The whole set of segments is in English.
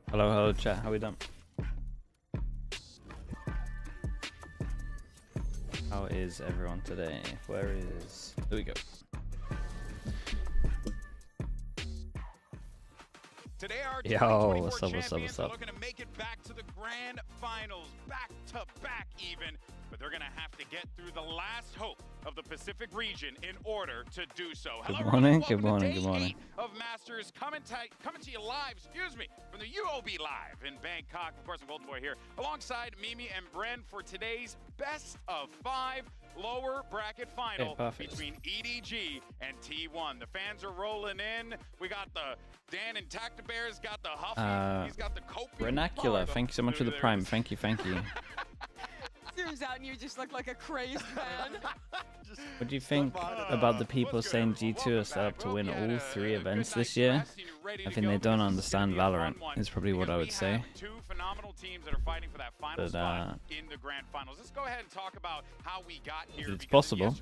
Hello, hello, chat. How we done? How is everyone today? Where is... Here we go. Today our Yo, what's up, what's up, what's up? looking to make it back to the grand finals, back to back even, but they're going to have to get through the last hope of the Pacific region in order to do so. Good morning, good morning, good morning. Of Masters coming to you live, from the UOB Live in Bangkok. Of course, I'm Golden Boy here, alongside Mimi and Bren for today's best of 5 lower bracket final between EDG and T1. The fans are rolling in. We got the Dan and Tacta Bears, got the Huffy, he's got the Coping. Vernacular, thank you so much for the prime. Thank you, thank you. Zooms out and you just look like a crazed man. What do you think about the people saying G2 are set up to win all 3 events this year? I think they don't understand Valorant, is probably what I would say. Two phenomenal teams that are fighting for that final spot in the grand finals. Let's go ahead and talk about how we got here. It's possible.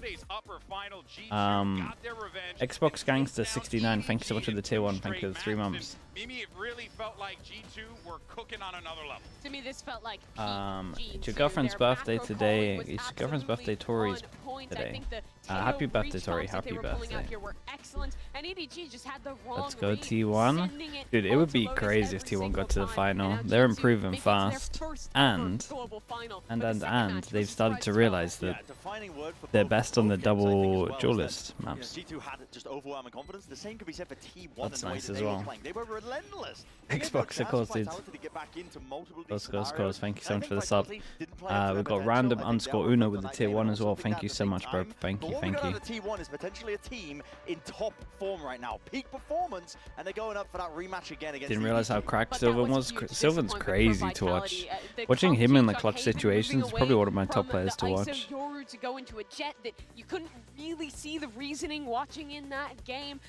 Xbox Gangster 69, thank you so much for the tier 1, thank you for the 3 months. Mimi, it really felt like G2 were cooking on another level. To me, this felt like it's your girlfriend's birthday today. It's your girlfriend's birthday, Tori's today. Happy birthday, Tori. Happy birthday. Let's go T1. Dude, it would be crazy if T1 got to the final. They're improving fast. And they've started to realize that they're best on the double duelist maps. That's nice as well. Xbox, of course, dude. Of course. Thank you so much for the sub. We've got random _ Uno with the tier 1 as well. Thank you so much, bro. Thank you. T1 is potentially a team in top form right now. Peak performance, and they're going up for that rematch again against. Didn't realize how cracked Sylvan was. Sylvan's crazy to watch. Watching him in the clutch situations is probably one of my top players to watch. To go into a jet that you couldn't really see the reasoning watching in that game.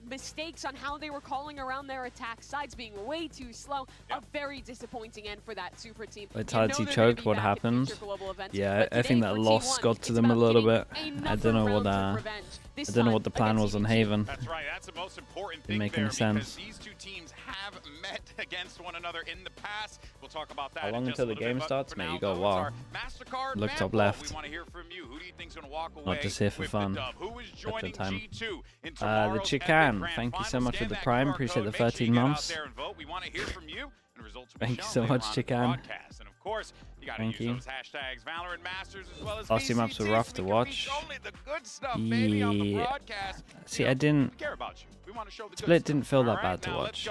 Mistakes on how they were calling around their attack sides being way too slow. A very disappointing end for that super team. Vitality choked. What happened? Yeah, I think that loss got to them a little bit. I don't know what the plan was on Haven. That's right. That's the most important thing. Didn't make any sense. These two teams have met against one another in the past. We'll talk about that. How long until the game starts, mate? You got a while. Look top left. Not just here for fun. At the time. The Chican. Thank you so much for the prime. Appreciate the 13 months. Thank you so much, Chican. Thank you. Last few maps were rough to watch. Yeah. See, I didn't. Split didn't feel that bad to watch.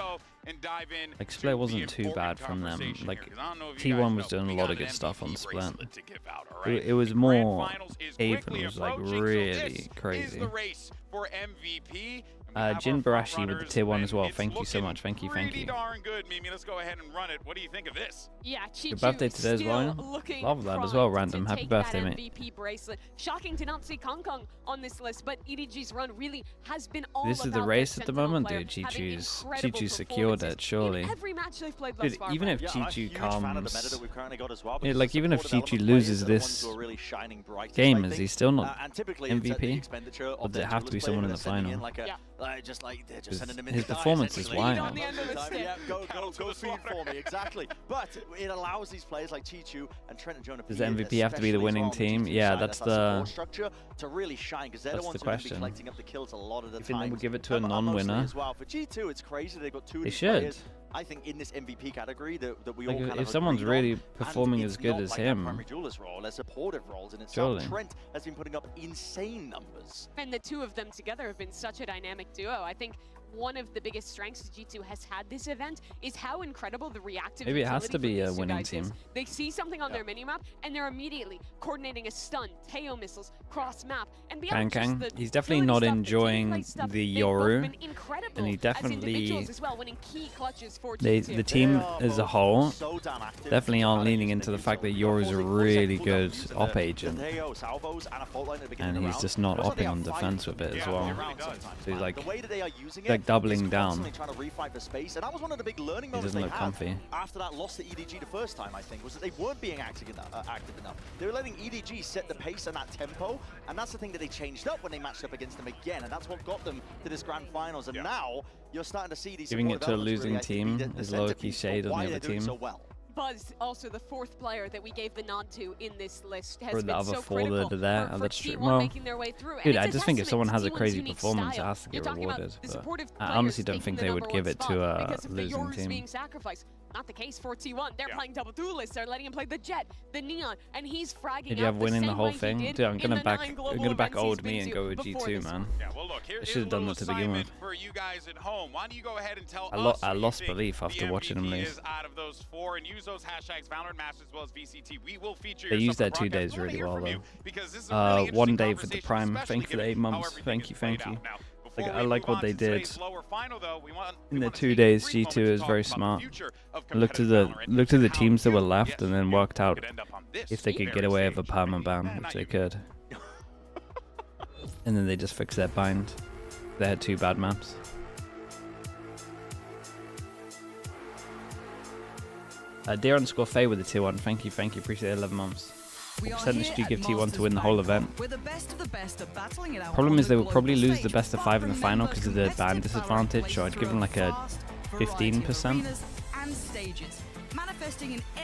Like, Split wasn't too bad from them. Like, T1 was doing a lot of good stuff on Split. It was more Haven was like really crazy. Jin Barashi with the tier 1 as well. Thank you so much. Thank you. Let's go ahead and run it. What do you think of this? Yeah, your birthday today as well. Love that as well, random. Happy birthday, mate. MVP bracelet. Shocking to not see Kong Kong on this list, but EDG's run really has been all This is the race at the moment, dude. G2 secured it, surely. Dude, even if G2 comes, like even if G2 loses this game, is he still not MVP? Or does it have to be someone in the final? His performance is wild. Go feed for me, exactly. But it allows these players like Chichu and Trent and Jonah. Does the MVP have to be the winning team? Yeah, that's the to really shine because they're the ones who be collecting up the kills a lot of the time. You think they would give it to a non-winner? Well, for G2, it's crazy they've got 2 They should. I think in this MVP category that we like all kind if someone's really performing as good as him, primary duelist role, they're supportive roles in itself. Trent has been putting up insane numbers. And the two of them together have been such a dynamic duo. I think one of the biggest strengths G2 has had this event is how incredible the reactive. Maybe it has to be a winning team. They see something on their minimap and they're immediately coordinating a stun, Teo missiles, cross map, and beyond. Kang. He's definitely not enjoying the Yoru, and he definitely the team as a whole definitely aren't leaning into the fact that Yoru's a really good op agent, and he's just not opping on defense with it as well. So he's like like doubling down. Trying to refight for space, and that was one of the big learning He moments doesn't they look had comfy. after that loss to EDG the first time, I think, was that they weren't being active enough. They were letting EDG set the pace and that tempo, and that's the thing that they changed up when they matched up against them again, and that's what got them to this grand finals. And now you're starting to see these Giving it to a losing team is low-key shade on the other team. So well. Buzz, also the fourth player that we gave the nod to in this list, has Or the been other so four critical that are there. for That's true. T1 Well, making their way through. dude, And I it's a just think if testament someone to has a T1's crazy unique performance, it style. has to You're get talking about rewarded. the But supportive I players honestly don't taking think the they would number give one it spot to a because of the losing yours team. being sacrificed. Not the case for T1. They're playing double duelists. They're letting him play the Jet, the Neon, and he's fragging. Did you have winning the whole thing? Dude, I'm gonna back old me and go with G2, man. Yeah, well, look, I should have done that to begin with. for you guys at home. Why don't you go ahead and tell I lost belief after watching them lose. Out of those four, and use those hashtags VALORANT Masters as well as VCT. We will feature They used their 2 days really well though. 1 day for the Prime. Thank you for the 8 months. Thank you. I like what they did. In the 2 days, G2 is very smart. Looked at the teams that were left and then worked out if they could get away with a perma ban, which they could. And then they just fixed their bind. They had 2 bad maps. Deer_Faye with the tier 1. Thank you. Appreciate it. 11 months. What percentage do you give T1 to win the whole event? Problem is they will probably lose the best of 5 in the final because of the ban disadvantage, so I'd give them like a 15%.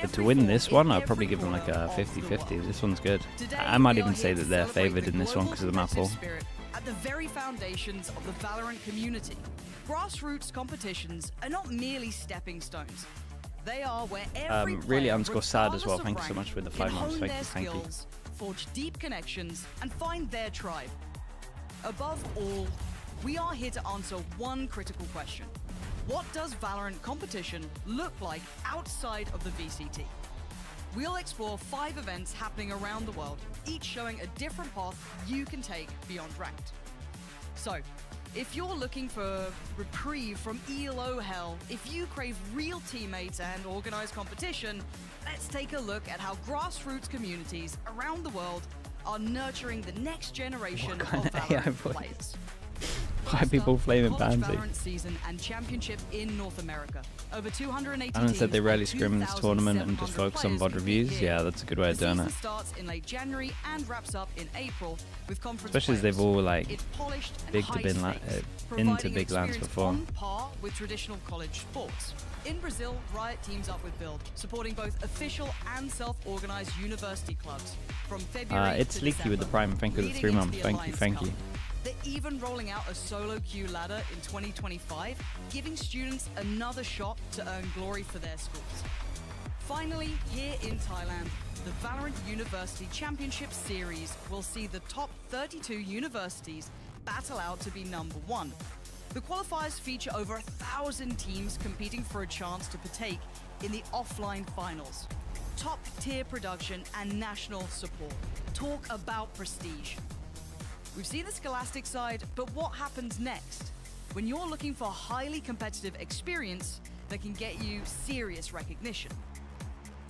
But to win this one, I'd probably give them like a 50-50. This one's good. I might even say that they're favored in this one because of the map pool. At the very foundations of the Valorant community, grassroots competitions are not merely stepping stones. They are where every really player, _sad as well. regardless of Thank you so rank, much for the can 5 months. hone Thank their you. skills, forge deep connections, and find their tribe. Above all, we are here to answer one critical question. What does Valorant competition look like outside of the VCT? We'll explore 5 events happening around the world, each showing a different path you can take beyond ranked. So, if you're looking for reprieve from ELO hell, if you crave real teammates and organized competition, let's take a look at how grassroots communities around the world are nurturing the next generation of Valorant players. Why are people flaming Banzy? Valorant season and championship in North America. Over 280 Alan said they teams rarely and scrim in this tournament and just 2,700 focus on VOD players reviews. compete Yeah, here. that's a good way of doing The it. season starts in late January and wraps up in April with conference Especially as they've players. all like It's polished and big to high been stakes, into providing big lands experience before. on par with traditional college sports. In Brazil, Riot teams up with Build, supporting both official and self-organized university clubs. From February It's to Leaky with the December, Prime. Thank you for the leading 3 into months. the Thank Alliance you. Cup. They're even rolling out a solo queue ladder in 2025, giving students another shot to earn glory for their schools. Finally, here in Thailand, the Valorant University Championship Series will see the top 32 universities battle out to be number 1. The qualifiers feature over 1,000 teams competing for a chance to partake in the offline finals. Top-tier production and national support. Talk about prestige. We've seen the Scholastic side, but what happens next? When you're looking for highly competitive experience that can get you serious recognition.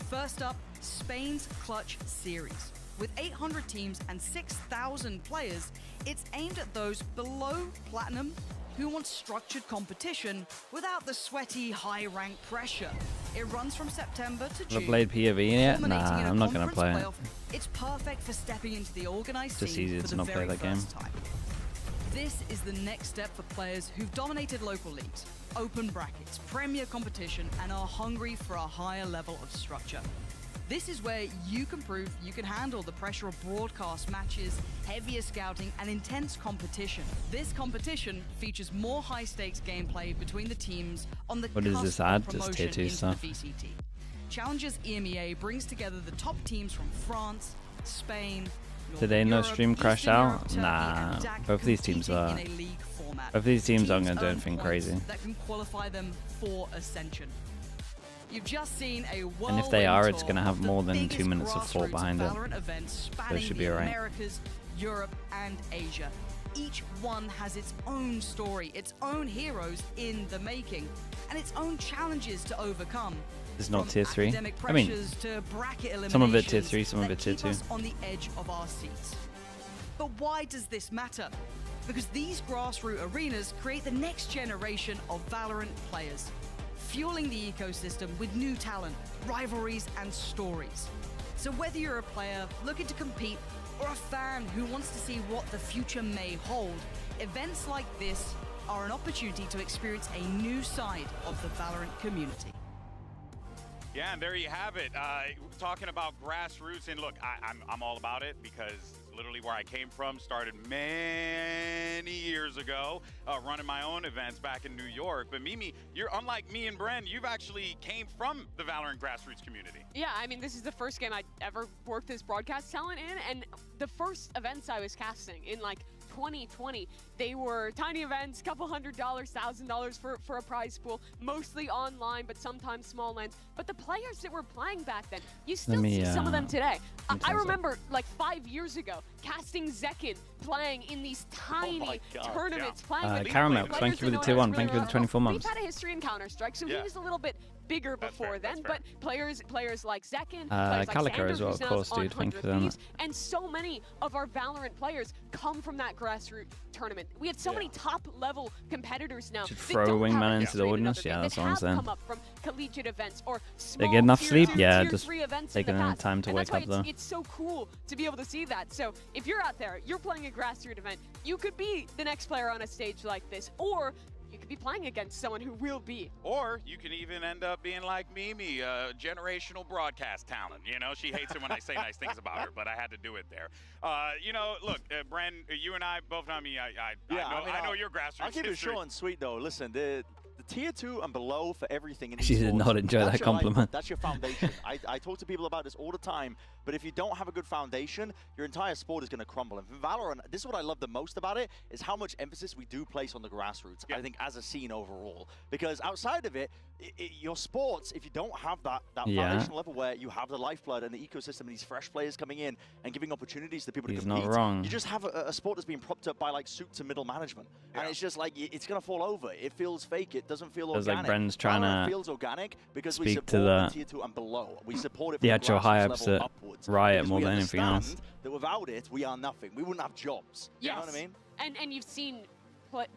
First up, Spain's Clutch Series. With 800 teams and 6,000 players, it's aimed at those below Platinum who want structured competition without the sweaty, high-rank pressure. It runs from September to June. Have I played PoE yet? culminating Nah, in a I'm not going to play conference it. playoff. It's perfect for stepping into the organized Just scene easier for to the not play very that game. first time. This is the next step for players who've dominated local leagues, open brackets, premier competition, and are hungry for a higher level of structure. This is where you can prove you can handle the pressure of broadcast matches, heavier scouting, and intense competition. This competition features more high-stakes gameplay between the teams on the What is cusp this of ad? Just promotion tier 2 into stuff. the VCT. Challengers EMEA brings together the top teams from France, Spain, Today no Europe, stream crash Eastern out? Europe, Turkey, Nah, and DAC both these teams competing are. in a league format. Both these teams aren't Teams going to do earn anything points crazy. that can qualify them for Ascension. You've just seen a And if they are, it's going to have more than 2 minutes of fall behind it. So it should be alright. Americas, Europe, and Asia. Each one has its own story, its own heroes in the making, and its own challenges to overcome. This is not From tier 3. academic I mean, pressures to bracket some of it tier eliminations 3, some of that it tier keep 2. us on the edge of our seats. But why does this matter? because these grassroots arenas create the next generation of Valorant players, fueling the ecosystem with new talent, rivalries, and stories. So whether you're a player looking to compete or a fan who wants to see what the future may hold, events like this are an opportunity to experience a new side of the Valorant community. Yeah, and there you have it. Talking about grassroots, and look, I'm all about it because literally where I came from, started many years ago, running my own events back in New York. But Mimi, you're unlike me and Bren, you've actually came from the Valorant grassroots community. Yeah, I mean, this is the first game I'd ever worked as broadcast talent in, and the first events I was casting in like 2020, they were tiny events, couple $100, $1,000 for a prize pool, mostly online, but sometimes small lands. But the players that were playing back then, you still see some of them today. I remember like 5 years ago, casting Zekin playing in these tiny tournaments. Caramel, thank you for the tier 1, thank you for the 24 months. We've had a history in Counter-Strike, so he was a little bit bigger before then, but players like Zekin, players like Calico Xander, as well, who's of now course, on dude. Thank you for 100 that. Thieves, and so many of our Valorant players come from that grassroots tournament. We had so many top-level competitors now. Should throw a wingman into the audience? Yeah, that's what I'm saying. Come up from collegiate events or They get enough sleep? Yeah, tier just 3 events taking in the enough past. time to And wake that's up why though. it's so cool to be able to see that. So if you're out there, you're playing a grassroots event, you could be the next player on a stage like this, or you could be playing against someone who will be. Or you can even end up being like Mimi, generational broadcast talent. You know, she hates it when I say nice things about her, but I had to do it there. You know, look, Bren, you and I both know I know your grassroots I'll keep it history. short and sweet, though. Listen, the tier 2 and below for everything in She did esports, not enjoy that's that your life, compliment. that's your foundation. I talk to people about this all the time, but if you don't have a good foundation, your entire sport is going to crumble. And for Valorant, this is what I love the most about it, is how much emphasis we do place on the grassroots, I think, as a scene overall. Because outside of it, your sports, if you don't have that foundational level where you have the lifeblood and the ecosystem and these fresh players coming in and giving opportunities to people to compete, not wrong. you just have a sport that's being propped up by like suits and middle management. And it's just like, it's going to fall over. It feels fake. It doesn't feel organic. Like Bren's trying to feels organic because we speak support to the tier 2 and below. We support it the from actual grassroots high-ups level at upwards, Riot because more we than anything else. understand that without it, we are nothing. We wouldn't have jobs. You know what I mean? And you've seen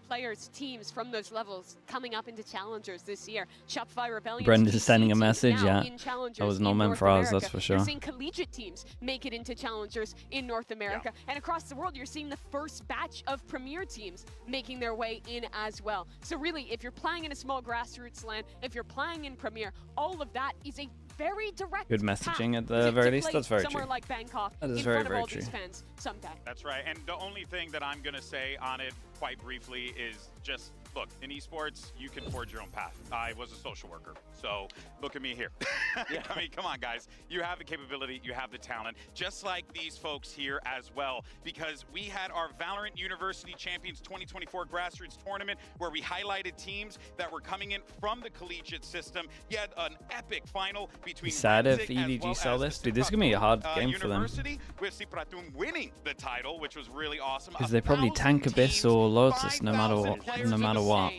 players, teams from those levels coming up into challengers this year. Shopify Rebellion. Brenda's sending a message, yeah. That was not meant for us, that's for sure. You're seeing collegiate teams make it into challengers in North America. And across the world, you're seeing the first batch of premier teams making their way in as well. So really, if you're playing in a small grassroots land, if you're playing in Premier, all of that is a very direct good messaging path at the very least. That's very somewhere true. like Bangkok, That is in very, front of very all true. these fans someday. That's right. And the only thing that I'm going to say on it quite briefly is just, look, in esports, you can forge your own path. I was a social worker, so look at me here. I mean, come on, guys. You have the capability, you have the talent, just like these folks here as well, because we had our Valorant University Champions 2024 Grassroots Tournament where we highlighted teams that were coming in from the collegiate system. You had an epic final between Sad if Forensic as EDG well sell as this. the Dude, this is going to be a hard game for them. University, with Cipratum winning the title, which was really awesome. Because they probably tank Abyss or Lotus no matter what. No matter what.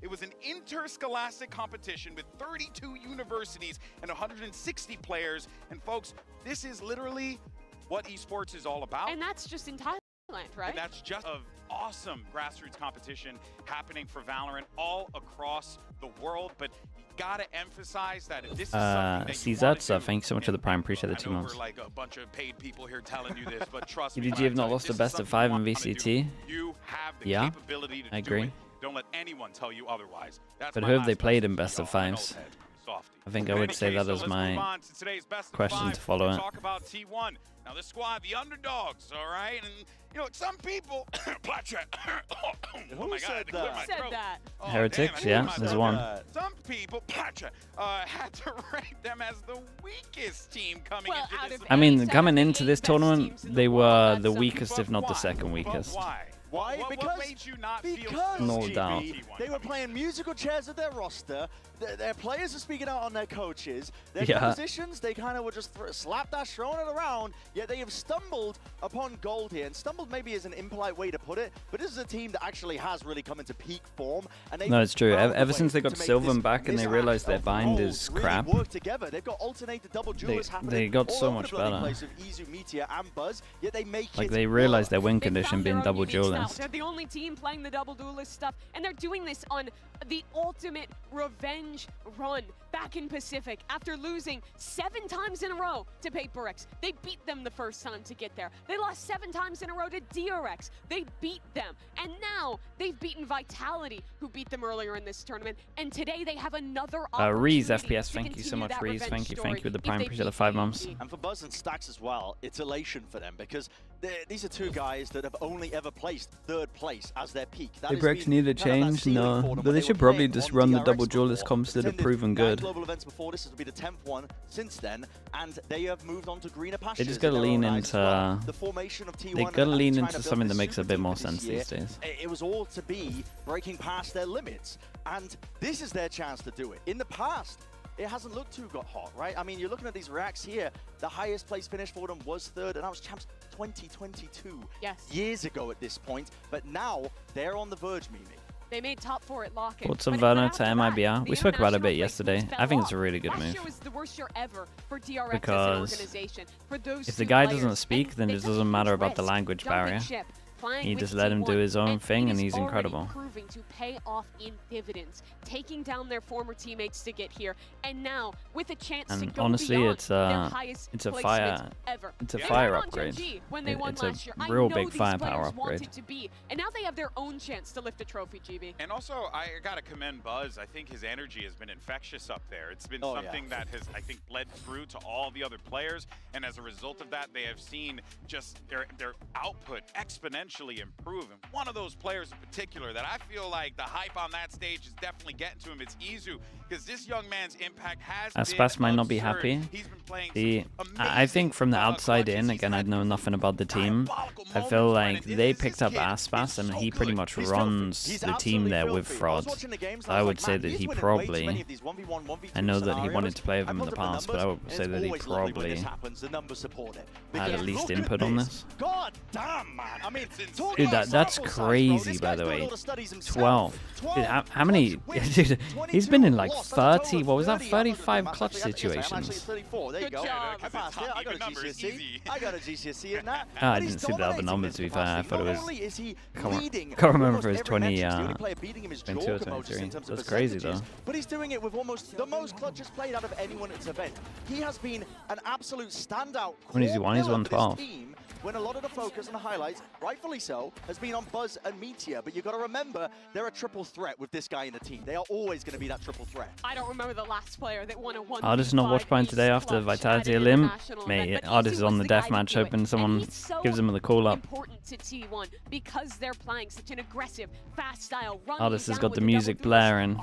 It was an interscholastic competition with 32 universities and 160 players. And folks, this is literally what esports is all about. And that's just in Thailand, right? And that's just an awesome grassroots competition happening for Valorant all across the world. But you gotta emphasize that if this is something that you want to do, thanks so much for the prime. Appreciate the 2 I know months. we're like a bunch of paid people here telling you this, but trust me. EDG have not lost the best of 5 in VCT. You have the Yeah, capability to I do agree. it. Don't let anyone tell you otherwise. That's But my who have they last played in message best to of y'all. fives? Softy. I think I In would any say case, that so as let's my move on to today's best of question 5. to follow Let's it. talk about T1. Now this squad, the underdogs, all right? And you know, some people oh my God, I had to clear my Who said throat. that? Oh, Heretics, damn, I yeah, cleared my there's throat. one. Some people had to rank them as the weakest team coming Well, into out this of I event. mean, 87 coming of the into 8 this best tournament, teams in the they world, were that's the some weakest, people. if not the Why? second But weakest. why? Why? What Because made you not feel No so doubt. T1 they were coming playing musical chairs of their roster. Their players are speaking out on their coaches. Their Yeah. compositions, they kind of were just slapdash throwing it around. Yet they have stumbled upon gold here. And stumbled maybe is an impolite way to put it, but this is a team that actually has really come into peak form. And No, it's true. found a Ever way since they got to make Sylvan this back and they mismatch realized their of bind roles is really crap, work together. They've got alternated double duels happening. they got all so over much the bloody better. place with Izu, Meteor, and Buzz. Yet they make Like it they realized their win They condition found being their own double unique dueling duelist. They're the only team playing the double duelist stuff, and they're doing this on the ultimate revenge run back in Pacific after losing 7 times in a row to PaperX. They beat them the first time to get there. They lost 7 times in a row to DRX. They beat them. And now they've beaten Vitality, who beat them earlier in this tournament. And today they have another opportunity. Reese FPS, thank you so much, Reese. Thank you with the Prime. Appreciate the 5 months. And for Buzz and Stacks as well, it's elation for them because these are 2 guys that have only ever placed 3rd place as their peak. PaperX need a change? No, but they should probably just run the double duelist comps that have proven good. Global events before this will be the 10th one since then, and they have moved on to greener pastures. They just gotta lean into the formation of T1. They gotta lean into something that makes a bit more sense these days. It was all to be breaking past their limits, and this is their chance to do it. In the past, it hasn't looked too hot, right? I mean, you're looking at these racks here. The highest place finish for them was 3rd, and that was champs 2022 years ago at this point. But now they're on the verge, Mimi. They made top 4 at Lock-In. What's some Verno to MIBR? We spoke about it a bit yesterday. I think it's a really good move. Was the worst year ever for DRX because as an organization. For those if the guy doesn't speak, then it doesn't matter about the language barrier. You just let him do his own thing, and he's incredible. Proving to pay off in dividends, taking down their former teammates to get here, and now with a chance to go honestly, beyond it's their highest a fire. ever. It's a fire upgrade. It's a real big firepower upgrade. And now they have their own chance to lift a trophy, GB. And also, I gotta commend Buzz. I think his energy has been infectious up there. It's been something that has, I think, bled through to all the other players, and as a result of that, they have seen just their output exponentially improve. And one of those players in particular that I feel like the hype on that stage is definitely getting to him. It's Izu, because this young man's impact has been Aspas might not be happy. He's been playing I think from the outside in, again, I know nothing about the team. I feel like they picked up Aspas, and he pretty much runs the team there with Fraud. I would say that he probably, I know that he wanted to play with him in the past, but I would say that he probably had at least input on this. God damn, man. I mean, dude, that's crazy, by the way. 12. Dude, how many? Dude, he's been in like 30, what was that, 35 clutch situations. There you go. I passed it. I got a GCSE. I got a GCSE in that. I didn't see the other numbers, to be fair. I thought it was... Can't remember if it was 22 or 23. That's crazy, though. But he's doing it with almost the most clutches played out of anyone at this event. He has been an absolute standout. When is he won? He's won 12. When a lot of the focus and the highlights, rightfully so, has been on Buzz and Meteor. But you've got to remember, they're a triple threat with this guy in the team. They are always going to be that triple threat. I don't remember the last player that won a 1v5. Artist not watch point today after Vitality Elim. Mate, Artist is on the deathmatch, hoping someone gives him the call up. Important to T1 because they're playing such an aggressive, fast style. Artist has got the music blaring,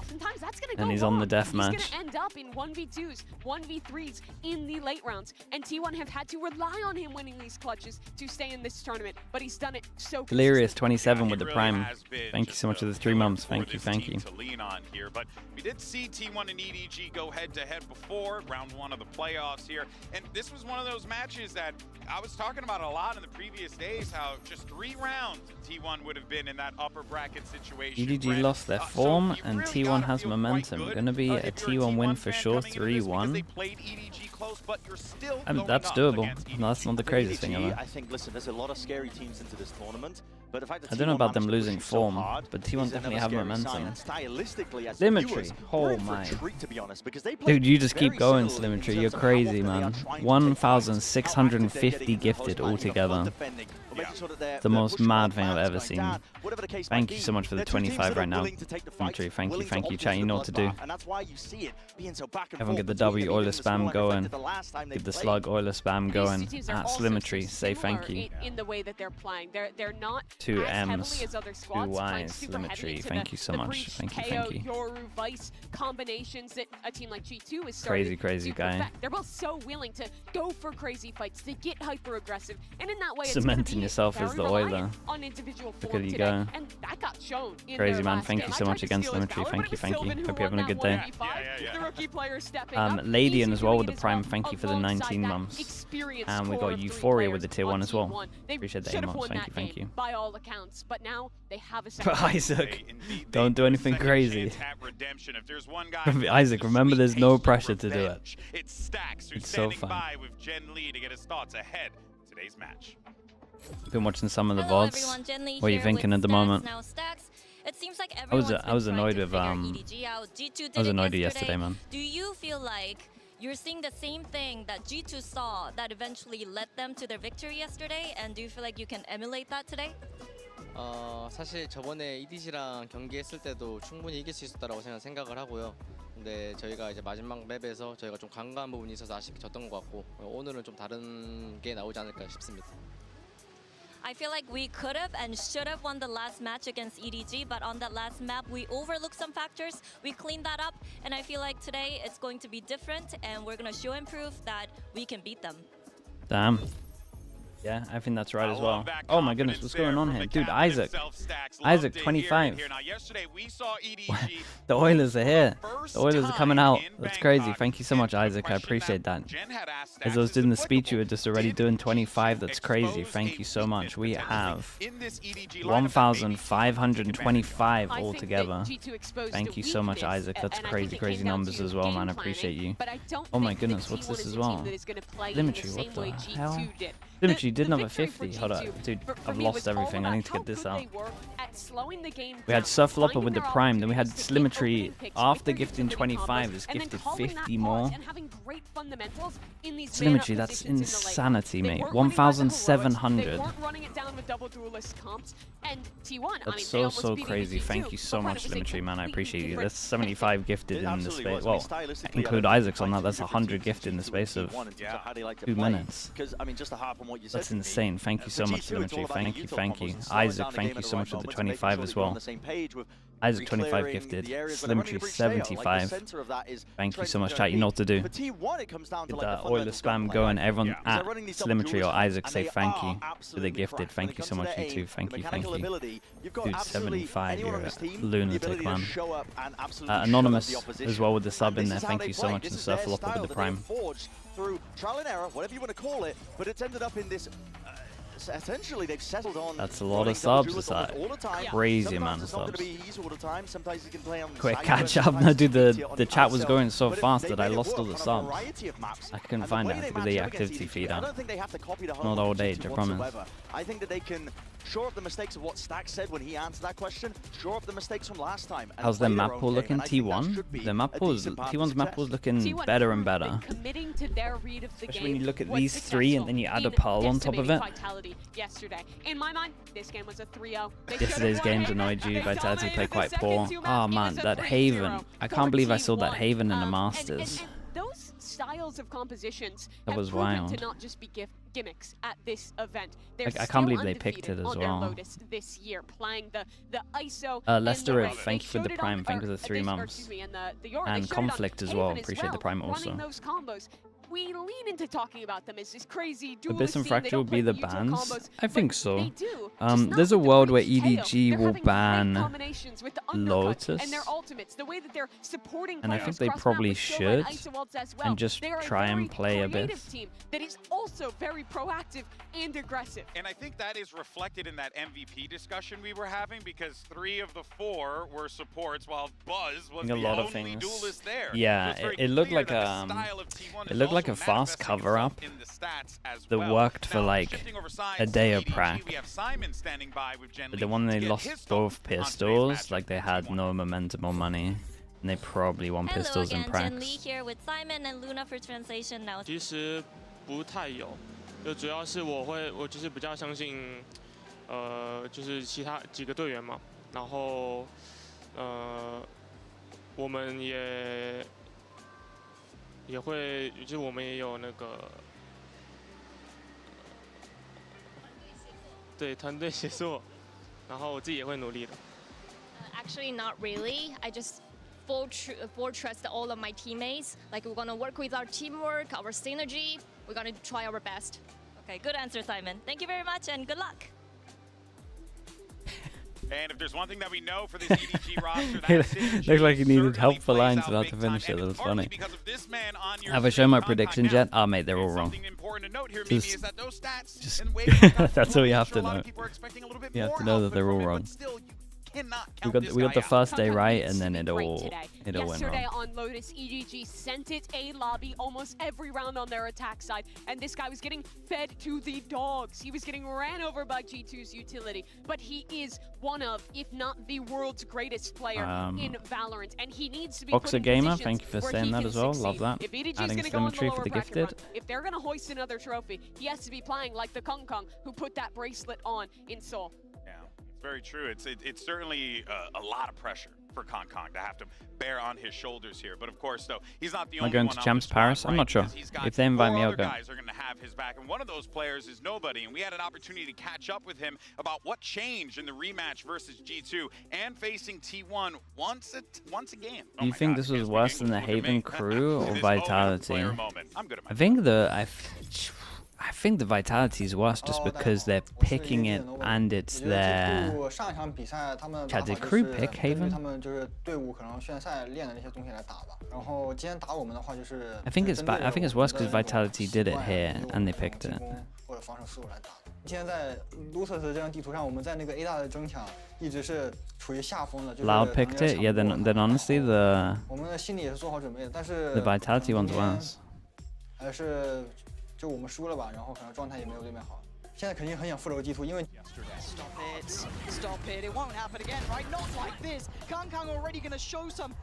and he's on the deathmatch. He's going to end up in 1v2s, 1v3s in the late rounds, and T1 have had to rely on him winning these clutches to stay in this tournament, but he's done it so Delirious 27 with the Prime. Thank you so much for the 3 months. Thank you. To lean on here, but we did see T1 and EDG go head-to-head before round 1 of the playoffs here, and this was one of those matches that I was talking about a lot in the previous days, how just 3 rounds T1 would have been in that upper bracket situation. EDG lost their form, and T1 has momentum. Gonna be a T1 win for sure, 3-1. I mean, that's doable. No, that's not the craziest thing ever. I think, listen, there's a lot of scary teams into this tournament, but the fact that I don't know about them losing form, but T1 definitely have momentum. Symmetry, oh my. Dude, you just keep going, Symmetry. You're crazy, man. 1,650 gifted altogether. The most mad thing I've ever seen. Thank you so much for the 25 right now. Symmetry, thank you, chat. You know what to do. Everyone get the W Euler spam going. Get the slug Euler spam going. At Symmetry, say thank you. In the way that they're playing, they're not 2 M's, 2 Y's, Symmetry. Thank you so much. Thank you. Yoru, Vice combinations that a team like G2 is starting crazy guy. They're both so willing to go for crazy fights, to get hyper aggressive, and in that way, cementing yourself as the Euler. Look at you go. And that got shown in crazy, man. Thank you so much again, Symmetry. Thank you. Hope you're having a good day. Ladian as well with the Prime. Thank you for the 19 months. And we got Euphoria with the tier 1 as well. Appreciate the emotes. Thank you. By all accounts, but now they have a but Isaac, don't do anything crazy. Isaac, remember there's no pressure to do it. It's Stacks who's so standing fun. by with Gen Lee to get his thoughts ahead of today's match. Been watching some of the VODs. What are you thinking at the moment? It seems like I was annoyed with yesterday, man. Do you feel like you're seeing the same thing that G2 saw that eventually led them to their victory yesterday? And do you feel like you can emulate that today? 사실 저번에 EDG랑 경기했을 때도 충분히 이길 수 있었다라고 생각을 하고요. 근데 저희가 이제 마지막 맵에서 저희가 좀 간과한 부분이 있어서 아쉽게 졌던 것 같고 오늘은 좀 다른 게 나오지 않을까 싶습니다. I feel like we could have and should have won the last match against EDG, but on that last map, we overlooked some factors. We cleaned that up, and I feel like today it's going to be different, and we're going to show and prove that we can beat them. Damn. Yeah, I think that's right as well. Oh my goodness, what's going on here? Dude, Isaac, 25. The Oilers are here. The Oilers are coming out. That's crazy. Thank you so much, Isaac. I appreciate that. As I was doing the speech, you were just already doing 25. That's crazy. Thank you so much. We have 1,525 altogether. Thank you so much, Isaac. That's crazy, crazy numbers as well, man. I appreciate you. Oh my goodness, what's this as well? Limitry, what the hell? Limitry did another 50. Hold up, dude, I've lost everything. I need to get this out. We had Surflopper with the Prime, then we had Slimetry after gifting 25 is gifted 50 more. Slimetry, that's insanity, mate. 1,700. That's so crazy. Thank you so much, Slimetry, man. I appreciate you. That's 75 gifted in the space. Well, include Isaac's on that. That's 100 gifted in the space of 2 minutes. That's insane. Thank you so much, Slimetry. Thank you. Isaac, thank you so much for the 25 as well. Isaac 25 gifted. Slimetry 75. Thank you so much, chat. You know what to do. Get that Oiler spam going. Everyone at Slimetry or Isaac say thank you for the gifted. Thank you so much, you too. Thank you. Dude, 75. You're a lunatic, man. Anonymous as well with the sub in there. Thank you so much. And Surflopper with the Prime. Through trial and error, whatever you want to call it, but it's ended up in this. Essentially, they've settled on. That's a lot of subs. It's like crazy amount of subs. Quick catch up. No, dude, the chat was going so fast that I lost all the subs. I couldn't find it with the activity feeder. Not old age, I promise. I think that they can shore up the mistakes of what Stack said when he answered that question. Shore up the mistakes from last time. How's their map pool looking? T1? The map pool is T1's map pool is looking better and better. Especially when you look at these three and then you add a Pearl on top of it. Yesterday, in my mind, this game was a 3-0. Yesterday's games annoyed you. Vitality played quite poor. Oh man, that Haven. I can't believe I saw that Haven in the Masters. Those styles of compositions that was wild. To not just be gimmicks at this event. I can't believe they picked it as well. This year, playing the ISO. Lester, thank you for the Prime. Thank you for the 3 months. And Conflict as well. Appreciate the Prime also. We lean into talking about them as this crazy Abyss and Fracture will be the bans? I think so. There's a world where EDG will ban Lotus. And I think they probably should. And just try and play Abyss. That is also very proactive and aggressive. And I think that is reflected in that MVP discussion we were having, because 3 of the 4 were supports while Buzz was the only duelist there. Yeah, it looked like a a fast cover up that worked for like a day of prac. But the one they lost both pistols, like they had no momentum or money, and they probably won pistols in prac. Here with Simon and Luna for translation now. 其实不太有，就主要是我就是比较相信就是其他几个队员嘛，然后我们也会，就是我们也有那个对团队协作，然后我自己也会努力的。Actually, not really. I just full trust all of my teammates. Like we're gonna work with our teamwork, our synergy. We're gonna try our best. Okay, good answer, Simon. Thank you very much and good luck. And if there's one thing that we know for this EDG roster, that looks like he needed help for lines about to finish it. That was funny. Have I shown my predictions yet? Oh, mate, they're all wrong. Just that's all you have to know. You have to know that they're all wrong. cannot we count got the out. first day Kong right, needs and to then be it great all today. went wrong. Yesterday on Lotus, EDG sent it a lobby almost every round on their attack side, and this guy was getting fed to the dogs. He was getting ran over by G2's utility, but he is one of, if not the world's greatest player in Valorant, and he needs to be Boxer put in Gamer, positions thank you for where saying he that can as well. succeed. Love that. If EDG is Adding going to go on the symmetry for lower the bracket gifted. run, if they're going to hoist another trophy, he has to be playing like the Kong Kong who put that bracelet on in Seoul. Yeah, it's very true. It's certainly a lot of pressure for Kong Kong to have to bear on his shoulders here. But of course, though, he's not the Am I only going one to on Champs the squad, Paris? I'm right? not sure. Because he's got If they invite four me, I'll other go. guys are going to have his back, and one of those players is Nobody. And we had an opportunity to catch up with him about what changed in the rematch versus G2 and facing T1 once again. Do you think this was worse than the Haven crew or Vitality? I'm good at my I think the Vitality is worse just because they're picking it and it's their... Did crew pick Haven? I think it's bad. I think it's worse because Vitality did it here and they picked it. 今天在 Losers 这张地图上，我们在那个 A 大的争抢一直是处于下风的。Loud picked it, yeah. Then honestly the 我们的心里也是做好准备的，但是 the Vitality one's worse. 还是就我们输了吧，然后可能状态也没有对面好。现在肯定很想复仇 G2， 因为 Stop it, it won't happen again, right? Not like this. Kong Kong already going to show some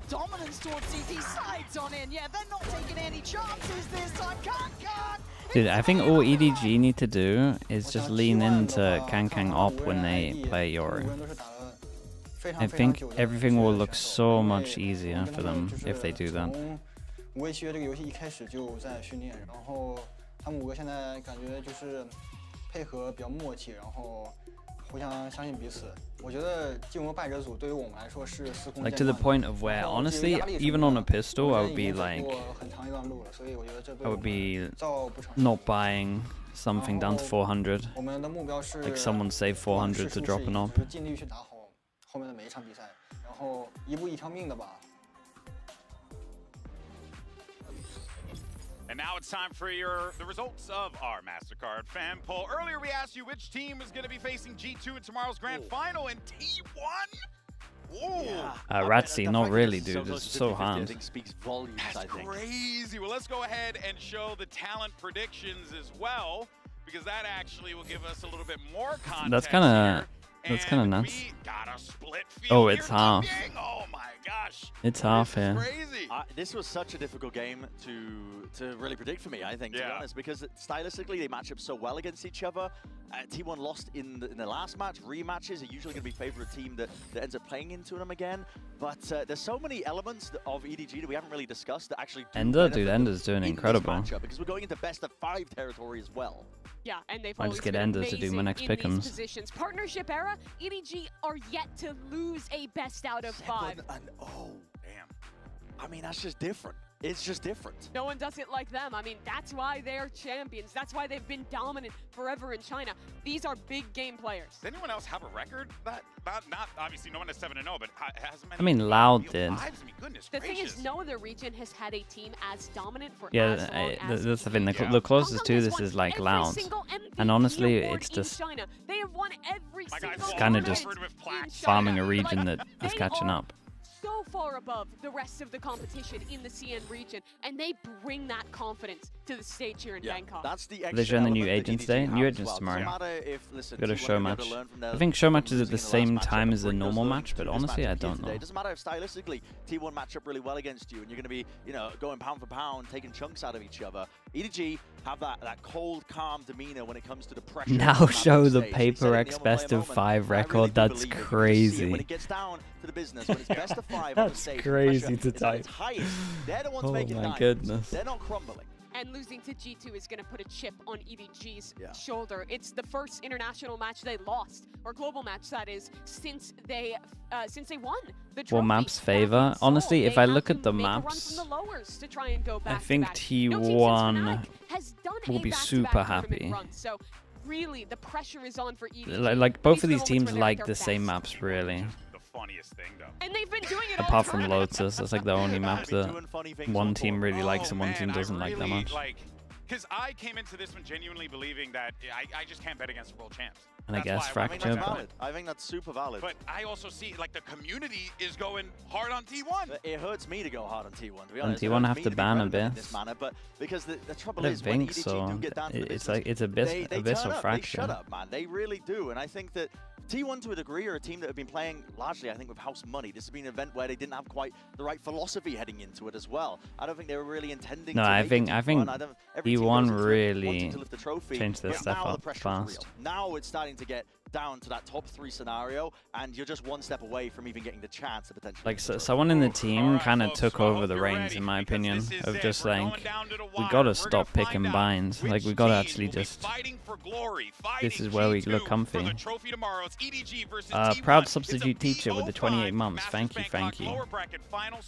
dominance towards CT sides on in. Yeah, they're not taking any chances this time. Kong Kong! Dude, I think all EDG need to do is just lean into Kang op when they play Yoru. I think everything will look so much easier for them if they do that. 5位契约这个游戏一开始就在训练，然后他们5个现在感觉就是配合比较默契，然后互相相信彼此。我觉得进入败者组对于我们来说是司空见 Like to the point of where, honestly, even on a pistol, I would be like, I would be not buying something down to 400. Like someone save 400 to drop an op. 尽力去打好后面的每一场比赛，然后一步一条命的吧。 And now it's time for the results of our MasterCard fan poll. Earlier we asked you which team is going to be facing G2 in tomorrow's grand final, and T1? Ooh. Ratsy, not really, dude. It's so hard. That's crazy. Well, let's go ahead and show the talent predictions as well, because that actually will give us a little bit more context. That's kind of nuts. We got a split field. Oh, it's half. Oh my gosh. It's half here. Crazy. This was such a difficult game to really predict for me, I think, to be honest, because stylistically they match up so well against each other. T1 lost in the last match. Rematches are usually going to be favored team that ends up playing into them again. But there's so many elements of EDG that we haven't really discussed that actually Ender's doing incredible. Because we're going into best of 5 territory as well. Yeah, and they've I always just get been Ender to do my next amazing in these pick'ems. positions. Partnership era, EDG are yet to lose a best out of 5. Oh, damn. I mean, that's just different. It's just different. No one does it like them. I mean, that's why they're champions. That's why they've been dominant forever in China. These are big game players. Does anyone else have a record? That not obviously no one is 7-0, but has many. I mean, Loud did. The thing is, no other region has had a team as dominant for Yeah, as long as that's the thing. The closest to this is like Loud, and honestly, it's just they have won every single kind of just tournament farming a region that is catching up. So far above the rest of the competition in the CN region, and they bring that confidence to the stage here in Bangkok. That's the They're showing the new agents today. New agents tomorrow. Got a show match. I think show match is at the same time as the normal match, but honestly, I don't know. It doesn't matter if stylistically T1 match up really well against you, and you're going to be, going pound for pound, taking chunks out of each other. EDG have that cold, calm demeanor when it comes to the pressure. Now show the Paper X best of 5 record. That's crazy. When it gets down to the business, when it's best of 5 on the That's stage, crazy to type. They're the ones Oh making my it goodness. They're not crumbling. And losing to G2 is going to put a chip on EDG's shoulder. It's the first international match they lost, or global match that is, since they won the trophy. Well, maps favor. Honestly, if I look at the maps, I think T1 will be super happy. So really, the pressure is on for EDG. Like both of these teams like the same maps, really. Funniest thing though. And they've been doing it apart from Lotus, that's like the only map that one team really likes and one team doesn't like that much. Like Because I came into this one genuinely believing that I just can't bet against the world champs. And I guess I think Fracture, that's valid. I think that's super valid. But I also see, like, the community is going hard on T1. It hurts me to go hard on T1, to be honest. T1 have to ban Abyss. This manner, but because the trouble I is, don't when think EDG so. do get down to the It's like it's Abyss or They Fracture. shut up, man. They really do. And I think that T1 to a degree are a team that have been playing largely, I think, with house money. This has been an event where they didn't have quite the right philosophy heading into it as well. I don't think they were really intending to I make think every team T1 goes into it really wanting to lift the trophy, changed their but step now the up pressure is fast. real. Now it's starting to get down to that top 3 scenario, and you're just one step away from even getting the chance to potentially. Like someone in the team kind of took over the reins, in my opinion, of just like, we gotta stop picking binds. Like we gotta actually just. This is where we look comfy. Proud substitute teacher with the 28 months. Thank you, thank you.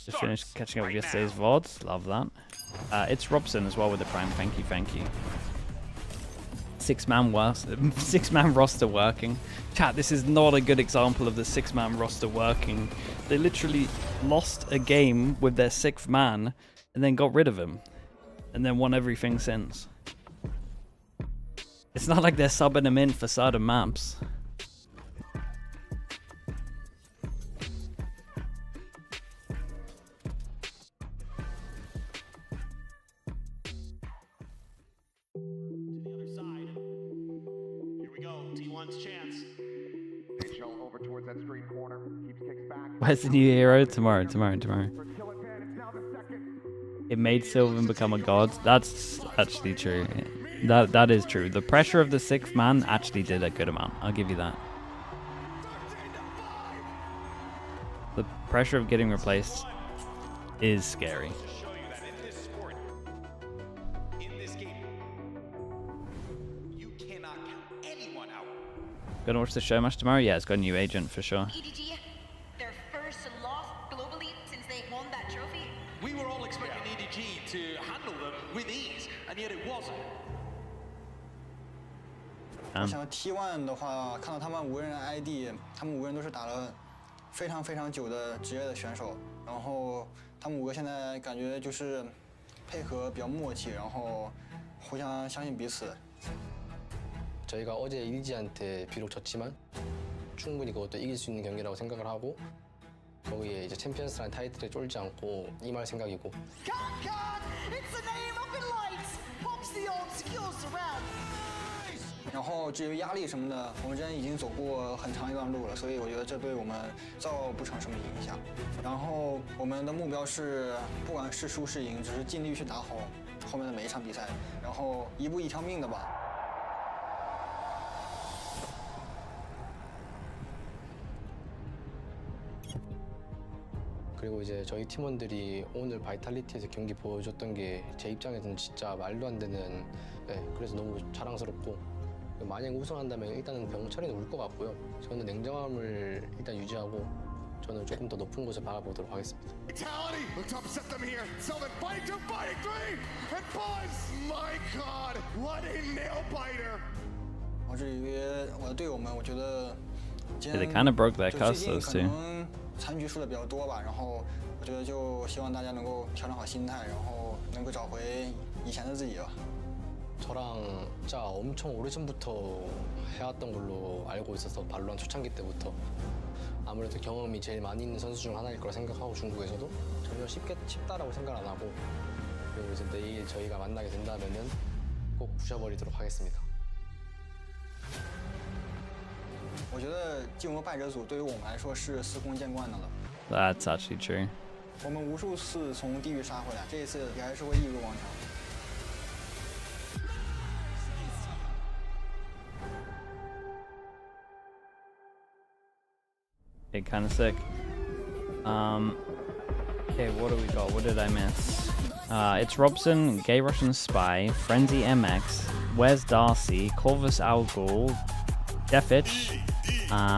Just finished catching up with yesterday's VODs. Love that. It's Robson as well with the Prime. Thank you, thank you. Six-man roster working. Chat, this is not a good example of the 6-man roster working. They literally lost a game with their 6th man and then got rid of him. And then won everything since. It's not like they're subbing him in for certain maps. Where's the new hero? Tomorrow. It made Sylvan become a god. That's actually true. That is true. The pressure of the 6th man actually did a good amount. I'll give you that. The pressure of getting replaced is scary. Gonna watch the show match tomorrow? Yeah, it's got a new agent for sure. EDG, their first loss globally since they won that trophy. We were all expecting EDG to handle them with ease, and yet it wasn't. 我想 T1 的话，看到他们5个人的 ID， 他们5个人都是打了非常非常久的职业的选手，然后他们5个现在感觉就是配合比较默契，然后互相相信彼此。 저희가 어제 EDG한테 비록 졌지만 충분히 그것도 이길 수 있는 경기라고 생각을 하고 거기에 이제 챔피언스라는 타이틀에 쫄지 않고 임할 생각이고. It's the name of the lights. Pops the old skills around. 然后至于压力什么的，我们之前已经走过很长一段路了，所以我觉得这对我们造不成什么影响。然后我们的目标是，不管是输是赢，只是尽力去打好后面的每一场比赛，然后一步一条命的吧。 그리고 이제 저희 팀원들이 오늘 바이탈리티에서 경기 보여줬던 게 제 입장에서는 진짜 말도 안 되는, 그래서 너무 자랑스럽고 만약 우승한다면 일단은 병철이는 울 것 같고요. 저는 냉정함을 일단 유지하고 저는 조금 더 높은 곳을 바라보도록 하겠습니다. Vitality looks upset them here. Sylvan fighting 2, fighting 3, and Buzz. My God, what a nail biter! 至于我的队友们，我觉得今 They 天 kind of broke their 就 cuss 最近 those 可 two. 能残局输的比较多吧，然后我觉得就希望大家能够调整好心态，然后能够找回以前的自己吧。 저랑 진짜 엄청 오래전부터 해왔던 걸로 알고 있어서 발로란 초창기 때부터 아무래도 경험이 제일 많이 있는 선수 중 하나일 거라 생각하고 중국에서도 전혀 쉽다라고 생각 안 하고 그리고 이제 내일 저희가 만나게 된다면은 꼭 부셔버리도록 하겠습니다. 我觉得进入败者组对于我们来说是司空见惯的了。 That's actually true. 我们无数次从地狱杀回来，这一次也还是会一如往常。 Okay, kind of sick. Okay, what do we got? What did I miss? It's Robson, Gay Russian Spy, Frenzy MX, Where's Darcy, Corvus Algol, Defitch.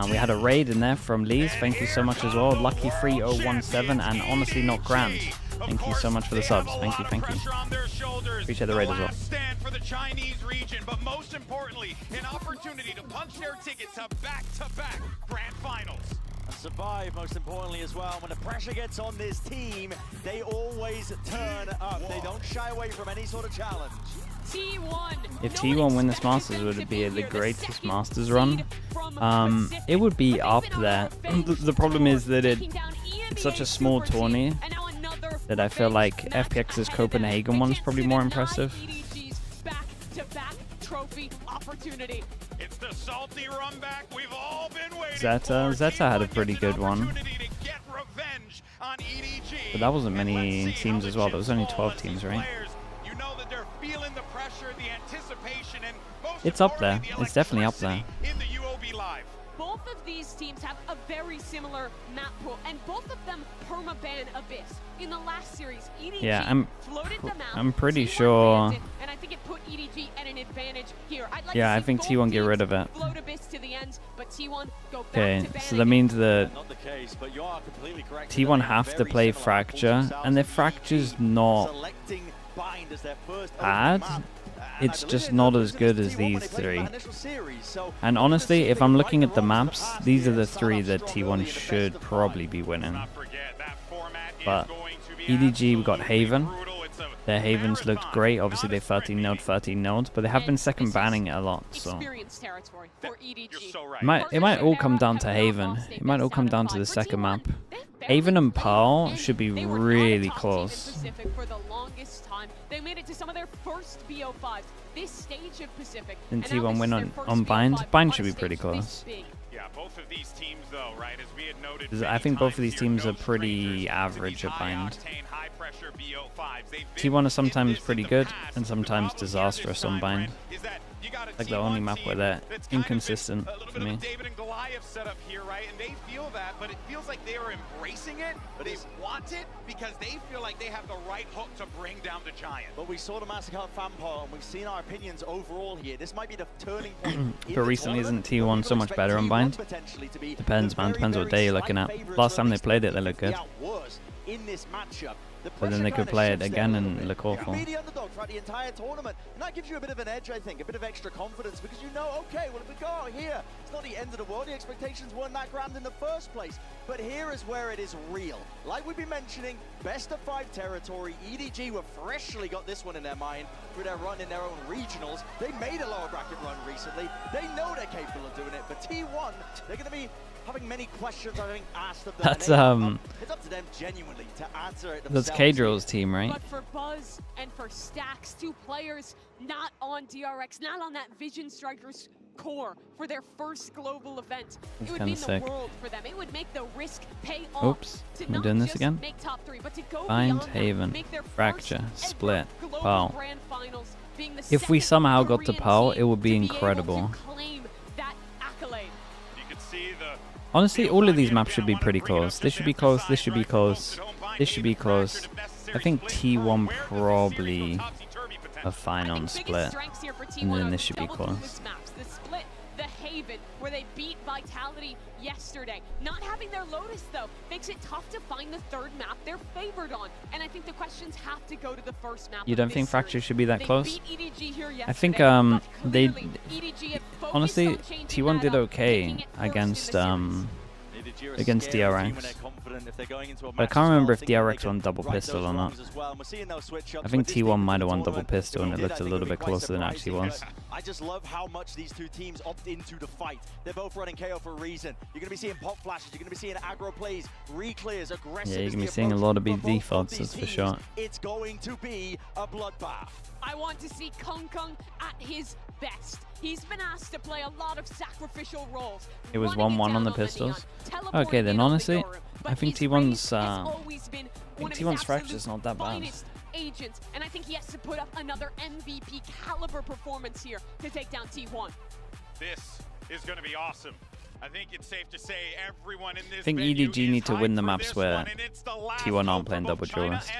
We had a raid in there from Lee's. Thank you so much as well. Lucky3017 and Honestly Not Grand. Thank you so much for the subs. Thank you, thank you. Appreciate the raid as well. Stand for the Chinese region, but most importantly, an opportunity to punch their ticket to back-to-back grand finals. And survive, most importantly as well. When the pressure gets on this team, they always turn up. They don't shy away from any sort of challenge. If T1 win this Masters, would it be the greatest Masters run? It would be up there. The problem is that it's such a small tourney that I feel like FPX's Copenhagen one's probably more impressive. It's the salty run back we've all been waiting Zeta had a pretty good one. But that wasn't many teams as well. There was only 12 teams, right? It's up there. It's definitely up there. Both of these teams have a very similar map pool, and both of them permaban Abyss. In the last series, EDG floated them out. I'm pretty sure. And I think it put EDG at an advantage here. Yeah, I think T1 get rid of it. Float Abyss to the end, but T1 go back Okay, to so that means that T1 have to play Fracture, and their Fracture's not bad. It's just not as good as these three. And honestly, if I'm looking at the maps, these are the three that T1 should probably be winning. But EDG, we got Haven. Their Havens looked great. Obviously, they 13-0'd, but they have been second banning it a lot. So it might all come down to Haven. It might all come down to the second map. Haven and Pearl should be really close. They made it to some of their first BO5s. This stage of Pacific. And T1 win on Bind. Bind should be pretty close. Yeah, both of these teams though, right, as we had noted. I think both of these teams are pretty average at Bind. T1 is sometimes pretty good and sometimes disastrous on Bind. Like the only map where they're inconsistent for me. David and Goliath set up here, right? And they feel that, but it feels like they are embracing it. But they want it because they feel like they have the right hook to bring down the giant. But we saw the Mastercard fan poll, and we've seen our opinions overall here. This might be the turning point. But recently, isn't T1 so much better on Bind? Depends, man. Depends what day you're looking at. Last time they played it, they looked good. In this matchup, but then they could play it again and look awful. Be the underdog throughout the entire tournament, and that gives you a bit of an edge, I think, a bit of extra confidence, because you know, okay, well, if we go out here, it's not the end of the world. The expectations weren't that grand in the first place, but here is where it is real. Like we've been mentioning, best of 5 territory. EDG were freshly got this one in their mind through their run in their own regionals. They made a lower bracket run recently. They know they're capable of doing it. But T1, they're going to be having many questions, I think, asked of them. That's it's up to them genuinely to answer it That's themselves. K-Drill's team, right? But for Buzz and for Stacks, 2 players not on DRX, not on that Vision Strikers core for their first global event. That's it would kinda mean sick. the world for them. It would make the risk pay off. Oops, to am I not doing this just again? make top 3, but to go Bind, beyond Haven, that, make their Fracture, first Split, global Pearl. grand finals, being the If we second somehow got to Korean Pearl, team it would be to able to incredible. claim that accolade. You can see the Honestly, all of these maps should be pretty close. This should be close, this should be close, this should be close. I think T1 probably a fine on Split, and then this should be close. The Split, the Haven, where they beat Vitality yesterday. Not having their Lotus, though, makes it tough to find the third map they're favored on. And I think the questions have to go to the first map. You don't think Fracture should be that close? I think they honestly T1 did okay against DRX. But I can't remember if DRX won double pistol or not. I think T1 might have won double pistol and it looked a little bit closer than it actually was. I just love how much these two teams opt into the fight. They're both running KO for a reason. You're going to be seeing pop flashes, you're going to be seeing aggro plays, reclears, aggressive. Yeah, you're going to be seeing a lot of big defaults, that's for sure. It's going to be a bloodbath. I want to see Kung Kung at his best. He's been asked to play a lot of sacrificial roles. It was 1-1 on the pistols. Okay, then honestly, I think T1's Fracture's not that bad. Agents, and I think he has to put up another MVP caliber performance here to take down T1. This is going to be awesome. I think it's safe to say everyone in this I think EDG need to win the maps where T1 aren't playing double duelist.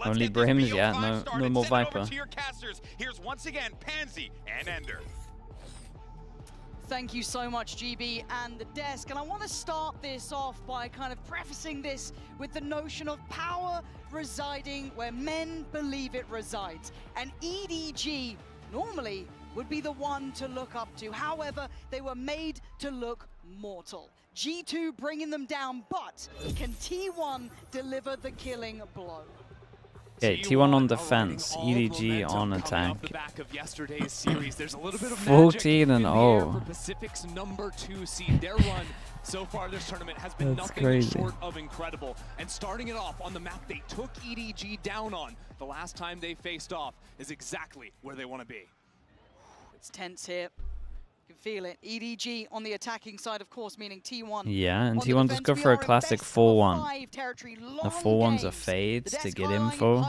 Only Brims, yeah, no more Viper. Here's once again Pansy and Ender. Thank you so much, GB and the desk. And I want to start this off by kind of prefacing this with the notion of power residing where men believe it resides. And EDG normally would be the one to look up to. However, they were made to look mortal. G2 bringing them down, but can T1 deliver the killing blow? Okay, T1 on defense, EDG on attack. 14-0. Pacific's #2 seed. Their run so far this tournament has been nothing short of incredible. And starting it off on the map they took EDG down on the last time they faced off is exactly where they want to be. It's tense here. You can feel it. EDG on the attacking side, of course, meaning T1. Yeah, and T1 just go for a classic 4-1. The 4-1's a fade to get info.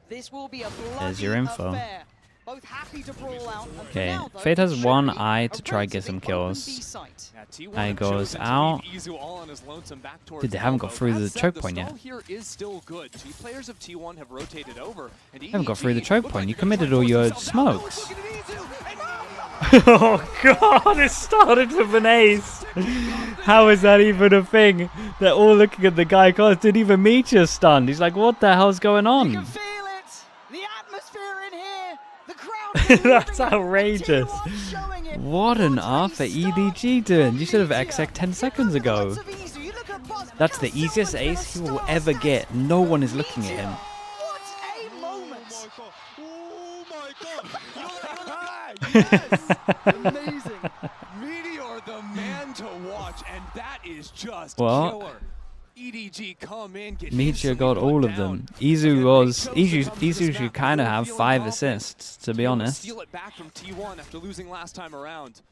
There's your info. Okay, Fade has one eye to try get some kills. Eye goes out. Dude, they haven't got through the choke point yet. Haven't got through the choke point. You committed all your smokes. Oh god, it started with an ace. How is that even a thing? They're all looking at the guy. God, didn't even meet you stunned. He's like, what the hell's going on? You can feel it. The atmosphere in here. The crowd. That's outrageous. What on earth are EDG doing? You should have exec 10 seconds ago. That's the easiest ace he will ever get. No one is looking at him. Yes! Amazing. Meteor, the man to watch, and that is just killer. EDG come in, get Meteor got all of them. Izu should kind of have 5 assists, to be honest. Steal it back from T1 after losing last time around.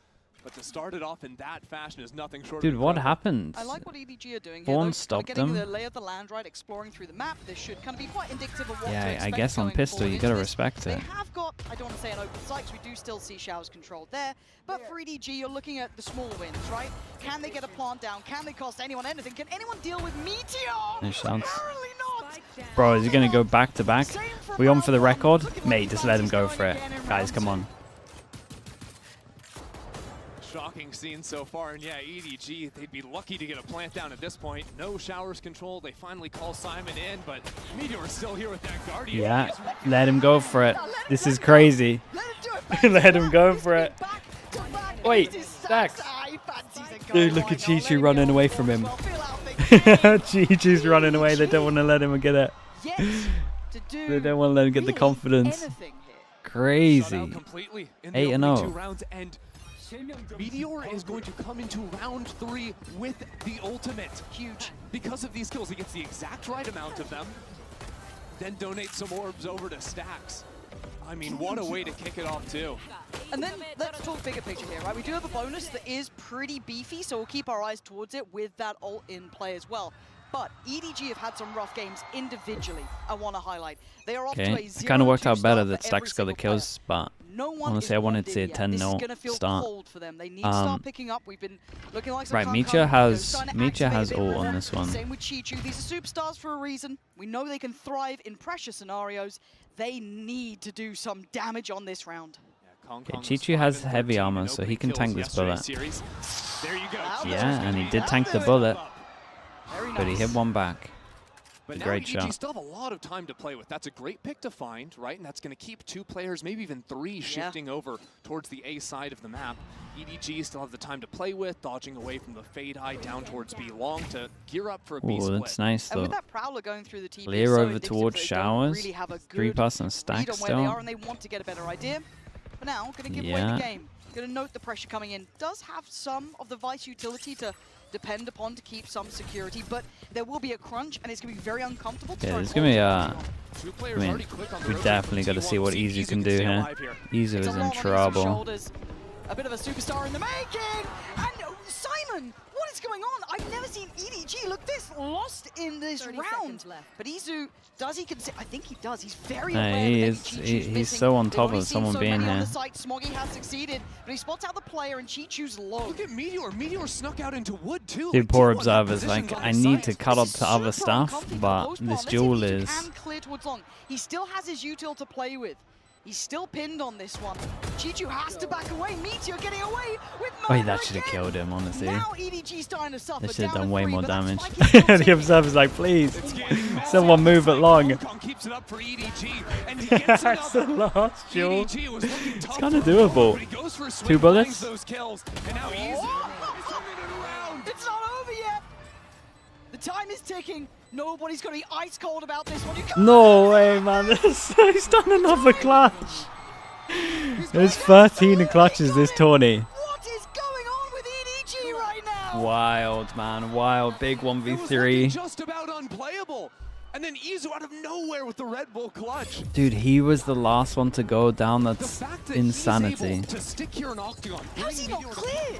But to start it off in that fashion is nothing short Dude, of what happened? I like what EDG are doing Born here. stopped getting them. the lay of the land right, exploring through the map. This should kind of be quite indicative of what to Yeah, expect I guess on going pistol forward you into gotta this. respect They it. have got, I don't want to say an open sight, 'cause we do still see showers controlled there. But for EDG, you're looking at the small wins, right? Can they get a plant down? Can they cost anyone anything? Can anyone deal with Meteor? No chance. Apparently not. Bro, is he gonna go back to back? We on for the record? Mate, just let him go for it. Guys, come on. Shocking scene so far, and yeah, EDG, they'd be lucky to get a plant down at this point. No showers control, they finally call Simon in, but Meteor's still here with that Guardian. Yeah, let him go for it. This is crazy. Let him go for it. Wait, Stacks. Dude, look at Chi-Chi running away from him. Chi-Chi's running away, they don't want to let him get it. They don't want to let him get the confidence. Crazy. 8-0. Meteor is going to come into round 3 with the ultimate. Huge. Because of these kills, he gets the exact right amount of them, then donate some orbs over to Stacks. I mean, what a way to kick it off, too. And then let's talk bigger picture here, right? We do have a bonus that is pretty beefy, so we'll keep our eyes towards it with that ult in play as well. But EDG have had some rough games individually, I want to highlight. They are off to a 0-2 it kind of worked out better that start for Stacks got the kills, but honestly, I wanted to see a 10-0 start. They need to start picking up. We've been looking like right, Meteor has ult on this one. Same with Chi-Chu. These are superstars for a reason. We know they can thrive in pressure scenarios. They need to do some damage on this round. Okay, Chi-Chu has heavy armor, so he can tank this bullet. Yeah, and he did tank the bullet, but he hit one back. But Great now EDG shot. still have a lot of time to play with. That's a great pick to find, right? And that's going to keep 2 players, maybe even 3, shifting over towards the A side of the map. EDG still have the time to play with, dodging away from the Fade Eye down towards B long to gear up for a B split. Oh, that's nice And though. with that Prowler going through the TP, Clear so over indicative towards that they showers. don't really have a 3+ and read Stacks on where they are, still. and they want to get a better idea. But now, going to give away the game. Going to note the pressure coming in. Does have some of the Vice utility to depend upon to keep some security, but there will be a crunch, and it's going to be very uncomfortable. Yeah, there's going to be I mean, we definitely got to see what Izu can do here. Izu is in trouble. A bit of a superstar in the making, and Simon, what is going on? I've never seen EDG look this lost in this round. But Izu, does he consider? I think he does. He's very aware he's so on top of someone being here. Smoggy has succeeded, but he spots out the player, and Chi-Chu's low. Look at Meteor. Meteor snuck out into wood too. Dude, poor observers. Like, I need to cut up to other stuff, but this duel is. Clear towards long. He still has his util to play with. He's still pinned on this one. Chi-Chu has to back away. Meteor getting away with Wait, that should have killed him, honestly. Now EDG starting to suffer. That should have done way more damage. The observer's like, please, someone move it long. Keeps it up for EDG, and he gets That's the last duel. It's kind of doable. 2 bullets. It's not over yet. The time is ticking. Nobody's going to be ice cold about this one. No way, man. He's done another clutch. There's 13 clutches this tourney. What is going on with EDG right now? Wild, man. Wild. Big 1v3. Just about unplayable. And then Izu out of nowhere with the Red Bull clutch. Dude, he was the last one to go down. That's insanity. How's he not cleared?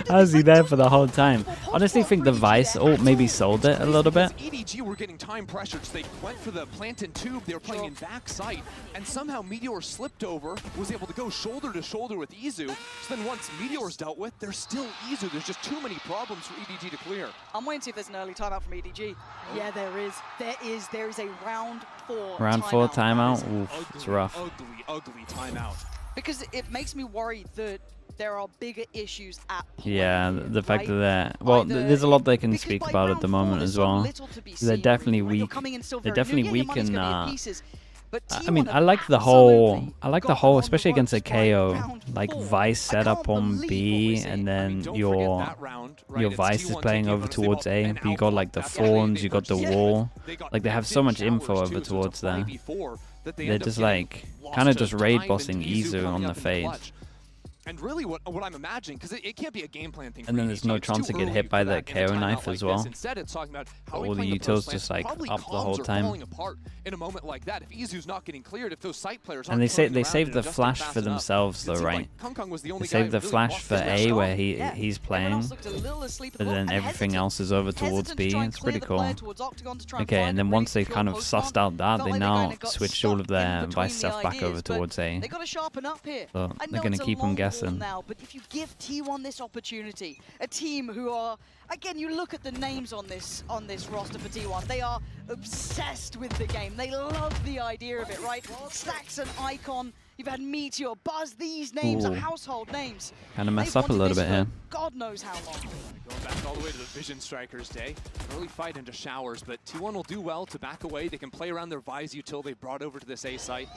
how's he there for the whole time? Honestly, think the Vice ult maybe sold it a little bit. EDG were getting time pressured, so they went for the plant and tube. They were playing in backside, and somehow Meteor slipped over, was able to go shoulder to shoulder with Izu. So then once Meteor's dealt with, there's still Izu. There's just too many problems for EDG to clear. I'm waiting to see if there's an early timeout from EDG. Yeah, there is. There is a round 4 Round 4 timeout. Oof, it's rough. Ugly timeout. Because it makes me worry that there are bigger issues at play. Yeah, the fact that they're... Well, there's a lot they can speak about at the moment as well. They're definitely weak. They're definitely weak in... I mean, I like the whole, especially against a KO, like Vice setup on B, and then your Vice is playing over towards A. But you got like the Fawns, you got the wall. Like they have so much info over towards there. They're just like kind of just raid bossing Izu on the fade. And really what I'm imagining, because it can't be a game plan thing. And then there's no chance to get hit by that KO knife as well. Instead, it's talking about how all the utils just like up the whole time. In a moment like that, if Izu's not getting cleared, if those site players and they saved the flash for themselves though, right? They saved the flash for A where he's playing, but then everything else is over towards B. It's pretty cool. Okay, and then once they kind of sussed out that, they now switched all of their Vice stuff back over towards A. So they're gonna keep them guessing. Now, but if you give T1 this opportunity, a team who are, again, you look at the names on this roster for T1, they are obsessed with the game. They love the idea of it, right? Stacks and Icon, you've had Meteor, Buzz, these names are household names. Kind of messed up a little bit here. God knows how long. Going back all the way to the Vision Strikers day. Early fight into showers, but T1 will do well to back away. They can play around their Vise util they brought over to this A site.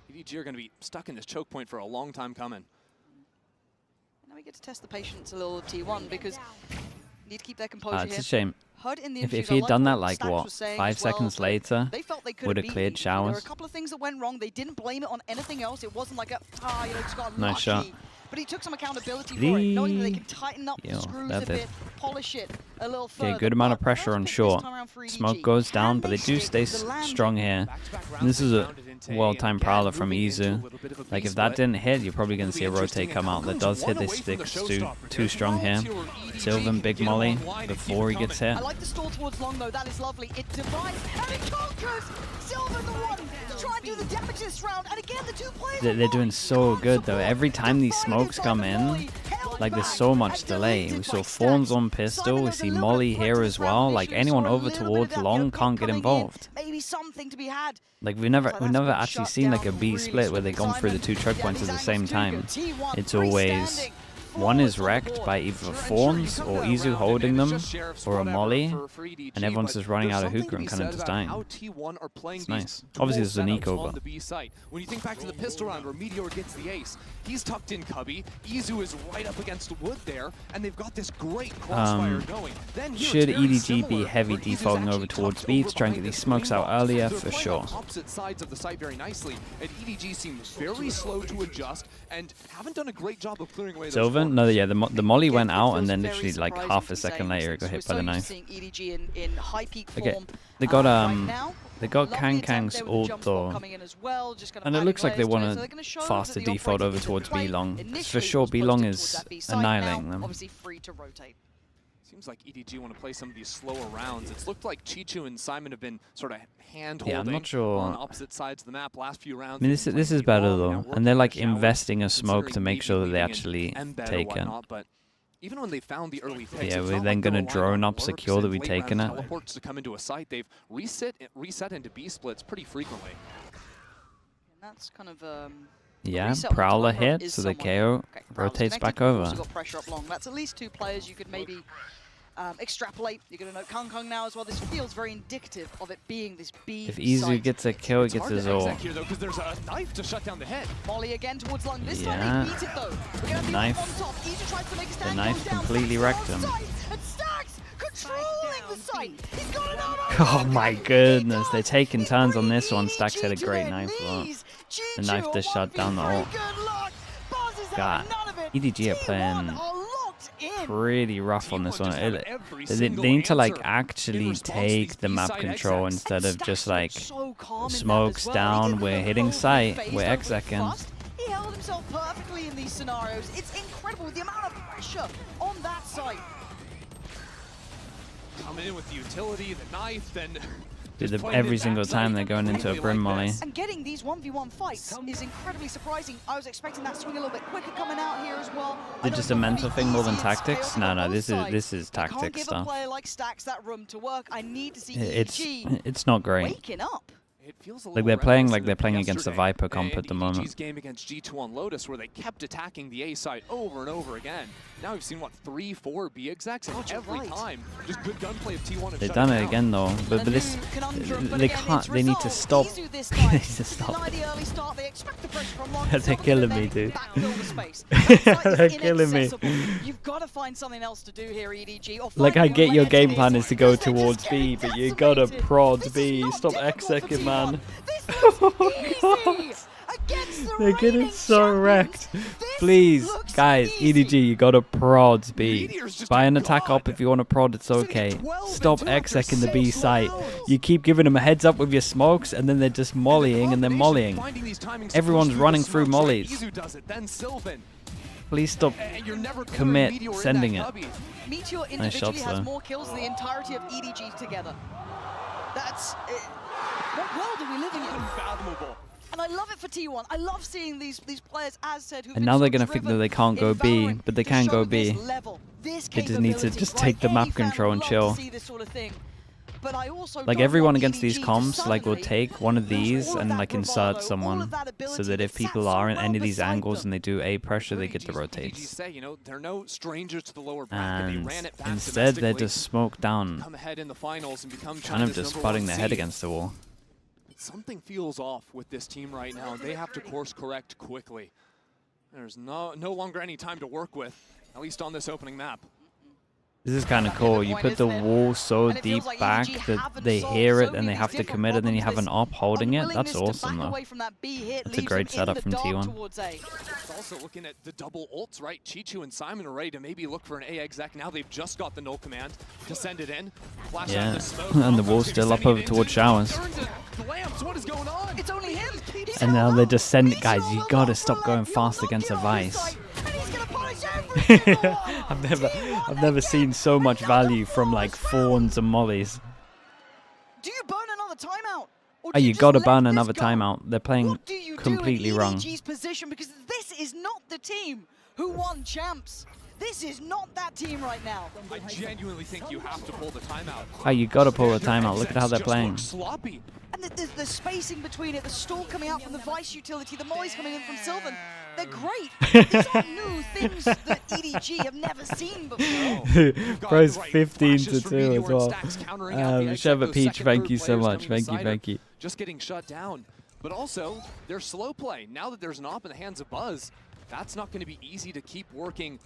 EDG are going to be stuck in this choke point for a long time coming. Now we get to test the patience a little of T1 because you need to keep their composure here. It's a shame. If he'd done that like what, 5 seconds later, would have cleared showers. There were a couple of things that went wrong. They didn't blame it on anything else. It wasn't like a just got nice shot. But he took some accountability for it, knowing that they can tighten up the screws a bit, polish it a little further. Okay, good amount of pressure on short. Smoke goes down, but they do stay strong here. And this is a well-timed Prowler from Izu. Like, if that didn't hit, you're probably going to see a rotate come out. That does hit. They stick too strong here. Sylvan, big molly before he gets hit. I like the stall towards long, though. That is lovely. It divides, and it conquers! Sylvan the one to try and do the damage this round. And again, the two players they're doing so good, though. Every time these smokes come in, like, there's so much delay. We saw Fawns on pistol. We see Molly here as well. Like, anyone over towards long can't get involved. Maybe something to be had. Like, we've never actually seen like a B split where they've gone through the 2 choke points at the same time. It's always one is wrecked by either Fawns or Izu holding them, or a Molly, and everyone's just running out of hookah and kind of just dying. It's nice. Obviously, there's an eco, but... When you think back to the pistol round where Meteor gets the ace, he's tucked in Cubby, Izu is right up against wood there, and they've got this great crossfire going. Should EDG be heavy defaulting over towards B to try and get these smokes out earlier? For sure. Opposite sides of the site very nicely, and EDG seems very slow to adjust and haven't done a great job of clearing away those. Sylvan? No, yeah, the molly went out, and then literally like half a second later, it got hit by the knife. Okay, they got Kang Kang's ult though, and it looks like they want to faster default over towards B long. For sure, B long is annihilating them. Seems like EDG want to play some of these slower rounds. It's looked like Chichu and Simon have been sort of hand-holding I'm not sure. on opposite sides of the map last few rounds. I mean, this is better though, and they're like investing a smoke to make sure that they actually take it. But even when they found the early picks, yeah, we're then going to drone up secure that we've taken it. Teleports to come into a site, they've reset into B splits pretty frequently. And that's kind of yeah, Prowler hit, so the KO rotates back over. Got pressure up long. That's at least 2 players you could maybe extrapolate. You're going to know Kang Kang now as well. This feels very indicative of it being this B. If Izu gets a kill, he gets his ult. Because there's a knife to shut down the head. Molly again towards long. This time they beat it though. The knife completely wrecked him. And Stacks controlling Oh my goodness, they're taking turns on this one. Stax had a great knife though. The knife just shut down the ult. God, EDG are playing pretty rough on this one. They need to like actually take the map control instead of just like smokes down, we're hitting site, we're execing. He held himself perfectly in these scenarios. It's incredible the amount of pressure on that side. Coming in with the utility, the knife, then Every single time they're going into a Brim Molly. And getting these 1v1 fights is incredibly surprising. I was expecting that swing a little bit quicker coming out here as well. Is it just a mental thing more than tactics? No, this is tactics stuff. I can't give a player like Stax that room to work. I need to see it's not great. Waking up. It feels like they're playing against the Viper comp at the moment. EDG's game against G2 on Lotus, where they kept attacking the A side over and over again. Now we've seen what 3-4 B execs, and every time just good gunplay of T1. They've done it again though, but this they can't. They need to stop. They need to stop. They're killing me, dude. They're killing me. You've got to find something else to do here, EDG. Like I get your game plan is to go towards B, but you gotta prod B. Stop execing, man. Oh god. They're getting so wrecked. Please, guys, EDG, you gotta prod B. Buy an attack up if you want to prod, it's okay. Stop execing the B site. You keep giving them a heads up with your smokes, and then they're just mollying and then mollying. Everyone's running through mollies. Please stop. Commit sending it. Meteor individually has more kills than the entirety of EDG together. That's what world do we live in? Unfathomable. And I love it for T1. I love seeing these players, as said, and now they're gonna think that they can't go B, but they can go B. They just need to just take the map control and chill. Like everyone against these comps, like will take one of these and like insert someone, so that if people are in any of these angles and they do A pressure, they get the rotates. And instead, they're just smoked down, kind of just butting their head against the wall. Something feels off with this team right now, and they have to course correct quickly. There's no longer any time to work with, at least on this opening map. This is kind of cool. You put the wall so deep back that they hear it and they have to commit it, and then you have an op holding it. That's awesome, though. That's a great setup from T1. Also looking at the double ults, right? Chichu and Simon are ready to maybe look for an A exec. Now they've just got the null command to send it in. Flash out the smoke. And the wall's still up over towards Showers. What is going on? It's only him. And now they just send it. Guys, you gotta stop going fast against a Vice. I've never seen so much value from like fawns and mollies. Do you burn another timeout? Oh, you gotta burn another timeout. They're playing completely wrong. Position, because this is not the team who won champs. This is not that team right now. I genuinely think you have to pull the timeout. Oh, you gotta pull the timeout. Look at how they're playing. Sloppy. And the spacing between it, the stall coming out from the Vice utility, the mollies coming in from Sylvan. They're great. These are new things that EDG have never seen before. Bro's 15-2 as well. Sheva Peach, thank you so much. Thank you. Just getting shut down. But also, their slow play. Now that there's an op in the hands of Buzz, that's not going to be easy to keep working.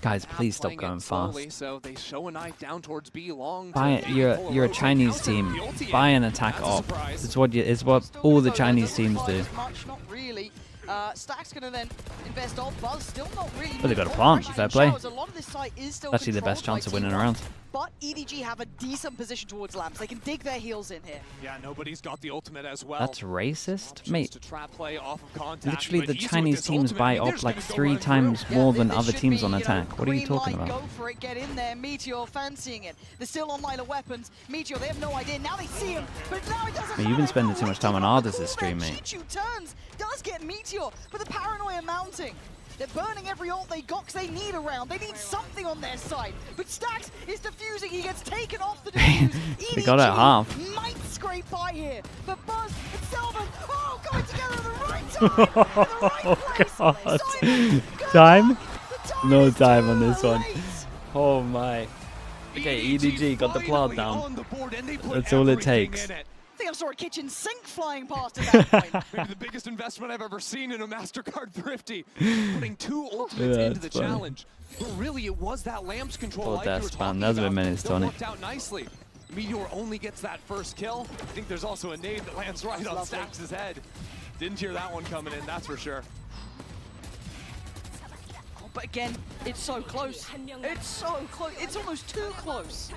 Guys, please stop going fast. So they show a knife down towards B long. You're a Chinese team. Buy an attack op. It's what all the Chinese teams do. Stack's gonna then invest on Buzz, still not really. But they got a plant, fair play. That's actually the best chance of winning a round. But EDG have a decent position towards Lamps. They can dig their heels in here. Yeah, nobody's got the ultimate as well. That's racist, mate. Play off of contact, literally, the Chinese teams buy op like 3 times more than other teams on attack. What are you talking about? Go for it, get in there. Meteor fancying it. They're still on line of weapons. Meteor, they have no idea. Now they see him, but now it doesn't matter. You've been spending too much time on Ardis this stream, mate. Chichu turns, does get Meteor, but the paranoia mounting. They're burning every ult they got because they need a round. They need something on their side. But Stax is defusing. He gets taken off the defuse. They got it at half. Might scrape by here. But Buzz and Selvin, going together at the right time. Oh, God. Time? No time on this one. Oh, my. Okay, EDG got the plant down. That's all it takes. think I saw a kitchen sink flying past at that point. Maybe the biggest investment I've ever seen in a MasterCard Thrifty. Putting 2 ultimates into the challenge. But really, it was that Lamps control like you were talking about that worked out nicely. Meteor only gets that first kill. I think there's also a nade that lands right on Stax' head. Didn't hear that one coming in, that's for sure. Oh, but again, it's so close. It's so close. It's almost too close.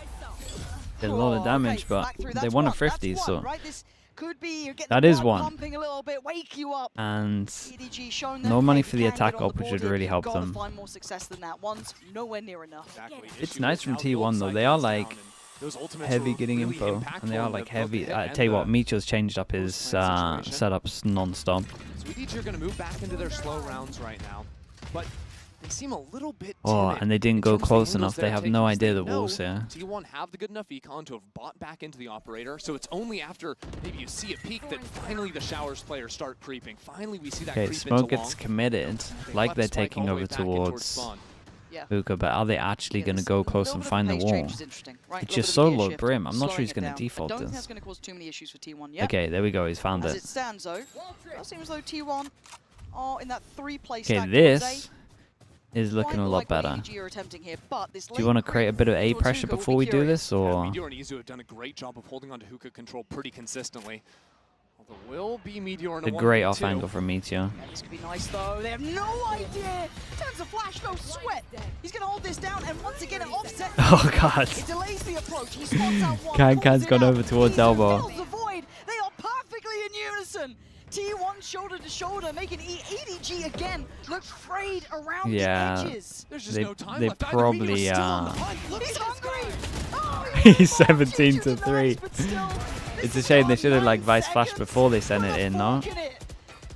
Did a lot of damage, but they won a 50, so right? This could be, that is one. Pumping a little bit, wake you up. And EDG showing them no money they for the can attack get on up, the which board would here. really help Gotta them. find more success than that. One's nowhere near enough. Exactly. It's nice from T1 though. They are like heavy getting info, and they are like heavy. I tell you what, Meteor's changed up his setups non-stop. So EDG are going to move back into their slow rounds right now, but they seem a little bit Oh, and they didn't go close enough. They have no idea the walls walls here. T1 have the good enough econ to have bought back into the operator, so it's only after maybe you see a peak that finally the Showers players start creeping. Finally, we see that Okay, creep Smoke into gets long. committed, like they're taking over towards Hookah, but are they actually going to go close and find the wall? It's just solo Brim. I'm not sure he's going to default I don't think that's this. going to cause too many issues for T1 yet. Okay, there we go. He's found As it. it stands though, it does seem as though T1 are in that 3-play Okay, stack. this is looking a lot better. EDG are attempting here, but this Do you want to create a bit of A pressure before we do this, or? Meteor and Izu have done a great job of holding on to Hookah control pretty consistently. Although will be Meteor in A great off angle from Meteor. This could be nice though. They have no idea. Turns a flash, no sweat. He's going to hold this down, and once again it offsets. Oh god. It delays the approach. He spots out one. Kan's gone over towards elbow. Fills the void. They are perfectly in unison. T1 shoulder to shoulder, making EDG again look frayed around the edges. There's just no time they left. probably He's hungry. Oh, He's 17 to 3. It's a shame they should have like vice flashed before they sent it in, no?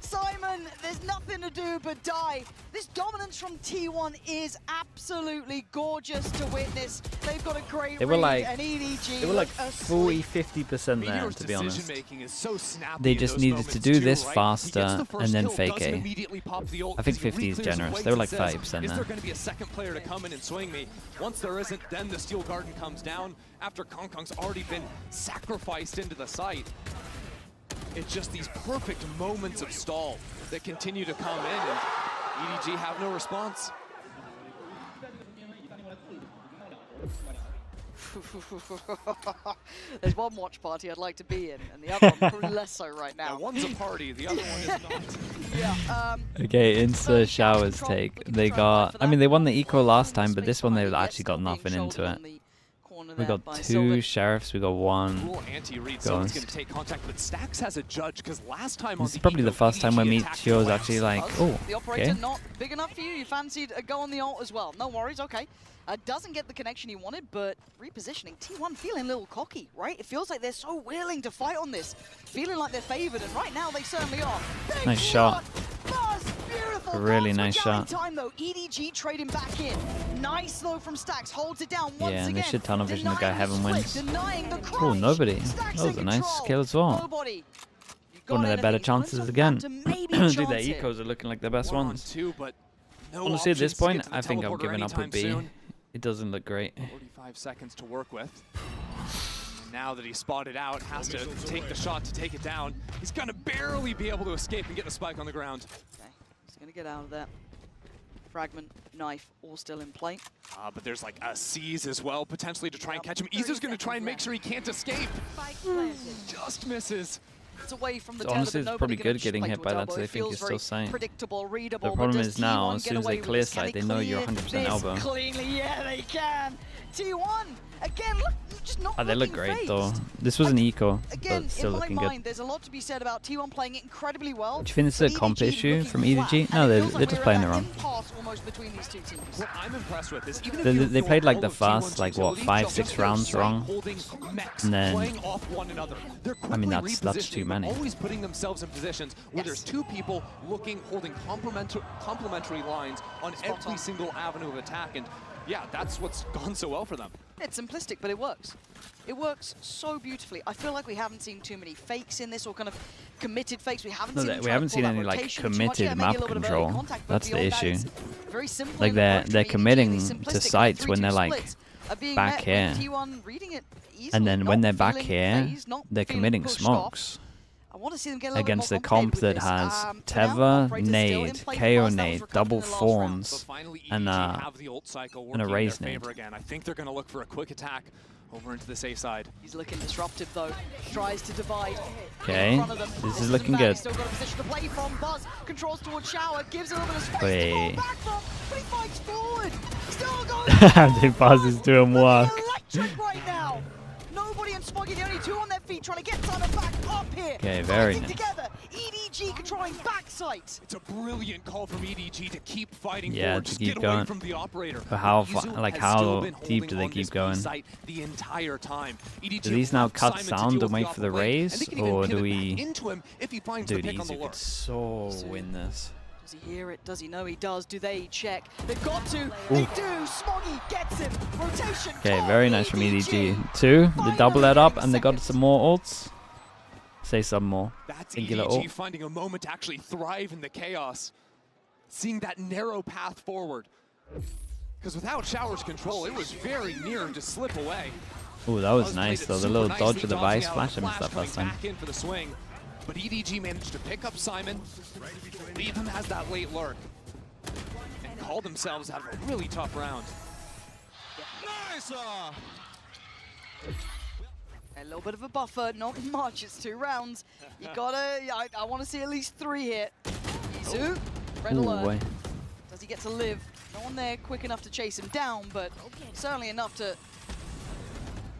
Simon, there's nothing to do but die. This dominance from T1 is absolutely gorgeous to witness. They've got a great They were read, like, and EDG they were like look 40–50% there, to be honest. Is so snappy They in just those needed moments to do too, this right? faster and then fake A. Immediately pop the ult I think 'cause he 50 is re-clears his generous. weight They were and like says, 30% Is there there. going to be a second player to come in and swing me? Once there isn't, then the Steel Garden comes down after Kong's already been sacrificed into the site. It's just these perfect moments of stall that continue to come in, and EDG have no response. There's one watch party I'd like to be in, and the other one less so right now. One's a party, the other one is not. Yeah. Okay, Insta Showers take. They got, I mean, they won the eco last time, but this one they've actually got nothing into it. We got 2 sheriffs, we got 1 Ghost. Gonna take contact, but Stax has a judge because last time This is probably the first time where Meteor is actually like, oh, The operator okay. not big enough for you. You fancied a go on the ult as well. No worries, okay. Doesn't get the connection he wanted, but repositioning. T1 feeling a little cocky, right? It feels like they're so willing to fight on this. Feeling like they're favored, and right now they certainly are. Big Nice shot. Buzz, beautiful. A really Buzz nice without shot. Time, though. EDG trading back in. Nice though from Stax. Holds it down once Yeah, and they again. should tunnel vision the guy Heaven wins. Denying the Oh, crunch. nobody. Stax That was in a nice control. kill as well. Nobody. One of their better chances again. Dude, their chance here. ecos are looking like their best ones. 2, but no Honestly, at this options to get point, to the I think I'm teleporter giving up anytime with B. soon. It doesn't look great. 45 seconds to work with. And now that he's spotted out, has to take the shot to take it down. He's gonna barely be able to escape and get the spike on the ground. Okay, he's gonna get out of there. Fragment, knife, all still in play. But there's like a seize as well, potentially to try and catch him. Izu's gonna try and make sure he can't escape. Just misses. It's away from the So honestly, tether, it's but probably nobody good can getting play hit by towards that, so they elbow. It think feels you're still very sight. predictable, readable. The problem but is does now, T1 as get soon as away they with clear this? Can sight, they they know you're clear 100% this elbow. Cleanly, yeah, they can. T1 again. Look, just not. Oh, they look looking great phased. though. This was an eco, Again, but still in my looking mind, good. there's a lot to be said about T1 playing it incredibly well. Do you think this but is a comp EDG issue looking from flat, EDG? and No, it they're feels like just we're playing at it that wrong. impasse almost between these two teams. What I'm impressed with is even They played like the first, like what, 5–6 rounds wrong, and then, I mean, that's too many. Always putting themselves in positions where there's 2 people holding complementary lines on every single avenue of attack, and yeah, that's what's gone so well for them. It's simplistic, but it works. It works so beautifully. I feel like we haven't seen too many fakes in this, or kind of committed fakes. We haven't seen them we try haven't to pull seen that any like rotation too much. committed Yeah, maybe a map little bit of early control. contact, but That's the beyond that, issue. it's very simple Like in they're approach from EDG, committing these to simplistic sites when they're 3-2 like splits. back here. T1 reading it easily, And then when they're back feeling here, phased, not they're feeling committing pushed smokes. off. I want to see them get a little Against bit the more comp complicated that with this. has For now, Teva, Operators still in Nade, play KO fast. That was Nade, recovered double in the last round. Fawns, and have the ult cycle a working in raise their nade. favor again. I think they're going to look for a quick attack over into the safe side. He's looking disruptive though. Tries to divide. Okay, In front of them. this is isn't looking bad. good. He's still got a position to play from. Buzz controls towards Shower, gives a little bit of space Wait. to fall back from, but he fights forward. Still going. The Buzz is doing work. Electric right now. Nobody and Smoggy, the only two on their feet, trying to get Simon back up here. Okay, very Fighting nice. together. EDG controlling backside. It's a brilliant call from EDG to keep fighting Yeah, forward. to Just keep get going. away from the operator. But how Izu like has how still been deep holding do they on keep this B going? site the entire time. EDG Do these will now allow cut Simon to sound deal and with wait the for the off away, and raise, they can even or pivot do back we? into him if he finds Dude, the pick on the Izu lure. could so win this. Does he hear it? Does he know he does? Do they check? They've got to. Ooh. They do. Smoggy gets him. Rotation. Okay, call. very nice from EDG. Two, they double that up and they got some more ults. Say some more. That's Singular EDG ult. finding a moment to actually thrive in the chaos. Seeing that narrow path forward. Because without Shower's control, it was very near to slip away. Ooh, that was Buzz nice played it though. The super little nicely, dodge of the dodging vice out, flash and Flash stuff coming last time. back in for the swing. But EDG managed to pick up Simon, leave him as that late lurk, and call themselves out of a really tough round. Nice! A little bit of a buffer, not much. It's 2 rounds. You gotta. I want to see at least 3 here. Izu, red Ooh, alert. boy. Does he get to live? No one there quick enough to chase him down, but certainly enough to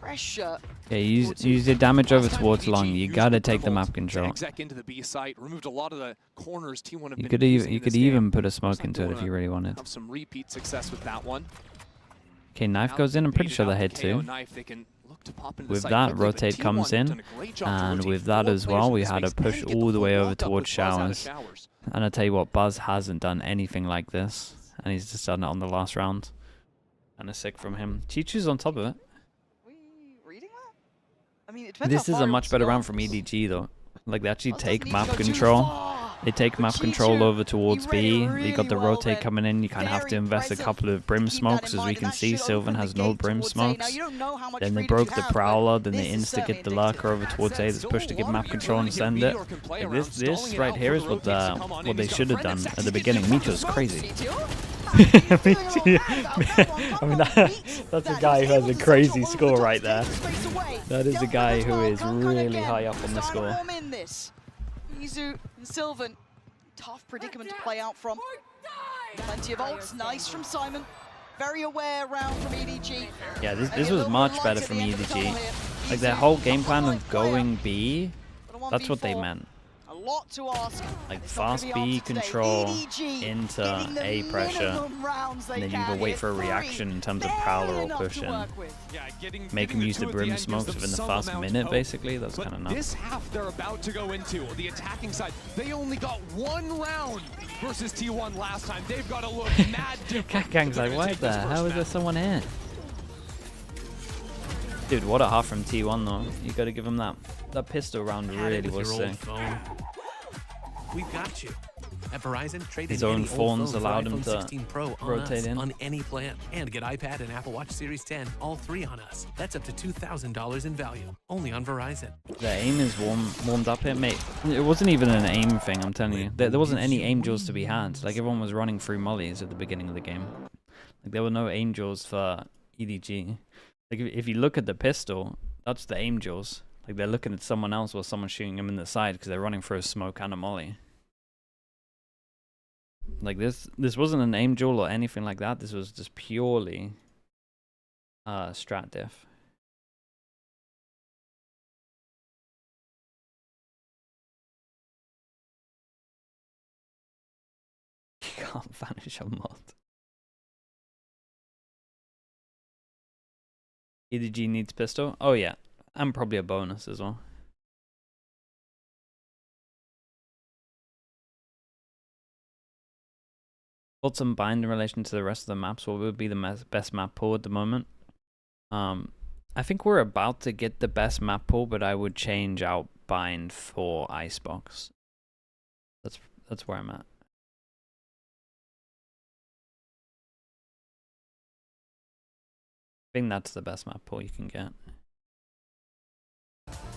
pressure. Yeah, use the damage over towards long. You gotta take the map control. Exec into the B site, removed a lot of the corners T1 have You been could using even in this game. put a smoke Just have into to it if you really wanted. Have some repeat success with that one. Okay, knife Now goes in. I'm pretty baited sure out they the hit KO too. knife, they can look to pop into the With site that, quickly, but rotate T1 comes have in, done a great job to and rotate with that 4 as players well, in we this had to space and push get the all the way full over lockup with towards Buzz out of Showers. And I tell you what, Buzz hasn't done anything like this, and he's just done it on the last round. And a sick from him. Chichu's on top of it. Reading that? I mean, it depends This how is far a he much wants better to round go. from EDG though. Like they actually Buzz take doesn't need map to go too control. far. They take But map control Chichu, over towards he B. read it You got the really well rotate then. coming in. You kind of have to Very invest a present. couple of brim Keep that smokes, in as we mind, can and that see. should Sylvan open has the no gate brim towards A. Now, smokes. you don't know how much Then they freedom broke you the have, but Prowler. Then they this is insta certainly get the indicative. lurker over towards A. This push to give map control and send it. Like this right here is what they should have done at the beginning. Micho's crazy. I mean, that's a guy who has a crazy score right there. That is a guy who is really high up on the score. Izu and Sylvan, tough predicament to play out from. Plenty of ults, nice from Simon. Very aware round from EDG. Yeah, this was much better from EDG. Like their whole game plan of going B, that's what they meant. A lot to ask. Like fast B control into A pressure, and then you either wait for a reaction in terms of Prowler or push in. Make him use the brim smokes within the first minute, basically. That's kind of nuts. This half they're about to go into, the attacking side, they only got 1 round versus T1 last time. They've got to look mad different. Gang's like, why the hell is there someone here? Dude, what a half from T1 though. You gotta give him that. That pistol round really was sick. We've got you. At Verizon, trade His in own any old phones phone for allowed him iPhone to 16 Pro on rotate us, in. on any plan, and get iPad and Apple Watch Series 10, all 3 on us. That's up to $2,000 in value, only on Verizon. The aim is warmed up here, mate. It wasn't even an aim thing, I'm telling you. There wasn't any aim jaws to be had. Like everyone was running through mollies at the beginning of the game. Like there were no aim jaws for EDG. Like if you look at the pistol, that's the aim jaws. Like they're looking at someone else while someone's shooting them in the side because they're running through a smoke and a molly. Like this wasn't an aim duel or anything like that. This was just purely strat diff. You can't vanish a mod. EDG needs pistol. Oh yeah, and probably a bonus as well. Thoughts on bind in relation to the rest of the maps? What would be the best map pool at the moment? I think we're about to get the best map pool, but I would change out bind for Icebox. That's where I'm at. think that's the best map pool you can get.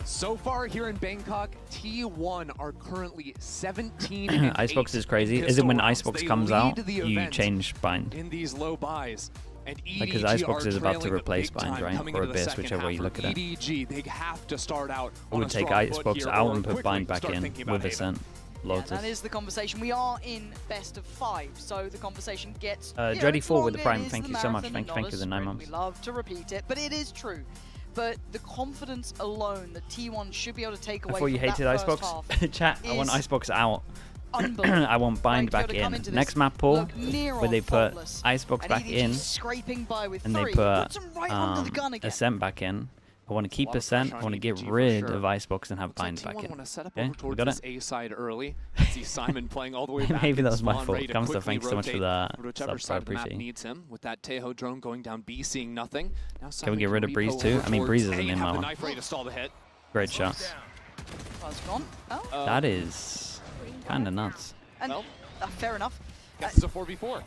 So far here in Bangkok, T1 are currently 17 and Icebox 8 is crazy. in Is it when pistol Icebox rounds. comes They out, lead the you event change bind? in these low buys. And EDG Because Icebox are is about to trailing replace big bind, time right? coming Or into the Abyss, second whichever way you half. look For at it. EDG, they have to start out I on would a take strong foot Icebox here out or and put quickly bind back start in thinking about with Haven. Ascent. Yeah, Lotus. that is the conversation. We are in best of 5, so the conversation gets. Dready 4 with the Prime. It is Thank the you so much. marathon Thank and you not for a the 9 sprint. months. We love to repeat it, but it is true. But the confidence alone that T1 should be able to take away I thought you from hated that first Icebox. half Chat, I want is Icebox out. unbelievable. I want bind Right, to back be able to come in. into Next this, map pool, look near where on they put faultless. Icebox And back EDG in, scraping by with and they 3, put puts him right under the gun again. Ascent back in. I want to keep lot of Ascent. pressure I want to on get EDG for rid sure. of Icebox and have Looks like bind back T1 in. want to set up Okay, over we towards got this it. A side early. I see Simon playing all the way back. Maybe in that was my spawn, fault. ready to Kamsa, quickly thanks so much for rotate that over whichever sub, I side of the map appreciate it. needs him. With that Teho drone going down B, seeing nothing. Now Can we get rid of Breeze too? I mean, Breeze isn't in my the one. knife ready to stall the hit. Great shot. Buzz gone. Oh. That is kind of nuts. And, fair enough. Guess it's a 4v4.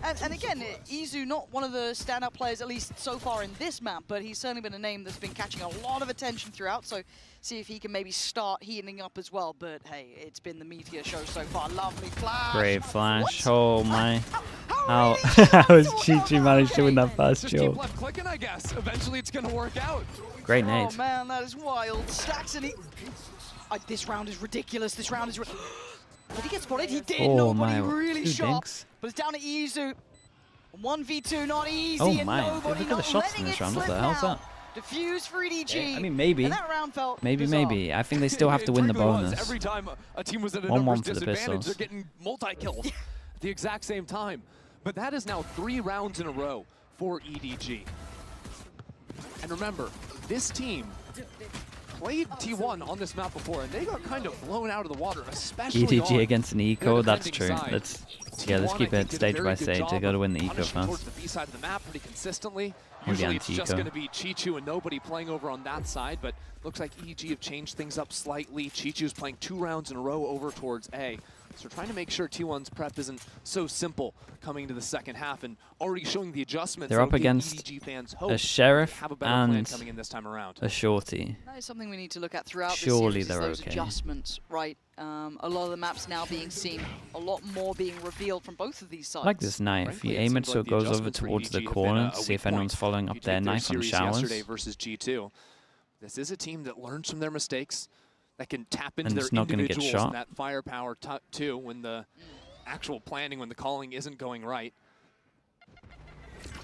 And again, Izu, not one of the standout players, at least so far in this map, but he's certainly been a name that's been catching a lot of attention throughout, so see if he can maybe start heating up as well. But hey, it's been the Meteor show so far. Lovely flash. Great flash. What? Oh my. How was Chi-Chi managed to win that first Just keep kill? left clicking, I guess. Eventually it's going to work out. Great Oh nade. man, that is wild. Stacks and he... this round is ridiculous. This round is... Did he get spotted? He did. Oh Nobody my. really 2 shot. dinks. But it's down to Izu. 1v2, not easy. Oh and my. nobody Look at the not shots in letting this it round. What slip the hell's now. that? Diffuse for EDG. I mean, maybe. And that round felt Maybe, bizarre. maybe. I think they still have to win the It really was. bonus. Every time a team was at a 1-1 numbers for the disadvantage, Pistols. they're getting multi-kills at the exact same time. But that is now 3 rounds in a row for EDG. And remember, this team played T1 on this map before, and they got kind of blown out of the water, especially EDG on against an the eco, that's defending true. side. Let's T1, keep I it think, did a stage very by good stage. job They got to of win the eco punishing towards first. the B side of the map pretty consistently. Or the Usually it's just anti-eco. going to be Chichu and nobody playing over on that side, but looks like EDG have changed things up slightly. Chichu's playing 2 rounds in a row over towards A. So trying to make sure T1's prep isn't so simple coming into the second half and already showing the adjustments. They're that'll up give against EDG fans hope a Sheriff they have a better plan and coming in this time around. a Shorty. That is something we need to look at throughout Surely this series, is they're those okay. adjustments, right? A lot of the maps now being seen, a lot more being revealed from both of these sides. I like this knife. Frankly, You it aim it seems so like it the goes over adjustments for towards the EDG have been corner, a see if weak anyone's point. following You up take their knife on series showers. yesterday versus G2. This is a team that learns from their mistakes, that can tap into And their it's not gonna get individuals shot. and that firepower too when the actual planning, when the calling isn't going right.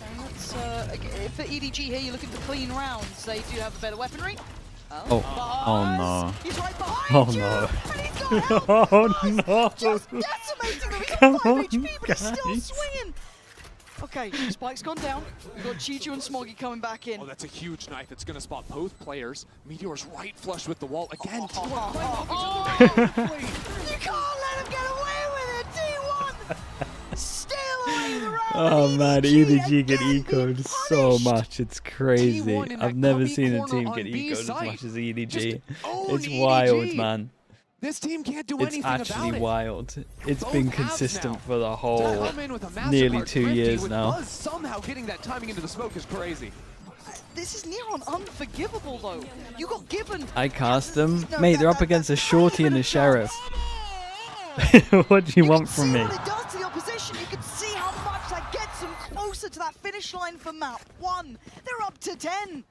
And that's, for EDG here, you're looking for clean rounds. They do have a better weaponry. Oh no. He's right behind you, Oh and he's got help. no. Oh no. Just decimating them. He's Come on 5 on, HP, but he's still guys. swinging. Okay, Spike's gone down. We've got Chichu and Smoggy coming back in. Oh, that's a huge knife. It's going to spot both players. Meteor's right flush with the wall. Again, You T1 can't let him get away with it, T1! Still away the round. Oh man, EDG get again being ecoed so much. It's crazy. T1 in that I've never cubby seen a corner team on get B ecoed as site. much as EDG. Just own It's wild, EDG. man. This team can't do It's anything actually about it. wild. It's Both been halves consistent now. for the To whole come in with a nearly MasterCard 2 50 years with now. Buzz somehow getting that timing into the smoke is crazy. This is near on unforgivable, though. You got given. I cast them. No, Mate, they're that- up against a that shorty and a tiny sheriff. bit of What do you want See from me? what it does to the opposition. You can see how much that gets them closer to that finish line for map 1. They're up to 10.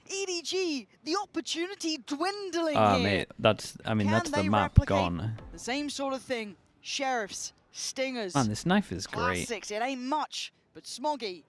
EDG, the opportunity dwindling here. Mate, that's Can that's the they map replicate gone. The same sort of thing. Sheriffs, Stingers, Man, this knife is great. Classics. It ain't much, but Smoggy,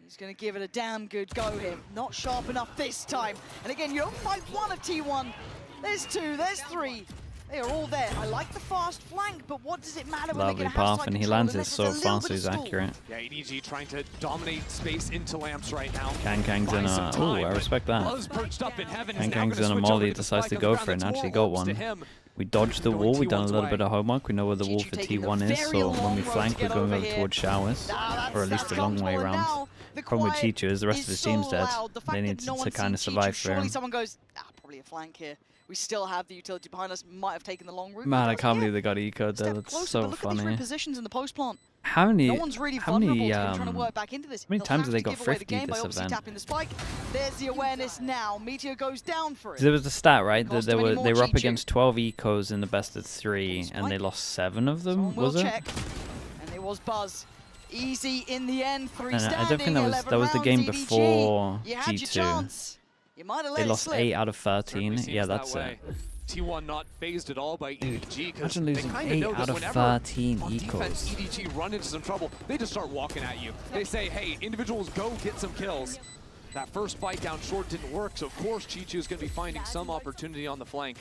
he's going to give it a damn good go here. Not sharp enough this time. And again, you don't fight one of T1. There's 2, there's 3. They are all there. I like the fast flank, but what does it matter when they Lovely get a path, half-side and he control lands it unless so it's a little fast, bit so of he's stall? accurate. Yeah, EDG trying to dominate space into lamps right now. Kang's in Buy some a. time, Oh, I but respect that. Buzz perched up in heaven. Kang's is now in gonna a switch molly, over to decides to Spike go on the for it, and ground. actually That's got more one. to him. We dodged the Going wall. We've done a T1's little bit way. of homework. We know where the wall for taking the T1 is, very so long when we road to flank, we're get going over over here. towards showers, or at least the long way comfortable, and around. now the Problem with quiet Chichu is the rest of is the team's so dead. loud. The fact They that need no to one's kind of seen survive Chichu, for surely him. someone goes, probably a flank here. We still have the utility behind us. Might have taken the long route. Man, I but can't yeah, believe they got ecoed there. step That's closer, so but look at these funny. repositions in the post plant. How many? No one's really how many? trying to work back into this. How many He'll times have have they to got give away the 50 game by this obviously event? tapping the spike. There's the awareness now. Meteor goes down for it. There was a stat, right? That Cost him any more, they were up Chi-Chu. against 12 ecos in the best of 3, and they lost 7 of them. Someone will Was it? check. And it was Buzz. Easy in the end. 3 And standing. I don't think that 11 was the rounds, game EDG. before You had your G2. chance. You might have let They it lost slip. 8 out of 13. Certainly Yeah, seems that that's way. it. T1 not phased at all by EDG because Imagine they losing kind of 8 know out that of whenever 13 on defense ecos. EDG run into some trouble, they just start walking at you. They say, hey, individuals go get some kills. That first fight down short didn't work, so of course Chi-Chu is going to be finding some opportunity on the flank.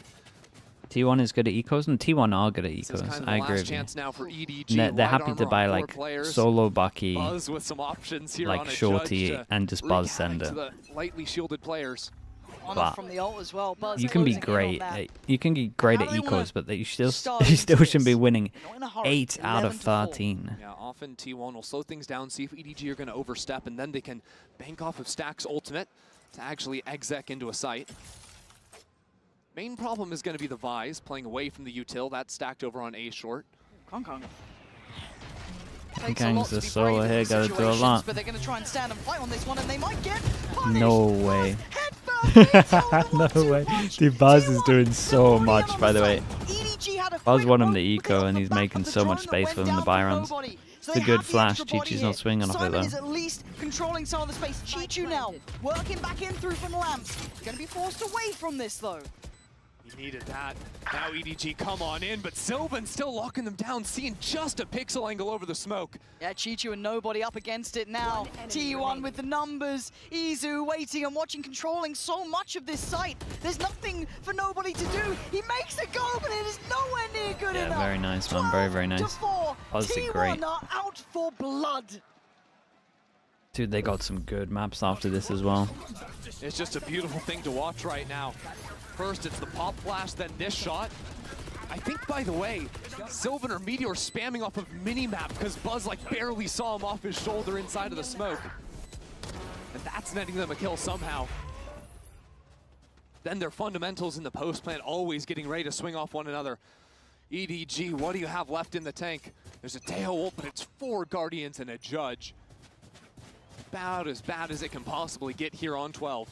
T1 is good at ecos, and T1 are good at This is ecos. kind of I the agree last with you. chance now for EDG. They're Light happy to armor buy on 4 like players. solo Bucky, Buzz with some options here like on a Shorty, judge to and just wreak Buzz havoc send to it. the lightly shielded players. On But off from the ult as well. Buzz you can be closing in on great. that. You can be great How at do they wanna ecos, but you still start you still into shouldn't be this? winning Not in a hurry. 8 out of 11 to 4. 13. Yeah, often T1 will slow things down, see if EDG are going to overstep, and then they can bank off of Stack's ultimate to actually exec into a site. Main problem is going to be the Vise playing away from the util. That's stacked over on A short. Kong Kong. Kong's the solo here, gotta do a lot. But they're going to try and stand and fight on this one, and they might get No way. No way. Dude, Buzz is doing so much, by the way. Buzz won him the eco, and he's making so much space for them, the Byrons. It's a good flash. Chi-Chu's not swinging off it, Simon though. is at least controlling some of the space. Chi-Chu now working back in through from Lamps. Going to be forced away from this, though. He needed that. Now EDG come on in, but Sylvan still locking them down, seeing just a pixel angle over the smoke. Yeah, Chi-Chu and nobody up against it now. T1 with the numbers. Izu waiting and watching, controlling so much of this site. There's nothing for nobody to do. He makes a go, but it is nowhere near good enough. Yeah, very nice, man. Very, very nice. Buzz did great. T1 are out for blood. Dude, they got some good maps after this as well. It's just a beautiful thing to watch right now. First, it's the pop flash, then this shot. I think, by the way, Sylvan or Meteor spamming off of minimap because Buzz like barely saw him off his shoulder inside of the smoke. And that's netting them a kill somehow. Then their fundamentals in the post plant always getting ready to swing off one another. EDG, what do you have left in the tank? There's a Teo ult, but it's 4 Guardians and a Judge. About as bad as it can possibly get here on 12.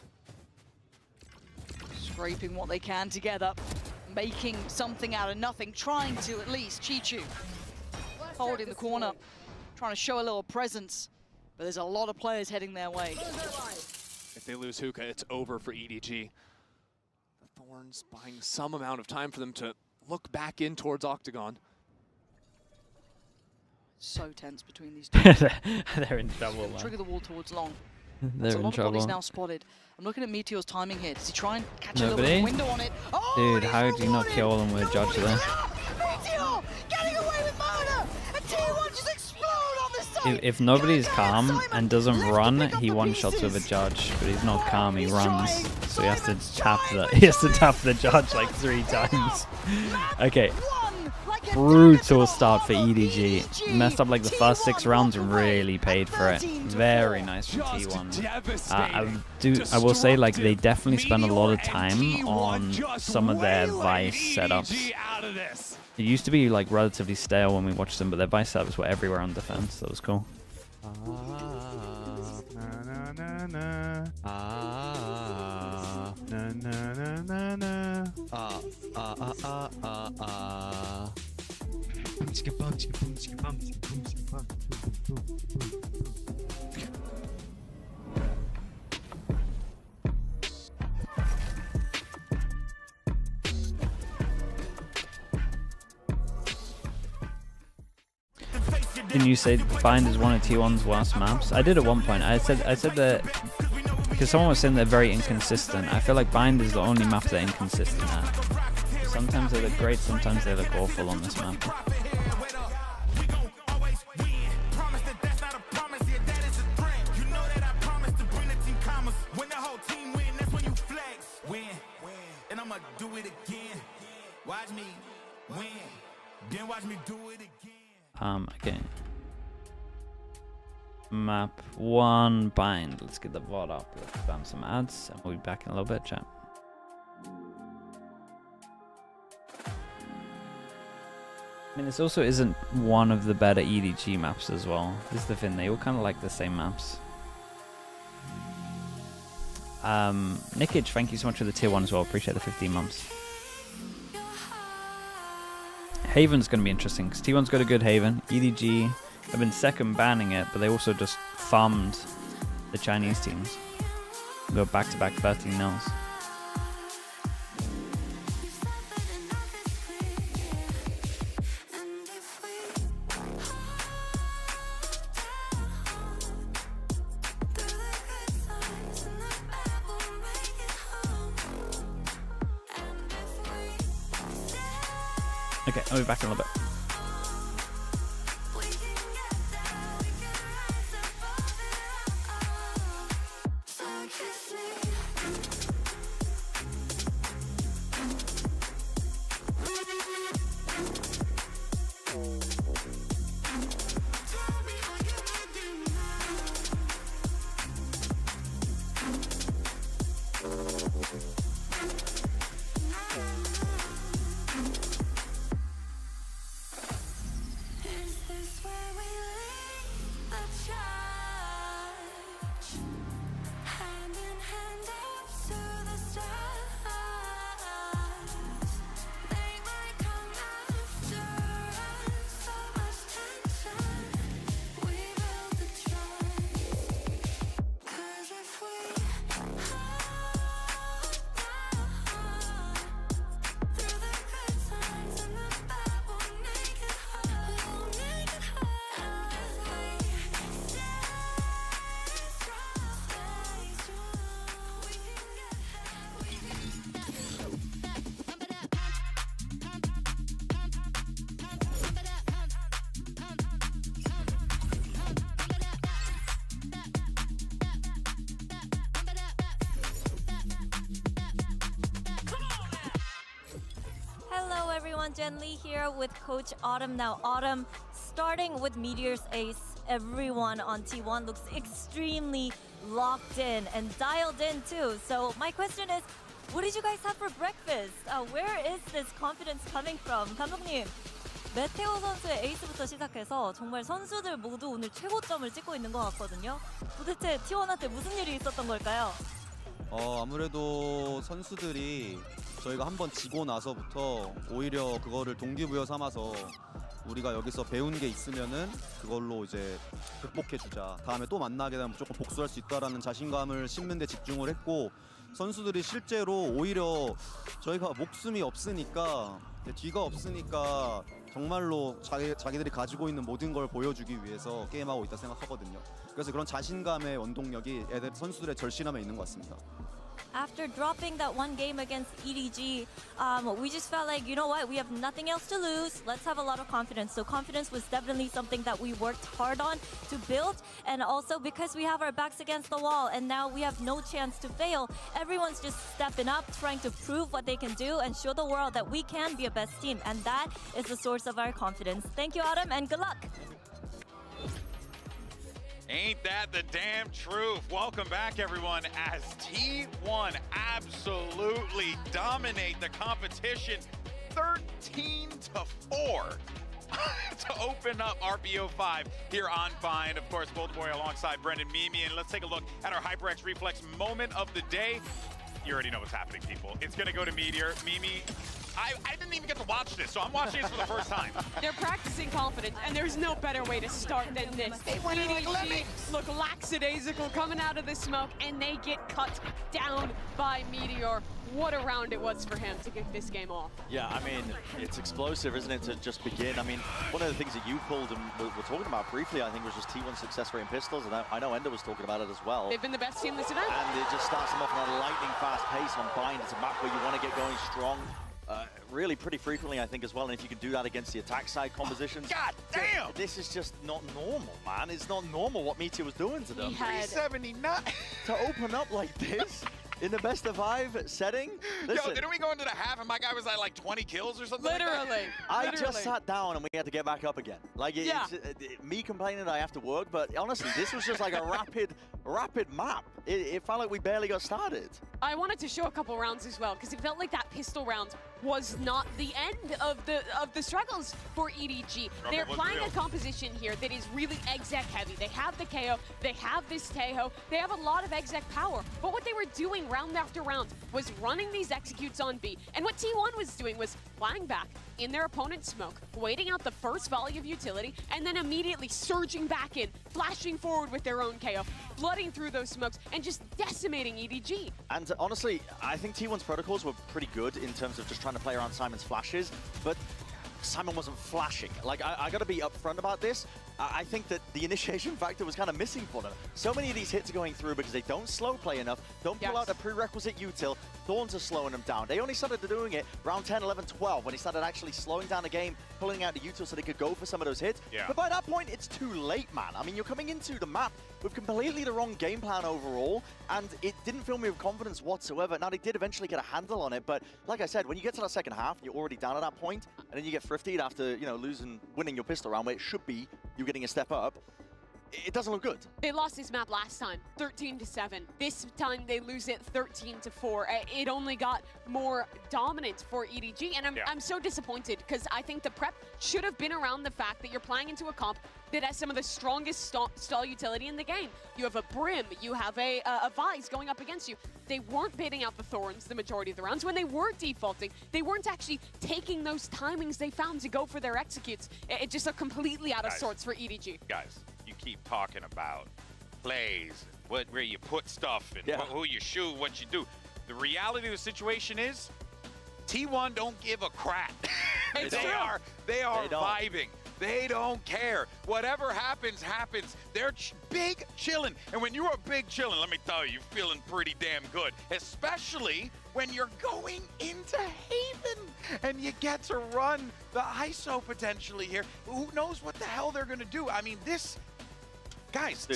Scraping what they can together, making something out of nothing, trying to at least. Chi-Chu holding the corner, trying to show a little presence, but there's a lot of players heading their way. If they lose Hookah, it's over for EDG. The Thorns buying some amount of time for them to look back in towards Octagon. So tense between these two. They're in trouble, man. Trigger the wall towards long. They're a in lot of bodies trouble. now spotted. I'm looking at Meteor's timing here. Does he try and catch a Nobody? little window on it? Oh, Dude, how do you not kill them with a Judge there? Meteor getting away with murder! And T1 just explode on the side! If nobody's calm and doesn't run, he one-shots with a Judge. But he's not calm, he runs. So he has to tap the Judge like 3 times. Okay. Brutal start for EDG. Messed up like the first 6 rounds and really paid for it. Very nice from T1. I will say, like, they definitely spend a lot of time on some of their Vice setups. It used to be like relatively stale when we watched them, but their Vice setups were everywhere on defense. That was cool. Didn't you say Bind is one of T1's worst maps? I did at one point. I said that because someone was saying they're very inconsistent. I feel like Bind is the only map they're inconsistent at. Sometimes they look great, sometimes they look awful on this map. Okay. Map 1 Bind. Let's get the VOD up. Let's spam some ads, and we'll be back in a little bit, chat. mean, this also isn't one of the better EDG maps as well. This is the thing, they all kind of like the same maps. Nickage, thank you so much for the tier 1 as well. Appreciate the 15 months. Haven's going to be interesting because T1's got a good Haven. EDG have been second banning it, but they also just farmed the Chinese teams. Go back-to-back 13-0s. Okay, I'll be back in a little bit. Jen Lee here with Coach Autumn. Now, Autumn, starting with Meteor's ace, everyone on T1 looks extremely locked in and dialed in too. So my question is, what did you guys have for breakfast? Where is this confidence coming from? 감독님, 메테오 선수의 에이스부터 시작해서 정말 선수들 모두 오늘 최고점을 찍고 있는 것 같거든요. 도대체 T1한테 무슨 일이 있었던 걸까요? 아무래도 선수들이 저희가 한번 지고 나서부터 오히려 그거를 동기부여 삼아서 우리가 여기서 배운 게 있으면은 그걸로 이제 극복해주자. 다음에 또 만나게 되면 무조건 복수할 수 있다라는 자신감을 심는 데 집중을 했고, 선수들이 실제로 오히려 저희가 목숨이 없으니까, 뒤가 없으니까 정말로 자기들이 가지고 있는 모든 걸 보여주기 위해서 게임하고 있다 생각하거든요. 그래서 그런 자신감의 원동력이 선수들의 절실함에 있는 것 같습니다. After dropping that one game against EDG, we just felt like, you know what, we have nothing else to lose. Let's have a lot of confidence. So confidence was definitely something that we worked hard on to build. And also because we have our backs against the wall and now we have no chance to fail, everyone's just stepping up, trying to prove what they can do and show the world that we can be a best team. And that is the source of our confidence. Thank you, Autumn, and good luck. Ain't that the damn truth? Welcome back, everyone, as T1 absolutely dominate the competition 13-4 to open up RBO5 here on Vine. Of course, Gold Boy alongside Brendan Mimi. And let's take a look at our HyperX Reflex moment of the day. You already know what's happening, people. It's going to go to Meteor. Mimi, I didn't even get to watch this, so I'm watching this for the first time. They're practicing confidence, and there's no better way to start than this. They went in like lemmings. Look lackadaisical coming out of the smoke, and they get cut down by Meteor. What a round it was for him to kick this game off. Yeah, I mean, it's explosive, isn't it, to just begin? I mean, one of the things that you pulled and we're talking about briefly, I think, was just T1 success rate in pistols, and I know Ender was talking about it as well. They've been the best team this event. And it just starts them off on a lightning-fast pace on Bind. It's a map where you want to get going strong. Really pretty frequently, I think, as well. And if you can do that against the attack side compositions. God damn! This is just not normal, man. It's not normal what Meteor was doing to them. 379! To open up like this in the best of 5 setting? Listen, yo, didn't we go into the half and my guy was at like 20 kills or something? Literally. I just sat down and we had to get back up again. Like, me complaining that I have to work, but honestly, this was just like a rapid rapid map. It felt like we barely got started. I wanted to show a couple rounds as well, because it felt like that pistol round was not the end of the struggles for EDG. They're playing a composition here that is really exec heavy. They have the KO, they have this Tejo, they have a lot of exec power. But what they were doing round after round was running these executes on B. And what T1 was doing was flying back in their opponent's smoke, waiting out the first volley of utility, and then immediately surging back in, flashing forward with their own KO, flooding through those smokes, and just decimating EDG. And honestly, I think T1's protocols were pretty good in terms of just trying to play around Simon's flashes, but Simon wasn't flashing. Like, I gotta be upfront about this. I think that the initiation factor was kind of missing for them. So many of these hits are going through because they don't slow play enough, don't pull out a prerequisite util. Thorns are slowing them down. They only started doing it round 10, 11, 12 when he started actually slowing down the game, pulling out the util so they could go for some of those hits. But by that point, it's too late, man. I mean, you're coming into the map with completely the wrong game plan overall, and it didn't fill me with confidence whatsoever. Now, they did eventually get a handle on it, but like I said, when you get to that second half, you're already down at that point, and then you get thriftied after, you know, winning your pistol round where it should be you getting a step up. It doesn't look good. They lost this map last time, 13-7. This time they lose it 13-4. It only got more dominant for EDG, and I'm so disappointed because I think the prep should have been around the fact that you're playing into a comp that has some of the strongest stall utility in the game. You have a Brim, you have a Vise going up against you. They weren't baiting out the Thorns the majority of the rounds. When they were defaulting, they weren't actually taking those timings they found to go for their executes. It just looked completely out of sorts for EDG. Guys, you keep talking about plays, where you put stuff, and who you shoot, what you do. The reality of the situation is, T1 don't give a crap. They are vibing. They don't care. Whatever happens, happens. They're big chillin'. And when you're big chillin', let me tell you, you're feeling pretty damn good. Especially when you're going into Haven and you get to run the ISO potentially here. Who knows what the hell they're gonna do? I mean, this, guys,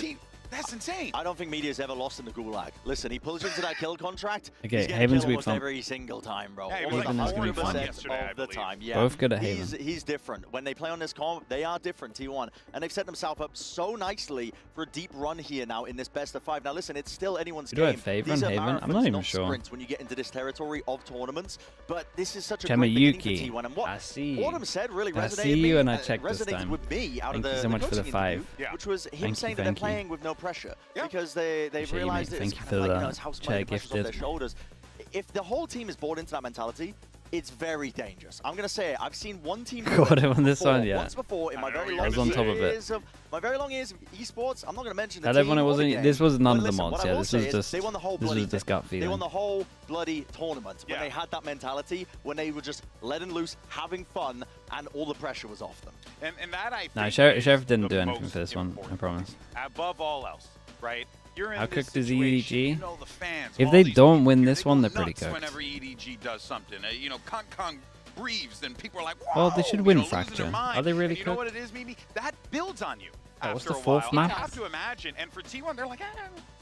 that's insane. I don't think Media's ever lost in the Gulag. Listen, he pulls into that kill contract. Okay, Haven's weak fun. Every single time, bro. Hey, Haven is gonna be fun of the time. Yeah. Both good at Haven. He's different. When they play on this comp, they are different, T1. And they've set themselves up so nicely for a deep run here now in this best of 5. Now listen, it's still anyone's game. Do I have favor in Haven? I'm not even sure. Sprints when you get into this territory of tournaments, but this is such a Chema great beginning Yuki. for T1. And what I see you. Autumn said really I resonated see you, and I resonated checked this time. with me out Thank of you the so much for the coaching 5. interview, which was him saying that they're playing with no pressure because they've Appreciate you, realized mate. it's Thank you kind of for like, the it's how chair much pressure's off gifted. their shoulders. If the whole team is bought into that mentality, it's very dangerous. I'm gonna say it. I've seen one team Got him on this one, yeah. once before in my very I long was on top of it. years of esports. I'm not gonna mention the Tell team everyone it or the wasn't. game, This was none but of the listen, mods. what I Yeah, will this say was is just. they won the whole This bloody was just gut They won feeling. the whole bloody tournament when they had that mentality, when they were just letting loose, having fun, and all the pressure was off them. And that I think No, is Sheriff didn't the do anything most for this one. I important. promise. Above all else, right? You're in How this cooked is situation, EDG? you know the fans, If all they these don't people win here, this they one, go they're pretty nuts cooked. whenever EDG does something. You know, Kong breathes, and people are like, whoa, Well, they should you win know, losing Fracture. their mind. Are they really And you know what cooked? it is, Mimi? That builds on you. Oh, what's after the a fourth while. map? I have to imagine. And for T1, they're like,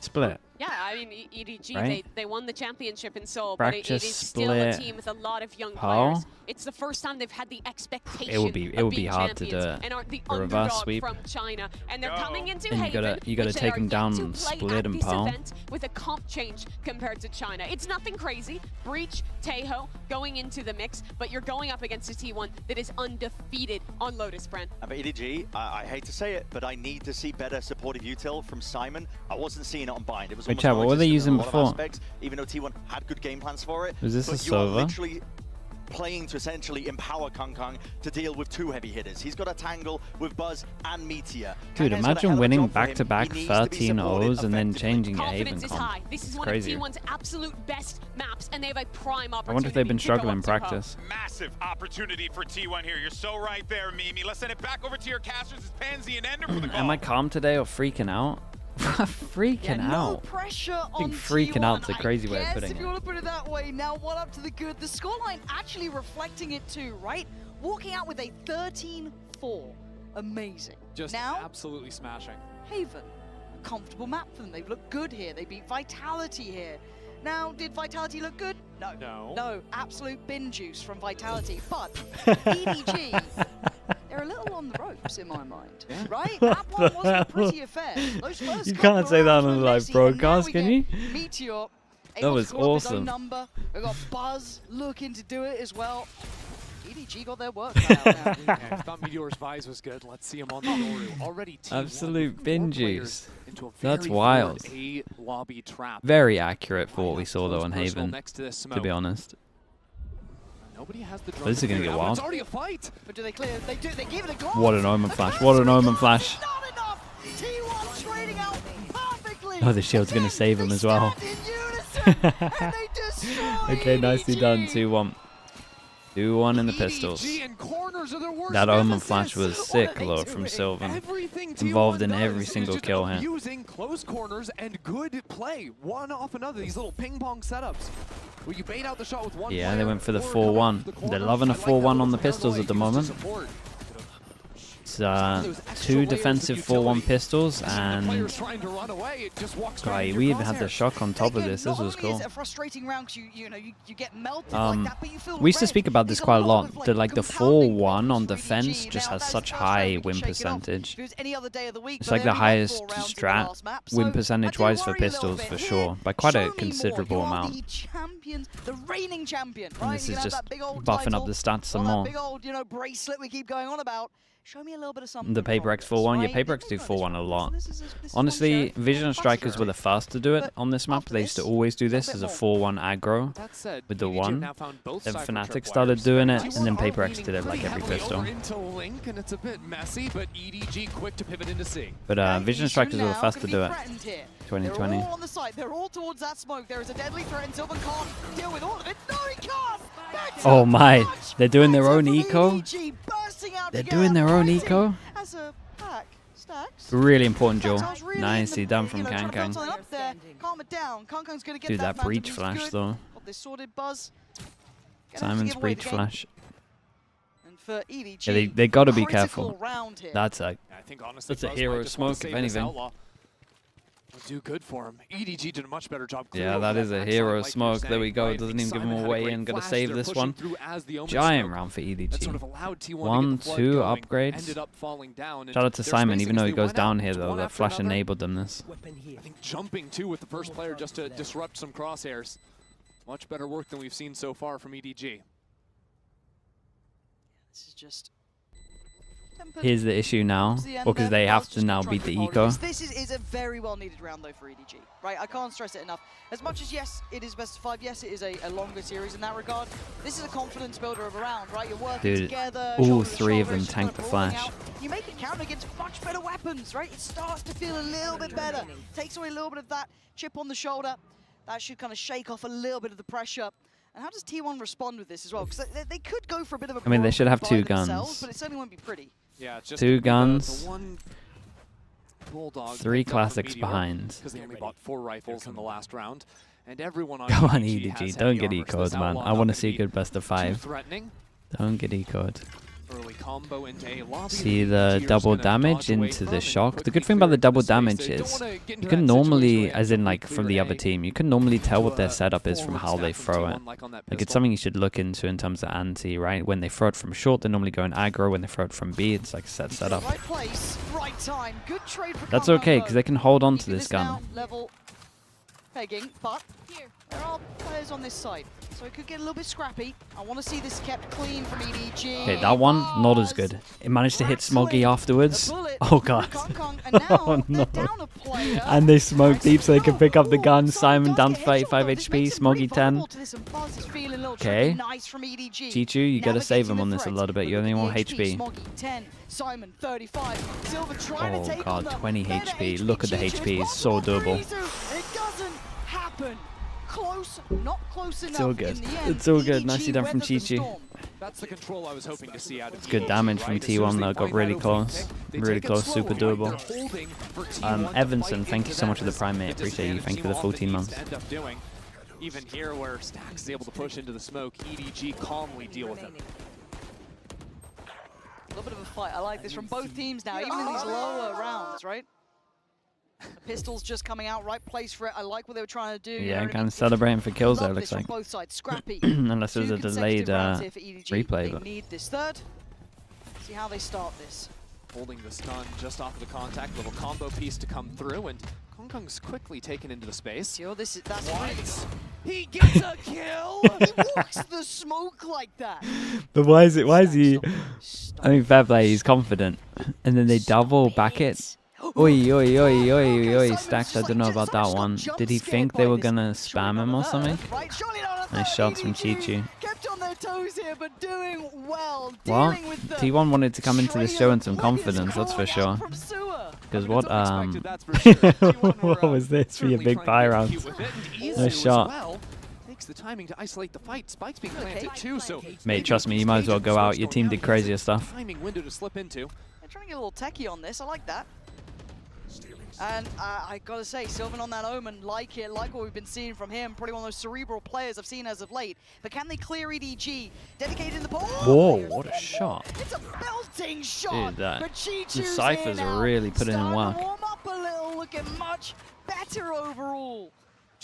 Split. Yeah, I mean, EDG, Right? they won the championship in Seoul, Fracture, but it is still a split. team with a lot of young Paul? players. It's the first time they've had the expectation It would be of hard being to do champions it. and are the A reverse underdog sweep. from China. And they're coming into And Haven, you gotta which they take are them yet down, to play split at and this Paul. event with a comp change compared to China. It's nothing crazy. Breach, Tejo going into the mix, but you're going up against a T1 that is undefeated on Lotus, Brent. And for EDG, I hate to say it, but I need to see better supportive util from Simon. I wasn't seeing it on Bind. It was Wait, almost chat, what were they non-existent in using a lot of before? aspects, even though T1 had good game plans for it. Was this but a you are Sova? literally playing to essentially empower Kong to deal with 2 heavy hitters. He's got a tangle with Buzz and Meteor. Dude, Kang's got a hell imagine of a winning job for him. back-to-back He needs to be 13 supported O's and then effectively. changing your Haven Confidence is comp. high. This is It's one crazy. of T1's absolute best maps, and they have a prime opportunity. I wonder if they've been to go struggling in up to Ho. practice. massive opportunity for T1 here. You're so right there, Mimi. Let's send it back over to your casters. It's Pansy and Ender for the call. Am I calm today or freaking out? Freaking No out. pressure I think on freaking T1, out's a crazy way of I guess, putting if it. you want to put it that way. Now, one up to the good. The scoreline actually reflecting it too, right? Walking out with a 13-4. Amazing. Just now, absolutely smashing. Haven, a comfortable map for them. They've looked good here. They beat Vitality here. Now, did Vitality look good? No. No. No, absolute bin juice from Vitality. But EDG they're a little on the ropes in my mind, right? That one wasn't a pretty affair. Those first You couple can't of say that rounds on a were live messy, and now broadcast, we can get you? Meteor That able was to call up his own awesome. number. We've got Buzz looking to do it as well. EDG got their work cut out now. Yeah, I thought Meteor's Vise was good. Let's see him on the Yoru. Already Absolute binges. into a That's very wild. forward A lobby trap. Very accurate for what we saw though on Personal Haven, next to this to be smoke. honest. Nobody has the This is gonna get wild. It's already a fight. But do they clear? They do. They give it a go. What an Omen flash! What an Omen flash! Not enough. T1 trading out perfectly. Oh, the shield's gonna save him as well. Okay, nicely done. 2-1. 2-1 in the pistols. That Omen flash was sick, though, from Sylvan. Involved in every single kill here. Using close corners and good play, one off another. These little ping pong setups. Where you bait out the shot with one Yeah, they went for the 4-1. They're loving a 4-1 on the pistols at the moment. It's 2 defensive 4-1 pistols, and we even had the shock on top of this. This was cool. We used to speak about this quite a lot. That like the 4-1 on defense just has such high win percentage. It's like the highest strat win percentage-wise for pistols for sure, by quite a considerable amount. The reigning champion, And this is just buffing up the stats some more. big old, bracelet we keep going on about. Show me a little bit of something. The Paper X 4-1, yeah, Paper X do 4-1 a lot. Honestly, Vision Strikers were the first to do it on this map. They used to always do this as a 4-1 aggro with the 1. Then Fnatic started doing it, and then Paper X did it like every pistol. But Vision Strikers were the first to do it. 2020. They're all on the side. They're all towards that smoke. There is a deadly threat, and Sylvan can't deal with all of it. No, he can't! Oh my, they're doing their own eco? They're doing their own eco? As a pack, Stacks. Really important duel. Nicely done from Kankang. Calm it down. Kankang's gonna get Dude, that breach flash though. Got this sorted, Buzz. Simon's breach flash. And for EDG, Yeah, they gotta be critical careful. round here. That's a Buzz hero might just wanna smoke, if save this anything. outlaw. Would do good for him. EDG did a much better job. Yeah, that is a hero smoke. There we go. Doesn't even give him away in. Gotta save this one. Giant round for EDG. 1-2 upgrades. Shout out to Simon, even though he goes down here though. That flash enabled them this. I think jumping too with the first player just to disrupt some crosshairs. Much better work than we've seen so far from EDG. This is just. Here's the issue now, because they have to now beat the eco. This is a very well needed round though for EDG, right? I can't stress it enough. As much as yes, it is best of 5. Yes, it is a longer series in that regard. This is a confidence builder of a round, right? You're working together. All 3 of them tanked the flash. You make it count against much better weapons, right? It starts to feel a little bit better. Takes away a little bit of that chip on the shoulder. That should kind of shake off a little bit of the pressure. And how does T1 respond with this as well? Because they could go for a bit of a. I mean, they should have 2 themselves, guns. but it certainly won't be pretty. Yeah, it's just 2 guns. The one Bulldog 3 classics behind. Because they only bought 4 rifles in the last round, and everyone on Come on, EDG EDG. has Don't heavy get armor, so ecoed, this man. outlaw I not want to gonna see be good best of too 5. threatening. Don't get ecoed. Early combo into a lobby. See the double damage into the shock. The good thing about the double damage is you can normally, as in like from the other team, you can normally tell what their setup is from how they throw it. Like it's something you should look into in terms of anti, right? When they throw it from short, they normally go in aggro. When they throw it from B, it's like set setup. Right place, right time. Good trade for That's okay, because they can hold on to this gun. Level pegging, but there are players on this side, so it could get a little bit scrappy. I want to see this kept clean from EDG. Okay, that one, not as good. It managed to hit Smoggy afterwards. Oh god. Oh no. And they smoke deep so they can pick up the gun. Simon down to 35 HP, Smoggy 10. Okay. Chichu, you gotta save him on this a little bit. You only want HP. Oh god, 20 HP. Look at the HP, it's so doable. It doesn't happen. Close, not close enough. It's all good. It's all good. Nicely done from Chichu. That's the control I was hoping to see out of It's good damage from T1 though. Got really close. Really close. Super doable. Evanson, thank you so much for the prime, mate. Appreciate you. Thank you for the 14 months. Even here, where Stacks is able to push into the smoke, EDG calmly deal with him. A little bit of a fight. I like this from both teams now, even in these lower rounds, right? The pistol's just coming out, right place for it. I like what they were trying to do. Yeah, kind of celebrating for kills there, looks like. Both sides, scrappy. Unless there's a delayed replay. They But need this third. See how they start this. Holding the stun just off of the contact, little combo piece to come through, and Kongkong's quickly taken into the space. That's what? He gets a kill! He walks the smoke like that. But why is he? I mean, fair play, he's confident. And then they double back it. Oi, oi, oi, oi, oi, Stacks, I don't know about that one. Did he think they were gonna spam him or something? Nice shots from Chi-Chi. Kept on their toes here, but doing well. Well, T1 wanted to come into this show in some confidence, that's for sure. Because what was this for your big buy round? Nice shot. Takes the timing to isolate the fight. Spike's being planted too, so mate, trust me, you might as well go out. Your team did crazier stuff. Timing window to slip into. They're trying to get a little techie on this. I like that. And I gotta say, Sylvan on that Omen, like it, like what we've been seeing from him. Probably one of those cerebral players I've seen as of late. But can they clear EDG? Dedicated in the ball. Whoa, what a shot. It's a belting shot. Dude, but the Cyphers are really putting in work. Warm up a little, looking much better overall.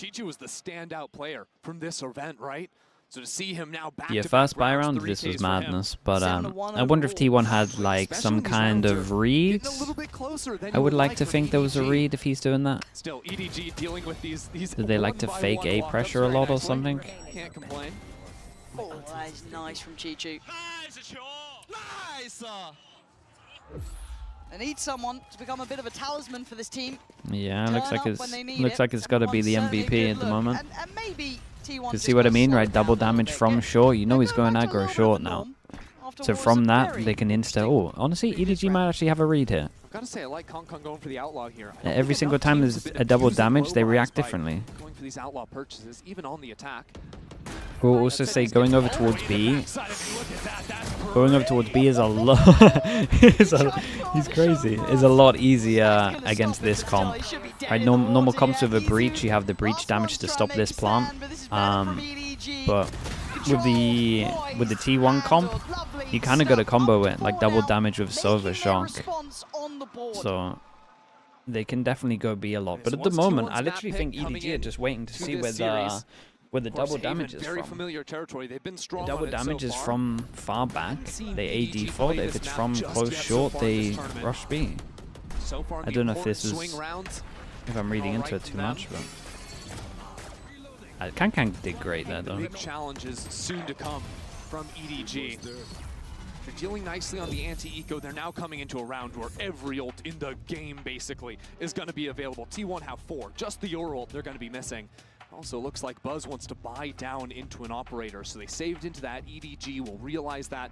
Chi-Chi was the standout player from this event, right? So to see him now back yeah, to first back buy rounds, round, this was 3Ks madness. But I wonder if T1 had like some kind of read. I would like to think there was a read if he's doing that. Still, EDG dealing with these Did they like to fake A pressure a lot or something? Can't complain. Oh, that is nice from Chi-Chi. Nice! They need someone to become a bit of a talisman for this team. Yeah, looks like it's got to be the MVP at the moment. And maybe T1 You see what I mean, right? Double damage from short. You know he's going aggro short now. So from that, they can insta. Oh, honestly, EDG might actually have a read here. Gotta say, I like Kongkong going for the outlaw here. Every single time there's a double damage, they react differently. Going for these outlaw purchases, even on the attack. We'll also say going over towards B. Going over towards B is a lot. He's crazy. Is a lot easier against this comp. Right, normal comps with a breach, you have the breach damage to stop this plant. But with the T1 comp, you kind of got to combo it, like double damage with Sova Shock. So they can definitely go B a lot. But at the moment, I literally think EDG are just waiting to see where the double damage is from. Familiar territory. They've been strong the double damage is from far back. They AD default. If it's from close short, they rush B. I don't know if this is, if I'm reading into it too much, but Kang did great there though. Big challenges soon to come from EDG. They're dealing nicely on the anti-eco. They're now coming into a round where every ult in the game basically is going to be available. T1 have 4. Just the Euro ult they're going to be missing. Also looks like Buzz wants to buy down into an operator, so they saved into that. EDG will realize that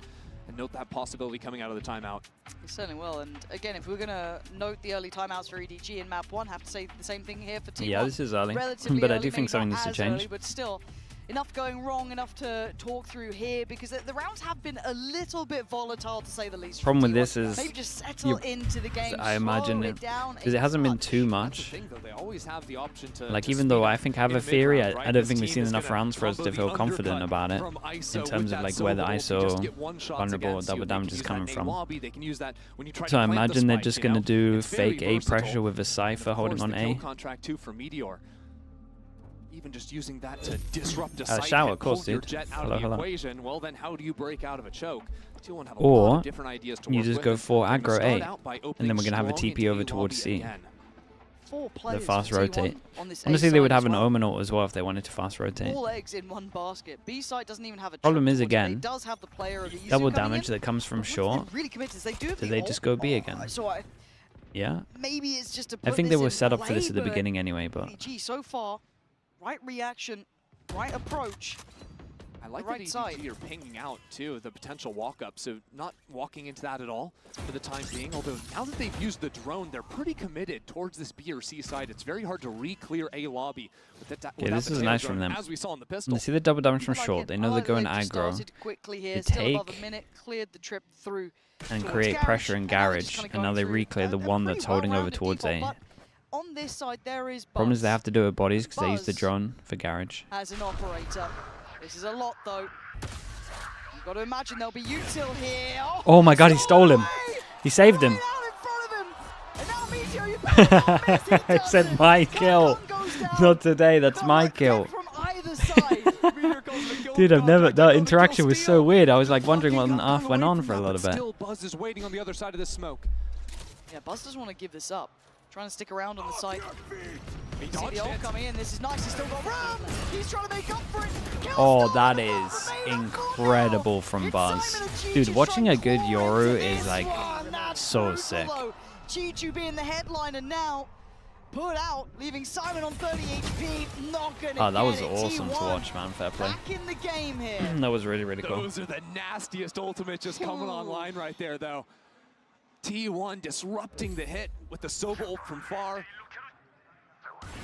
and note that possibility coming out of the timeout. It certainly will, and again, if we're going to note the early timeouts for EDG in map 1, have to say the same thing here for T1. Yeah, this is early, but I do think something needs to change. Early, but still, enough going wrong, enough to talk through here, because the rounds have been a little bit volatile, to say the least. Problem with this is, maybe just settle into the game, I imagine it, because it hasn't been too much. Like, even though I think I have a theory, I don't think we've seen enough rounds for us to feel confident about it, in terms of like where the ISO vulnerable or double damage is coming from. So I imagine they're just going to do fake A pressure with a Cypher holding on A. Even just using that to disrupt a site shower, and of course, pull your dude. jet out of the equation, well then how do you break out of a choke? Or you just go for aggro A, and then we're going to have a TP over towards C. The fast rotate. Honestly, they would have an Omen ult as well if they wanted to fast rotate. All eggs in one basket. B side doesn't even have a problem is, again, does have the player of double damage that comes from short. Do they just go B again? Yeah. Maybe it's just to I think they were set up for this at the beginning anyway, but so far, right reaction, right approach. I like that EDG are pinging out too, the potential walk-up, so not walking into that at all for the time being, although now that they've used the drone, they're pretty committed towards this B or C side. It's very hard to re-clear A lobby. Yeah, this is nice from them. As we saw in the pistol. They see the double damage from short, they know they're going aggro. They take cleared the trip through and create pressure in garage, and now they re-clear the one that's holding over towards A. On this side, there is Problem is they have to do it with bodies because they use the drone for garage. As an operator, this is a lot though. You've got to imagine there'll be util here. Oh my god, he stole him. He saved him. I said my kill. Not today, that's my kill. Dude, I've never. That interaction was so weird. I was like wondering what on earth went on for a little bit. Still, Buzz is waiting on the other side of the smoke. Yeah, Buzz doesn't want to give this up. Trying to stick around on the site. He See the ult coming in. This is nice. He's still got Ram. He's trying to make up for it. Oh, that is incredible from Buzz. Dude, watching a good Yoru is like so sick. Chichu being the headliner now. Put out, leaving Simon on 30 HP. Not gonna Oh, that was get it. awesome to T1 watch, man. Fair play. back in the game here. That was really, really cool. Those are the nastiest ultimates just coming online right there, though. T1 disrupting the hit with the Sova ult from far.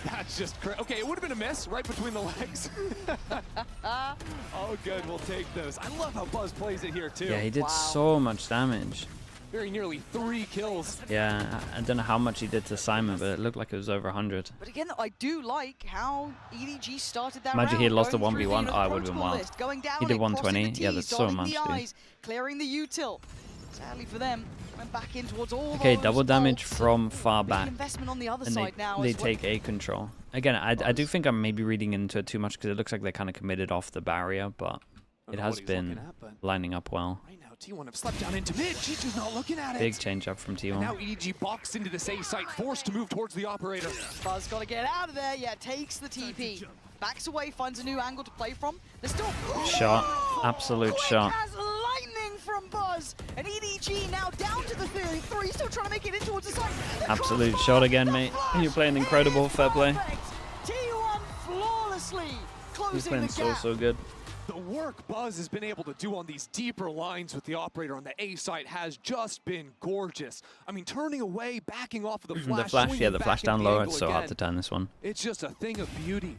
That's just crazy. Okay, it would have been a miss right between the legs. Oh, good. We'll take those. I love how Buzz plays it here, too. Yeah, he did so much damage. Very nearly 3 kills. Yeah, I don't know how much he did to Simon, but it looked like it was over 100. But again, I do like how EDG started that Imagine round. he had lost a going through 1v1. the, Oh, I would have been protocol wild. list, going down He did it, crossing 120. the Yeah, Ts, that's so dotting much, the dude. I's, clearing the util. Sadly for them, went back in towards all Okay, those double damage ults. from far Big back. investment on the other And side now they as well. take A control. Again, I do think I'm maybe reading into it too much because it looks like they're kind of committed off the barrier, but it has been lining up well. Right now, T1 have slept down into mid. Chichu's not looking at it. Big change up from And now T1. EDG boxed into this A site, forced to move towards the operator. Buzz got to get out of there. Yeah, takes the TP. Backs away, finds a new angle to play from. There's still... Shot. Absolute shot. As lightning from Buzz. And EDG now down to the 3, still trying to make it in towards the side. Absolute shot again, mate. You're playing incredible. Fair play. T1 flawlessly He's closing playing the so, gap. so good. The work Buzz has been able to do on these deeper lines with the operator on the A site has just been gorgeous. I mean, turning away, backing off of the flash. The flash, yeah, swinging the back flash into down the low. angle It's so hard again. to turn this one. It's just a thing of beauty.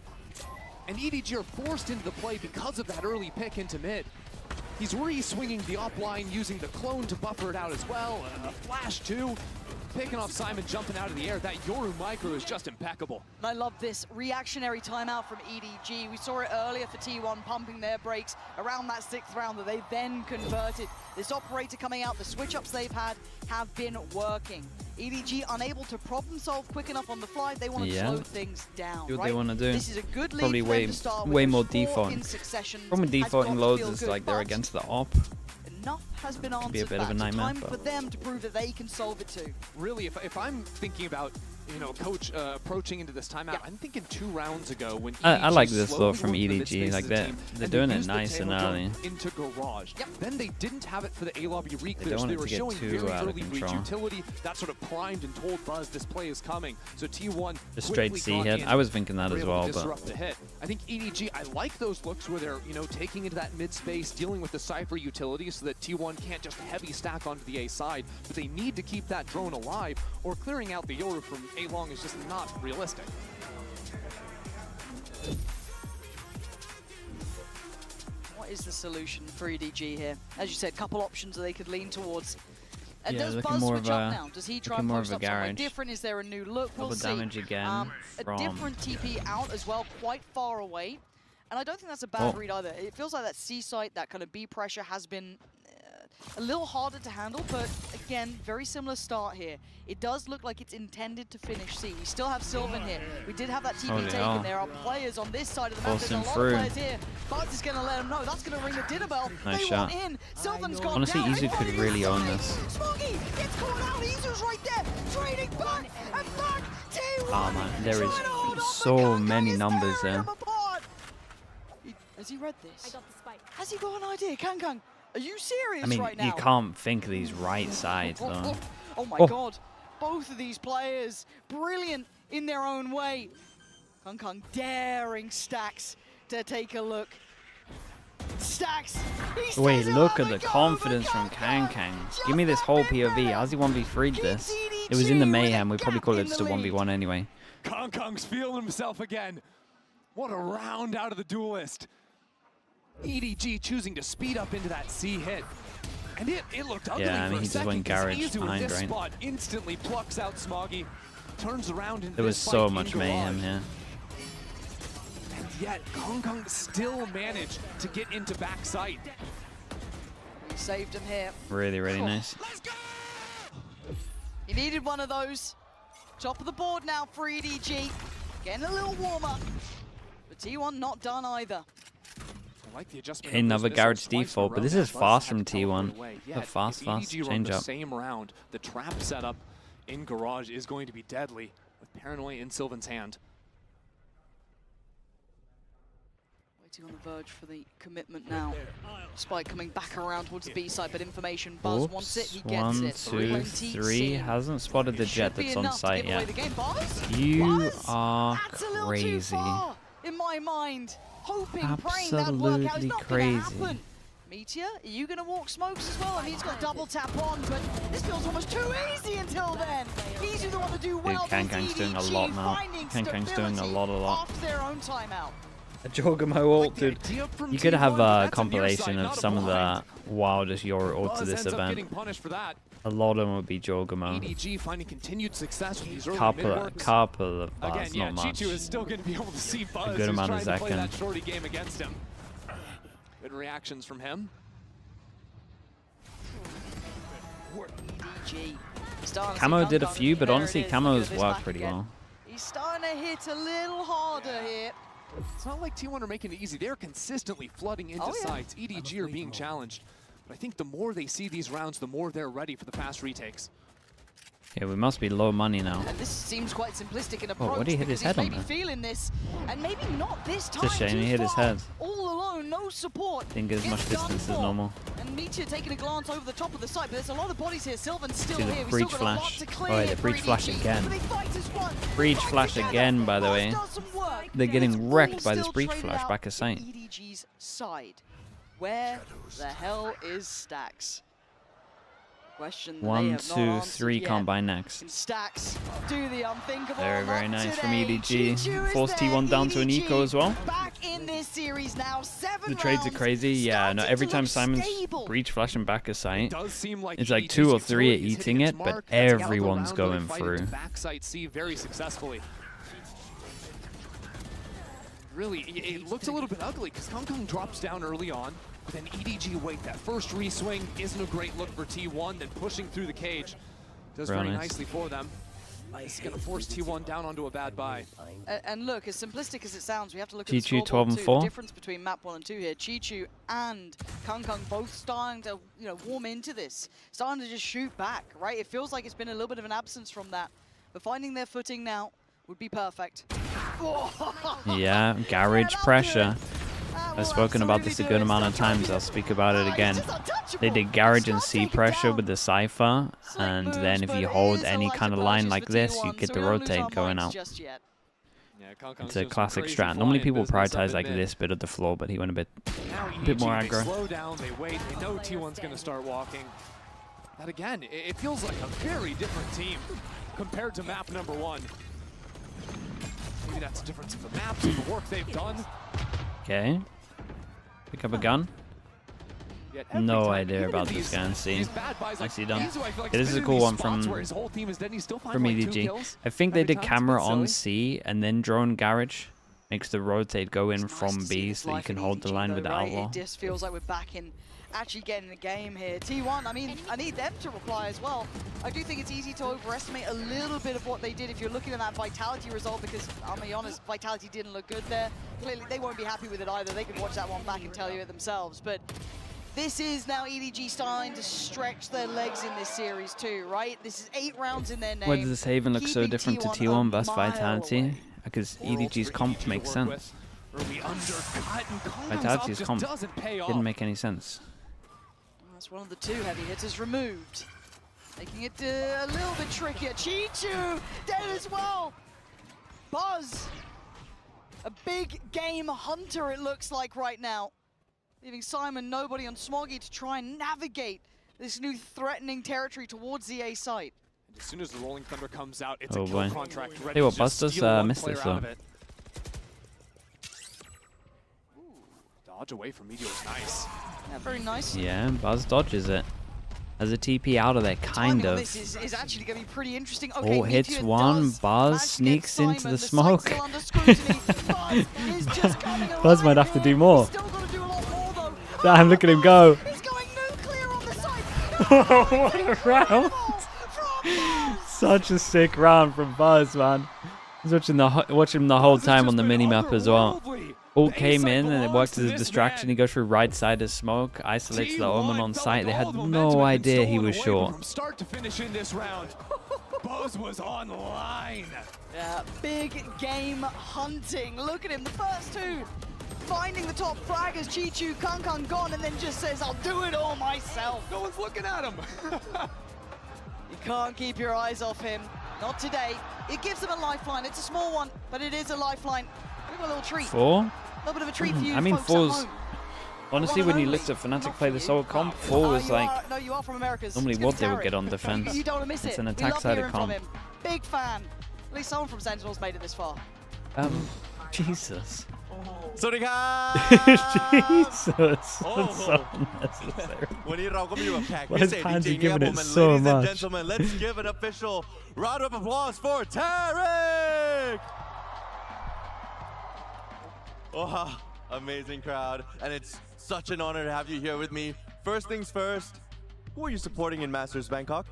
And EDG are forced into the play because of that early pick into mid. He's re-swinging the up line, using the clone to buffer it out as well. A flash too. Picking off Simon, jumping out of the air. That Yoru micro is just impeccable. And I love this reactionary timeout from EDG. We saw it earlier for T1 pumping their brakes around that 6th round that they then converted. This operator coming out, the switch-ups they've had have been working. EDG unable to problem solve quick enough on the fly. They want to slow things down, Do what right? they want to do. This is a good lead Probably for them way, to start way with. more 4 default. in succession Problem with has got defaulting to loads feel is good, like they're but against the op. enough has been answered Be a bit of a back. So nightmare, time but- for them to prove that they can solve it too. Really, if I'm thinking about, you know, coach approaching into this timeout, I'm thinking 2 rounds ago when I like EDG this though slowly from worked the EDG. mid-space Like as a they're team, they're and doing they it used the nice and tail early. jump into garage. Then they didn't have it for the A lobby re-clear, don't so want they it to were get showing too very out of early breach control. utility. That sort of primed and told Buzz this play is coming. So T1 The straight quickly C got hit. in, I was thinking that were as able to well, but disrupt the hit. I think EDG, I like those looks where they're, you know, taking into that mid space, dealing with the Cypher utility so that T1 can't just heavy stack onto the A side, but they need to keep that drone alive, or clearing out the Yoru from A long is just not realistic. What is the solution for EDG here? As you said, couple options that they could lean towards. And Yeah, does looking Buzz more switch of up a- now? Does he try looking and more post of a up somewhere garage. different? Is there a new look? We'll Double see. damage again A from- different TP out as well, quite far away. And I don't think that's a bad Oh. read either. It feels like that C site, that kind of B pressure has been a little harder to handle, but again, very similar start here. It does look like it's intended to finish C. We still have Sylvan here. We did have that TP Holy taken. hell. There are players on this side of the map. There's a Pulsing lot through. of players here. Buzz is going to let them know. That's going to ring the dinner bell. Nice they shot. want in. Sylvan's gone Honestly, down. Izu could really own this. Smoggy gets caught out. Izu's right there. Trading back and back. T1 Oh man, there is trying to hold on, so but many Kangkang is numbers tearing there. them apart. Has he read this? I got the spike. Has he got an idea? Kangkang, are you serious I mean, right now? you can't think of these right sides though. Oh my Oh. god. Both of these players, brilliant in their own way. Kangkang daring Stax to take a look. Stax, he Wait, stays look alive at the and goes, confidence from Kangkang. Give me this whole POV. How's he 1v3'd this? It was in the mayhem. We probably call it just a 1v1 anyway. Kangkang's feeling himself again. What a round out of the duelist. EDG choosing to speed up into that C hit. And it looked ugly Yeah, I for mean, a he just second, went 'cause garage Izu in behind, this right? spot instantly plucks out Smoggy, turns around into There was this so fight much in mayhem garage. here. And yet, Kangkang still managed to get into backside. He saved him here. Really, really nice. He needed one of those. Top of the board now for EDG. Getting a little warmer. But T1 not done either. like the adjustment. Another garage default, but this is fast from T1. A fast change up. Same round. The trap setup in garage is going to be deadly with Paranoia in Sylvan's hand. On the verge for the commitment now. Spike coming back around towards the B side, but information. Buzz wants it, he gets it. 1, 2, 3. Hasn't spotted the jet that's on site yet. You are crazy. In my mind, hoping, praying that work out. It's not gonna happen. Meteor, are you gonna walk smokes as well? I mean, he's got double tap on, but this feels almost too easy until then. He's the one to do well. Kankang's doing a lot now. Kankang's doing a lot. After their own timeout. A Jorgamo ult, dude. You could have a compilation of some of the wildest Yoru ults of this event. A lot of them would be Jorgamo. EDG finding continued success with these early couple of bars, again, yeah, not much. Chichu is still going to be able to see Buzz, a good amount of trying to play that Zekken. shorty game against him. Good reactions from him. Camo did a few, but honestly, Camo's worked pretty well. He's starting to hit a little harder here. It's not like T1 are making it easy. They're consistently flooding into sites. EDG are being challenged. But I think the more they see these rounds, the more they're ready for the fast retakes. Yeah, we must be low money now. And this seems quite simplistic in approach. Oh, what did he hit his head on maybe there? feeling this, and maybe not this time. It's a shame he hit his head. All alone, no support. Didn't get as much distance as normal. And Meteor taking a glance over the top of the site, but there's a lot of bodies here. Sylvan's still See the here. breach flash. Oh, yeah, the breach flash again. Breach flash again, by the way. They're getting wrecked by this breach flash back of sight. EDG's side. Where the hell is Stacks? Question 1, 2, 3 can't buy next. Stacks do the unthinkable. Very nice from EDG. Force T1 down to an eco as well. Back in this series now. 7 The trades are crazy. Yeah, no, every time Simon's breach flashing back a site, it's like 2 or 3 are eating it, but everyone's going through. Backside C very successfully. Really, it looks a little bit ugly because Kong Kong drops down early on. But then EDG wait, that first reswing isn't a great look for T1, then pushing through the cage does very nicely for them. It's going to force T1 down onto a bad buy. And look, as simplistic as it sounds, we have to look at Chichu the 12 and too. 4. The difference between map 1 and 2 here. Chichu and Kung Kung both starting to, warm into this, starting to just shoot back, right? It feels like it's been a little bit of an absence from that, but finding their footing now would be perfect. Yeah, garage pressure. I've spoken about this a good amount of times. I'll speak about it again. They did garage and C pressure with the Cypher, and then if you hold any kind of line like this, you get the rotate going out. It's a classic strat. Normally people prioritize like this bit of the floor, but he went a bit more aggro. Slow down, they wait, they know T1's going to start walking. That again, it feels like a very different team compared to map number 1. Maybe that's a difference of the maps and the work they've done. Okay. Pick up a gun. No idea about this guy and C. I see done. Yeah, this is a cool one from EDG. I think they did camera on C and then drone garage. Makes the rotate go in from B so you can hold the line with the outlaw. It just feels like we're back in actually getting the game here. T1, I mean, I need them to reply as well. I do think it's easy to overestimate a little bit of what they did if you're looking at that Vitality result, because I'll be honest, Vitality didn't look good there. Clearly, they won't be happy with it either. They can watch that one back and tell you it themselves. But this is now EDG starting to stretch their legs in this series too, right? This is 8 rounds in their name. Why does this Haven look so different to T1 bus Vitality? Because EDG's comp makes sense. Vitality's comp didn't make any sense. That's one of the 2 heavy hitters removed, making it a little bit trickier. Chichu dead as well. Buzz, a big game hunter it looks like right now, leaving Simon nobody on Smoggy to try and navigate this new threatening territory towards the A site. And as soon as the Rolling Thunder comes out, it's oh a boy. kill contract ready. Hey, what Buzz does miss this though. Dodge away from Meteor is nice. Yeah, very nice. Yeah, Buzz dodges it. Has a TP out of there, kind of. This is actually going to be pretty interesting. Okay, oh, hits one, Buzz sneaks into the smoke. Buzz might have to do more. Damn, look at him go. What a round. Such a sick round from Buzz, man. He's watching the whole time on the minimap as well. All came in and it worked as a distraction. He goes through right side of smoke, isolates the Omen on site. They had no idea he was short. From start to finish in this round. Buzz was online. Yeah, big game hunting. Look at him, the first two. Finding the top frag as Chichu, Kang gone, and then just says, I'll do it all myself. No one's looking at him. You can't keep your eyes off him. Not today. It gives them a lifeline. It's a small one, but it is a lifeline. Look at a little treat. 4? A little bit of a treat for you. I mean, folks at 4's home. honestly, when you looked at Fnatic play the solo comp, 4 was like No, you are from Americas. normally It's what they gonna would get on carry. defense. You don't want to miss It's it. an We attack love side hearing of from comp. him. Big fan. At least someone from Sentinels made it this far. Jesus. สวัสดีครับ Jesus, that's so unnecessary. วันนี้เราก็มีแบบแขก Why พิ is เศษจ Pansy ริงๆนะครับ giving ผม it and so ladies and much? gentlemen let's give an official round of applause for Tarek. Oh, amazing crowd, and it's such an honor to have you here with me. First things first, who are you supporting in Masters Bangkok?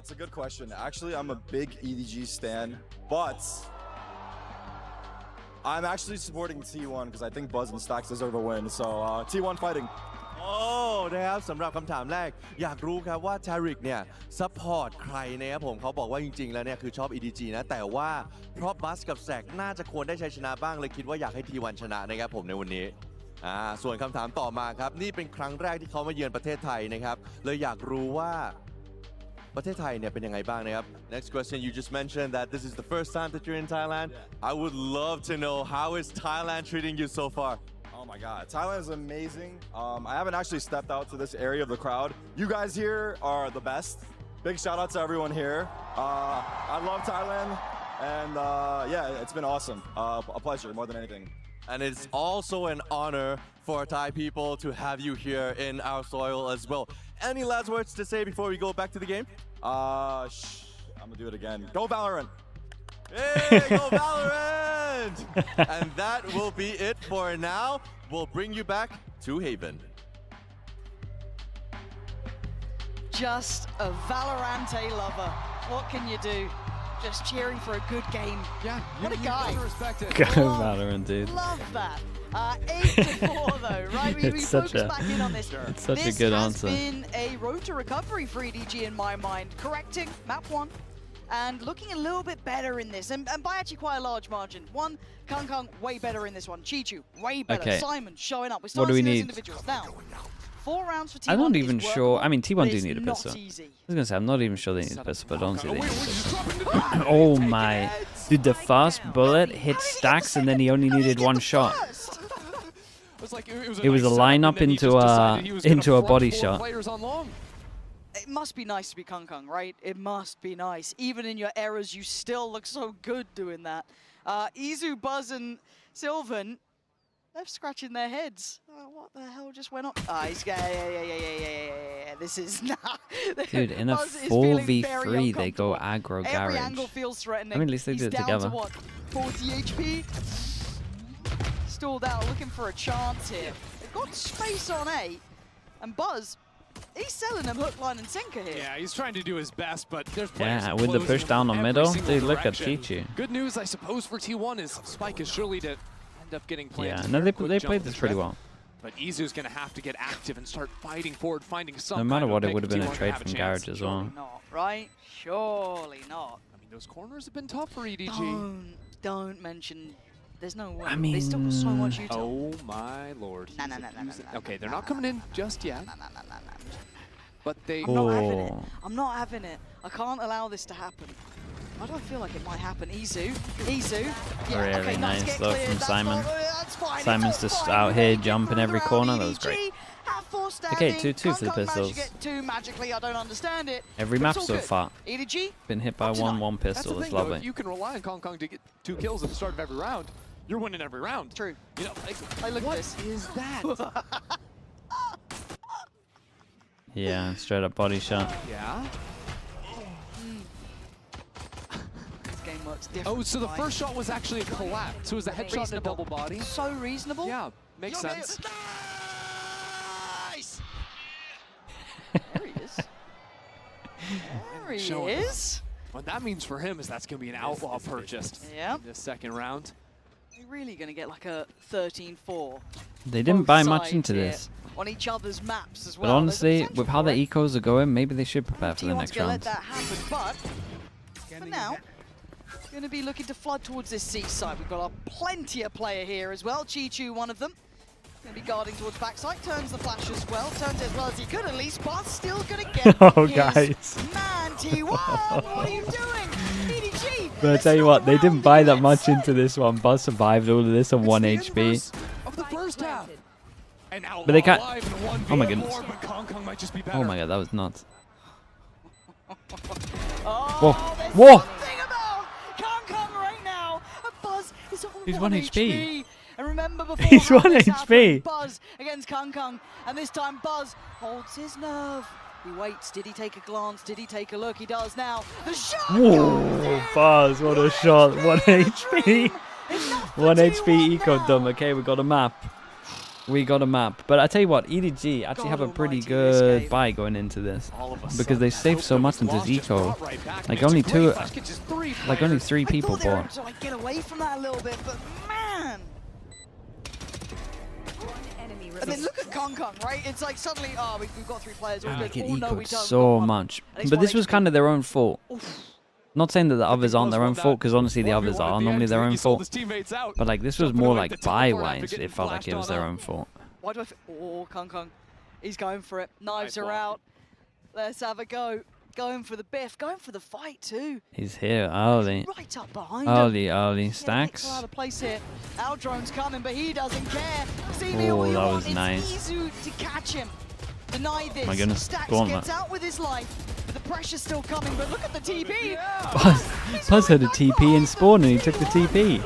It's a good question. Actually, I'm a big EDG stan, but I'm actually supporting T1 because I think Buzz and Stacks deserve a win. So T1 fighting. โอ้นะครับสำหรับคำถามแรกอยากรู้ครับว่า Tarek เนี่ยซัพพอร์ตใครนะครับผมเขาบอกว่าจริงๆแล้วเนี่ยคือชอบ EDG นะแต่ว่าเพราะบัสกับแซกน่าจะควรได้ชัยชนะบ้างเลยคิดว่าอยากให้ T1 ชนะนะครับผมในวันนี้ส่วนคำถามต่อมาครับนี่เป็นครั้งแรกที่เขามาเยือนประเทศไทยนะครับเลยอยากรู้ว่าประเทศไทยเนี่ยเป็นยังไงบ้างนะครับ Next question, you just mentioned that this is the first time that you're in Thailand. I would love to know how is Thailand treating you so far? Oh my God, Thailand is amazing. I haven't actually stepped out to this area of the crowd. You guys here are the best. Big shout out to everyone here. I love Thailand, and yeah, it's been awesome. A pleasure more than anything. And it's also an honor for Thai people to have you here in our soil as well. Any last words to say before we go back to the game? I'm gonna do it again. Go Valorant! Hey, go Valorant! And that will be it for now. We'll bring you back to Haven. Just a Valorante lover. What can you do? Just cheering for a good game. Yeah, what a guy. Go Valorant, dude. Love that. 8-4 though, right? We focus back in on this. It's such a good answer. This has been a road to recovery for EDG in my mind. Correcting map 1 and looking a little bit better in this, and by actually quite a large margin. Kang way better in this one. Chichu way better. Okay. Simon showing up. What do we need? Individuals now. 4 rounds for T1. I'm not even sure. I mean, T1 do need a not pistol. easy. I was gonna say, I'm not even sure they need a pistol, but honestly, they need a pistol. Oh my. Dude, the fast bullet hit Stacks and then he only needed one shot. It was a lineup into a body shot. It must be nice to be Kang, right? It must be nice. Even in your errors, you still look so good doing that. Izu, Buzz, and Sylvan, they're scratching their heads. What the hell just went on? He's yeah. This is not. Dude, in a 4v3, they go aggro Every garage. angle feels threatening. I mean, at least they He's did it down together. To what? 40 HP. Stalled out, looking for a chance here. They've got space on A, and Buzz, he's selling them hook, line, and sinker here. Yeah, he's trying to do his best, but there's players Yeah, with the push down on middle, dude, look at Chichu. Good news, I suppose, for T1 is Spike is surely to end up getting planted. Yeah, no, they played this pretty well. But Izu's going to have to get active and start fighing forward, finding some. No matter what, it would have been a T1 trade have from chance. Garage as well. Not, right? Surely not. I mean, those corners have been tough for EDG. Don't mention. There's no way. I mean, they still got so much util. Oh my lord. Nah. Okay, they're not coming in just yet. But they. I'm not having it. I'm not having it. I can't allow this to happen. Why do I feel like it might happen? Izu. Yeah, Really okay, nice get though cleared. from That's Simon. That's fine. Simon's just out here jumping every corner. That was great. Okay, 2-2 for the pistols. Magically, I don't understand it. Every map It's all so good. far. EDG? Been hit by one pistol. That's It's the thing, lovely. though, you can rely on Kong to get 2 kills at the start of every round. You're winning every round. True. You know, like, look what at this. is that? Yeah, straight up body shot. Yeah. This game works different. Oh, so the first shot was actually a collapse. So it was a headshot and a double body. So reasonable. Yeah, makes sense. Nice. There he is. There he Showing is. What that means for him is that's going to be an outlaw purchase Yeah. in this second round. You're really going to get like a 13-4. They didn't buy much into this. On each other's maps as But well. honestly, with how the ecos are going, maybe they should prepare for the next Let round. that happen, but for now, going to be looking to flood towards this C side. We've got a plenty of player here as well. Chi-Chu, one of them. Going to be guarding towards backside, turns the flash as well, turns it as well as he could at least, but still going to get Oh, his guys. man, T1, what are you doing? EDG, But I tell you what, they didn't buy that much into this one. Buzz survived all of this on 1 HP. Of the first half. And now But they can't. live in 1v4, Oh my goodness. but Kong Kong might just be Oh better. my god, that was nuts. Oh, Whoa! Whoa! thing about Kong Kong right now. And Buzz is on He's 1 1 HP. And remember before He's how 1 this HP. happened, Buzz against Kong Kong. And this time Buzz holds his nerve. He waits. Did he take a glance? Did he take a look? He does now. The shot! Whoa, Buzz, what a shot. 1 HP. 1 HP eco dump. Okay, we got a map. We got a map. But I tell you what, EDG actually have a pretty good buy going into this. Because they saved so much into this eco. Like only only 3 people bought. So I get away from that a little bit, but man. And then look at Kong Kong, right? It's like suddenly, oh, we've got 3 players. All I good. get Oh, no, we ecoed don't. so much. But this was kind of their own fault. Not saying that the others aren't their own fault, because honestly the others are normally their own fault. But like this was more like buy-wise, it felt like it was their own fault. Why do I oh, Kong Kong. He's going for it. Knives are out. Let's have a go. Going for the biff. Going for the fight too. He's here early. Right up behind him. Early stacks. Out of place here. Our drone's coming, but he doesn't care. See Oh, what that want. was It's nice. Izu to catch him. Deny this. My goodness, Stacks gauntlet. gets out with his life, but the pressure's still coming. But look at the TP. Buzz had a TP in spawn and he took the TP.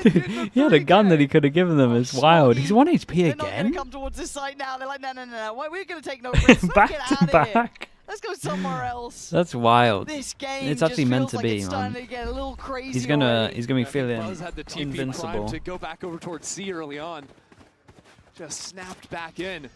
Dude, he had a gun that he could have given them. It's wild. He's 1 HP They're not going again? to come towards this site now. They're like, no. We're going to take no risks. Let's Back get to out of here. back. Let's go somewhere else. That's wild. This game It's just actually meant feels to like be, it's man. starting to get a little crazy He's gonna already. be feeling Buzz had the TP invincible. prime to go back over towards C early on. Just snapped back in.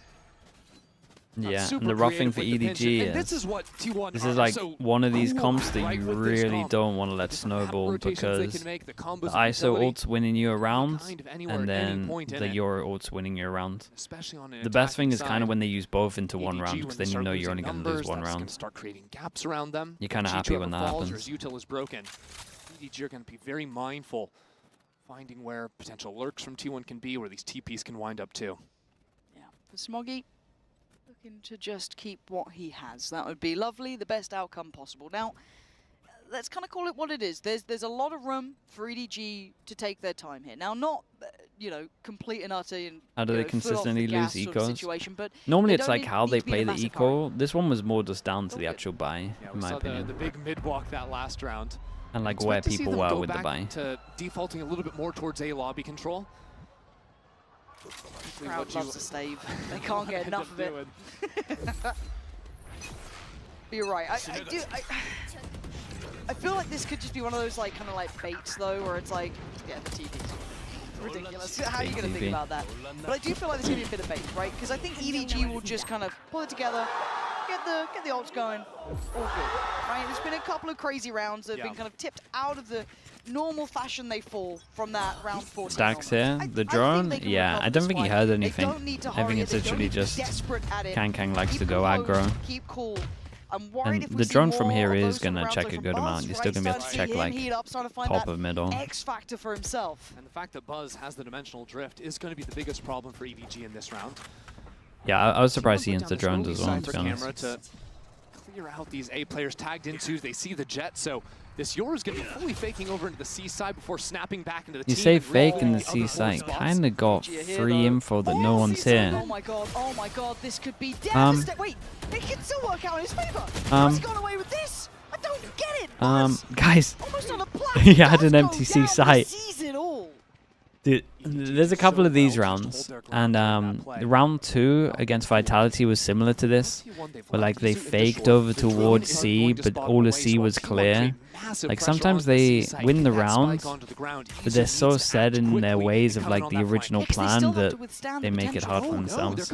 Yeah, Super and the roughing creative for with the pinch. EDG And this is is what T1 this are is like so one of these cool, comps that right, you with this really comp. don't want to let snowball rotations they because can make, the combos the of ISO utility, ult's winning you a round, kind of anywhere and at any then point in the it. Euro ult's winning you a round. Especially on an The best thing attacking is kind side. of when they use both into one EDG, round, when because they then you start know losing you're only going to numbers, lose one that's gonna round. start creating gaps around them. You're kinda G2 happy ever when that falls or happens. his util is broken. EDG are going to be very mindful, finding where potential lurks from T1 can be, where these TPs can wind up too. Yeah, for Smoggy, looking to just keep what he has. That would be lovely, the best outcome possible. Now, let's kind of call it what it is. There's a lot of room for EDG to take their time here. Now, not, complete and utter and How do they consistently lose sort of ecos? situation, but Normally they it's don't like how need they to be in play a the massive eco. This one was more just down to the actual buy, Yeah, in we my saw opinion. the big mid walk that last round. And like It's where good to see people them were go with the back buy. to defaulting a little bit more towards A lobby control. Crowd loves the stave. They can't get enough of it. But you're right. I feel like this could just be one of those kind of baits though, where it's like, yeah, the TP's ridiculous. How are you going to think about that? But I do feel like there's going to be a bit of bait, right? Because I think EDG will just kind of pull it together, get the ults going, all good, right? There's been a couple of crazy rounds that have been kind of tipped out of the normal fashion they fall from that round 14. Stacks here, the drone, yeah, I don't think he heard anything. I think it's literally just Kang likes to go aggro. Keep cool. And the drone from here is going to check a good amount. You're still going to be able to check like top of middle. X factor for himself. And the fact that Buzz has the dimensional drift is going to be the biggest problem for EDG in this round. Yeah, I was surprised he insta drones as well, to be honest. To clear out these A players tagged into, they see the jet, so this Yor is going to be fully faking over into the C side before snapping back into the You team. say fake in the C side, kind of got free info that no one's here. Oh my god, this could be devastating. Wait, it can still work out in his favor. How's he gone away with this? I don't get it. Guys, almost on a he had an empty C site. Sees it all. Dude, there's a couple of these rounds, and round 2 against Vitality was similar to this, where like they faked over towards C, but all of C was clear. Like sometimes they win the round, but they're so set in their ways of like the original plan that they make it hard for themselves.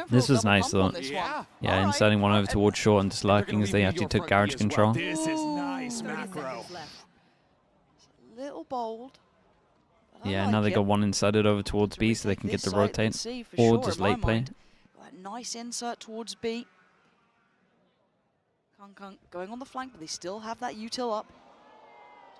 This was nice though. Yeah, inserting one over towards short and just lurking as they actually took garage control. This is nice. nice macro. Little bold. Yeah, now they got one inserted over towards B so they can get the rotate. Or just late play. Nice insert towards B. Kung going on the flank, but they still have that util up.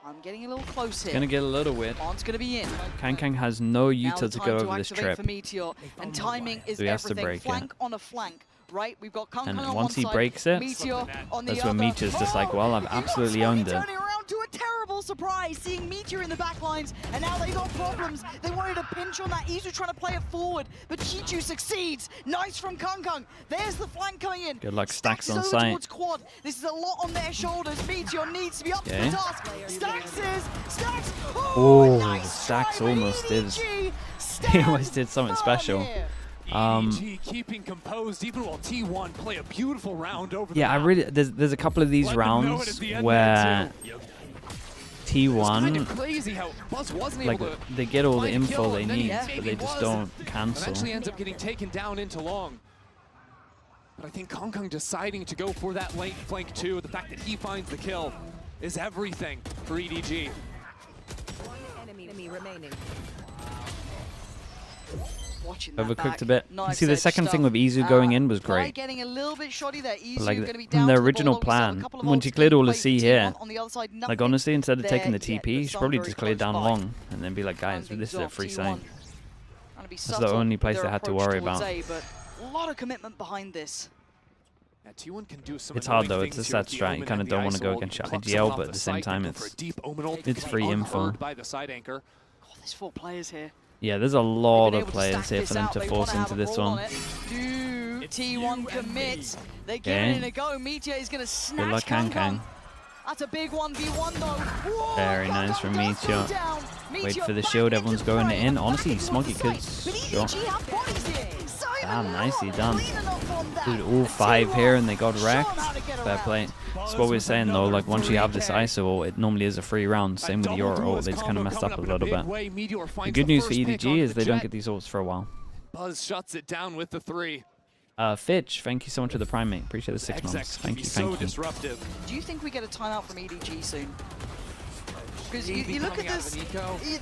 I'm getting a little close here. It's gonna get a little weird. On's gonna be in. Kang has no util to go over this trip. For Meteor, and timing is So he has to everything. break flank it. on a flank, right? We've got Kung And on once one he side, breaks it, Meteor on the that's when other. Meteor's just like, well, I've absolutely owned it. Turning around to a terrible surprise, seeing Meteor in the back lines, and now they got problems. They wanted to pinch on that. Izu trying to play it forward, but Chichu succeeds. Nice from Kung. There's the flank coming in. Good luck, Stacks on over site. towards quad. This is a lot on their shoulders. Meteor needs to be up to the task. Stacks. Oh, Stacks almost did. He almost did something special. EDG keeping composed even while T1 play a beautiful round over. Yeah, I really there's a couple of these rounds where T1 crazy how Buzz wasn't like able to they get all the find a info kill, they and then need, he but they just was, don't cancel. Eventually ends up getting taken down into long. But I think Kung deciding to go for that late flank too, the fact that he finds the kill is everything for EDG. One enemy remaining. Overcooked a bit. Nice See, the edge second thing stuff. with Izu going in was great. Getting a little bit shoddy there. Izu But like gonna be in down the to the original ball. We still have a plan, couple of once you ults cleared being all the played C for here, T1 on the other side, like nothing honestly, instead of taking the there yet, TP, you but should probably some just very clear down close by. long and then be like, guys, this is a free site. That's the Subtle only with place their they had to approach worry towards about. A, but a lot of commitment behind this. Yeah, T1 can do some It's hard though, annoying it's a things sad here with strat. the You kind of Omen don't and want to the go ISO. against Plucks IGL, someone but off at the same side, time, they go for a deep Omen ult. it's It free can be info. unheard by the side anchor. Oh, there's 4 players here. Yeah, there's a lot Been of able to players stack here this for them out. to They force wanna have into a this brawl on one. it. Do T1 commit? They give Okay. it in a go. Meteor is going to Good luck, snatch Kang. That's a big 1v1 though. Whoa, Very nice from Meteor. Wait for the shield, everyone's going in. Honestly, Smoggy could shot. Damn, nicely done. Dude, all 5 here and they got wrecked. Fair play. That's what we're saying though, like once you have this ISO ult, it normally is a free round. Same with your ult, they just kind of messed up a little bit. The good news for EDG is they don't get these ults for a while. Buzz shuts it down with the 3. Fitch, thank you so much for the primate. Appreciate the 6 months. Thank you, thank you. Disruptive. Do you think we get a timeout from EDG soon? Because you look at this,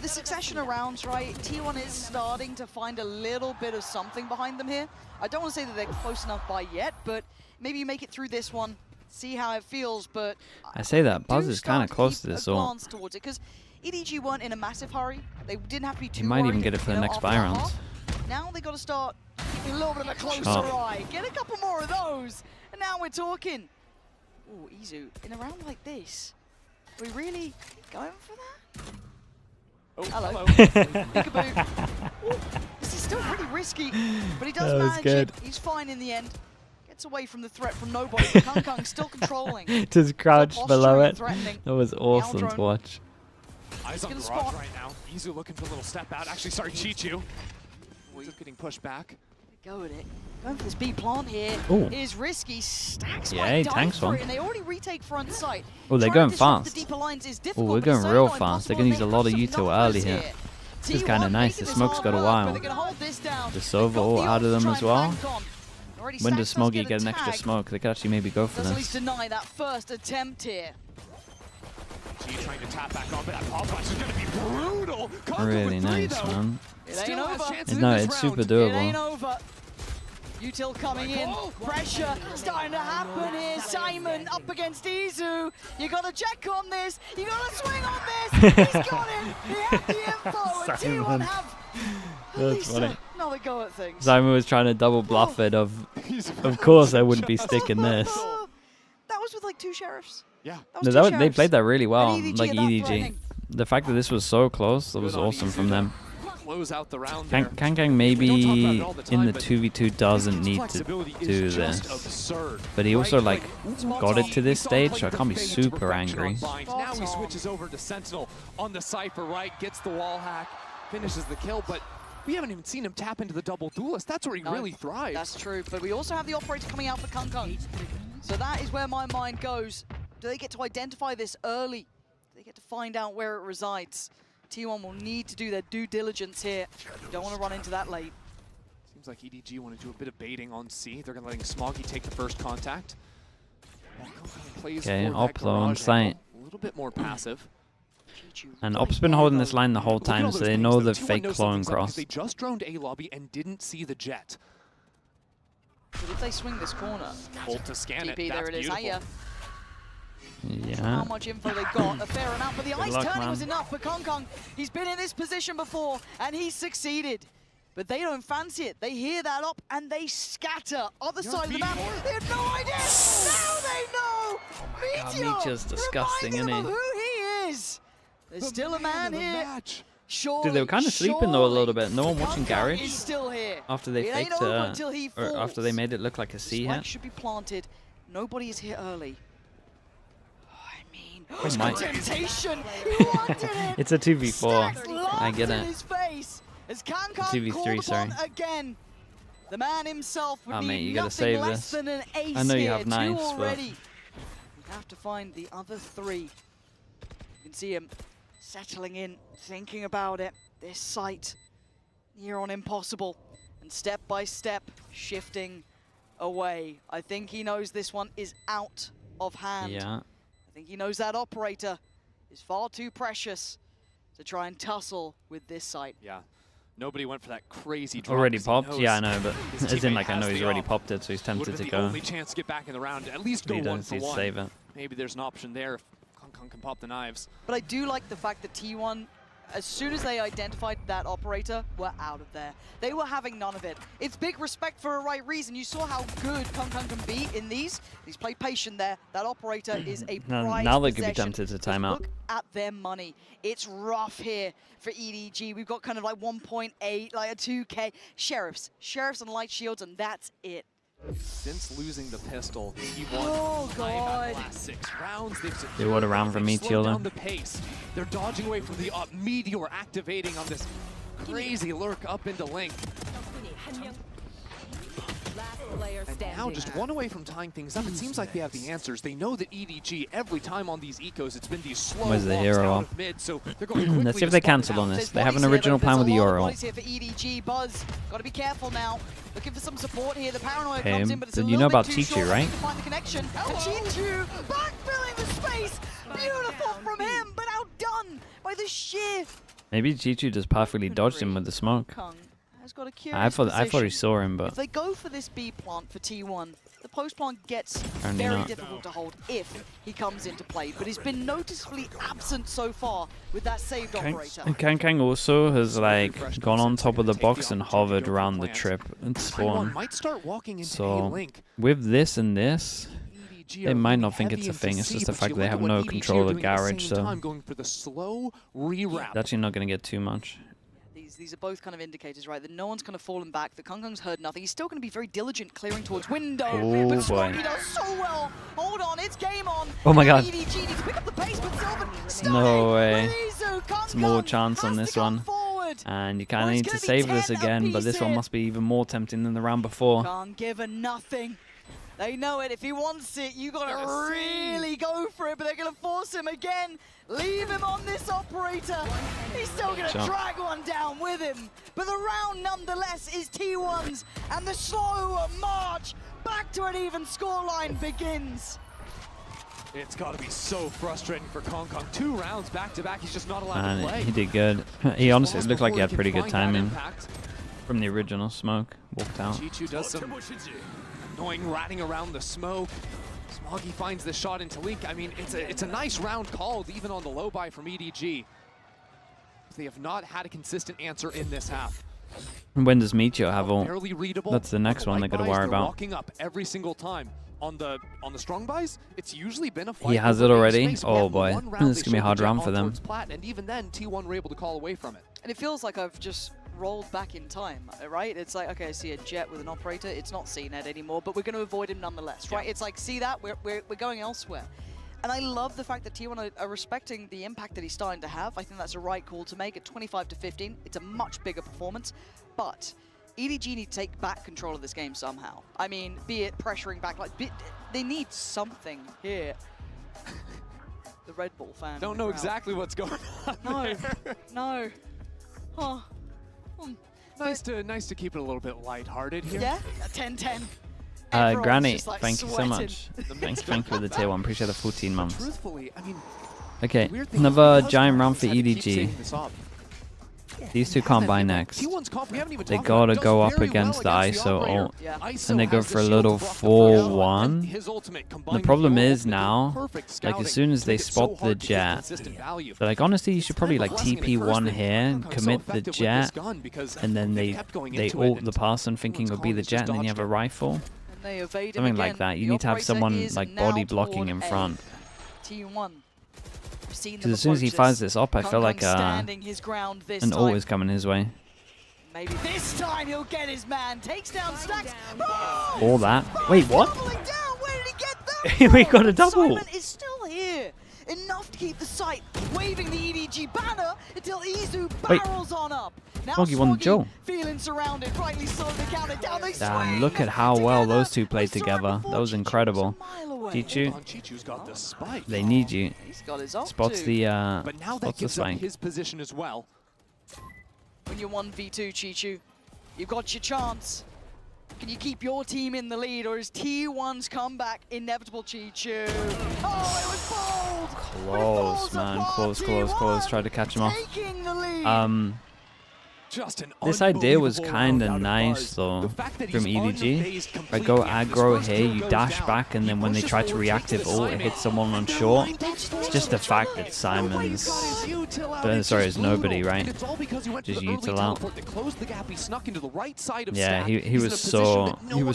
the succession of rounds, right? T1 is starting to find a little bit of something behind them here. I don't want to say that they're close enough by yet, but maybe you make it through this one, see how it feels, but I say that, Buzz is kind of close to this ult. glance towards it, because EDG weren't in a massive hurry. They didn't have to be too He might even worried, get it for you the know, next after buy that round. half. Now they got to start keeping a little bit of a closer Shot. eye. Get a couple more of those, and now we're talking. Oh, Izu, in a round like this, are we really going for that? Oh, hello. Peekaboo. Ooh, this is still pretty risky, but he does That was manage good. it. He's fine in the end. Gets away from the threat from nobody. Kung still controlling. Just crouched Still below posturing it. and threatening. That was awesome to Aldrone. watch. Eyes on gonna garage spot. right now. Izu looking for a little step out. Actually, sorry, Chichu. Izu getting pushed back. Go with it. Going for this B plant here Ooh. is risky. Stacks Yeah, might he die tanks for one. it, and they already retake front sight. Oh, they're Trying going to disrupt fast. The deeper lines is Oh, difficult, we're but going it's real certainly not fast. They're impossible, going to use and a they lot of have some util early numbers here. here. This is kind of T1 nice. making The this smoke's hard got a work, while. but they're gonna hold this down. The Sova They've got ult the out of ult to them try as and well. flank on. Already When does Stacks Smoggy get an extra tag. smoke? They could actually maybe go for Does at least this. deny that first attempt here. G trying to tap back on, but that pop flash is going to be brutal. Really nice, man. It ain't over. No, it's super It ain't doable. over. Util coming in. Pressure starting to happen here. Simon up against Izu. You got to check on this. You got to swing on this. He's got it. He had the info. And T1 Simon. have at That's least funny. another go at things. Simon was trying to double bluff it of course I wouldn't be sticking this. That was with like 2 sheriffs. Yeah. No, they played that really well, And EDG like at that EDG. threatening. The fact that this was so close, that was awesome from them. Close out the round there. Kang maybe in the 2v2 doesn't need to do this. But he also like got it to this stage, so I can't be super angry. Now he switches over to Sentinel on the Cypher right, gets the wall hack, finishes the kill, but we haven't even seen him tap into the double duelist. That's where he really thrives. That's true, but we also have the operator coming out for Kung. So that is where my mind goes. Do they get to identify this early? Do they get to find out where it resides? T1 will need to do their due diligence here. Don't want to run into that late. Seems like EDG want to do a bit of baiting on C. They're going to letting Smoggy take the first contact. Okay, up low on site. little bit more passive. And Op's been holding this line the whole time, so they know the fake clone cross. They just droned A lobby and didn't see the jet. But if they swing this corner, Ult to scan DP, it. there That's it is. beautiful. Hiya. Yeah. How much info they got? A fair amount, but the Good ice luck, turning man. was enough for Kong. He's been in this position before, and he's succeeded. But they don't fancy it. They hear that up, and they scatter. Other side of the map, they have no idea. Now they know! God, Meteor! Meteor's disgusting, Remind isn't them he? of who he is. There's still a man here. Surely, Dude, they were kind of sleeping though a little bit. No one watching Kong Garage is still here. after they It ain't faked over until he or after they falls. made it look like a C Spike hit. should be planted. Nobody is here early. Oh my. Temptation! He wanted it! It's a 2v4. Stacks I get laughs in it. his face as Kong 2v3, called sorry. upon again. The man himself would Oh, need mate, you gotta nothing save less this. than an ace I know you here. have knives, Two but- already. We have to find the other three. You can see him settling in, thinking about it. This sight near on impossible, and step by step shifting away. I think he knows this one is out of hand. Yeah. I think he knows that operator is far too precious to try and tussle with this site. Yeah. Nobody went for that crazy drop. Already 'cause he popped? knows Yeah, I know, but his as in teammate like I know has he's the already op. popped it, so he's tempted Would've to been go. the only chance to get back in the round. At least But go he one does for need to one. save it. Maybe there's an option there if Kong can pop the knives. But I do like the fact that T1, as soon as they identified that operator, were out of there. They were having none of it. It's big respect for a right reason. You saw how good Kong can be in these. He's played patient there. That operator is a prized Now they could be possession. tempted to time out. Look at their money. It's rough here for EDG. We've got kind of like 1.8, like a 2K. Sheriffs and light shields, and that's it. Since losing the pistol, he Oh, won 5 out God. of the last 6 rounds. They've They would have ran for they've Meteor slowed then. down the pace. They're dodging away from the up. Meteor activating on this crazy lurk up into Link. And now just one away from tying things up. It seems like they have the answers. They know that EDG, every time on these ecos, it's been these slow Where's the walks hero out up? of mid, so they're going quickly Let's see if to they spot it cancel out. on this. There's They have an bodies here, original but plan with the there's a lot of Euro. bodies here for EDG. Buzz, got to be careful now. Looking for some support here. The paranoia Okay, comes in, but it's a but little you know bit about too Chichu, short. right? To find the connection. And Chichu backfilling the space. Beautiful from him, but outdone by the sheer Maybe Chichu just perfectly dodged him with the smoke. Kong. Has got a I curious thought he position. saw him, but If they go for this B plant for T1, the post plant gets Apparently very not. difficult to hold if he comes into play. But he's been noticeably absent so far with that saved operator. Kang also has like gone on top of the box and hovered around the trip and spawn. Might start walking into So A-Link. with this and this, EDG they are might really not think heavy it's a into thing. It's C, just the but fact you they look have at what no EDG control are of doing at the Garage, same so time, going for the slow rewrap. it's actually not going to get too much. These are both kind of indicators, right? That no one's kind of fallen back. That Kong's heard nothing. He's still going to be very diligent, clearing towards window. Oh, but boy. Smoggy does so well. Hold on, it's game on. Oh my God. EDG needs to pick up the pace, but Sylvan No way. Kong It's more chance on this one. And you kind of need to save this again, but this one must be even more tempting than the round before. Can't give her nothing. They know it. If he wants it, you got to really go for it, but they're going to force him again. Leave him on this operator. He's still going to Jump. drag one down with him. But the round, nonetheless, is T1's, and the slow march back to an even scoreline begins. It's got to be so frustrating for Kong. 2 rounds back to back. He's just not allowed to And play. he did good. He honestly Lost looked like he before had can pretty good find that timing impact. from the original smoke. Walked out. Chichu does some annoying ratting around the smoke. Smoggy finds the shot into Link. I mean, it's a nice round called, even on the low buy from EDG. They have not had a consistent answer in this half. And when does Meteor have ult? Barely readable. That's the next one they got to worry They're about. walking up every single time. On the strong buys, it's usually been a fight. He has over it big already? space. Oh, Yeah, boy. one round This is they gonna be a showed hard the jet round on for them. towards Plat, and even then, T1 were able to call away from it. And it feels like I've just rolled back in time, right? It's like, okay, I see a jet with an operator. It's not CNET anymore, but we're going to avoid him nonetheless, right? It's like, see that? We're going elsewhere. And I love the fact that T1 are respecting the impact that he's starting to have. I think that's a right call to make at 25-15. It's a much bigger performance, but EDG need to take back control of this game somehow. I mean, be it pressuring back, like they need something here. The Red Bull fan. Don't know exactly what's going on. No, there. no. Huh. Nice to keep it a little bit lighthearted here. Yeah, 10-10. Granny, just, like, thank you so sweating. much. Thank you for the tier 1. Appreciate the 14 months. Truthfully, I mean, Okay, another giant round for EDG. These two can't buy next. They gotta go up against the ISO ult. And they go for a little 4-1. The problem is now, like as soon as they spot the jet, they're like, honestly, you should probably like TP1 here, commit the jet, and then they ult the person thinking it'll be the jet, and then you have a rifle. Something like that. You need to have someone like body blocking in front. Because as soon as he fires this up, I feel like an ult is coming his way. Maybe this time he'll get his man. Takes down Stacks. All that. Wait, what? Where did he get that? We got a double. Simon is still here. Enough to keep the sight. Waving the EDG banner until Izu barrels on up. Now Smoggy won the Joe. Feeling surrounded. Rightly so. They count it down. They Damn, look at how well those two played together. That was incredible. Chichu, they need you. Spots the but now that gives up his position as well. When you're 1v2, Chichu, you've got your chance. Can you keep your team in the lead, or is T1's comeback inevitable, Chichu? Oh, it was bold! Close, man. Close. Tried to catch him off. This idea was kind of nice though from EDG. I go aggro here, you dash back, and then when they try to reactive ult, it hits someone on short. It's just the fact that Simon's, sorry, it's nobody, right? Just util out. Yeah, he was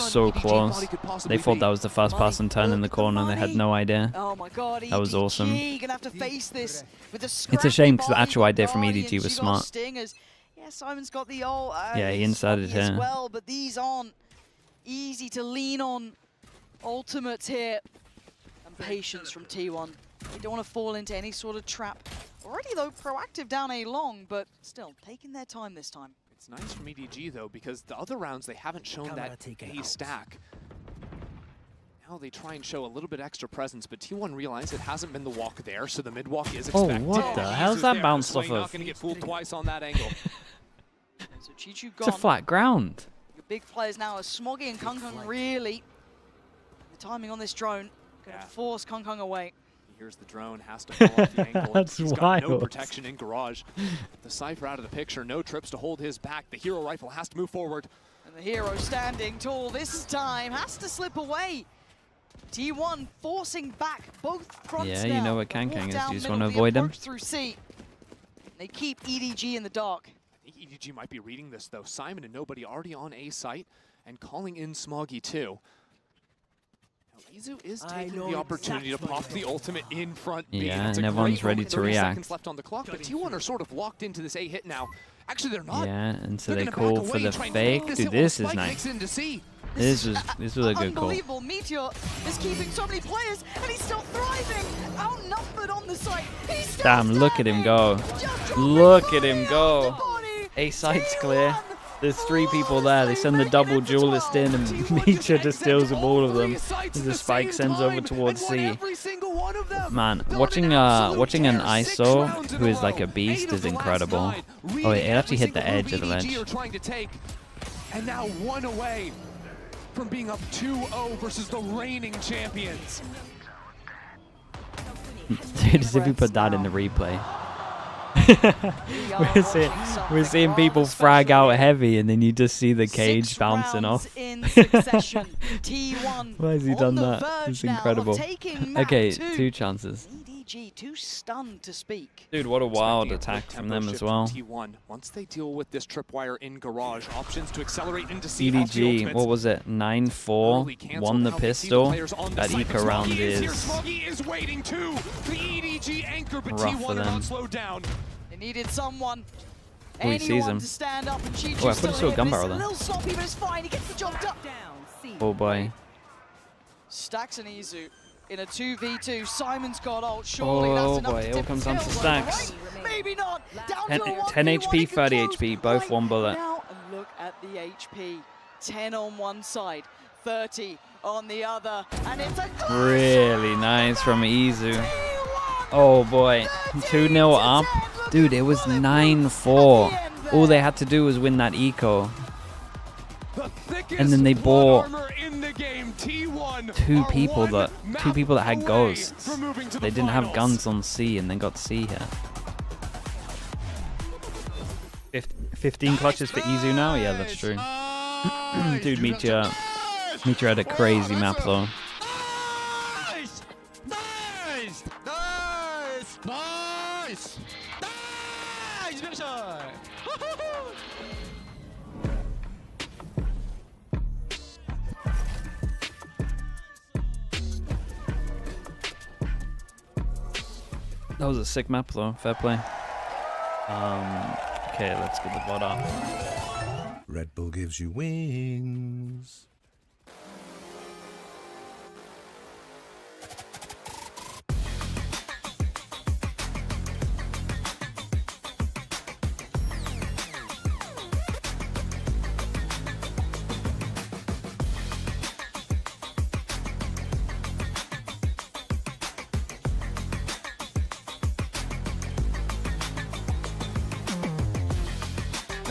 so close. They thought that was the first person turn in the corner, and they had no idea. That was awesome. It's a shame because the actual idea from EDG was smart. Yeah, Simon's got the old yeah, he inserted here. As well, but these aren't easy to lean on ultimates here. And patience from T1. They don't want to fall into any sort of trap. Already though, proactive down A long, but still taking their time this time. It's nice from EDG though, because the other rounds they haven't shown that A stack. Now they try and show a little bit extra presence, but T1 realized it hasn't been the walk there, so the mid walk is expected. Oh, what the hell's that bounced off of? Not going to get fooled twice on that angle. So Chichu gone. It's a flat ground. Your big players now are Smoggy and Kung really. The timing on this drone going to force Kung away. Here's the drone, has to fall off the angle. That's He's wild. got no protection in garage. The Cypher out of the picture, no trips to hold his back. The hero rifle has to move forward. And the hero standing tall this time has to slip away. T1 forcing back both fronts. Yeah, you know what Kankang is. You just want to avoid him. Through C. They keep EDG in the dark. I think EDG might be reading this though. Simon and nobody already on A site and calling in Smoggy too. Now Izu is taking the opportunity to pop the ultimate in front B. Yeah, and everyone's ready to 30 react. seconds left on the clock, but T1 are sort of locked into this A hit now. Actually, they're not. Yeah, and so they call for the fake. Dude, this is nice. This was a good call. Unbelievable. Meteor is keeping so many players, and he's still thriving. Outnumbered on the site. He's still Damn, look at him go. Look at him go. A site's clear. There's 3 people there. They send the double duelist in, and Meteor just deals with all of them. As the spike sends over towards C. Man, watching an ISO who is like a beast is incredible. Oh, it actually hit the edge of the ledge. And now 1 away from being up 2-0 versus the reigning champions. Dude, as if we put that in the replay. we're seeing people frag out heavy, and then you just see the cage bouncing off. Why has he done that? It's incredible. Okay, 2 chances. EDG too stunned to speak. Dude, what a wild attack from them as well. T1, once they deal with this tripwire in garage, options to accelerate into C. EDG, what was it? 9-4, won the pistol. That eco round is waiting too. The EDG anchor, but rough for T1 are them. not slowed down. They needed someone. Oh, he sees him. To stand up, and Chichu's Oh, I thought I saw a gun barrel a there. little sloppy, but it's fine. He gets the job done. Oh boy. Stacks and Izu in a 2v2. Simon's got ult. Surely that's enough boy, to it all tip comes the down to scales. Stacks. Maybe not. Down 10 to a 10 1v1 HP, 30 HP, both 1 bullet. Now, and look at the HP. 10 on one side, 30 on the other, and it's a Really nice from Izu. Oh boy, 2-0 up. Dude, it was 9-4. All they had to do was win that eco. And then they bought two people that had ghosts. They didn't have guns on C and then got C here. 15 clutches for Izu now? Yeah, that's true. Dude, Meteor had a crazy map though. Nice! Nice! Nice! Nice! Nice! Finish it! That was a sick map though, fair play. Okay, let's get the VOD up. Red Bull gives you wings.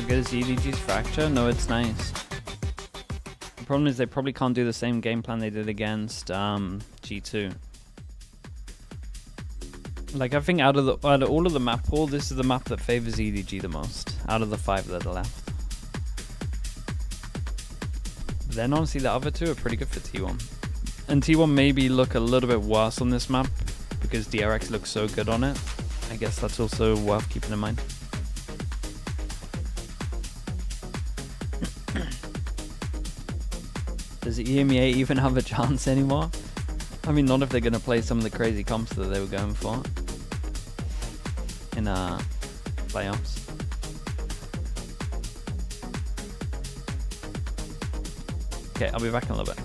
Good as EDG's Fracture? No, it's nice. The problem is they probably can't do the same game plan they did against G2. Like, I think out of all of the map pool, this is the map that favors EDG the most out of the 5 that are left. But then honestly, the other 2 are pretty good for T1. And T1 maybe look a little bit worse on this map because DRX looks so good on it. I guess that's also worth keeping in mind. Does EMEA even have a chance anymore? I mean, not if they're going to play some of the crazy comps that they were going for in playoffs. Okay, I'll be back in a little bit.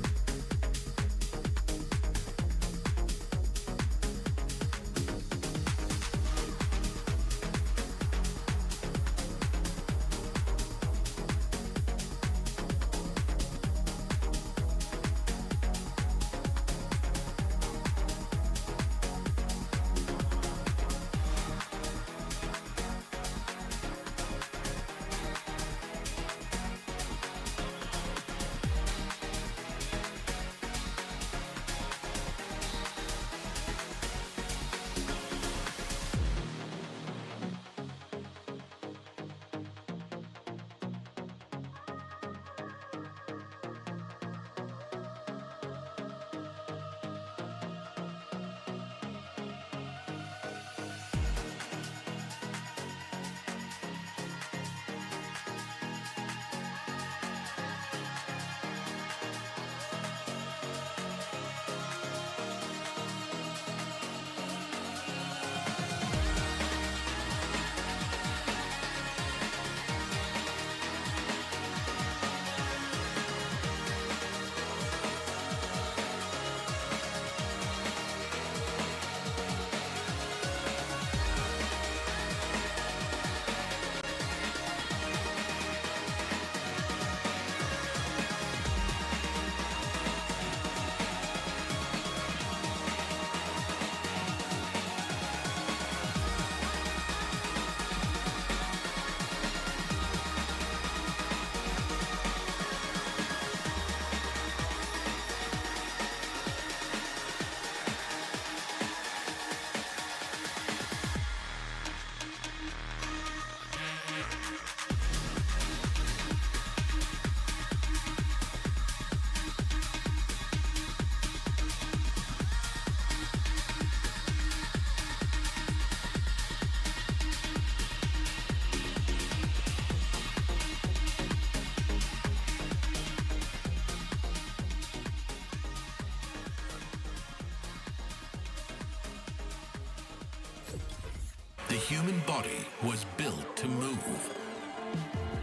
The human body was built to move,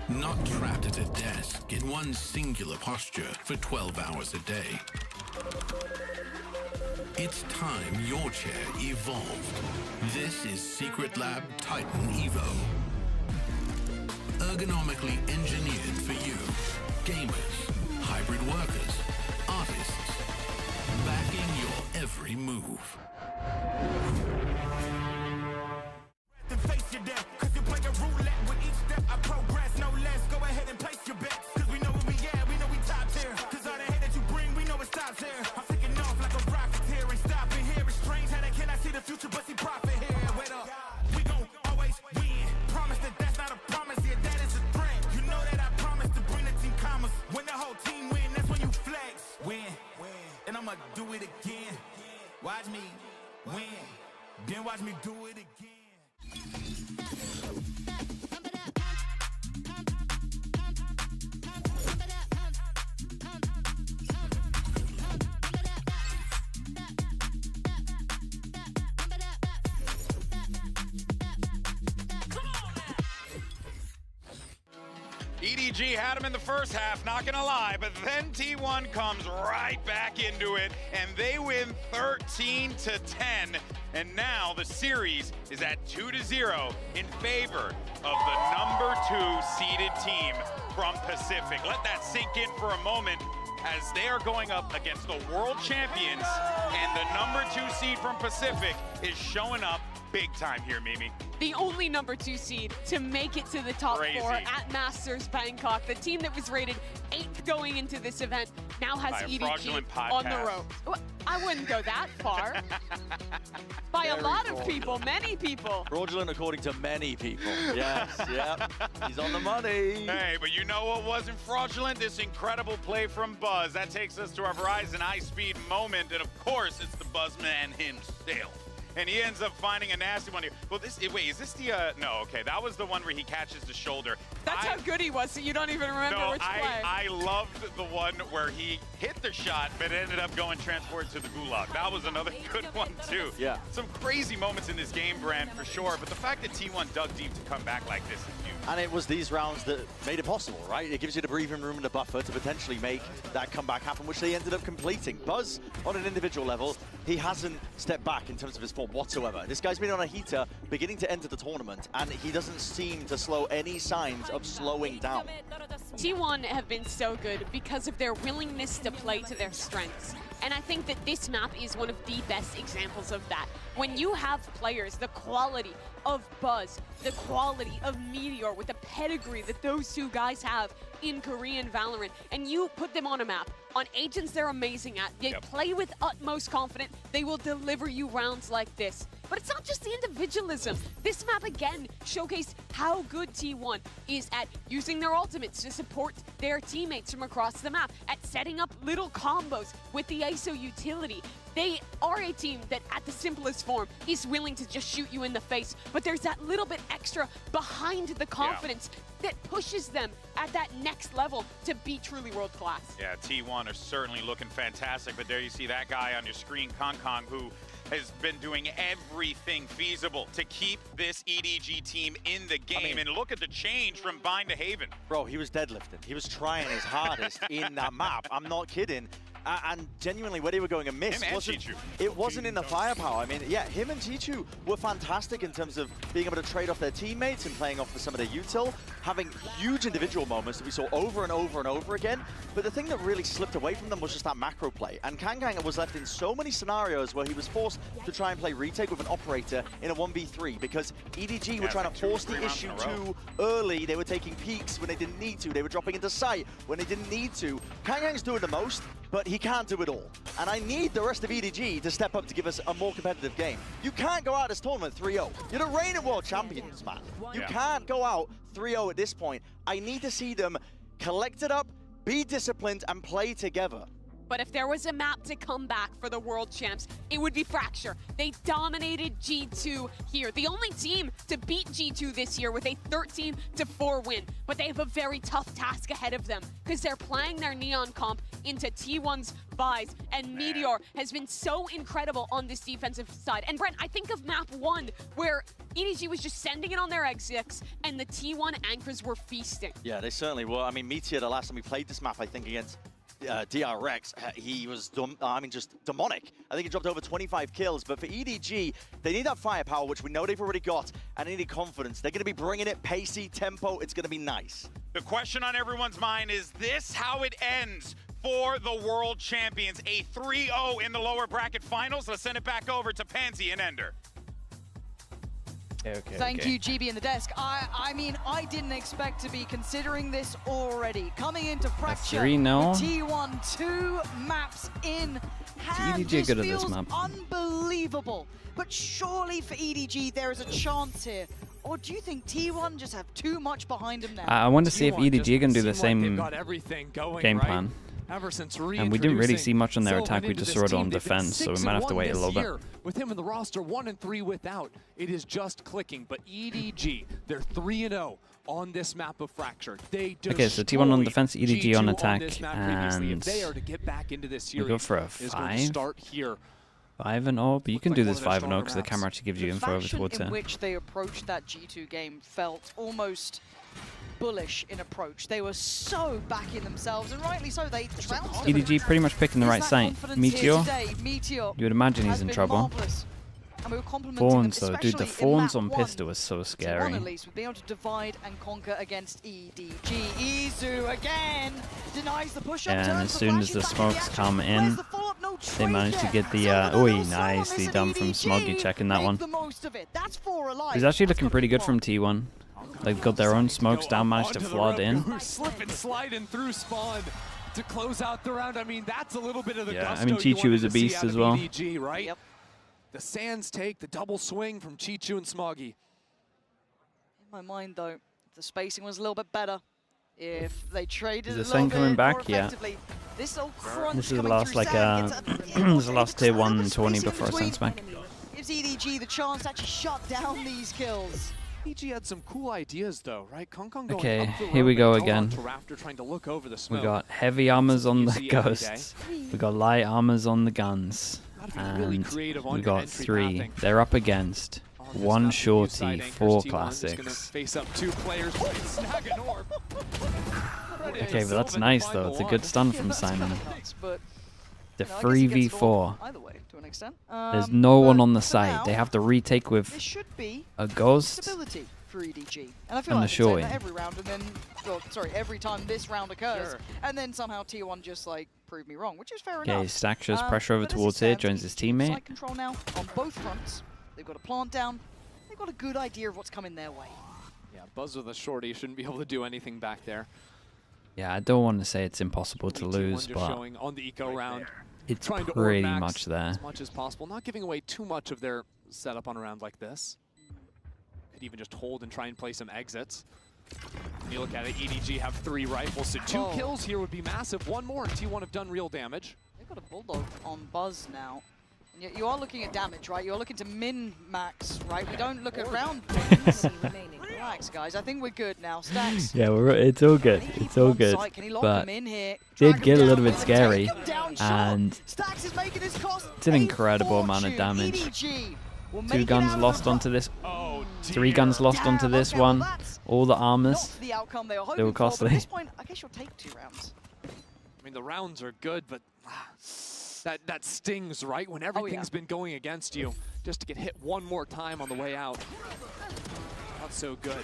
not trapped at a desk in one singular posture for 12 hours a day. It's time your chair evolved. This is Secret Lab Titan Evo. Ergonomically engineered for you, gamers, hybrid workers, artists, backing your every move. Face your death, cause you play a roulette with each step. I progress, no less. Go ahead and place your bets, cause we know where we at, we know we top tier. Cause all the hate that you bring, we know it stops here. future, but see profit here. Wait up, we gon' always win. Promise that that's not a promise, yeah, that is a threat. You know that I promise to bring the team commas. When the whole team win, that's when you flex. Win, and I'ma do it again. Watch me win, then watch me do it again. EDG had him in the first half, not gonna lie, but then T1 comes right back into it, and they win 13-10, and now the series is at 2-0 in favor of the #2 seeded team from Pacific. Let that sink in for a moment as they are going up against the world champions, and the #2 seed from Pacific is showing up big time here, Mimi. The only #2 seed to make it to the top 4 at Masters Bangkok. The team that was rated 8th going into this event now has EDG on the ropes. Well, I wouldn't go that far. By a lot of people, many people. Fraudulent according to many people. Yes, yep. He's on the money. Hey, but you know what wasn't fraudulent? This incredible play from Buzz. That takes us to our Verizon high-speed moment, and of course, it's the Buzzman himself. And he ends up finding a nasty one here. Well, wait, is this the, no, okay, that was the one where he catches the shoulder. That's how good he was, so you don't even remember which play. I loved the one where he hit the shot, but ended up going transport to the gulag. That was another good one, too. Yeah. Some crazy moments in this game, Brand, for sure, but the fact that T1 dug deep to come back like this is huge. And it was these rounds that made it possible, right? It gives you the breathing room and the buffer to potentially make that comeback happen, which they ended up completing. Buzz, on an individual level, he hasn't stepped back in terms of his form whatsoever. This guy's been on a heater beginning to enter the tournament, and he doesn't seem to slow any signs of slowing down. T1 have been so good because of their willingness to play to their strengths. And I think that this map is one of the best examples of that. When you have players, the quality of Buzz, the quality of Meteor, with the pedigree that those two guys have in Korean Valorant, and you put them on a map, on agents they're amazing at, they play with utmost confidence, they will deliver you rounds like this. But it's not just the individualism. This map again showcased how good T1 is at using their ultimates to support their teammates from across the map, at setting up little combos with the ISO utility. They are a team that, at the simplest form, is willing to just shoot you in the face, but there's that little bit extra behind the confidence that pushes them at that next level to be truly world-class. Yeah, T1 are certainly looking fantastic, but there you see that guy on your screen, Kong, who has been doing everything feasible to keep this EDG team in the game. I mean, and look at the change from Bind to Haven. Bro, he was deadlifting. He was trying his hardest in that map. I'm not kidding. And genuinely, where they were going amiss, it wasn't in the firepower. I mean, yeah, him and Chichu were fantastic in terms of being able to trade off their teammates and playing off for some of their util, having huge individual moments that we saw over and over and over again. But the thing that really slipped away from them was just that macro play. And Kang was left in so many scenarios where he was forced to try and play retake with an operator in a 1v3 because EDG were trying to force the issue too early. They were taking peeks when they didn't need to. They were dropping into sight when they didn't need to. Kang's doing the most, but he can't do it all. And I need the rest of EDG to step up to give us a more competitive game. You can't go out of this tournament 3-0. You're the reigning world champions, man. You can't go out 3-0 at this point. I need to see them collect it up, be disciplined, and play together. But if there was a map to come back for the world champs, it would be Fracture. They dominated G2 here. The only team to beat G2 this year with a 13-4 win. But they have a very tough task ahead of them because they're playing their Neon comp into T1's buys. And Meteor has been so incredible on this defensive side. And Brent, I think of map 1 where EDG was just sending it on their exits and the T1 anchors were feasting. Yeah, they certainly were. I mean, Meteor, the last time we played this map, I think against DRX, he was just demonic. I think he dropped over 25 kills, but for EDG, they need that firepower, which we know they've already got, and they need confidence. They're going to be bringing it, pacey, tempo, it's going to be nice. The question on everyone's mind is this how it ends for the world champions? A 3-0 in the lower bracket finals. Let's send it back over to Pansy and Ender. Thank you, GB in the desk. I mean, I didn't expect to be considering this already. Coming into Fracture, 3-0. T1 2 maps in hand. EDG good at this feels map. unbelievable. But surely for EDG, there is a chance here. Or do you think T1 just have too much behind him now? I want to see if EDG are going to do the same game plan. And we didn't really see much on their attack, we just saw it on defense, so we might have to wait a little bit. With him in the roster, 1-3 without, it is just clicking. But EDG, they're 3-0 on this map of Fracture. They okay, so T1 on defense, EDG on attack, and and they are to get back into this we series. go for a 5-0, but you can do this 5-0 because the camera actually gives you info over towards in it. which they approached that G2 game felt almost bullish in approach. They were so back in themselves, and rightly so. They trounced them. EDG pretty much picking the right site. Meteor, you would imagine he's in trouble. And we were complimenting Fawns them, though, dude, the especially in Fawns map on one. pistol was so scary. T1 at least would be able to divide and conquer against EDG. Izu again denies the push-up. And as soon as the smokes come in, they managed to get the nicely done from Smoggy checking that one. He's actually looking pretty good from T1. They've got their own smokes down, managed to flood in. Slip and sliding through spawn to close out the round. I mean, that's a little bit of the Yeah, I gusto mean, you Chichu wanted is a to see beast out of as well. EDG, right? Yep. The Sands take the double swing from Chichu and Smoggy. In my mind, though, if the spacing was a little bit better, if they traded Is a the little Sen bit coming back? more Yeah. effectively, this old crunch This is the coming last, through like, Sand gets a- this is the last tier 1 tourney before it sends back. gives EDG the chance to actually shut down these kills. EDG had some cool ideas, though, right? Kong going Okay, up the here we rope go and again. onto Rafter trying to look over the We smoke. got heavy armors on the see every ghosts. We got light armors on the guns. really And creative on we your got entry 3. pathing. They're up against 1 shorty, 4 classics. Face up 2 players, snag an orb. Okay, but that's nice though. It's a good stun from Simon. But The you know, I guess he gets it all 3v4. either way, to an extent. There's no one on the for side. now, They have to retake with there should be a ghost. stability for EDG. And I feel And like the I say Shoei. that every round, and then, well, sorry, every time this round occurs, Sure. and then somehow T1 just like proved me wrong, which is fair Okay, enough. Stack shows pressure over But as it towards here, stands, joins his EDG teammate. site control now on both fronts. They've got a plant down. They've got a good idea of what's coming their way. Yeah, Buzz with a shorty shouldn't be able to do anything back there. Yeah, I don't want to say it's impossible to T1 lose, just but showing on the eco round. it's Trying to pretty orb max much there. as much as possible, not giving away too much of their setup on a round like this. Could even just hold and try and play some exits. When you look at it, EDG have 3 rifles, so 2 kills here would be massive. 1 more, and T1 have done real damage. They've got a Bulldog on Buzz now. And yet you are looking at damage, right? You're looking to min-max, right? We don't look at round wins. Relax, guys. I think we're good now. Stacks. Yeah, it's all good. It's all good. Can he lock But them in here? did get a little bit Take scary, him down short. and Stacks is making this cost it's an incredible amount of damage. EDG will make 2 it guns out of lost the onto this. 3 guns lost onto this one. All the armors. the outcome they were They hoping were for, but at costly. this point, I guess you'll take 2 rounds. I mean, the rounds are good, but that stings, right? When everything's been going against you, just to get hit 1 more time on the way out. Not so good.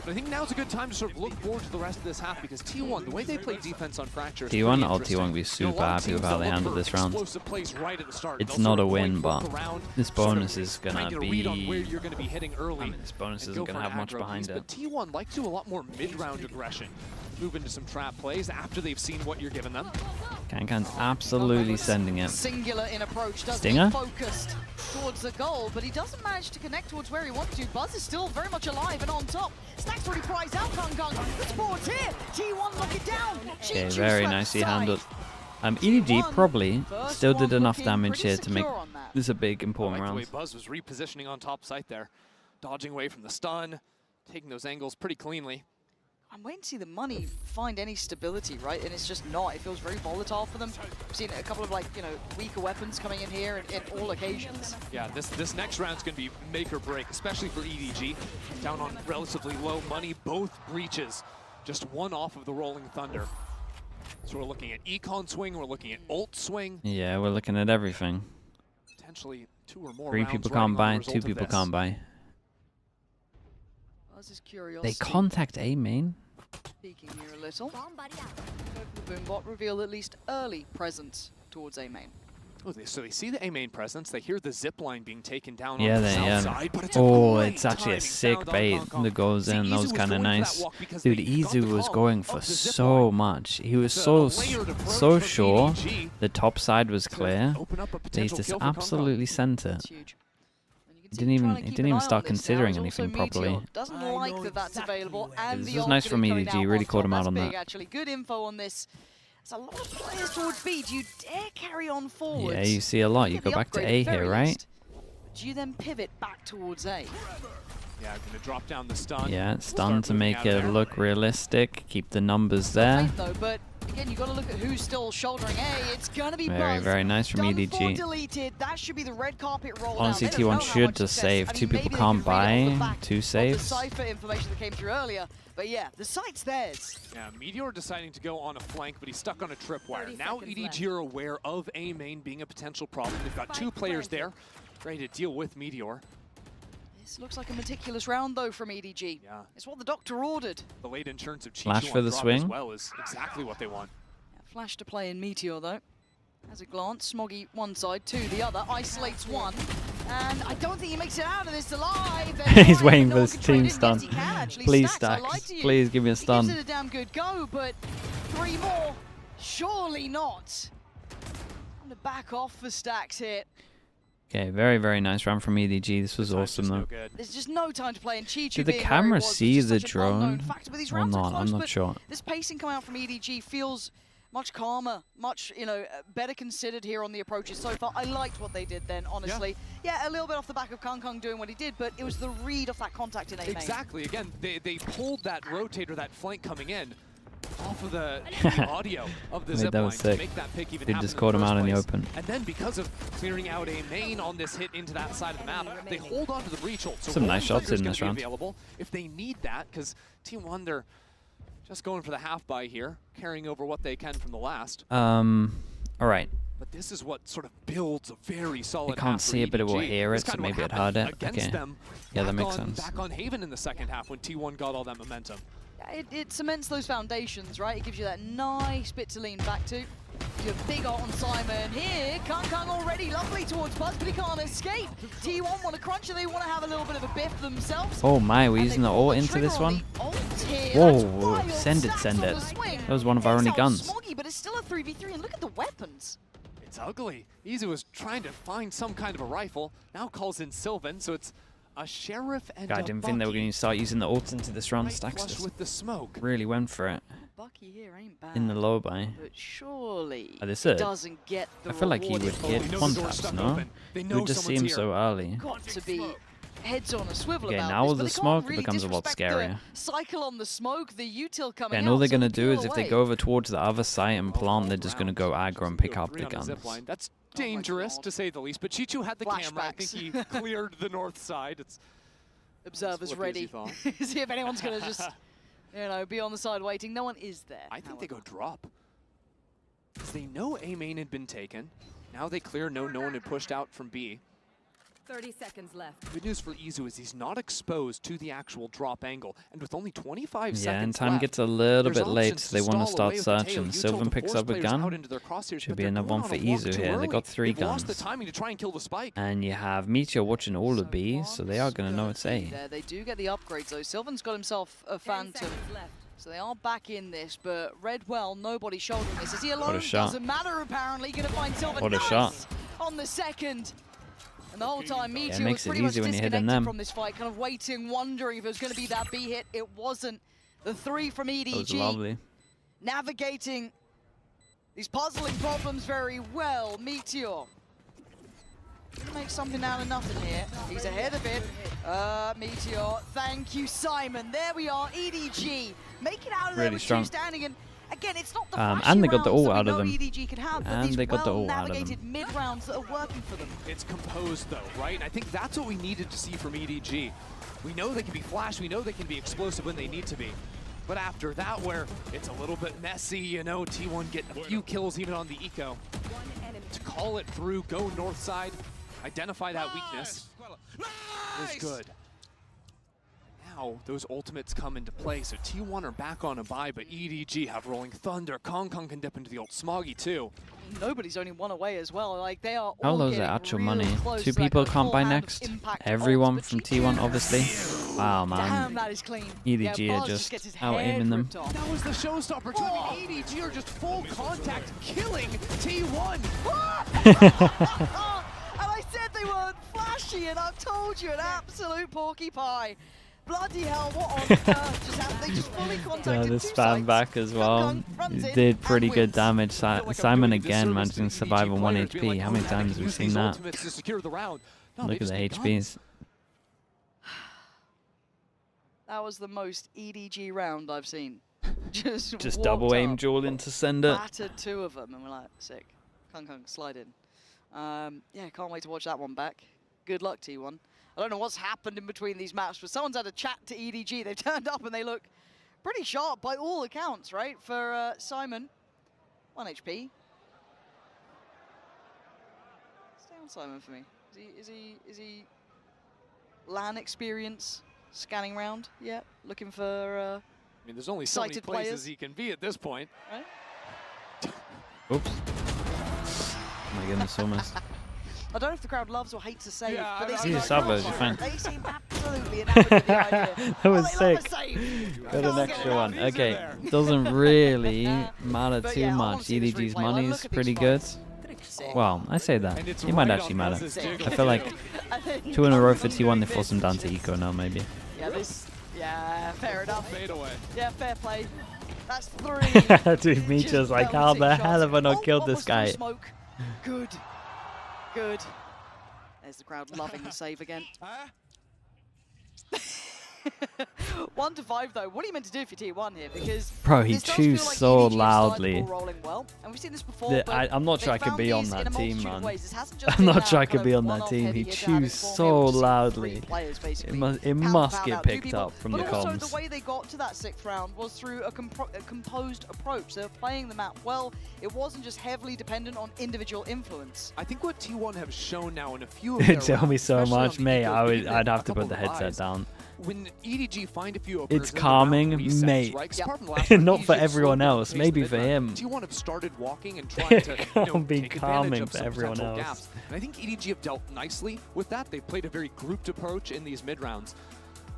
But I think now's a good time to sort of look forward to the rest of this half, because T1, the way they play defense on Fracture is T1, pretty oh, interesting. T1 will be You know, a super lot of happy with teams how that they look handled for this round. explosive plays right at the start. It's They'll not sort a of win, point but around, this sort of bonus is try and gonna get a read on where be. you're going to be hitting early. I mean, this bonus and isn't go gonna for have an much aggro behind piece, it. But T1 like to do a lot more mid-round aggression. Move into some trap plays after they've seen what you're giving them. Kankan's absolutely sending it. Singular in approach, does Stinger? he focused towards the goal, but he doesn't manage to connect towards where he wants to. Buzz is still very much alive and on top. Stacks already prized out Kung Kung. The sports here. T1 lock it down. Okay, Chichu very swept nicely aside. handled. EDG probably still did enough damage here to make this a big important The way round. Buzz was repositioning on top site there, dodging away from the stun, taking those angles pretty cleanly. I'm waiting to see the money find any stability, right? And it's just not. It feels very volatile for them. I've seen a couple of, like, you know, weaker weapons coming in here in all occasions. Yeah, this next round's going to be make or break, especially for EDG. Down on relatively low money, both breaches, just 1 off of the Rolling Thunder. So we're looking at econ swing, we're looking at ult swing. Yeah, we're looking at everything. Potentially 2 or more 3 rounds people riding on can't the buy, result 2 of people this. can't buy. Buzz's They curiosity contact A main? peeking here a little. The Boombot revealed at least early presence towards A main. Oh, so they see the A main presence. They hear the zip line being taken down Yeah, on the south side, but it's it's actually a sick bait that goes in. That was kind of nice. Dude, Izu was going for so much. He was so sure the top side was clear. He just absolutely sent it. He didn't even start considering anything properly. Doesn't like that that's available, and This was nice from EDG. Really caught him out on that. Actually, good info on this. There's a lot of players towards B. Do you dare carry on forwards? Yeah, you see a lot. You go back to A here, right? Do you then pivot back towards A? Yeah, gonna drop down the stun. Yeah, stun to make it look realistic. Keep the numbers there. Though, but again, you got to look at who's still shouldering A. It's gonna be Buzz. Very nice from EDG. Deleted. That should be the red carpet roll. Honestly, T1 should just save. Two people can't buy 2 saves. The Cypher information that came through earlier. But yeah, the site's theirs. Yeah, Meteor deciding to go on a flank, but he's stuck on a tripwire. Now EDG are aware of A main being a potential problem. They've got 2 players there, ready to deal with Meteor. This looks like a meticulous round, though, from EDG. Yeah. It's what the doctor ordered. The late insurance of Flash Chichu for on the drop swing. as well is exactly what they want. Yeah, flash to play in Meteor, though. Has a glance. Smoggy one side, 2 the other. Isolates 1. And I don't think he makes it out of this alive. He's waiting for his team stun. Please, Stacks. Please give me a stun. Gives it a damn good go, but 3 more. Surely not. I'm going to back off for Stacks here. Okay, very nice round from EDG. This was awesome, though. There's just no time to play, and Chichu Did the camera see the drone or not? I'm not sure. This pacing coming out from EDG feels much calmer, much, better considered here on the approaches so far. I liked what they did then, honestly. Yeah, a little bit off the back of Kung doing what he did, but it was the read of that contact in A main. Exactly. Again, they pulled that rotator, that flank coming in, off of the audio of the zip line to make that pick even happen. They just caught him out in the open. And then because of clearing out A main on this hit into that side of the map, they hold on to the breach ult. So some nice shots in this round. Available if they need that, because Team 1, they're just going for the half buy here, carrying over what they can from the last. All right. But this is what sort of builds a very solid. I can't see it, but it will hear it, so maybe it heard it. Okay. Yeah, that makes sense. Back on Haven in the second half when T1 got all that momentum. It cements those foundations, right? It gives you that nice bit to lean back to. Your big ult on Simon here. Kung already lovely towards Buzz, but he can't escape. T1 want to crunch and they want to have a little bit of a biff themselves. Oh my, we're using the ult into this one? Whoa, send it. That was one of our only guns. Smoggy, but it's still a 3v3, and look at the weapons. It's ugly. Izu was trying to find some kind of a rifle. Now calls in Sylvan, so it's a sheriff and I didn't think they were going to start using the ult into this round. Stacks just with the smoke. Really went for it. Bucky here ain't bad. In the low buy. But surely doesn't get the I feel like he would hit one taps, no? We would just see him so early. Got to be heads on a swivel okay, about now this, with the smoke, it becomes a lot scarier. Cycle on the smoke, the util coming and all they're going to do is if they go over towards the other site and plant, they're just going to go aggro and pick up the guns. That's dangerous, to say the least. But Chichu had the camera. I think he cleared the north side. It's observers ready. See if anyone's going to just, be on the side waiting. No one is there. I think they go drop. Because they know A main had been taken. Now they clear, no one had pushed out from B. 30 seconds left. Good news for Izu is he's not exposed to the actual drop angle. And with only 25 seconds and time left, gets a little bit late, so they want to start searching. Sylvan picks up a gun. Should be another one for Izu here. They got 3 guns. The timing to try and kill the spike. And you have Meteor watching all of B, so they are going to know it's A. Yeah, they do get the upgrades though. Sylvan's got himself a Phantom. So they are back in this, but Redwell, nobody shouldering this. Is he alone? What a shot. Doesn't matter apparently. Gonna find Sylvan. What a shot. On the second. And the whole time, Meteor it makes was pretty it much easy when you're hitting them. from this fight, kind of waiting, wondering if it was going to be that B hit. It wasn't. The 3 from EDG. That was lovely. Navigating these puzzling problems very well. Meteor. Gonna make something out of nothing here. He's ahead of it. Meteor. Thank you, Simon. There we are. EDG. Make it out of there with 2 standing. And again, it's not the and they got the ult out of them. EDG can have, but And these they got the ult out of them. navigated mid-rounds that are working for them. It's composed though, right? And I think that's what we needed to see from EDG. We know they can be flash, we know they can be explosive when they need to be. But after that, where it's a little bit messy, T1 getting a few kills even on the eco. To call it through, go north side, identify that weakness is good. Now now those ultimates come into play. So T1 are back on a bye, but EDG have Rolling Thunder. Kong can dip into the ult. Smoggy too. Nobody's only one away as well. Like they are How all low is the getting actual real money? close 2 to that people kind of can't buy full hand of next. impact Everyone ults, from but T1, obviously. Wow, man. Damn, that is clean. EDG Yeah, are Buzz just gets his out head aiming them. ripped off. That was the showstopper. Oh. EDG are just full contact, killing T1. And I said they weren't flashy, and I've told you, an absolute porcupine. Bloody hell, what on earth just happened? They just fully contacted The two spam sites. back as well. He did pretty good damage. Simon again managing to survive on 1 HP. How many times have we seen that? Look at the HPs. That was the most EDG round I've seen. Just double aim up, dueling to send it. battered 2 of them, and we're like, sick. Kung, slide in. Yeah, can't wait to watch that one back. Good luck, T1. I don't know what's happened in between these maps, but someone's had a chat to EDG. They've turned up and they look pretty sharp by all accounts, right? For Simon, 1 HP. Stay on Simon for me. Is he LAN experience scanning round? Yeah, looking for I mean, there's only so many places players. he can be at this point. Right? Oops. Oh my goodness, almost. I don't know if the crowd loves or hates a save, but they You seem savage, you're fine. They seem absolutely enamored with the idea. That was they love sick. a save. Got an extra one. Okay, doesn't really matter But too yeah, I wanna much. see this EDG's replay. money Look is at pretty these good. Sick. Well, I say that. it's It might right actually on matter. Buzz's too. I feel like 2 in a row for T1, they force them down to eco now, maybe. Yeah, fair enough. Fade away. Yeah, fair play. That's 3. Dude, Micha's like, how the hell have I not killed this guy? Smoke. Good. There's the crowd loving the save again. 1 to 5 though. What are you meant to do if you're T1 here? Because Bro, he this does chews feel like so EDG have started loudly. the ball rolling well, and we've seen this before. But I'm not sure I they could be found on these in that a team, multitude of man. ways. This hasn't just I'm been not sure I kind could of be on that one-off team. heavy He hitter chews having so form here. We've seen 3 loudly. players basically It pound must for get pound out, 2 picked people. up from the But also comms. the way they got to that 6th round was through a composed approach. They were playing the map well. It wasn't just heavily dependent on individual influence. I think what T1 have shown now in a few of their Tell me rounds, so especially much, on the mate. Eagles, I'd have to couple put the of headset buys. down. When EDG find a few It's openers in the calming, round resets, mate. right? 'Cause apart from the last round, Not for EDG have everyone slowed down the else, pace maybe of for the him. mid-round. T1 have started walking and trying to Can't be take calming advantage of for some everyone potential else. gaps. And I think EDG have dealt nicely with that. They've played a very grouped approach in these mid-rounds.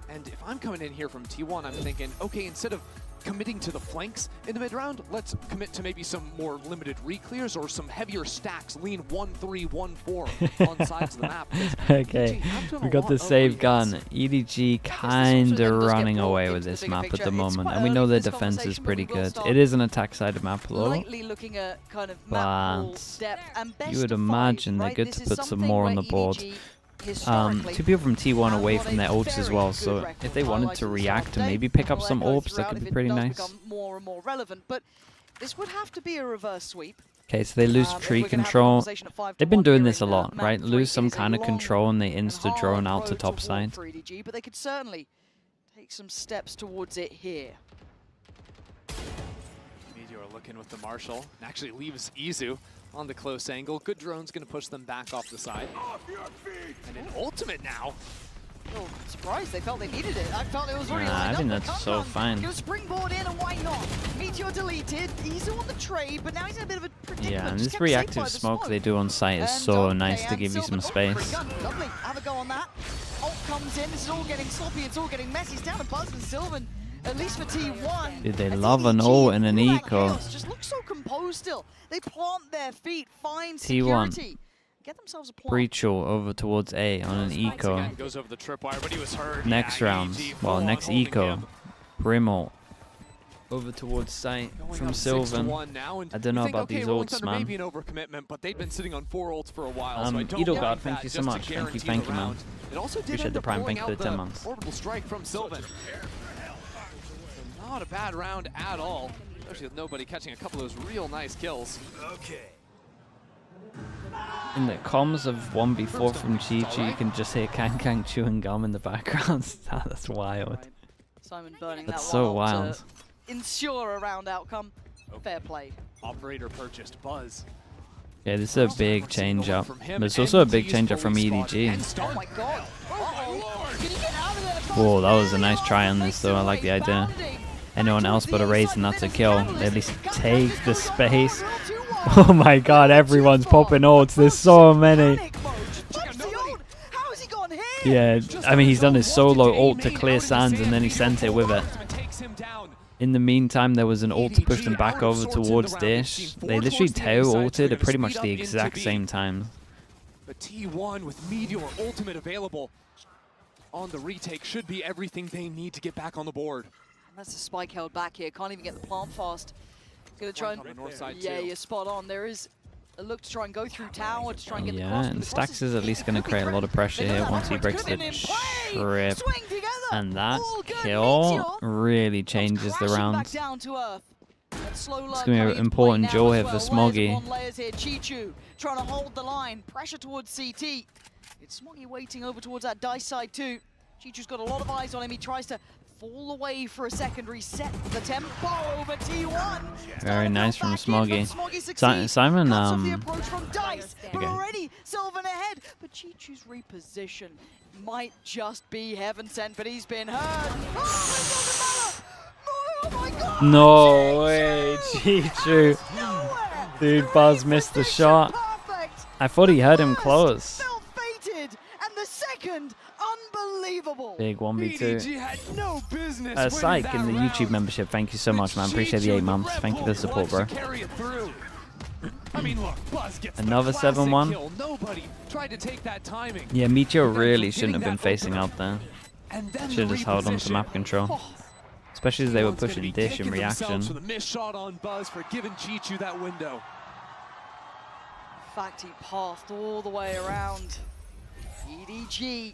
And if I'm coming in here from T1, I'm thinking, okay, instead of committing to the flanks in the mid-round, let's commit to maybe some more limited re-clears or some heavier stacks, lean 1-3, 1-4 on sides of the map. Okay, we got the save gun. EDG kinda running away with this map at the moment, and we know their defense is pretty good. It is an attack-sided map, though, Lightly looking at kind of map pool but depth and best you would of 5, imagine they're right? good This to is put some something more on where the board. EDG historically 2 people from T1 have away got from a their ults as very well, good so record if they wanted to highlighted react this and day. maybe pick up We'll some echo orbs, that throughout could if be it pretty does nice. become more and more relevant, but this would have to be a reverse sweep. Okay, so they lose If tree we're gonna have a control. conversation at 5 to They've been 1 doing here this a in, lot, map right? 3, Lose some it is a kind of long control and they and insta drone hard out to road top walk side. for EDG, but they could certainly take some steps towards it here. Meteor looking with the Marshall, and actually leaves Izu on the close angle. Good drone's going to push them back off the side. And an ultimate now. Oh, surprised they felt they needed it. I felt it was already Nah, lined I think up, but that's come so on. fine. Give a springboard in, and why not? Meteor deleted. He's on the trade, but now he's in a bit of a predicament. Yeah, and Just this kept safe by reactive the smoke they do on site is so nice to give you some space. Lovely. Have a go on that. Ult comes in. This is all getting sloppy. It's all getting messy. It's down to Buzz and Sylvan, at least for T1. Dude, they love an ult and an eco. Just look so composed still. They plant their feet, find T1. security. Get themselves a plant. Breach ult over towards A on an eco. Goes over the tripwire, but he was hurt. Next Yeah, round, EDG well, full next on holding eco. him. Brim ult. Over towards site Going from up Sylvan. 6-1 now, and I don't you know think, about okay, these Rolling ults, Thunder may be man. an overcommitment, but they've been sitting on 4 ults for a while, so I don't Edo like God, that thank you so just to much. Thank you, guarantee thank the you, man. round. It also did Appreciate end the up Prime, pulling thank you for the out 10 months. orbital strike from Sylvan. So not a bad round at all, especially with nobody catching a couple of those real nice kills. Okay. In the comms of 1v4 from GG, you can just hear Kang chewing gum in the background. That's wild. Simon burning That's that so one up wild. to ensure a round outcome. Fair play. Operator purchased Buzz. Yeah, this is a big change up. But it's also a big change up from EDG. Oh my god. Uh-oh. Can he get out of there? Whoa, that was a nice try on this though. I like the idea. Anyone else but a raise and that's a kill. They at least take the space. Oh my god, everyone's popping ults. There's so many. Yeah, I mean, he's done his solo ult to clear sands and then he sent it with it. In the meantime, there was an ult to push them back over towards Dish. They literally tail ulted at pretty much the exact same time. But T1 with Meteor ultimate available on the retake should be everything they need to get back on the board. And that's a spike held back here. Can't even get the plant fast. Gonna try and yeah, you're spot on. There is a look to try and go through tower to try and get the cross. And Stax is at least going to create a lot of pressure here once he breaks the trip. And that kill really changes the round. It's going to be an important duel here for Smoggy. Trying to hold the line, pressure towards CT. It's Smoggy waiting over towards that dice side too. Chichu's got a lot of eyes on him. He tries to fall away for a second, reset the tempo over T1. Very nice from Smoggy. Simon, the approach from Dice, but already Sylvan ahead. But Chichu's reposition might just be heaven sent, but he's been hurt. Oh, my God! No way, Chichu. Dude, Buzz missed the shot. I thought he heard him close. Fated, and the second, unbelievable. Big 1v2. No business Psych in the YouTube membership. Thank you so much, man. Appreciate the 8 months. Thank you for the support, bro. I mean, look, Buzz gets another 7-1. Nobody tried to take that timing. Yeah, Meteor really shouldn't have been facing out there. Should have just held on to map control. Especially as they were pushing Dish in reaction. For the missed shot on Buzz for giving Chichu that window. In fact, he passed all the way around. EDG,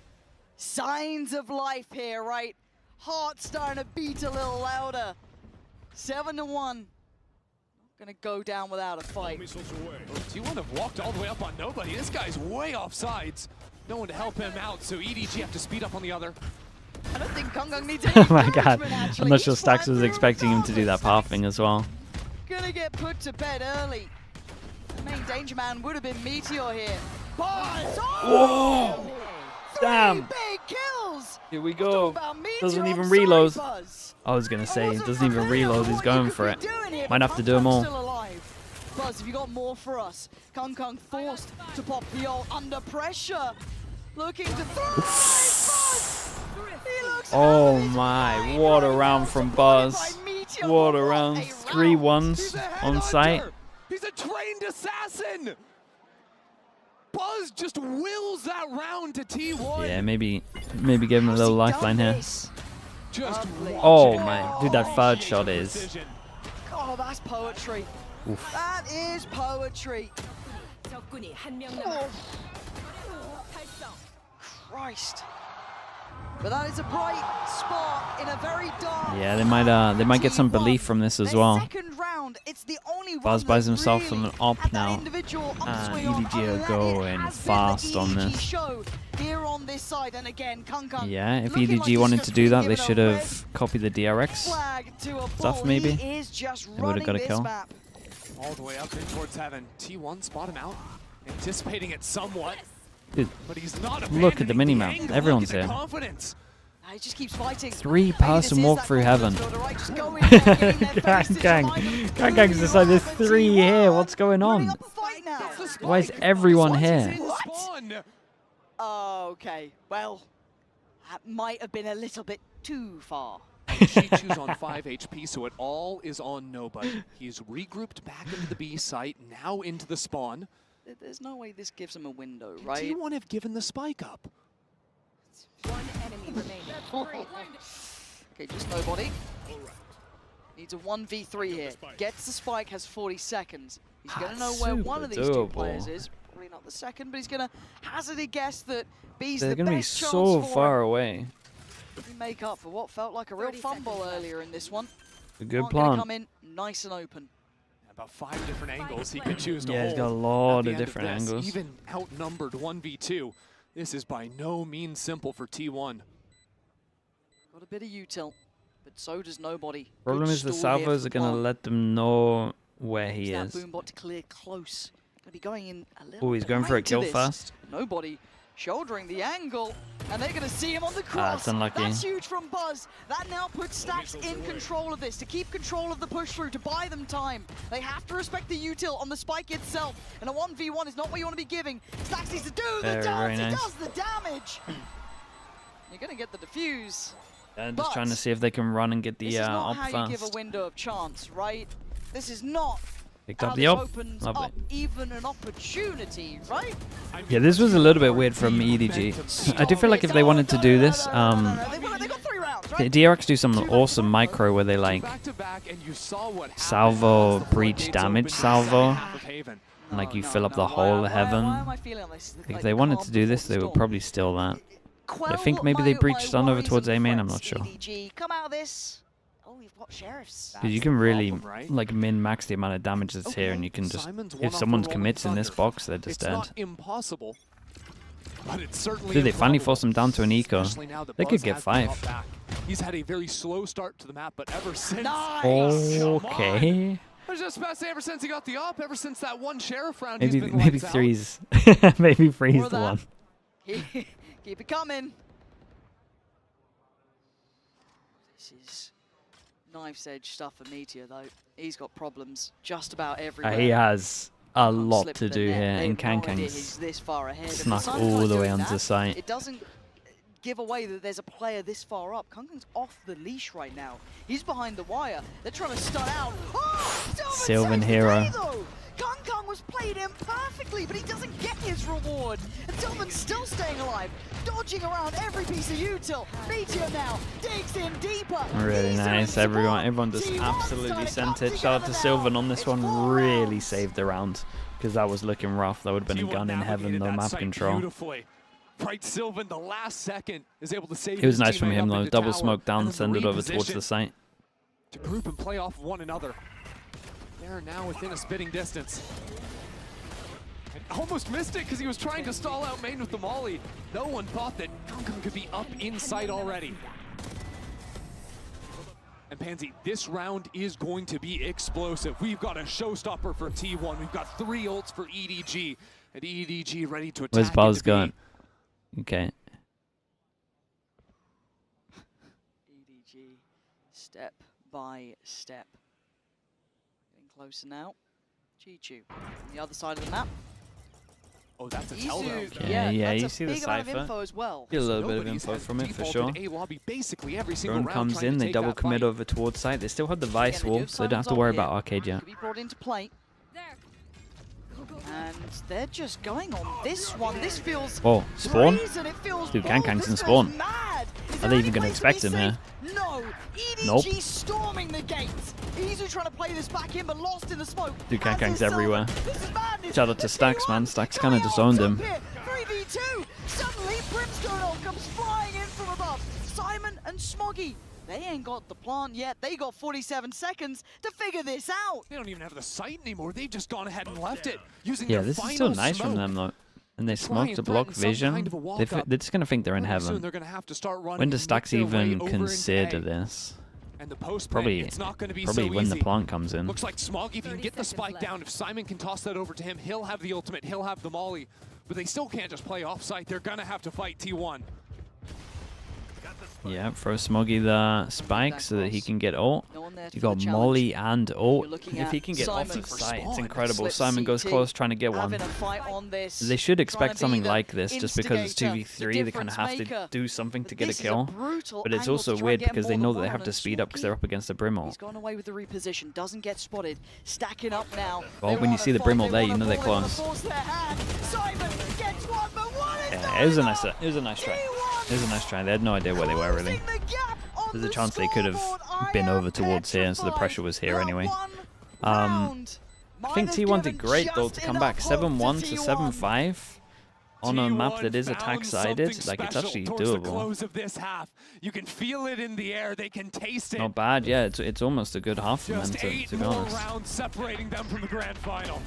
signs of life here, right? Heart starting to beat a little louder. 7-1. Gonna go down without a fight. T1 have walked all the way up on nobody. This guy's way off sides. No one to help him out, so EDG have to speed up on the other. I don't think Kung needs any Oh my god. actually. I'm not sure Stax was expecting him to do that pathing as well. Gonna get put to bed early. The main danger man would have been Meteor here. Buzz! Whoa! Damn! Big kills! Here we go. Doesn't even reload. I was gonna say, it doesn't even reload. He's going for it. Might have to do them all. Buzz, have you got more for us? Kung forced to pop the ult under pressure. Looking to throw. Oh my, what a round from Buzz. What a round. 3 ones on site. He's a trained assassin. Buzz just wills that round to T1. Yeah, maybe give him a little lifeline here. Just oh my, dude, that third shot is. Oh, that's poetry. Oof. That is poetry. Oh. Christ. But that is a bright spot in a very dark. Yeah, they might get some belief from this as well. Round, it's the only Buzz buys himself some op now, and EDG are going fast on this. Here on this side, and again, yeah, if EDG wanted to do that, they should have copied the DRX stuff maybe. They would have got a kill. All the way up in towards heaven. T1 spot him out, anticipating it somewhat. Dude, but he's not look at the minimap. Everyone's here. He just keeps fighting. 3-person walk through heaven. Gang's decided there's 3 here. What's going on? Why is everyone here? Okay, well, that might have been a little bit too far. Chichu's on 5 HP, so it all is on nobody. He's regrouped back into the B site, now into the spawn. There's no way this gives him a window, right? T1 have given the spike up. One enemy remaining. Okay, just nobody. Needs a 1v3 here. Gets the spike, has 40 seconds. He's going to know where one of these two players is. Probably not the second, but he's going to hazard a guess that B's the best chance for him. They're going to be so far away. We make up for what felt like a real fumble earlier in this one. A good plan. Come in nice and open. About 5 different angles he could choose to hold. Yeah, he's got a lot of different angles. Even outnumbered 1v2. This is by no means simple for T1. Got a bit of util, but so does nobody. Problem is the salvos are going to let them know where he is. That boombot to clear close. Going to be going in a little Oh, he's going for a kill fast. Nobody shouldering the angle, and they're going to see him on the cross. That's unlucky. That's huge from Buzz. That now puts Stacks in control of this, to keep control of the push through, to buy them time. They have to respect the util on the spike itself, and a 1v1 is not what you want to be giving. Stacks needs to do the dance, he does the damage. You're going to get the defuse. Yeah, just trying to see if they can run and get the this is not up how fast. you give a window of chance, right? This is not Picked how up the this up. opens Lovely. up even an opportunity, right? Yeah, this was a little bit weird from EDG. I do feel like if they wanted to do this, They got 3 rounds, right? DRX do some awesome micro where they like salvo breach damage salvo, and like you fill up the whole heaven. If they wanted to do this, they would probably steal that. I think maybe they breached on over towards A main. I'm not sure. EDG, come out of this. Oh, we've got sheriffs. Because you can really like min-max the amount of damage that's here, and you can just, if someone commits in this box, they're just dead. Not impossible, but it's certainly Dude, they finally force them down to an eco. They could get 5. He's had a very slow start to the map, but ever since... Okay. I was just about to say, ever since he got the up, ever since that one sheriff round, Maybe he's been maybe lights out. three's maybe three's the one. Keep it coming. This is knife's edge stuff for Meteor, though. He's got problems just about everywhere. He has a lot Slip to the do net. here, They and have no idea Kankang's he's this far ahead. snuck And all the way doing onto that, site. It doesn't give away that there's a player this far up. Kankang's off the leash right now. He's behind the wire. They're trying to stun out. Oh, Sylvan hero. Kang was played in perfectly, but he doesn't get his reward. And Sylvan's still staying alive, dodging around every piece of util. Meteor now digs in deeper. Really nice, everyone just absolutely sent it. Shout out to Sylvan on this one, really saved the round, because that was looking rough. That would have been a gun in heaven, no map control. Beautifully. Right, Sylvan, the last second, is able to save It was his nice from teammate him up though, into double tower, smoke down, and send then it over towards reposition the site. to group and play off one another. They're now within a spitting distance. And almost missed it because he was trying to stall out main with the molly. No one thought that Kang could be up in sight already. And Pansy, this round is going to be explosive. We've got a showstopper for T1. We've got 3 ults for EDG. And EDG ready to attack. Where's Buzz into B. going? Okay. EDG, step by step. Getting closer now. Chi-Chu on the other side of the map. Oh, that's a Isu, tell though. Yeah, that's you a see the big amount of cipher. info as well. Get a little bit of Nobody's info had from it for defaulted sure. A lobby basically every single Drone round comes trying in, to they take double that commit fight. over towards site. They still have the Vice Again, they wall, do. so they don't have to Simon's worry on about here. Arcade yet. Could be brought into play. And they're just going on this one. This feels Oh, spawn? brazen, it feels Dude, bold, Kankang's this in feels spawn. mad. Is Are there they any even going to place be expect him safe? here? No. EDG Nope. storming the gates. Isu trying to play this back in, but lost in the smoke. Dude, As Kankang's is everywhere. Sylvan. This is madness. Shout out to Stacks, man. Stacks kind of just owned him. 3v2. Suddenly, Brimstone comes flying in from above. Simon and Smoggy. They ain't got the plant yet. They got 47 seconds to figure this out. They don't even have the sight anymore. They've just gone ahead and left it using Yeah, their this is final still nice smoke. from them though. And they Try smoke and to block threaten some vision. kind of a walk They're up. just going to think they're in Pretty soon heaven. they're gonna have to start running When does and Stacks make their way even over into consider A. this? And the post Probably, it's not going to be probably so when easy. the plant comes in. Looks like Smog, if he can get the spike down, if Simon can toss that over to him, he'll have the ultimate, he'll have the molly. But they still can't just play offsite. They're going to have to fight T1. Yeah, throw Smoggy the spike so that he can get ult. You got Molly and ult. If he can get off the site, it's incredible. Simon goes close trying to get one. They should expect something like this just because it's 2v3. They kind of have to do something to get a kill. But it's also weird because they know that they have to speed up because they're up against the Brim ult. He's gone away with the reposition, doesn't get spotted. Stacking up now. Well, when you see the Brim ult there, you know they're close. Simon gets one, but what is Yeah, it was a nice try. It was a nice try. They had no idea where they were really. There's a chance they could have been over towards here, so the pressure was here anyway. I think T1 did great though to come back 7-1 to 7-5 on a map that is attack-sided. Like, it's actually doable. Close of this half. You can feel it in the air. They can taste it. Not bad, yeah. It's almost a good half for them, Just 8 to be more honest. rounds separating them from the grand final.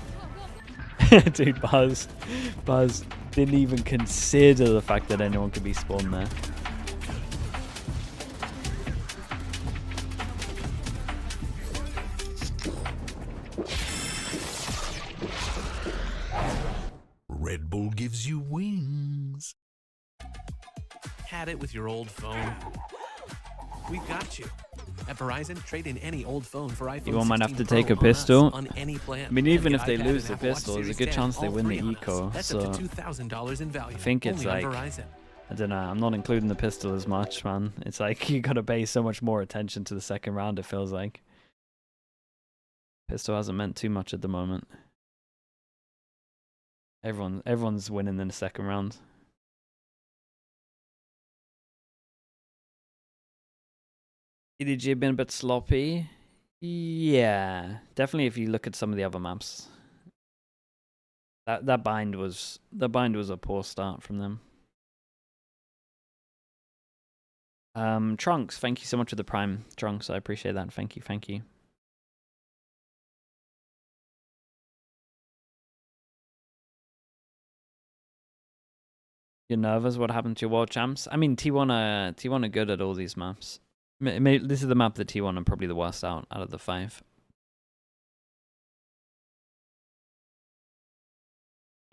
Dude, Buzz didn't even consider the fact that anyone could be spawned there. Red Bull gives you wings. it with your old phone? We've got you. At Verizon, trade in any old phone for iPhone 16 You might have to take Pro a pistol. on any plan. I mean, even And if they get lose iPad the and Apple Watch pistol, there's a Series good 10, chance they all win the free on us. eco. That's So up to $2,000 in value. I think it's Only on like, Verizon. I don't know, I'm not including the pistol as much, man. It's like you gotta pay so much more attention to the second round, it feels like. Pistol hasn't meant too much at the moment. Everyone's winning in the second round. EDG been a bit sloppy. Yeah, definitely if you look at some of the other maps. That bind was a poor start from them. Trunks, thank you so much for the prime, Trunks. I appreciate that. Thank you, thank you. You're nervous? What happened to your world champs? I mean, T1 are good at all these maps. This is the map that T1 are probably the worst out of the 5.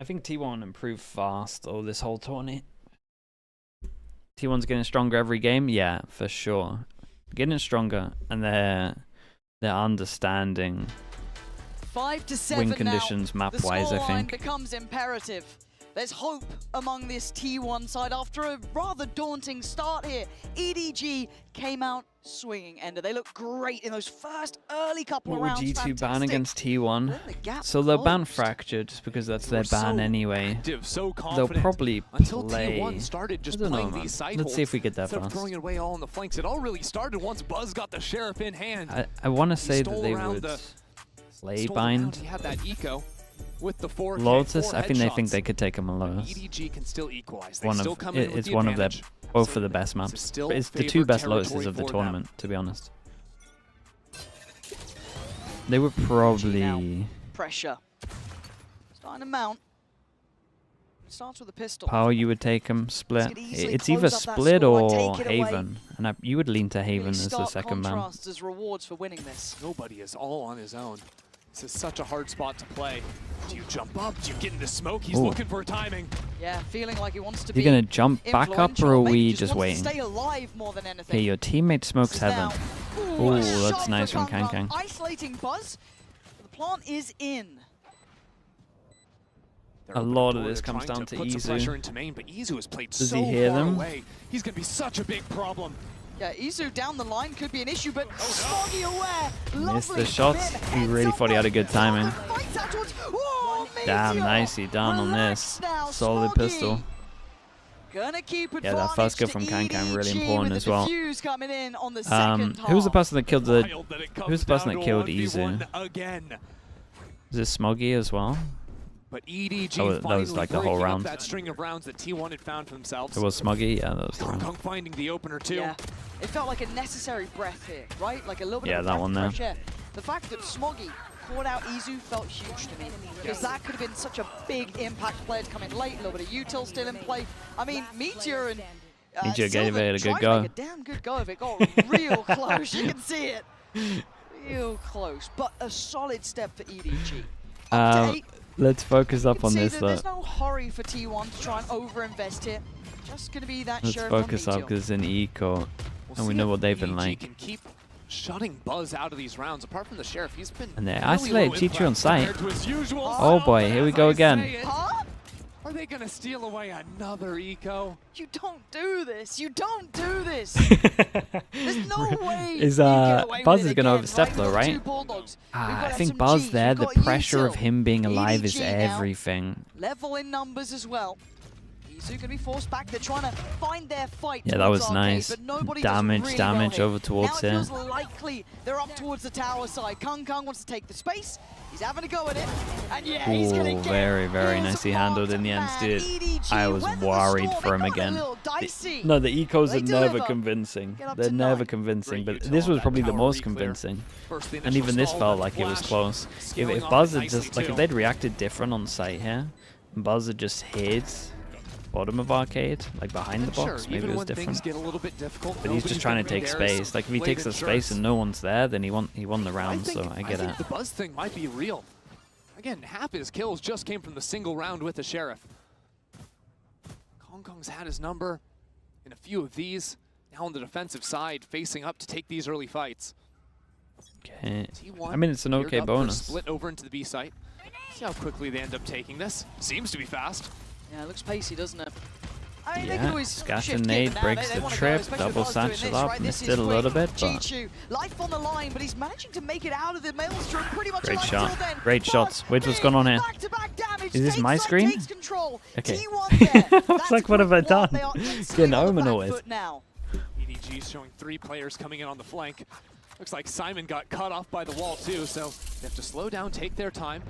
I think T1 improved fast this whole tourney. T1's getting stronger every game, yeah, for sure. Getting stronger, and they're understanding 5 to 7 win conditions now. map-wise, I The scoreline think. becomes imperative. There's hope among this T1 side after a rather daunting start here. EDG came out swinging, Ender. They look great in those first early couple of What would rounds. G2 ban Fantastic. against T1? The gap So they'll ban closed. Fracture just because that's their They were ban so anyway. active, so They'll confident, probably until play. T1 started just I don't know, playing man. these side Let's see if we get that Instead of fast. throwing it away all on the flanks. It all really started once Buzz got the Sheriff in hand. I want to He say that stole they around would the- play stole around, bind. He had that eco with the 4K, Lotus, 4 I think they think headshots. they could take him on Lotus. EDG can still equalize. They One still of come in with it's the one of their advantage. both of the best maps. still But it's the 2 favored best territory Lotuses of the for them. tournament, to be honest. They were probably Pressure. Starting to mount. Starts with a pistol. Power. You would take him split. could easily It's either close up that split score, or take it away. Haven, and you would lean to Haven Really as the stark second man. contrasts as rewards for winning this. Nobody is all on his own. This is such a hard spot to play. Do you jump up? Do you get into smoke? He's Ooh. looking for timing. Yeah, feeling like he wants to You're be gonna jump back up, or are influential, maybe we just wants to waiting? stay alive more than anything. Okay, your teammate smokes This is Heaven. now- Oh, a that's shot nice for from Kang Kang. Kang. Isolating Buzz. The plant is in. A lot of this comes down to put some pressure Izu. into main, but Izu has played Does so he hear far them? away. He's going to be such a big problem. Yeah, Izu down the line could be an issue, but Smoggy aware. Missed Lovely the shots. He really thought he had a good timing. fights out towards. Oh, Damn, Meteor. nicely done on Relax this. now, Solid Smoggy. pistol. Gonna keep Yeah, that first kill from Kang Kang really important as well. Coming in on the second Who was the half. person that killed the? Wild that it Who was the comes person down that to killed 1v1 Izu? again. Is it Smoggy as well? But EDG Oh, that was like the whole breaking up round. that string of rounds that T1 had found for themselves. It was Smoggy. Yeah, that was the Kong round. Kong finding the opener too. Yeah, it felt like a necessary breath here, right? Like a little bit Yeah, of a that breath one of there. fresh air. The fact that Smoggy caught out Izu felt huge to me, because that could have been such a big impact player to come in late. A little bit of util still in play. I mean, Meteor and Meteor gave Sylvan it a good tried to go. make a damn good go of it. Got real close. You can see it. Real close, but a solid step for EDG. Up to 8. Let's focus up You can on see this. that there's no hurry for T1 to try and over-invest here. Just going to be that Let's Sheriff on focus up Meteor. because it's an eco, We'll and we see know if what they've been EDG like. can keep shutting Buzz out of these rounds. Apart from the Sheriff, he's been And they really isolated low G2 on impact site. compared to his usual Oh self, boy, but here we as go I again. say it, Huh? Are they going to steal away another eco? You don't do this. You don't do this. There's no way. Is you get away Buzz with is it gonna again, overstep right? though, We've got right? two Bulldogs. We've I got think SMGs, Buzz there, we've the got pressure of util. him being alive is EDG now, everything. Level in numbers as well. Izu going to be forced back. They're trying to find their fight. Yeah, that towards was Arcade, nice. But nobody Damage, does really damage well over towards here. Now here. it feels likely they're up towards the tower side. Kung Kung wants to take the space. He's having a go at it. And yeah, he's going Ooh, to get very, very his nicely handled in the end, man. dude. EDG I was weathered the worried storm. for him It got a again. little dicey. No, the ecos They are never deliver. convincing. Get up They're to never 9. convincing, Great but util this on was that probably the tower most reclear. convincing. First the And initial even this stall, felt then like it was flash. close. Scaling If off Buzz it had just, nicely like, if too. they'd reacted different on site here, and Buzz had just hid bottom of Arcade, like behind the Sure, box, maybe even it was when things different. get a little bit difficult, But he's just nobody's trying to gonna be take there, space. so Like if he play takes the the space insurance. and no one's there, then he won the round. So I get think it. the Buzz thing might be real. Again, half his kills just came from the single round with the Sheriff. Kong Kong's had his number. in a few of these. Now on the defensive side, facing up to take these early fights. Okay. T1 I mean, it's an okay geared up for a bonus. split over into the B site. See how quickly they end up taking this. Seems to be fast. Yeah, it looks pacey, doesn't it? I mean, they Yeah, could always Scash shift and gear, nade but now breaks they the wanna go, trip, especially double with Buzz doing satchel this, up, right? missed This it is a little quick. bit, but G2, life on the line, but he's managing to make it out of the maelstrom pretty much great alive shot. till then. Great shots. Wait, what's going on here? Back-to-back damage, Is this takes my side, screen? takes control. Okay. T1 there. I was like, what have I done? They are Getting on the Omen back always. foot now. EDG showing 3 players coming in on the flank. Looks like Simon got cut off by the wall too, so they have to slow down, take their time.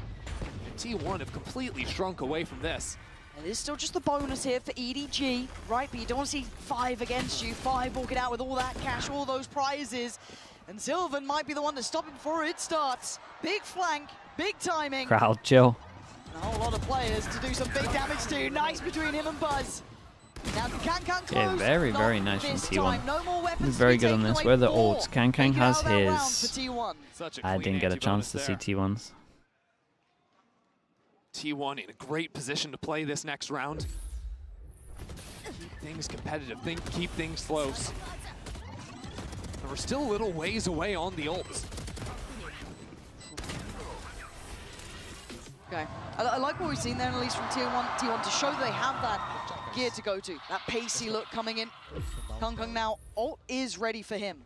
And T1 have completely shrunk away from this. And there's still just the bonus here for EDG, right? But you don't want to see 5 against you, 5 walking out with all that cash, all those prizes. And Sylvan might be the one to stop him before it starts. Big flank, big timing. crowd chill. And a whole lot of players to do some big damage to. Nice between him and Buzz. Now the Kankan close. Yeah, very, Not very nice from this T1. time. No more weapons He's to very be good on taken this. away. Where are the 4. ults? Kankang Take it has out of that round for his. T1. I didn't get a chance to see T1's. T1 in a great position to play this next round. Keep things competitive, keep things close. And we're still a little ways away on the ults. Okay, I like what we've seen there, at least from T1 to show that they have that gear to go to. That pacey look coming in. Kung now, ult is ready for him.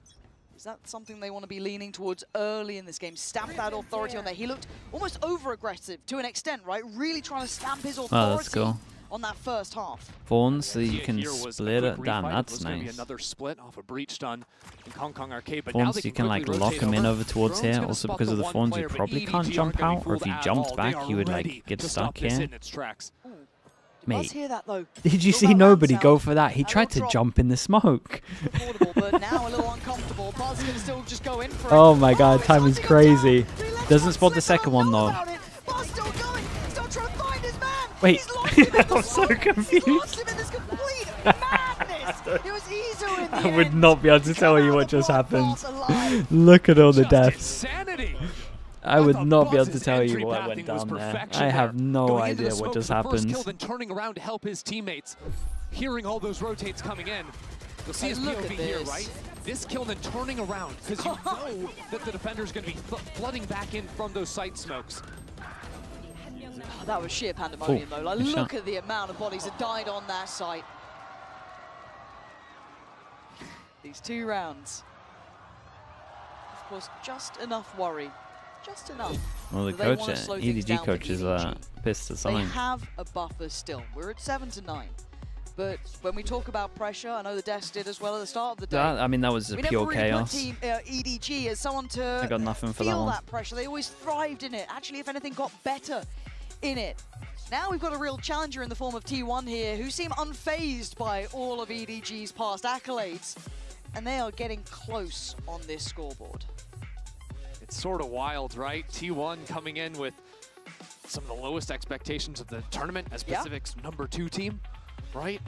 Is that something they want to be leaning towards early in this game? Stamp that authority on there. He looked almost over-aggressive to an extent, right? Really trying to stamp his authority on that first half. Fawns, so you can split it. Damn, that's nice. Another split off a breach stun in Kong Arcade, but Fawns, you can like lock him in over towards here. Also because of the Fawns, you probably can't jump out, or if you jumped back, you would like get stuck here. Mate, Hear that, though. did you see nobody go for that? He tried to jump in the smoke. But now a little uncomfortable. Buzz can still just go in for it. Oh my god, time is crazy. Doesn't spot the second one though. Buzz still going, still trying to find his man. Wait, I'm so confused. Lost him in this complete madness. It was Izu in the I would end. not be able to tell you what just happened. Look at all the deaths. I would not be able to tell you what went down there. I have no idea what just happened. Kill, then turning around to help his teammates. Hearing all those rotates coming in. You'll see his POV here, right? This kill then turning around, because you know that the defender's going to be flooding back in from those site smokes. Oh, that was sheer pandemonium, though. Like, look at the amount of bodies that died on that site. These 2 rounds. Of course, just enough worry. Just enough. Well, the coach, EDG coach is pissed at something. They have a buffer still. We're at 7-9. But when we talk about pressure, I know the Deaths did as well at the start of the day. I mean, that was a pure chaos. Team, EDG as someone to I got nothing for feel that one. that pressure. They always thrived in it. Actually, if anything, got better in it. Now we've got a real challenger in the form of T1 here, who seem unfazed by all of EDG's past accolades. And they are getting close on this scoreboard. It's sort of wild, right? T1 coming in with some of the lowest expectations of the tournament as Pacific's #2 team, right?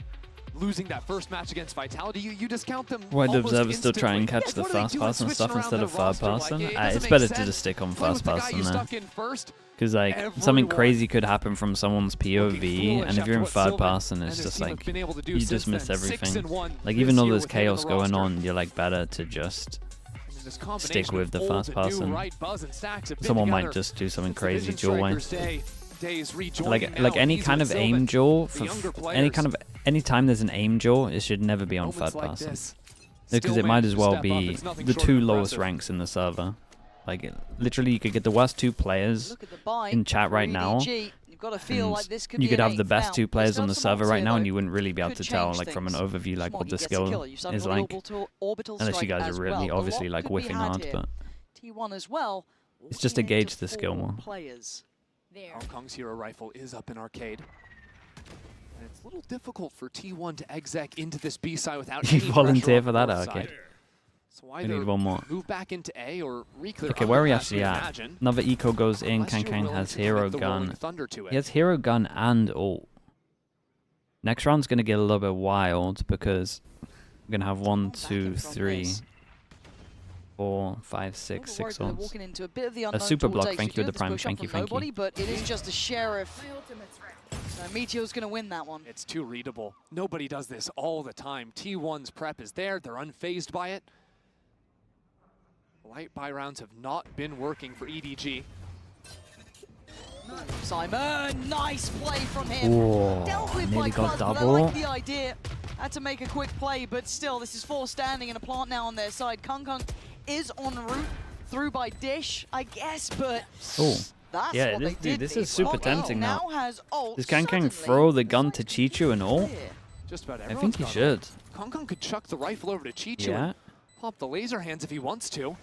Losing that first match against Vitality, you discount them. Why do observers still instantly. try and catch the fast pass and stuff instead of third person? It's better to just stick on fast pass than that. Because like something crazy could happen from someone's POV, and if you're in third person, it's just like you just miss everything. Like even though there's chaos going on, you're like better to just stick with the fast person. Someone might just do something crazy dual wise. Like any kind of aim duel, anytime there's an aim duel, it should never be on third person. Because it might as well be the 2 lowest ranks in the server. Like literally you could get the worst 2 players in chat right now. You could have the best 2 players on the server right now, and you wouldn't really be able to tell, like from an overview, like what the skill is like. Unless you guys are really obviously like whiffing hard, but T1 as well. It's just to gauge the skill more. Hong Kong's hero rifle is up in arcade. And it's a little difficult for T1 to exec into this B side without You any volunteer pressure for that? on both Okay. sides. So I need one more. Move back into A or reclear. Okay, where are we actually at? Another eco goes in. Kankang has hero gun. He has hero gun and ult. Next round's gonna get a little bit wild because we're gonna have 1, 2, 3, 4, 5, 6 ults. Into a bit of the A super block. Thank you, the prime. Thank you, thank you. But it is just a sheriff Meteor's going to win that one. It's too readable. Nobody does this all the time. T1's prep is there. They're unfazed by it. Light buy rounds have not been working for EDG. Simon, nice play from him. Ooh, Dealt with nearly by got Buzz, but I double. like the idea. Had to make a quick play, but still, this is 4 standing and a plant now on their side. Kung is en route through by Dish, I guess, but Oh, that's yeah, what this, they dude, did. this is super tempting now. Has ult. Does Kang throw the gun to Chichu and all? Just about I think he should. Kong could chuck the rifle over to Chichu Yeah. and pop the laser hands if he wants to.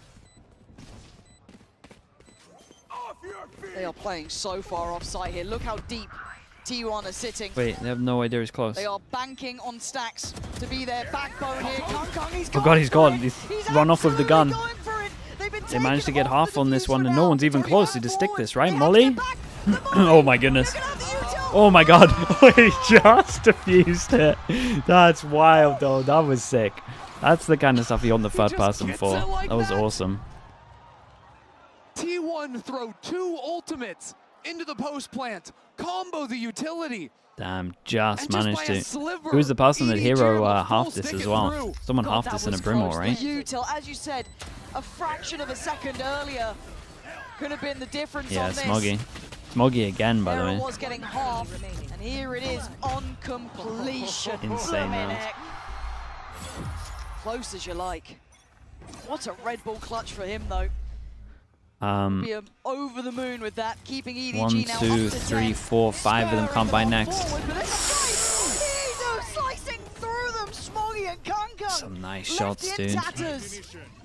They are playing so far off site here. Look how deep T1 are sitting. Wait, they have no idea he's close. They are banking on Stacks to be their backbone here. Kung, he's Oh gone. god, he's gone. He's run off with the gun. Going for it. They've been They managed to get half on this one, and no one's even close. They just stick this, right? Molly? Oh my goodness. Oh my god. He just defused it. That's wild, though. That was sick. That's the kind of stuff you're on the third person for. That was awesome. T1 throw 2 ultimates into the post plant. Combo the utility. Damn, just managed by to. a sliver, Who's the person that EDG hero on the full half this stick as it well? through. Someone God, half that this in a was Brimall, close. right? The util, as you said, a fraction of a second earlier could have been the difference Yeah, on this. Smoggy. Smoggy again, by the There way. it was getting half, and here it is on completion. Insane round. Close as you like. What a Red Bull clutch for him, though. Be over the moon with that, keeping EDG 1, now 2, up to 3, 10. 4, 5 of them can't buy next. Forward, but there's a fight. Edo slicing through them, Smoggy and Kung. Some nice Left shots, in dude. tatters.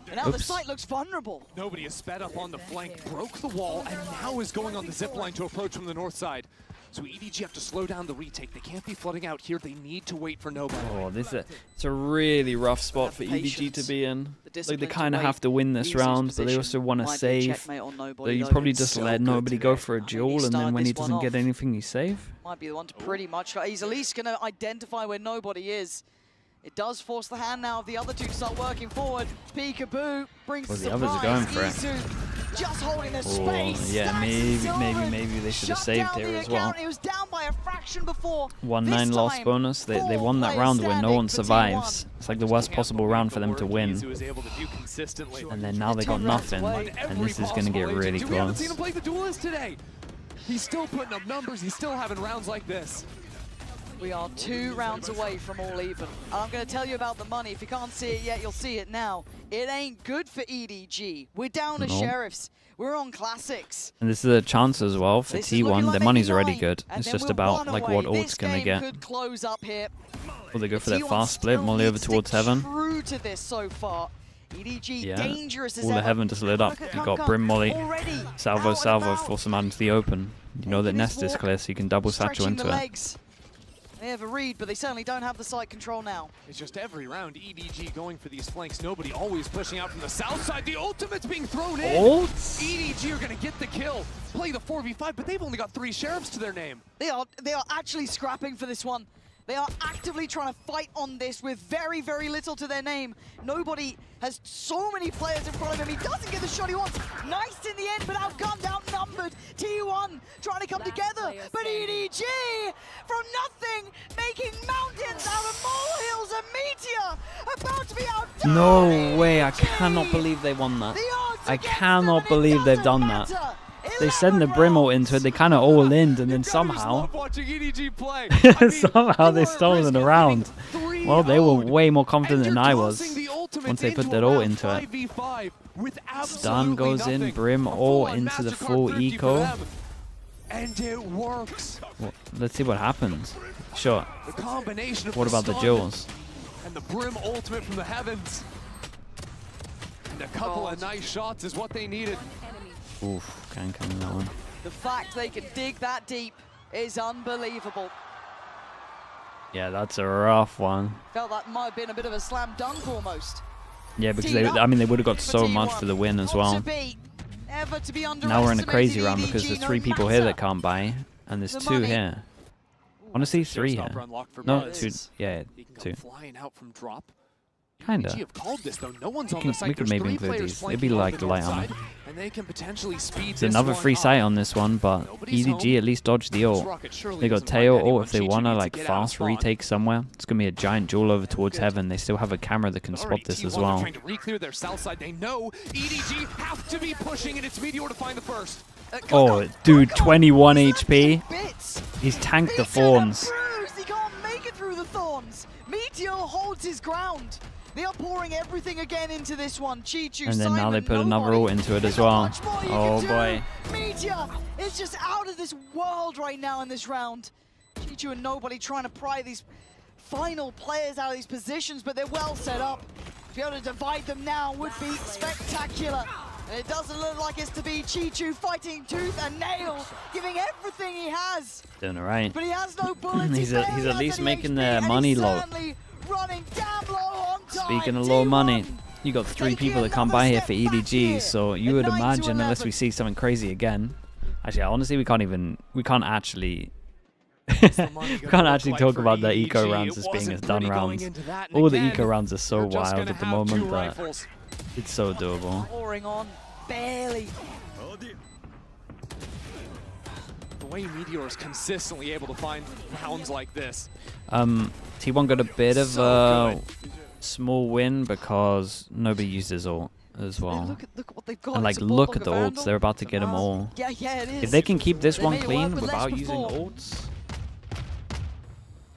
And now the Oops. site looks vulnerable. Nobody is sped up on the flank, broke the wall, and now is going on the zip line to approach from the north side. So EDG have to slow down the retake. They can't be flooding out here. They need to wait for nobody. Oh, it's a really rough spot for EDG to be in. Like, they kind of have to win this round, but they also want to save. So you probably just let nobody go for a duel, and then when he doesn't get anything, you save. Might be the one to pretty much. He's at least going to identify where nobody is. It does force the hand now of the other two to start working forward. Peekaboo brings Well, the the others are going for it. Isu just holding the space. Yeah, Stacks maybe they should have shut saved down here the as well. account. It was down by a fraction before. 1-9 loss time, bonus. They won that 4 round where no players one standing for survives. It's like the worst possible round for them to win. And then now they got nothing, and this is going to get really We haven't seen close. him play the duelist today. He's still putting up numbers. He's still having rounds like this. We are 2 rounds away from all even. I'm going to tell you about the money. If you can't see it yet, you'll see it now. It ain't good for EDG. We're down as No. sheriffs. We're on classics. And this is a chance as well for This is looking T1. like Their money's making already 9, good. and It's then just we're about 1 like away. what This ult's going to game get. could close up here. Will they go for their T1 fast split? still Molly over needs to towards stick Heaven. True to this so far. EDG Yeah. dangerous as All the ever. Heaven just lit up. Look at You got Kung Brim Molly. already Salvo, out and salvo, about. force them out into the open. You know that Nest is clear, so you can double satchel Stretching the into it. legs. They have a read, but they certainly don't have the site control now. It's just every round EDG going for these flanks. Nobody always pushing out from the south side. The ultimate's being thrown in. Ults? EDG are going to get the kill. Play the 4v5, but they've only got 3 sheriffs to their name. They are actually scrapping for this one. They are actively trying to fight on this with very, very little to their name. Nobody has so many players in front of him. He doesn't get the shot he wants. Nice in the end, but outgunned, outnumbered. T1 trying to come together, but EDG from nothing, making mountains out of molehills. A Meteor about to be outdone. No way, I cannot believe they won that. I cannot believe they've done that. They send the Brimall into it, they kind of all-inned, and then somehow... Watching EDG play. somehow they stole it around. Well, they were way more confident than I was once they put that all into it. Stun goes in, Brim all into the full eco. And it works. Well, let's see what happens. Sure. The combination of What about the stun duels? and the Brim ultimate from the heavens. And a couple of nice shots is what they needed. Oof, can't come in that one. The fact they can dig that deep is unbelievable. Yeah, that's a rough one. Felt that might have been a bit of a slam dunk almost. Yeah, because they would have got so much for the win as well. Now we're in a crazy round because there's 3 people here that can't buy, and there's 2 here. Honestly, 3 here. No, 2. Yeah, 2. Flying out from drop. Kinda. EDG have called this, though. No one's on We the site. could There's maybe 3 include players these. They'd be flanking like over the light north armor. side, and they can potentially speed It's this another one free up. sight on this one, but Nobody's EDG home. at least dodged the ult. Rocket surely They got doesn't find tail anyone. ult if they Chichu want to needs to like get out of fast spawn. retake somewhere. It's gonna be a giant duel over towards heaven. They still have a camera that can spot this as T1 are well. trying to re-clear their south side. They know EDG have to be pushing, and it's Meteor to find the first. Oh, dude, 21 HP. He's tanked the thorns. He can't make it through the thorns. Meteor holds his ground. They are pouring everything again into this one. Chichu, And then now Simon, they put another nobody. ult into it as There's not well. much more you Oh can boy. do. Meteor is just out of this world right now in this round. Chichu and nobody trying to pry these final players out of these positions, but they're well set up. To be able to divide them now would be spectacular. And it doesn't look like it's to be. Chichu fighting tooth and nail, giving everything he has. Doing alright. But he has no bullets. He's barely at has least any making HP, their and money he's low. certainly running damn low on time. Speaking of low money, you got 3 people that come by here for EDG, so you would imagine, unless we see something crazy again. Actually, honestly, we can't actually talk about the eco rounds as being as done rounds. All the eco rounds are so wild at the moment that it's so doable. Pouring on, barely. The way Meteor is consistently able to find rounds like this. T1 got a bit of a small win because nobody used his ult as well. Look what they've got. And like, look at the ults, they're about to get them all. Yeah, it is. If they can keep this They one made it clean work with less without using before. ults,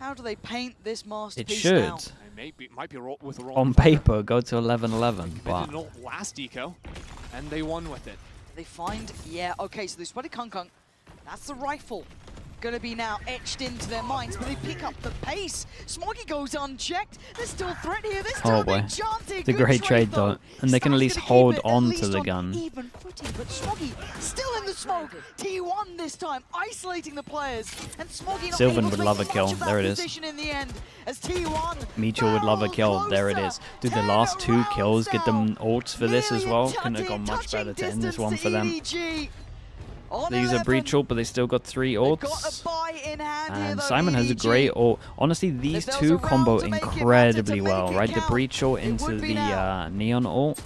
How do they paint this it masterpiece should. now? Might be with a roll On paper, go to 11-11, but an ult last eco, and they won with it. They find, yeah, okay, so they spotted Kung Kung. That's the rifle. Gonna be now etched into their minds, but they pick up the pace. Smoggy goes unchecked. There's still threat here. There's still oh a boy, big chance here. it's a Good great trade though, and they can at least hold on to the gun. Even footing, but Smoggy still in the smoke. T1 this time, isolating the players, and Smoggy not Sylvan able would to love make a kill. much of that There it is. position in the end, as T1 Meteor would love a kill. There it is. Dude, the last 2 kills get them ults for this as well. Couldn't have gone much better to end this one for them. They use a breach ult, but they still got 3 ults. And Simon has a great ult. Honestly, these 2 combo incredibly well, right? The breach ult into the neon ult.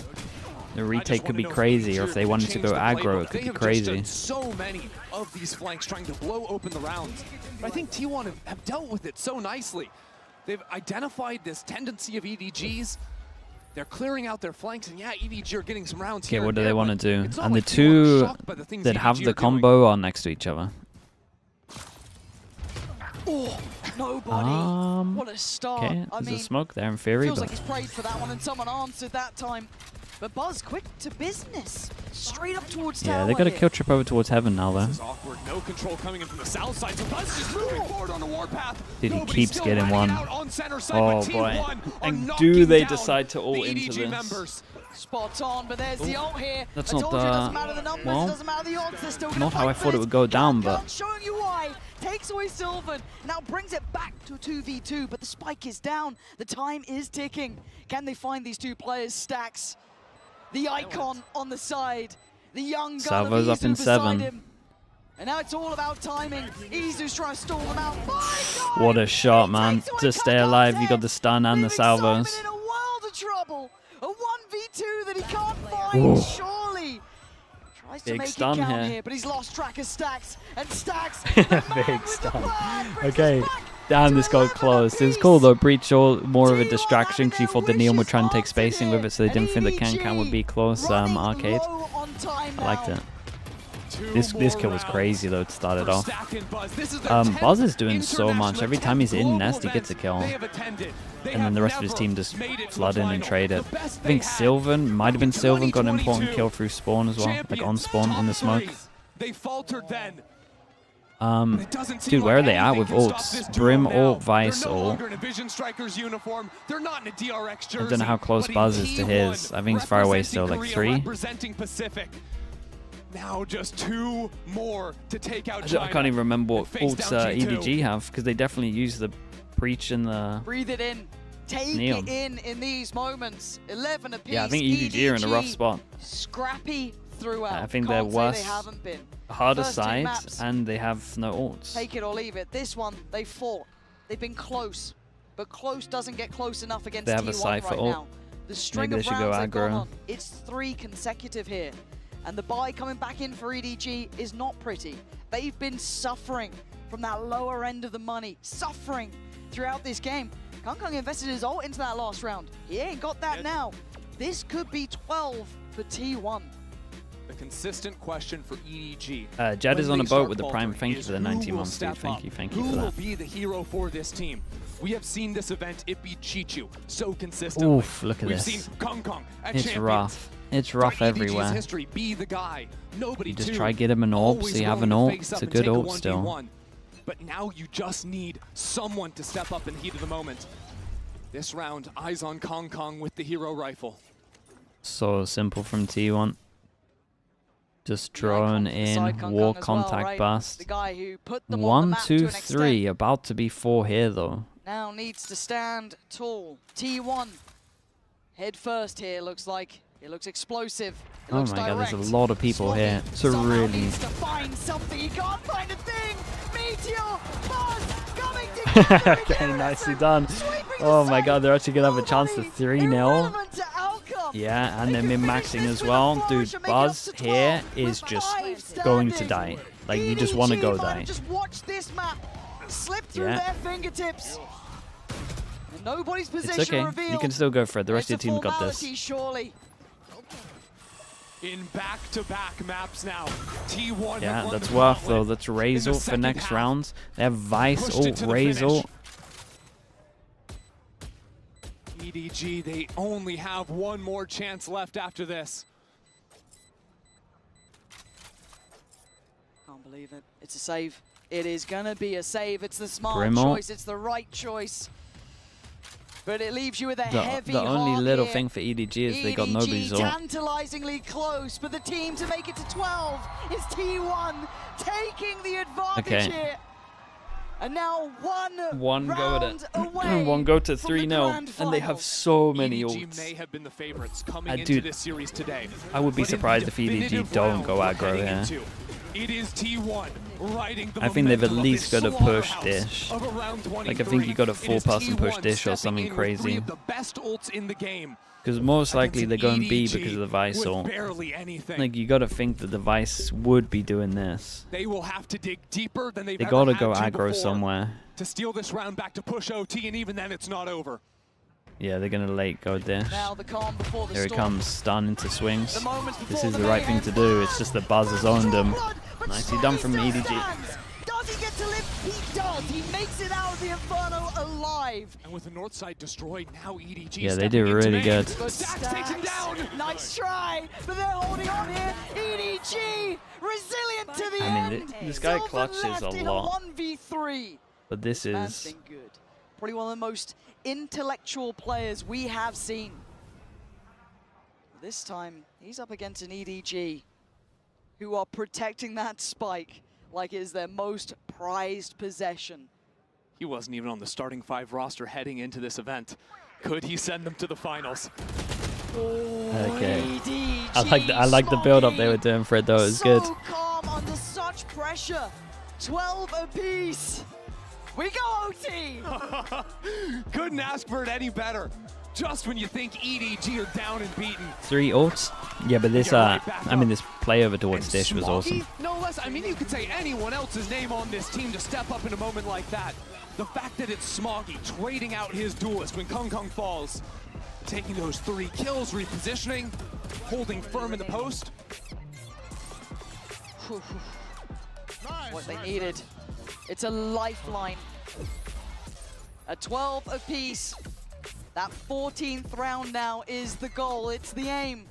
The retake could be crazy, or if they wanted to go aggro, it could be crazy. So many of these flanks trying to blow open the rounds. But I think T1 have dealt with it so nicely. They've identified this tendency of EDGs. They're clearing out their flanks, and yeah, EDG are getting some rounds Okay, here what do and they there, want to but do? it's not And the like T1 are 2 shocked by the things that have EDG the are combo are next to each other. Oh, nobody. What a start. Okay, I there's mean, a smoke there in theory, feels but like he's prayed for that one, and someone answered that time. But Buzz quick to business. Straight up towards yeah, tower they got a here. kill trip over towards heaven now though. This is awkward. No control coming in from the south side. So Buzz just moving forward on the warpath. Dude, he Nobody's keeps still getting riding one. out on center side, Oh but boy. T1 are And knocking do they down decide to ult the into EDG this? members. Spot on, but there's the ult here. That's I not told you it the- doesn't matter the numbers, well, it doesn't matter the odds, they're still gonna not how I fight thought for it would go down, Kung but showing you why. Takes away Sylvan, now brings it back to 2v2, but the spike is down. The time is ticking. Can they find these 2 players? Stacks, the icon on the side, the young gun of Salvo's up Izu in beside 7. him. And now it's all about timing. Izu's trying to stall them out. What a shot, man. To stay alive, you got the stun and the salvos. In a world of trouble. A 1v2 that he can't find, Ooh. surely. Tries to Big make stun it count here. here, but he's lost track of Stacks. And Stacks, Big stun. Okay. Damn, this got close. It was cool though. Breach ult, more of a distraction because you thought the Neon would try and take spacing with it, so they didn't think the can would be close. Arcade. I liked it. This kill was crazy though to start it off. Buzz is doing so much. Every time he's in nest, he gets a kill. And then the rest of his team just flood in and trade it. I think Sylvan, might have been Sylvan, got an important kill through spawn as well. Like on spawn in the smoke. They faltered then. Dude, where are they at with ults? Brim ult, Vice ult. In a Vision Striker's uniform. They're not in a DRX jersey. I don't know how close Buzz is to his. I think he's far away still, like 3. Representing Pacific. Now just 2 more to take out China. I can't even remember what face ults down G2. EDG have, because they definitely use the breach and the breathe it in. Take Neon. it in these moments. 11 apiece. Yeah, I think EDG are in a rough spot. Scrappy throughout. I think Can't they're say worse, they haven't been. harder First two side, maps, and they have no ults. take it or leave it. This one, they fought. They've been close. but close doesn't get close enough against They have a T1 Cypher right ult. now. The string Maybe of they should go rounds they've gone aggro. on, it's 3 consecutive here. And the buy coming back in for EDG is not pretty. They've been suffering from that lower end of the money, suffering throughout this game. Kong invested his ult into that last round. He ain't got that now. This could be 12 for T1. The consistent question for EDG. Jed is when on a they boat start with the faltering Prime. Thank you is for the who 19 will months, dude. step Thank up? you for Who will that. be the hero for this team? We have seen this event, it be Chichu so consistently. Oof, look at We've this. seen Kong at It's Champions. rough. It's rough Throughout EDG's everywhere. history, be the guy. Nobody You just too. try get him an ult, so Always you have willing an to ult. face It's up a and good take ult 1v1. still. But now you just need someone to step up in the heat of the moment. This round, eyes on Kong with the hero rifle. So simple from T1. Just drone in, war contact bust. The guy who put them on the 1, map to 2, an 3. About to be 4 here though. Now needs to stand tall. T1 head first here, looks like. It looks explosive. It Oh looks my god, direct. there's a lot of people here. It's a Somehow really... needs to find something. He can't find a thing. Meteor, Buzz, coming together Okay, again. nicely done. Oh my god, they're actually going to have a chance to 3-0. Irrelevant to outcome. Yeah, and they're min-maxing as well. Dude, Buzz here is just going to die. Like, you just want to go die. Just watch this map slip through Yeah. their fingertips. And nobody's position It's okay. revealed. You can still go for it. The rest of It's your a team's got this. formality, surely. In back-to-back maps now. T1 Yeah, have won that's the worth gauntlet though. That's Razor for second next half. round. They have Vice, Pushed ult, it to the Razor. finish. EDG, they only have one more chance left after this. Can't believe it. It's a save. It is gonna be a save. It's the smart Brimble. choice. It's the right choice. But it leaves you with a heavy The only heart little here. thing for EDG is they got nobody's ult. Tantalizingly close, but the team to make it to 12 is T1 taking the advantage Okay. here. And now one Go at round it. away One go to from the 3-0. grand And they have finals. so many EDG ults. may have been the favorites coming into Dude, this series today. I would be But in the surprised if EDG definitive don't round go we're aggro heading here. into, it is T1 riding the I think they've at momentum of least this got to push slaughterhouse Dish. of a round Like, I 23. think you got to It full is person push T1 Dish or stepping something in with 3 crazy. of the best ults in the game. Because most likely they're going B EDG because of the Vice with ult. barely anything. Like, you got to think that the Vice would be doing this. They will have to dig deeper than they've They ever got to had go to aggro before somewhere. to steal this round back to push OT, and even then it's not over. Yeah, they're going to late go Dish. Now the calm before the Here he storm. comes, stun into swings. The moments This before is the the right thing to do. It's just that Buzz has owned him. Nicely done from EDG. Does he get to live? He does. He makes it out of the Inferno alive. And with the north side destroyed, now EDG Yeah, they stepping do into really main. good. Stacks takes him down. Nice try, but they're holding on here. EDG resilient to the I mean, end. this guy Silver clutches left a in lot. 1v3. But this Man's is... been good. Probably one of the most intellectual players we have seen. This time, he's up against an EDG who are protecting that spike like it is their most prized possession. He wasn't even on the starting 5 roster heading into this event. Could he send them to the finals? Okay. I like the build up they were doing for it though. It was good. So calm under such pressure. 12 apiece. We go OT. Couldn't ask for it any better. Just when you think EDG are down and beaten. 3 ults. Yeah, but this Get right back I mean, this play over towards Dish was Smoggy, awesome. no less. I mean, you could say anyone else's name on this team to step up in a moment like that. The fact that it's Smoggy trading out his duelist when Kong falls, taking those 3 kills, repositioning, holding firm in the post. What they needed. It's a lifeline. A 12 apiece. That 14th round now is the goal. It's the aim.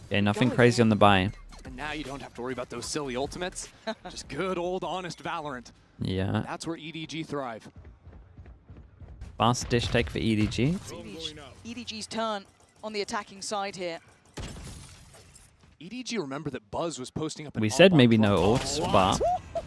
Yeah, nothing crazy on the buy. And now you don't have to worry about those silly ultimates. Just good old honest Valorant. Yeah. That's where EDG thrive. Fast Dish take for EDG. EDG's turn on the attacking side here. EDG, remember that Buzz was posting up an We said up-on maybe drop no a ults, lot. but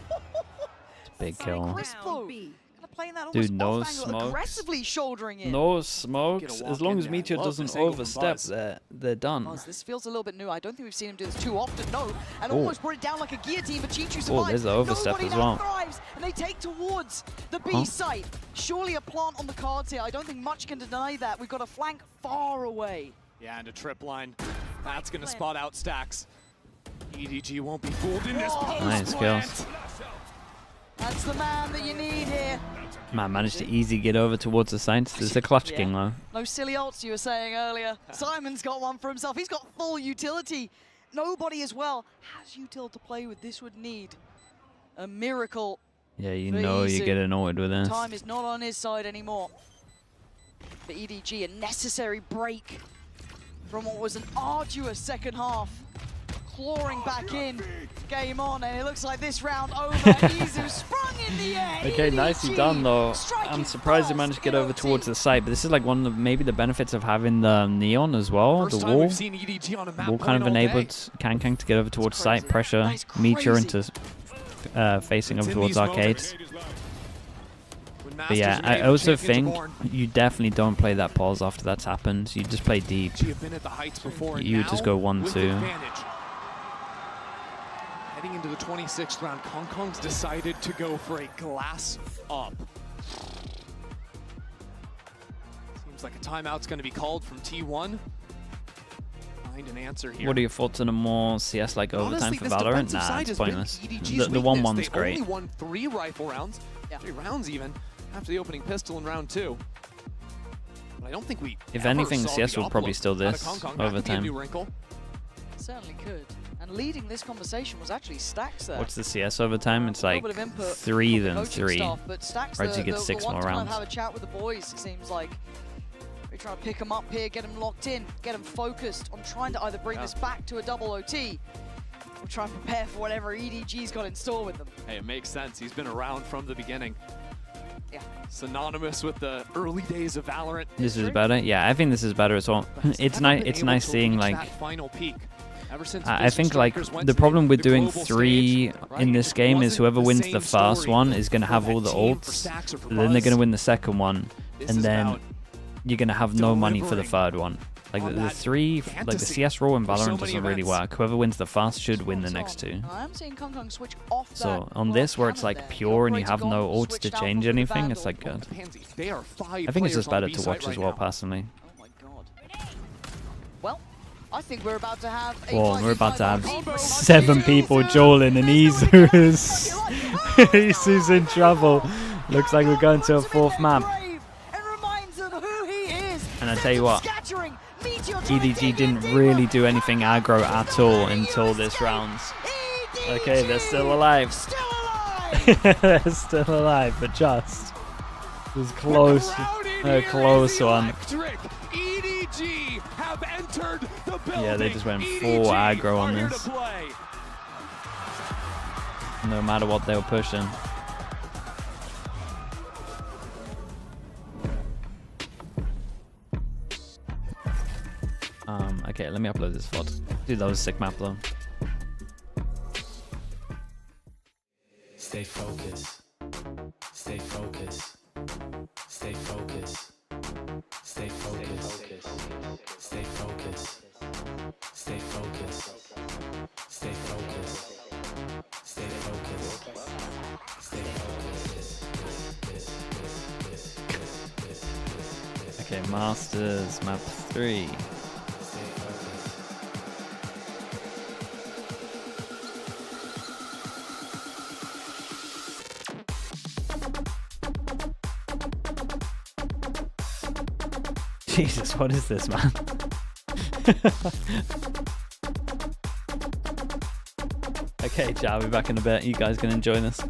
it's a big kill. Crispo. Gonna playing that Dude, almost no off angle, smokes. aggressively shouldering in. No smokes. As long as Meteor Love doesn't this angle from overstep, Buzz. they're done. Buzz, this feels a little bit new. I don't think we've seen him do this too often. No, and Oh. almost brought it down like a guillotine, but Chichu survives. Oh, there's the overstep Nobody as now well. thrives, and they take towards the B Huh? site. Surely a plant on the cards here. I don't think much can deny that. We've got a flank far away. Yeah, and a trip line. That's going to spot out Stacks. EDG won't be fooled in this post Nice plant. kills. That's the man that you need here. Man managed to easy get over towards the sides. There's a clutch king though. No silly ults you were saying earlier. Simon's got one for himself. He's got full utility. Nobody as well has util to play with. This would need a miracle. Yeah, you for know you Isu. get annoyed with this. Time is not on his side anymore. For EDG, a necessary break from what was an arduous second half. Clawing back in, game on, and it looks like this round over. Isu sprung in the air. Okay, nicely EDG done though. striking I'm surprised they managed to get over towards the site, but this is like one of maybe the benefits of having the neon as well. First the time wall. we've seen EDG on a map Wall kind of point all day. enabled Kankang to get over towards site, pressure Meteor into facing over in towards these arcades. When But yeah, Masters I are also champions think are born. you definitely don't play that pause after that's happened. You just play deep. EDG have been at the heights before, and You now, just go with 1-2. advantage. Heading into the 26th round, Kong Kong's decided to go for a glass up. Seems like a timeout's going to be called from T1. Find an answer here. What are your thoughts on a more CS-like overtime Honestly, for this Valorant? defensive Nah, side it's has been pointless. EDG's The weakness. 1-1's They great. only won 3 rifle rounds, 3 rounds even, after the opening pistol in round 2. But I don't think we If ever anything, saw CS the will probably uplift still out of this Kong Kong. That could be a overtime. new wrinkle. Certainly could. And leading this conversation was actually Stacks there. What's the CS overtime? It's A like little bit of input 3 from the than coaching 3. staff, but Stacks, Right, so you get the 6 one more to kind rounds. of have a chat with the boys, it seems like. We're trying to pick them up here, get them locked in, get them focused on trying to either bring this back to a double OT or try and prepare for whatever EDG's got in store with them. Hey, it makes sense. He's been around from the beginning. Yeah. Synonymous with the early days of Valorant. This is better. Yeah, I think this is better as well. It's nice. It's nice seeing like. That final peak. Ever since I think like the problem with doing 3 in this game is whoever wins the first one is going to have all the ults, and then they're going to win the second one, and then you're going to have no money for the third one. Like the 3, like the CS rule in Valorant doesn't really work. Whoever wins the first should win the next 2. I am seeing Kong Kong switch off that. So on this, where it's like pure and you have no ults to change anything, it's like good. They are 5 I think it's just better players to on watch B as site well, right now. personally. Well, I think we're about to have a Well, we're about to have combo. 7 people dueling, and Isu's in trouble. Looks like we're going to a 4th map. And I tell you what, EDG didn't really do anything aggro at all until this round. Okay, they're still alive. They're still alive, but just. It was close. A close one. EDG have entered the building. Yeah, they just went full aggro on this. No matter what they were pushing. Okay, let me upload this VOD. Dude, that was a sick map though. Stay focused. Stay focused. Stay focused. Stay focused. Stay focused. Stay focused. Stay focused. Stay focused. Stay focused. Okay, Masters, map 3. Jesus, what is this, man? Okay, chat, I'll be back in a bit. You guys can enjoy this.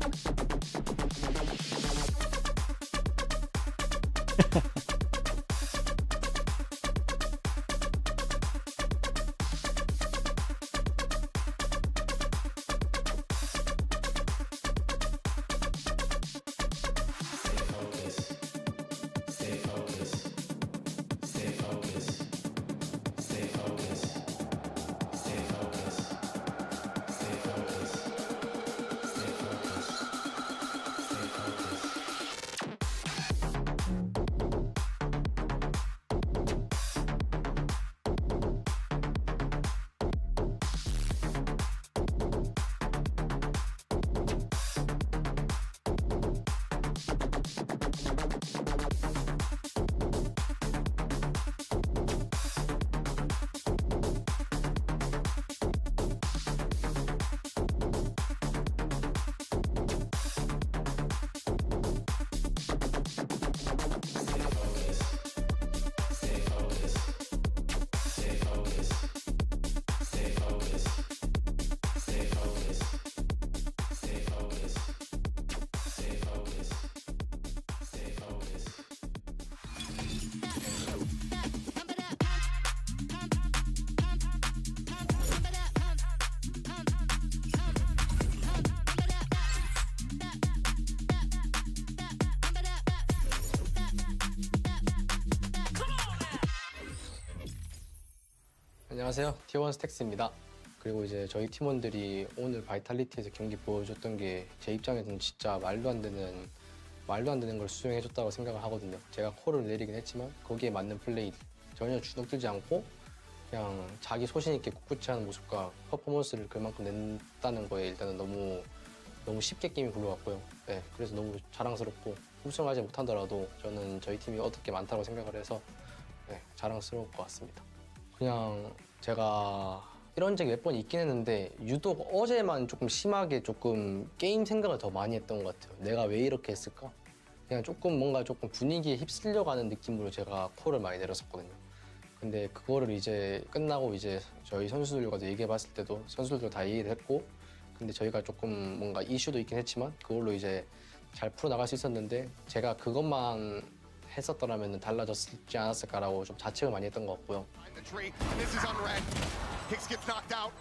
안녕하세요. T1 스택스입니다. 그리고 이제 저희 팀원들이 오늘 바이탈리티에서 경기 보여줬던 게 제 입장에서는 진짜 말도 안 되는 걸 수행해줬다고 생각을 하거든요. 제가 콜을 내리긴 했지만 거기에 맞는 플레이 전혀 주눅들지 않고 그냥 자기 소신 있게 꿋꿋이 하는 모습과 퍼포먼스를 그만큼 낸다는 거에 일단은 너무 쉽게 게임이 굴러갔고요. 네, 그래서 너무 자랑스럽고 우승하지 못하더라도 저는 저희 팀이 얻을 게 많다고 생각을 해서 네, 자랑스러울 것 같습니다. 그냥 제가 이런 적이 몇 번 있긴 했는데 유독 어제만 조금 심하게 조금 게임 생각을 더 많이 했던 것 같아요. 내가 왜 이렇게 했을까? 그냥 뭔가 조금 분위기에 휩쓸려가는 느낌으로 제가 콜을 많이 내렸었거든요. 근데 그거를 이제 끝나고 이제 저희 선수들과도 얘기해봤을 때도 선수들도 다 이해를 했고 근데 저희가 조금 뭔가 이슈도 있긴 했지만 그걸로 이제 잘 풀어나갈 수 있었는데 제가 그것만 했었더라면 달라졌지 않았을까라고 좀 자책을 많이 했던 것 같고요. Hicks gets knocked out.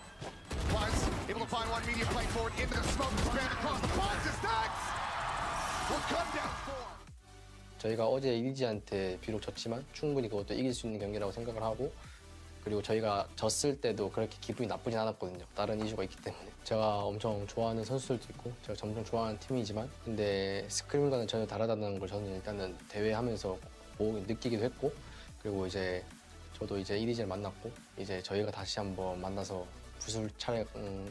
Was able to find one medium play forward into the smoke. Span across the box. Stacks will come down 4. 저희가 어제 EDG한테 비록 졌지만 충분히 그것도 이길 수 있는 경기라고 생각을 하고 그리고 저희가 졌을 때도 그렇게 기분이 나쁘진 않았거든요. 다른 이슈가 있기 때문에. 제가 엄청 좋아하는 선수들도 있고 제가 점점 좋아하는 팀이지만 근데 스크림과는 전혀 다르다는 걸 저는 일단은 대회하면서 느끼기도 했고 그리고 이제 저도 이제 EDG를 만났고 이제 저희가 다시 한번 만나서 붓을 차릴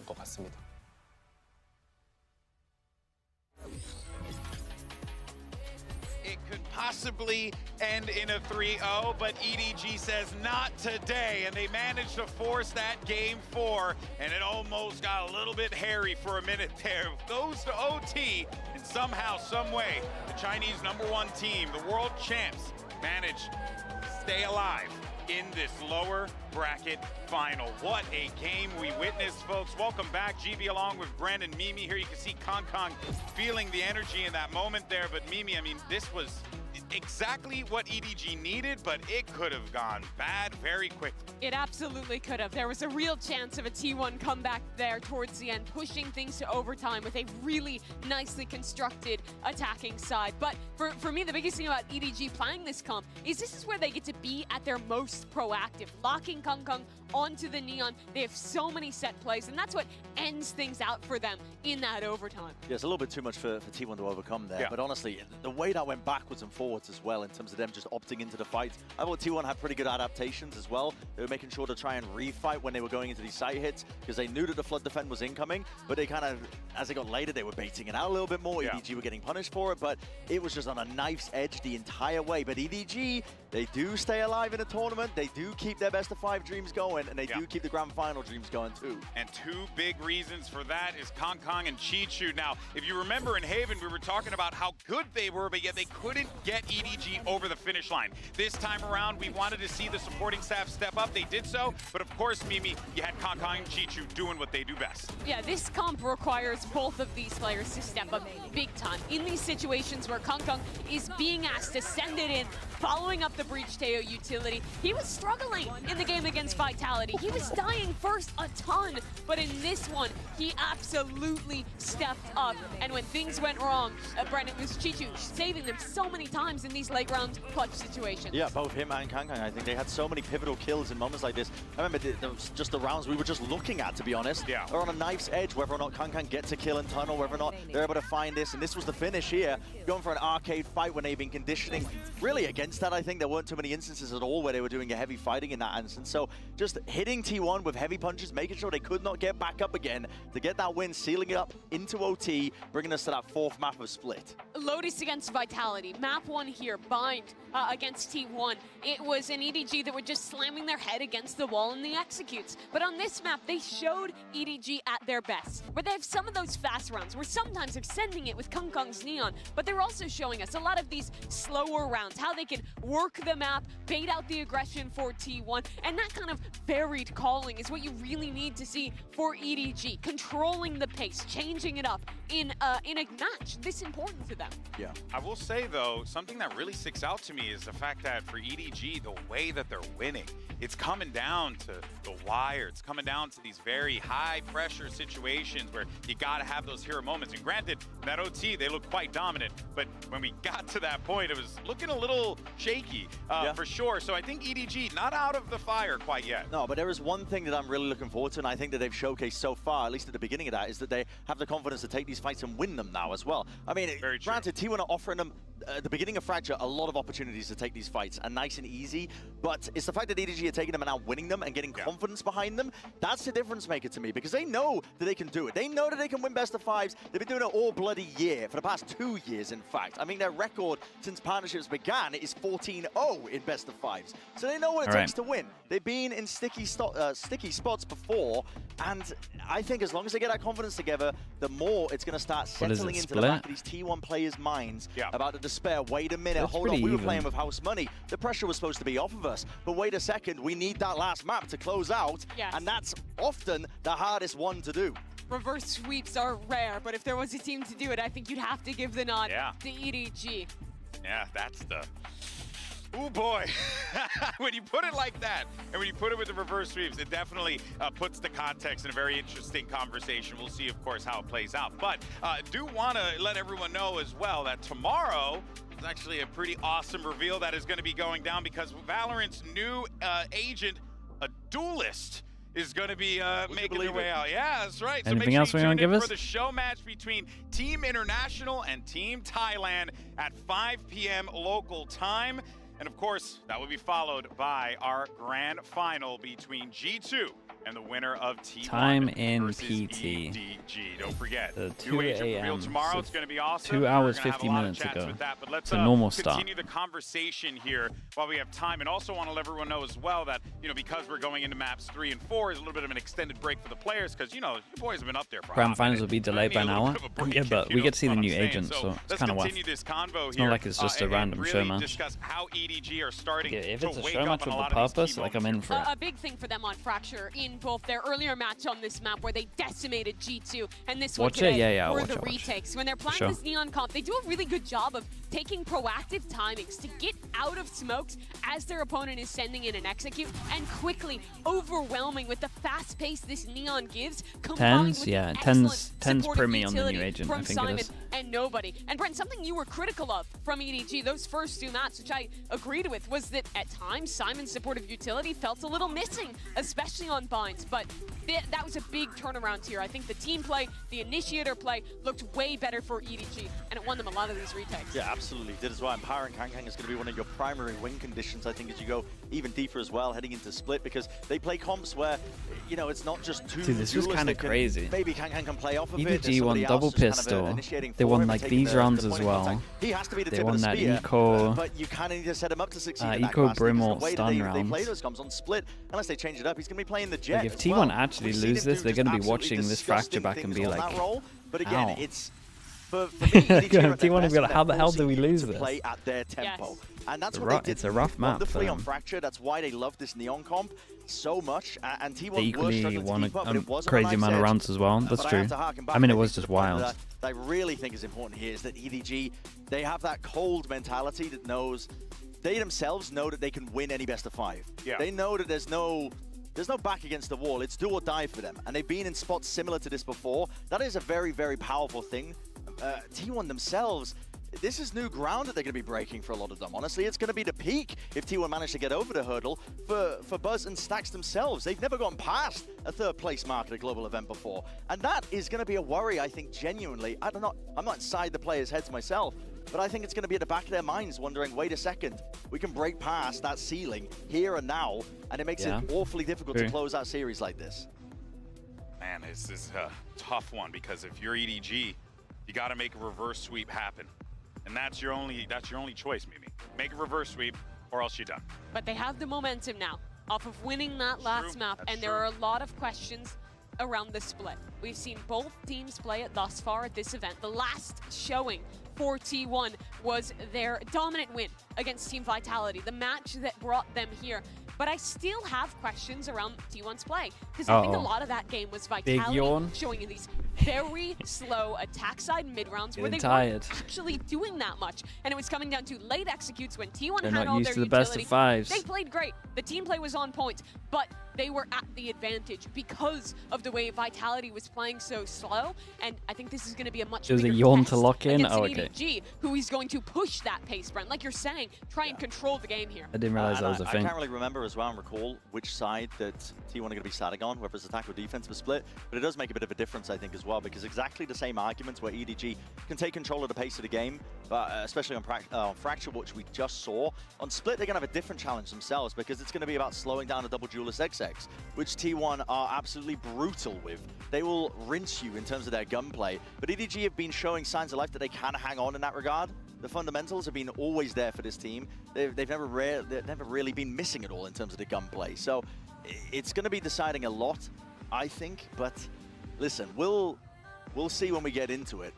것 같습니다. It could possibly end in a 3-0, but EDG says not today, and they managed to force that game 4, and it almost got a little bit hairy for a minute there. It goes to OT, and somehow, some way, the Chinese #1 team, the world champs, managed to stay alive in this lower bracket final. What a game we witnessed, folks. Welcome back, GB, along with Bren and Mimi. Here you can see Kong feeling the energy in that moment there. But Mimi, I mean, this was exactly what EDG needed, but it could have gone bad very quickly. It absolutely could have. There was a real chance of a T1 comeback there towards the end, pushing things to overtime with a really nicely constructed attacking side. But for me, the biggest thing about EDG playing this comp is this is where they get to be at their most proactive, locking Kong onto the Neon. They have so many set plays, and that's what ends things out for them in that overtime. Yeah, it's a little bit too much for T1 to overcome there, but honestly, the way that went backwards and forwards as well in terms of them just opting into the fight, I thought T1 had pretty good adaptations as well. They were making sure to try and refight when they were going into these side hits because they knew that the flood defend was incoming, but they kind of, as it got later, they were baiting it out a little bit more. EDG were getting punished for it, but it was just on a knife's edge the entire way. But EDG, they do stay alive in a tournament. They do keep their best of 5 dreams going, and they do keep the grand final dreams going too. And 2 big reasons for that is Kong and Chi-Chu. Now, if you remember in Haven, we were talking about how good they were, but yet they couldn't get EDG over the finish line. This time around, we wanted to see the supporting staff step up. They did so, but of course, Mimi, you had Kong and Chi-Chu doing what they do best. Yeah, this comp requires both of these players to step up big time. In these situations where Kong is being asked to send it in, following up the Breach Teo utility, he was struggling in the game against Vitality. He was dying first a ton, but in this one, he absolutely stepped up. And when things went wrong, Brennan was Chi-Chu saving them so many times in these late round clutch situations. Yeah, both him and Kang, I think they had so many pivotal kills in moments like this. I remember just the rounds we were just looking at, to be honest. Yeah. They're on a knife's edge, whether or not Kang gets a kill in tunnel, whether or not they're able to find this, and this was the finish here. Going for an arcade fight when they've been conditioning really against that. I think there weren't too many instances at all where they were doing a heavy fighting in that instance. So just hitting T1 with heavy punches, making sure they could not get back up again to get that win, sealing it up into OT, bringing us to that 4th map of Split. Lotus against Vitality. Map 1 here, Bind against T1. It was an EDG that were just slamming their head against the wall in the executes. But on this map, they showed EDG at their best, where they have some of those fast rounds, where sometimes they're sending it with Kong's Neon, but they're also showing us a lot of these slower rounds, how they can work the map, bait out the aggression for T1, and that kind of varied calling is what you really need to see for EDG, controlling the pace, changing it up in a match this important to them. Yeah. I will say, though, something that really sticks out to me me is the fact that for EDG, the way that they're winning, it's coming down to the wire. It's coming down to these very high-pressure situations where you got to have those hero moments. And granted, in that OT, they look quite dominant. But when we got to that point, it was looking a little shaky for sure. So I think EDG not out of the fire quite yet. No, but there is one thing that I'm really looking forward to, and I think that they've showcased so far, at least at the beginning of that, is that they have the confidence to take these fights and win them now as well. I mean, granted, T1 are offering them at the beginning of Fracture a lot of opportunities to take these fights, and nice and easy, but it's the fact that EDG are taking them and now winning them and getting confidence behind them. That's the difference maker to me, because they know that they can do it. They know that they can win best of fives. They've been doing it all bloody year, for the past 2 years, in fact. I mean, their record since partnerships began is 14-0 in best of fives. So they know what it takes to win. They've been in sticky spots before, and I think as long as they get that confidence together, the more it's going to start settling into the back of these T1 players' minds about the despair. Wait a minute, hold on, we were playing with house money. The pressure was supposed to be off of us, but wait a second, we need that last map to close out, and that's often the hardest one to do. Reverse sweeps are rare, but if there was a team to do it, I think you'd have to give the nod to EDG. Yeah, that's the... Ooh, boy. When you put it like that, and when you put it with the reverse sweeps, it definitely puts the context in a very interesting conversation. We'll see, of course, how it plays out. But do want to let everyone know as well that tomorrow is actually a pretty awesome reveal that is going to be going down, because Valorant's new agent, a duelist, is going to be making their way out. Yeah, that's right. Anything so make else sure we you want to give us? For the show match between Team International and Team Thailand at 5 p.m. local time. And of course, that will be followed by our grand final between G2 and the winner of T1 Time in versus PT. EDG. Don't forget, The 2 new agent reveal a.m. tomorrow. So it's going to be awesome. 2 hours, We're gonna 50 have a lot of minutes chats ago. with that, but let's It's a normal start. continue the conversation here while we have time. And also want to let everyone know as well that, you know, because we're going into maps 3 and 4, is a little bit of an extended break for the players, because, you know, you boys have been up there for Grand finals will be delayed by an hour. Yeah, but we get to see the new agent, so it's kind of worth. This convo It's here, not like it's just a random really show match. Discuss how EDG are starting If to it's a wake show up match on with a a lot of these purpose, key like I'm moments in for it. A big thing for them on Fracture in both their earlier match on this map where they decimated G2 and this one Watch it? today Yeah, were watch the it, watch it. retakes. When they're playing Sure. this Neon comp, they do a really good job of taking proactive timings to get out of smokes as their opponent is sending in an execute, and quickly overwhelming with the fast pace this Neon gives, combined with Tens supportive Primi on the utility new agent, from I think Simon it is. and nobody. And Brent, something you were critical of from EDG those first 2 maps, which I agreed with, was that at times Simon's supportive utility felt a little missing, especially on binds. But that was a big turnaround here. I think the team play, the initiator play looked way better for EDG, and it won them a lot of these retakes. Yeah, absolutely. Did as well. Empowering Kang is going to be one of your primary win conditions, I think, as you go even deeper as well, heading into Split, because they play comps where, you know, it's not just 2 Dude, this was duelists kind of that can- crazy. Maybe Kang can play off of it. EDG There's won somebody double else just kind of, pistol. initiating They for won him, like taking these the rounds point as of well. contact. He has to be the They tip won of the that spear, eco. but you kind of need to set him up to succeed in that eco capacity, because Brimwell the way that stun they rounds. play those comps on Split, unless they change it up, he's going to be playing the Jet Like if as T1 well. actually We've seen lose him this, do they're just going to be absolutely watching this fracture disgusting back and things be on like, that role. But again, ow. it's for me, EDG are at their T1 will best be when like, how the they're hell do we forcing you lose to this? play at their tempo. And that's It's what a they did it's a rough map for wonderfully on them. Fracture. That's why they love this Neon comp so much. And T1 They were equally struggling to won keep up, but a it was on crazy nice amount of edge. rounds as well. That's But I true. have to harken back, I mean, it think, was to just the point wild. that I really think is important here is that EDG, they have that cold mentality that knows they themselves know that they can win any best of 5. Yeah. They know that there's no back against the wall. It's do or die for them. And they've been in spots similar to this before. That is a very, very powerful thing. T1 themselves, this is new ground that they're going to be breaking for a lot of them. Honestly, it's going to be the peak if T1 manage to get over the hurdle for Buzz and Stacks themselves. They've never gone past a 3rd place mark at a global event before. And that is going to be a worry, I think, genuinely. I'm not inside the players' heads myself, but I think it's going to be at the back of their minds wondering, wait a second, we can break past that ceiling here and now, and it makes it awfully difficult to close out series like this. Man, this is a tough one, because if you're EDG, you got to make a reverse sweep happen. And that's your only choice, Mimi. Make a reverse sweep, or else you're done. But they have the momentum now off of winning that last map, and there are a lot of questions around the split. We've seen both teams play it thus far at this event. The last showing for T1 was their dominant win against Team Vitality, the match that brought them here. But I still have questions around T1's play, because I think a lot of that game was Vitality showing in these very slow attack side mid rounds where they tired. weren't actually doing that much. And it was coming down to late executes when T1 They're had not all used their to the best of utility. fives. They played great. The team play was on point, but they were at the advantage because of the way Vitality was playing so slow. And I think this is going to be a much It was a bigger yawn test to lock in? against Oh, an okay. EDG, who is going to push that pace, Brent. Like you're saying, try and control the game here. I didn't realize that was a I thing. can't really remember as well and recall which side that T1 are going to be starting on, whether it's attack or defense was split, but it does make a bit of a difference, I think, as well, because exactly the same arguments where EDG can take control of the pace of the game, but especially on Fracture, which we just saw. On Split, they're going to have a different challenge themselves, because it's going to be about slowing down a double duelist XX, which T1 are absolutely brutal with. They will rinse you in terms of their gunplay, but EDG have been showing signs of life that they can hang on in that regard. The fundamentals have been always there for this team. They've never really been missing at all in terms of the gunplay. So it's going to be deciding a lot, I think. But listen, we'll see when we get into it.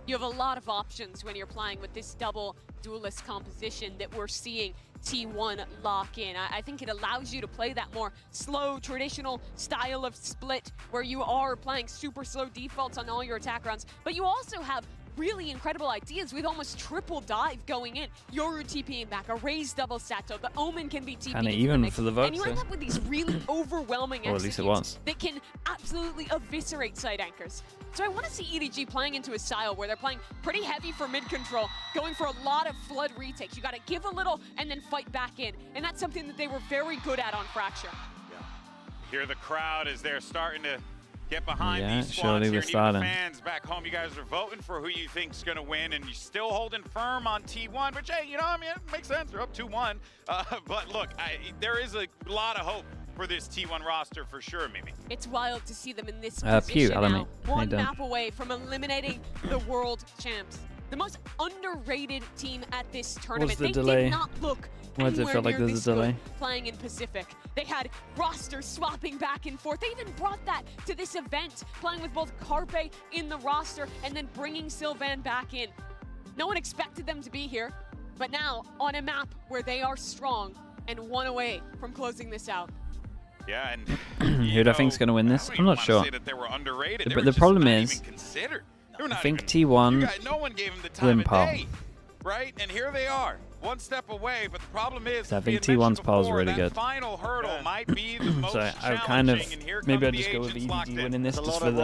You have a lot of options when you're playing with this double duelist composition that we're seeing T1 lock in. I think it allows you to play that more slow, traditional style of Split where you are playing super slow defaults on all your attack rounds, but you also have really incredible ideas with almost triple dive going in. Yoru TPing back, a raised double Sato, the Omen can be TPing. Kinda even for the and you Voxer. end up with these really overwhelming Or at least it executes was. that can absolutely eviscerate side anchors. So I want to see EDG playing into a style where they're playing pretty heavy for mid control, going for a lot of flood retakes. You got to give a little and then fight back in. And that's something that they were very good at on Fracture. Hear the crowd as they're starting to get behind Yeah, these surely squads here. we're And even the starting. fans back home, you guys are voting for who you think's going to win, and you're still holding firm on T1, which, hey, you know, I mean, it makes sense. They're up 2-1. But look, there is a lot of hope for this T1 roster for sure, Mimi. It's wild to see them in this Pew, position hello, now. mate. How you One doing? map away from eliminating the world champs. The most underrated team at this tournament. the They delay? did not look Why does it anywhere feel like near there's this a delay? good playing in Pacific. They had rosters swapping back and forth. They even brought that to this event, playing with both Carpe in the roster and then bringing Sylvan back in. No one expected them to be here, but now on a map where they are strong and one away from closing this out. Yeah, and Who do I think's going to win this? I'm not sure. say that they were underrated. They But were the just problem not is, even considered. They were I not think even- T1 no one gave them the time win of Paul. day, right? And here they are, one step away. But the problem is, I think we had mentioned T1's Paul's before, really that good. final hurdle might be the most So I would kind of, challenging, and here maybe come I'll the just go with agents locked EDG in. winning this There's a just lot for of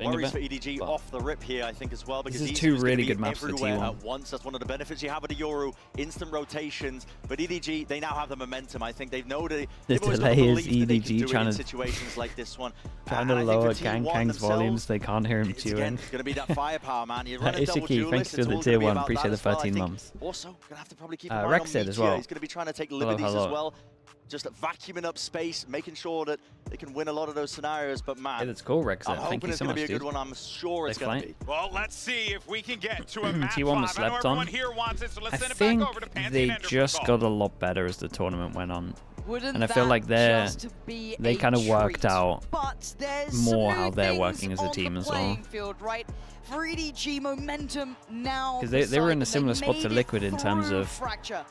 the worries for bit. EDG But off the rip here, I think, as well, because is EDG two is really gonna be good maps for everywhere T1. at once. That's one of the benefits you have with the Yoru, instant rotations. But EDG, they now have the momentum. I think they know The they've always got the delay is belief that they can EDG do it trying in to- situations like this one. Trying to And I think lower for Gang T1 Kang's themselves, volumes, they can't hear him it's chewing. again going to be that firepower, man. You run a double Ishiki, duelist, thanks it's for the all tier gonna be 1. about Appreciate that the as well. I 13 think months. Also, going to have to probably keep an eye on Rex did Meteor. as well. He's going to be trying to take Hello, liberties hello. as well. Just vacuuming up space, making sure that they can win a lot of those scenarios. But man, Hey, that's cool, Rex. I'm Thank hoping you it's so going to much, be a good dude. one. I'm sure it's Safe going to be. flight. Well, let's see if we can get to a map T1 was 5. I know slept everyone on. here wants it, so let's I send it think back over to Pansy they and Ender for just call. got a lot better as the tournament went on. Wouldn't And I feel that like just be they a kind of worked treat? out But there's more some how new they're things working as a on team the as well. playing field, right? For EDG, momentum now. Because they were in a beside similar them. spot They to made Liquid it in terms through of Fracture.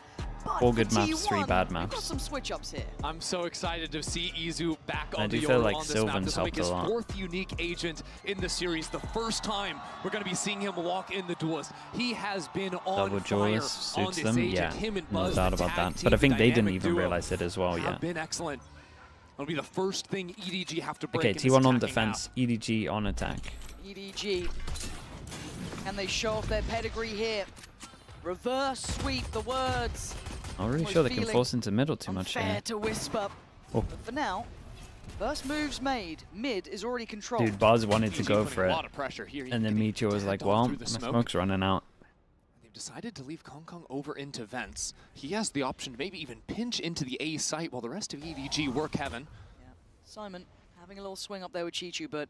But 4 for good maps, 3 T1, bad we've got maps. some switch ups here. I'm so excited to see Izu back I on do the feel Yoru like on this Sylvan's map. This will make helped his a lot. 4th unique agent in the series. The first time we're going to be seeing him walk in the duelist. He has been on Double fire duelist on suits this them, agent. yeah, Him and no Buzz, doubt the about tag that. team, But I think the they didn't dynamic even duo realize it as well, have yeah. been excellent. It'll be the first thing EDG have to break. Okay, in this T1 on attacking defense, EDG on attack. EDG. Can they show off their pedigree here? Reverse sweep, the words. I'm really Was sure they can feeling force into middle too much unfair here. to whisper. Oh. But for now, first moves made. Mid is already controlled. Dude, Buzz wanted to EDG go putting for a it. lot of pressure here. And then Meteor was like, well, my smoke's running out. They've decided to leave Kong Kong over into vents. He has the option to maybe even pinch into the A site while the rest of EDG work heaven. Yeah. Simon having a little swing up there with Chichu, but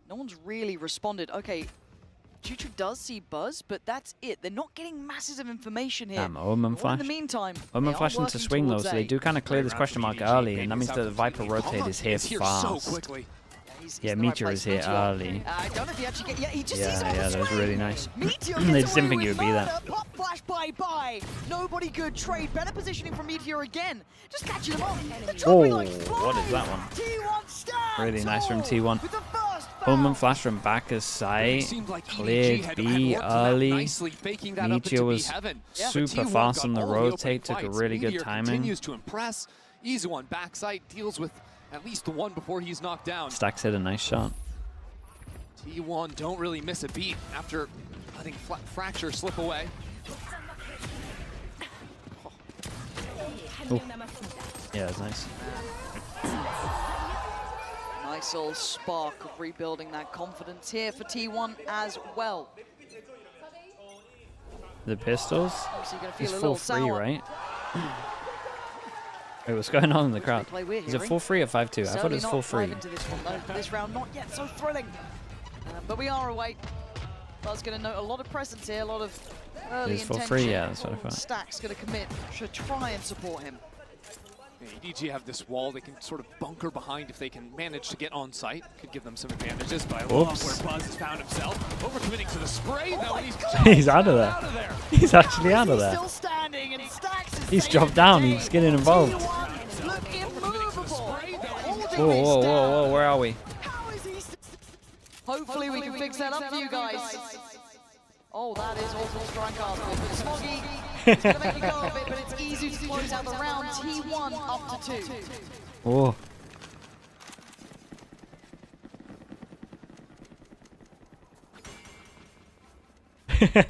no one's really responded. Okay, Chichu does see Buzz, but that's it. They're not getting masses of information here. Damn, Omen Well, flash. in the meantime, Omen they are flash into working swing though, towards so they A. do kind of clear this question mark early, and that means that the Viper Kong rotate Kong is here so fast. quickly. He's Yeah, in the right Meteor place. is here Meteor. early. I don't know if he actually get. Yeah, he just sees Yeah, on the yeah, that was swing. really nice. Meteor They gets just didn't away think it with would be murder. that. Pop flash bye-bye. Nobody good trade. Better positioning from Meteor again. Just catching him off. They're Oh, dropping like what is flies. that one? T1 stands Really nice from tall T1. With the first Omen flash from back of sight. Cleared B early. Meteor was super fast on the rotate, took a really good timing. Continues to impress. Easy one backside, deals with at least the one before he's knocked down. Stacks hit a nice shot. T1 don't really miss a beat after letting Fracture slip away. Ooh. Yeah, that's nice. Nice little spark of rebuilding that confidence here for T1 as well. The pistols? He's full free, sour. right? Wait, what's going on in the crowd? Is it full free or 5-2? I thought it was full free. This round not yet so thrilling, but we are away. I was going to note a lot of presence here, a lot of early It's for intention. free, yeah, that's what I thought. Stack's going to commit, should try and support him. Yeah, EDG have this wall they can sort of bunker behind if they can manage to get on site. Could give them some advantages, but I love where Buzz has found himself. Overcommitting to the spray, though, and He's out of there. He's actually out of there. Still standing, and Stax He's dropped down, he's getting involved. Whoa, where are we? Hopefully we can fix that up for you guys. Oh, that is awful strike cast. Smoggy is going to make a go of it, but it's easy to close out the round. T1 up to 2. Oh.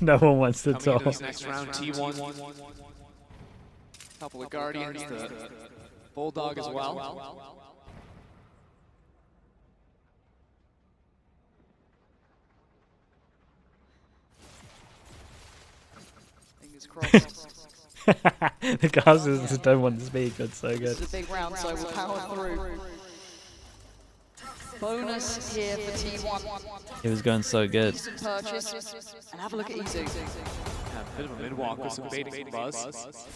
No one wants to talk. Next round, T1. Couple of Guardians, the Bulldog as well. The guys just don't want to speak. That's so good. This is a big round, so we'll power through. Bonus here for T1. It was going so good. Purchase. And have a look at Izu. Yeah, a bit of a mid-walk with some baiting from Buzz.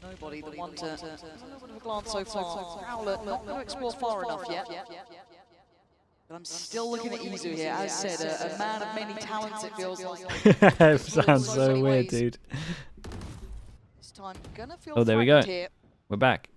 Nobody the one to a little bit of a glance so far. Prowler not going to explore far enough yet. But I'm still looking at Izu here. As said, a man of many talents, it feels like. It sounds so weird, dude. This time, gonna feel Oh, there we go. here. We're back.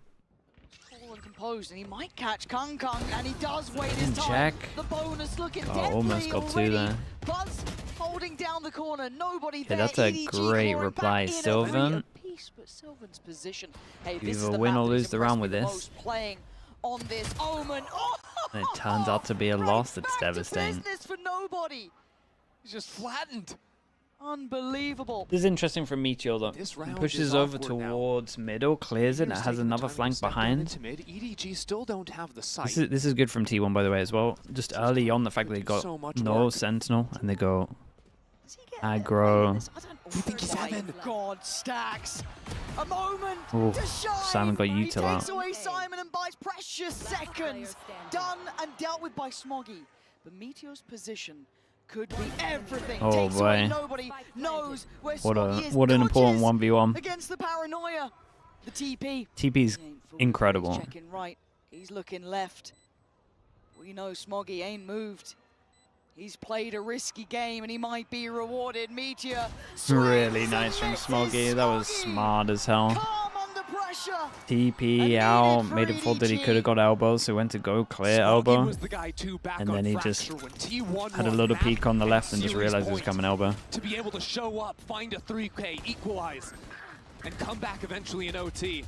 Cool and composed, and he might catch Kung Kung, and he does wait his time. Check. The bonus looking Oh, deadly almost got already. two there. Buzz holding down the corner. Nobody Okay, there. that's a EDG great clawing reply, back in Sylvan. a piece, but Sylvan's position. Hey, You this is either the win map or that lose he's the round with impressed me this. most playing on this Omen. Oh! And it turns out to be a loss that's devastating. Business for nobody. He's just flattened. Unbelievable. This is interesting for Meteor though. He pushes over towards middle, clears it, and it has another flank behind. EDG still don't have the sight. This is good from T1 by the way as well. Just early on, the fact that they got no Sentinel and they go aggro. God, Stacks. A moment Ooh, to shine. Simon got He util takes out. away Simon and buys precious seconds. Done and dealt with by Smoggy. But Meteor's position could be everything. Oh, Takes away boy. nobody knows where What Smoggy is. an important Dodges 1v1. against the paranoia. The TP. TP's He's incredible. checking right. He's looking left. We know Smoggy ain't moved. He's played a risky game and he might be rewarded. Meteor Really nice from Smoggy. That was smart as hell. under pressure. TP out, made it fall that he could have got elbow, so he went to go clear elbow. was the guy too back And on then he Fracture just when T1 had a won little that peek on the left and just series realized he was point. coming elbow. To be able to show up, find a 3K, equalize, and come back eventually in OT.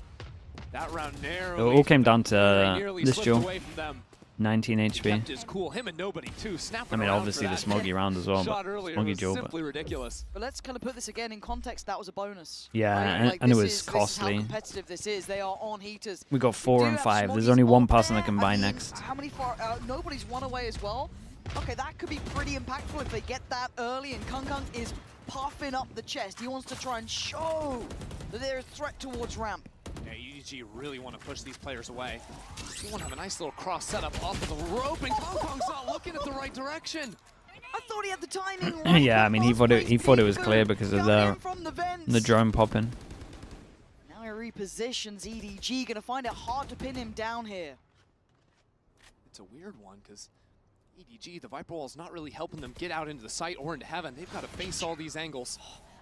That round It narrowly. all came down to nearly this slipped duel. away from them. 19 Kept HP. his cool. Him and nobody too. Snapping I mean, around obviously for the that. Smoggy round as well, Shot but earlier Smoggy was duel. But simply ridiculous. But let's kind of put this again in context. That was a bonus. yeah, right? and it this was is costly. how competitive this is. They are on heaters. We got 4 do and have 5. There's Smoggy's only one on person that there. can buy I mean, next. How many far? Nobody's one away as well. Okay, that could be pretty impactful if they get that early. And Kung Kung is puffing up the chest. He wants to try and show that they're a threat towards ramp. Yeah, EDG really want to push these players away. You want to have a nice little cross setup off of the rope, and Kung Kong's not looking at the right direction. I thought he had the timing right. Yeah, I mean he thought it was clear because of the drone popping. Now he repositions EDG. Gonna find it hard to pin him down here. It's a weird one because EDG, the Viper Wall is not really helping them get out into the site or into heaven. They've got to face all these angles.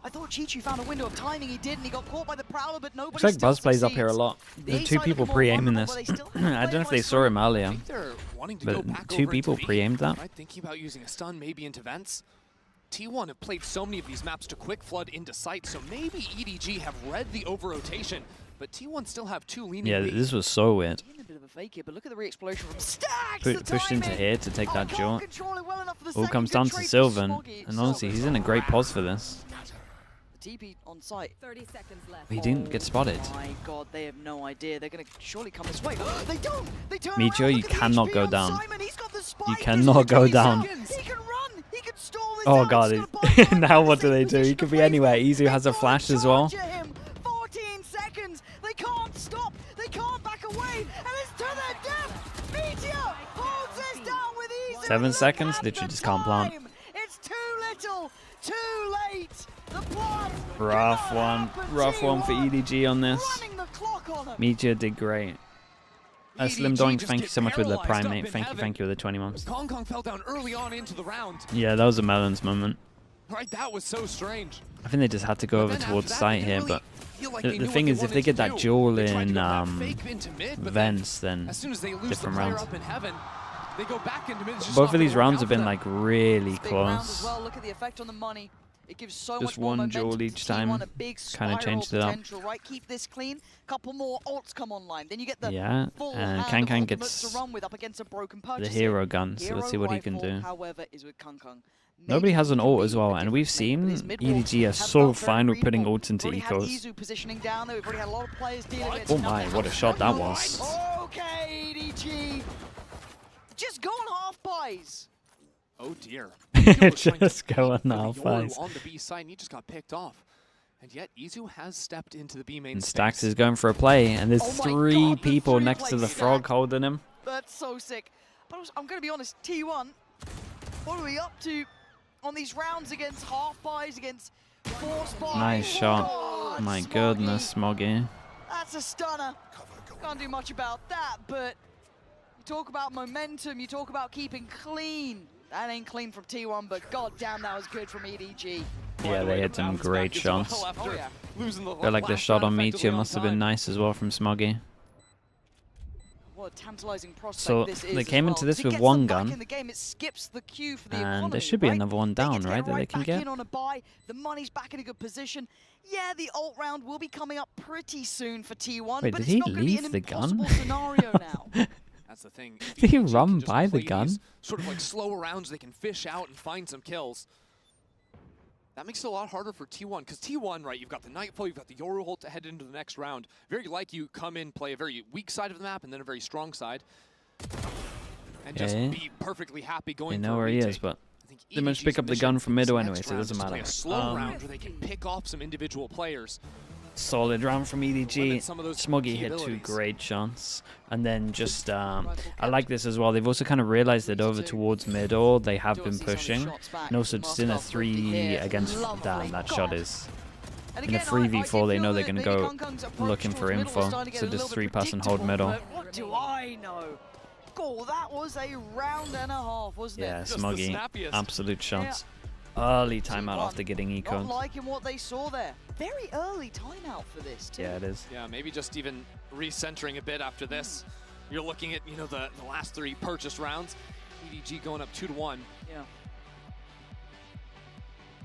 I thought Chichu found a window of timing. He did, and he got caught by the Prowler, but nobody Looks like still Buzz plays up here a succeeds. lot. The There's A two side people looking more pre-aiming vulnerable, this. but they still have I don't know if they saw him earlier, They're wanting to go back but two over people into B, pre-aimed that. right? Thinking about using a stun maybe into vents. T1 have played so many of these maps to quick flood into sight, so maybe EDG have read the over-rotation, but T1 still have two leaning Yeah, leads. this was so weird. A bit of a fake here, but look at the re-explosion from Stacks. Pushed into here to take that jaunt. Well enough for the All second comes good down to trade for Sylvan, Smoggy. and honestly, he's in a great pos for this. The TP on site. 30 seconds left. He didn't get spotted. Oh my god, they have no idea. They're going to surely come this way. They don't! They turn Meteor, around. you Look at the cannot HP go on down. Simon. He's got the spike. You This is cannot the go 20 down. seconds. He can run. He can stall this Oh out. god, now what do they do? He could be anywhere. Izu has a flash as well. Him. 14 seconds. They can't stop. They can't back away. And it's to their death. Meteor holds this down with ease. 7 seconds, literally just can't plant. It's too little, too late. The plan Rough one for EDG on this. running the clock on him. Meteor did great. Slim Doink, thank you so much with the primate. Thank you with the 20 months. Kong Kong fell down early on into the round. Yeah, that was a Melons moment. Right, that was so strange. I think they just had to go over towards site here, but the thing is, if they get that do. duel in Fake into mid, but vents, then as soon as they lose different the player rounds. up in heaven, they go back into mid. It's just Both not of these gonna work rounds out have for been them. like really Big round as close. well. Look at the effect on the money. It gives so Just much more one momentum duel to each T1, time. a big Kind of spiral changed it up. potential, right? Keep this clean. Couple more ults come online. Then you get the Yeah, full and hand of Kankan ultimates gets to run with up against a broken the purchase. hero gun, so let's see what he can Rifle, do. however, is with Kangkong. Nobody has an ult as well, and we've seen EDG are so fine with putting ults into Already had ecos. Izu positioning down there. We've already had a lot of players dealing with it. Oh my, what a shot that was. Okay, EDG. Just go on half buys. Oh dear. Just go on half buys. On the B side, and he just got picked off. And yet, Izu has stepped into the B main And space. Stacks is going for a play, and there's Oh my three God, the people three next to plays the frog holding him. That's so sick. But I'm going to be honest, T1, what are we up to on these rounds against half buys, against force buys? Nice shot. God, My Smoggy. goodness, Smoggy. That's a stunner. Can't do much about that, but you talk about momentum, you talk about keeping clean. That ain't clean from T1, but god damn, that was good from EDG. Yeah, they had some great shots. Oh, yeah. Feel like the shot on Meteor must have been nice as well from Smoggy. What a tantalizing prospect So this is they as came well. into this It with gets one them back gun, in the game, it skips the queue for the and economy, there should be right? another one down, right, that they Right can back get. in on a buy. The money's back in a good position. Yeah, the ult round will be coming up pretty soon for T1, Wait, but did it's he not going to be leave an the gun? impossible scenario now. That's the thing. Did he run by the gun? Sort of like slow rounds, they can fish out and find some kills. That makes it a lot harder for T1, because T1, right, you've got the Nightfall, you've got the Yoru ult to head into the next round. Very like you come in, play a very weak side of the map, and then a very strong side. And just Yeah. be perfectly happy They going know for a where he is, retake. but I think they must EDG's pick up the mission gun for from this middle next anyway, so it round doesn't is to matter. play a slow round where they can pick off some individual players. Solid round from EDG. Limit some of those Smoggy key hit two abilities. great shots. And then just, I like this as well. They've also kind of realized that over towards middle, they have been pushing. And also just in a 3 against, damn, that shot is. In a 3v4, they know they're going to go looking for info. So just 3-pass and hold middle. What do I know? Oh, that was a round and a half, wasn't Yeah, it? Smoggy, absolute shots. Early timeout after getting Not ecoed. liking what they saw there. Very early timeout for this, too. Yeah, it is. Yeah, maybe just even recentering a bit after this. You're looking at, you know, the last 3 purchased rounds. EDG going up 2-1. Yeah.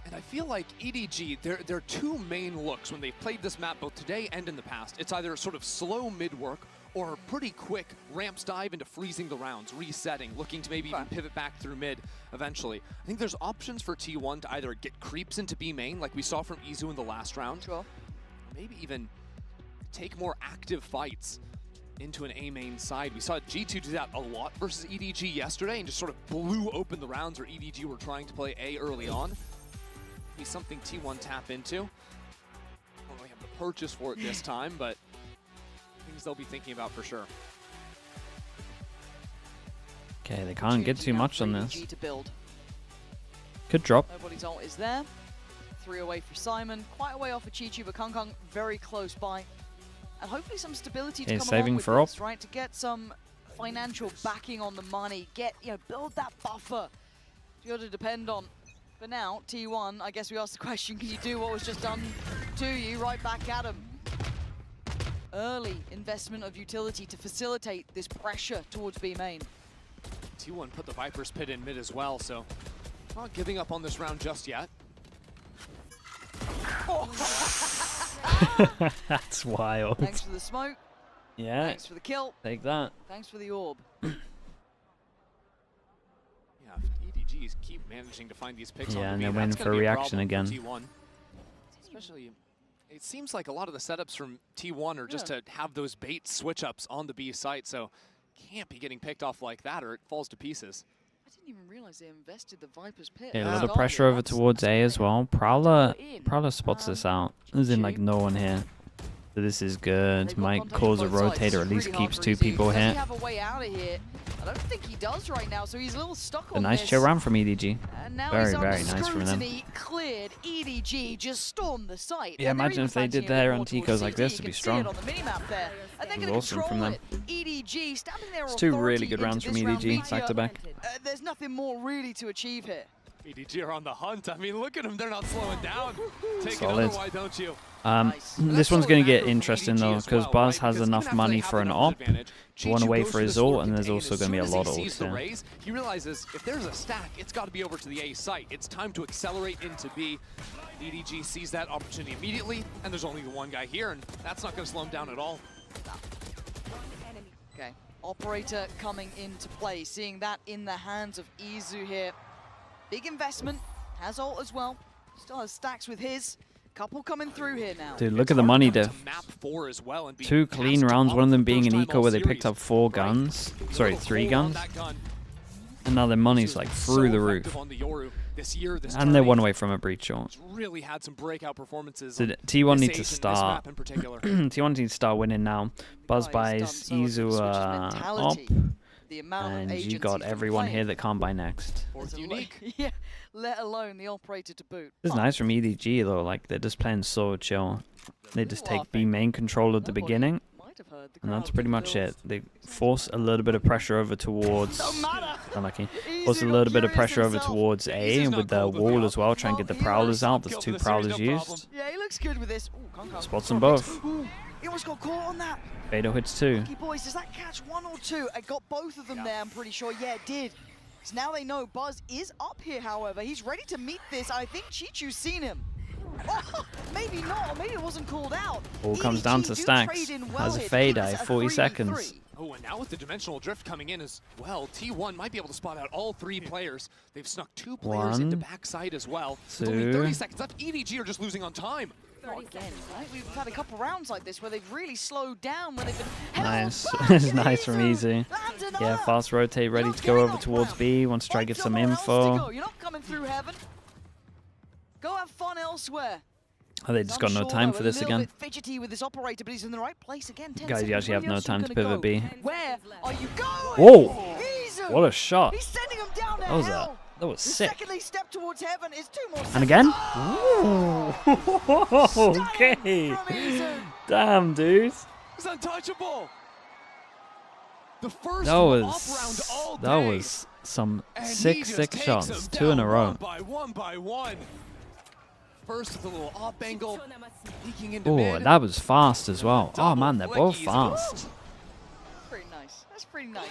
And I feel like EDG, their 2 main looks when they've played this map both today and in the past. It's either sort of slow mid work or pretty quick ramps dive into freezing the rounds, resetting, looking to maybe even pivot back through mid eventually. I think there's options for T1 to either get creeps into B main, like we saw from Izu in the last round, or maybe even take more active fights into an A main side. We saw G2 do that a lot versus EDG yesterday and just sort of blew open the rounds where EDG were trying to play A early on. Be something T1 tap into. Don't really have the purchase for it this time, but things they'll be thinking about for sure. Okay, they can't get too much on this. EDG to build. Could drop. Nobody's ult is there. 3 away for Simon. Quite a way off for Chi-Chi, but Kung Kung very close by. And hopefully some stability to Okay, come saving along with for this, right? To get some financial backing on the money. Get, build that buffer to be able to depend on For now, T1, I guess we asked the question, can you do what was just done to you? Right back at him. Early investment of utility to facilitate this pressure towards B main. T1 put the Viper's Pit in mid as well, so not giving up on this round just yet. That's wild. Thanks for the smoke. Yeah. Thanks for the kill. Take that. Thanks for the orb. Yeah, EDGs keep managing to find these picks on Yeah, the and B. they're waiting That's for a gonna be reaction problem again. for T1. Especially, it seems like a lot of the setups from T1 are just to have those bait switch ups on the B site, so can't be getting picked off like that or it falls to pieces. I didn't even realize they invested the Viper's Pit. Yeah, a lot of pressure over towards A as well. Prowler spots this out. There's in like no one here. So this is good. Might cause a rotate or at least keeps two people Does here. he have a way out of here? I don't think he does right now, so he's a little stuck on A nice this. chill round from EDG. And now Very, he's under very nice from them. scrutiny. Cleared. EDG just stormed the site. Yeah, And they're imagine even if they fancying did a bit their more on towards Ticos like CT. this, You it'd be can see strong. it on the minimap there. And they're It was gonna awesome from control them. it. EDG stamping their It's two really authority good into rounds from this round. EDG, back to back. There's nothing more really to achieve here. EDG are on the hunt. I mean, look at them. They're not slowing down. Take Solid. another, why don't you? This one's going to get interesting though, because Buzz has enough money for an op, one away for his ult, and there's also going to be a lot of ults here. He realizes if there's a stack, it's got to be over to the A site. It's time to accelerate into B. EDG sees that opportunity immediately, and there's only the one guy here, and that's not going to slow him down at all. Okay, operator coming into play, seeing that in the hands of Izu here. Big investment, has ult as well, still has stacks with his. Couple coming through here now. Dude, look at the money diff. Two clean rounds, one of them being an eco where they picked up 4 guns. Sorry, 3 guns. And now their money's like through the roof. And they're one away from a breach short. Really had some breakout performances. So T1 needs to start. T1 needs to start winning now. Buzz buys Izu op. And you got everyone here that can't buy next. Unique. Yeah, let alone the operator to boot. This is nice from EDG though, like they're just playing so chill. They just take B main control at the beginning, and that's pretty much it. They force a little bit of pressure over towards, unlucky, force a little bit of pressure over towards A, and with the wall as well, try and get the Prowlers out. There's 2 Prowlers used. Yeah, he looks good with this. Ooh, Spots them both. Ooh, he almost got caught on that. Beto hits 2. Lucky boys, does that catch 1 or 2? I got both of them there, I'm pretty sure. Yeah, it did. So now they know Buzz is up here, however. He's ready to meet this. I think Chichu's seen him. Oh, maybe not, or maybe it wasn't called out. All comes down to stacks. Has a fade eye, 40 seconds. Oh, and now with the dimensional drift coming in as well, T1 might be able to spot out all 3 players. They've snuck 2 players into backside as well. With only 30 seconds left. EDG are just losing on time. Not again, right? We've had a couple rounds like this where they've really slowed down, when they've been Nice. It's nice from Easy. Yeah, fast rotate, ready to go over towards B. Wants to try to get some info. You're not coming through heaven. Go have fun elsewhere. Oh, they just got no time for this again. A little bit fidgety with this operator, but he's in the right place again. 10 Guys, you actually have no time to pivot B. Where are you going? Whoa! Izu! What a shot. He's sending him down to What was hell. that? That was The sick. second they step towards heaven is 2 more seconds. And again? Oh! Ooh. Okay. Damn, dude. It's untouchable. The first That off round all day. that was some And he sick just takes shots. them 2 in a down row. One by one. First with a little off angle, peeking into Oh, mid. that was fast as well. Oh man, they're both fast. Pretty nice. That's pretty nice.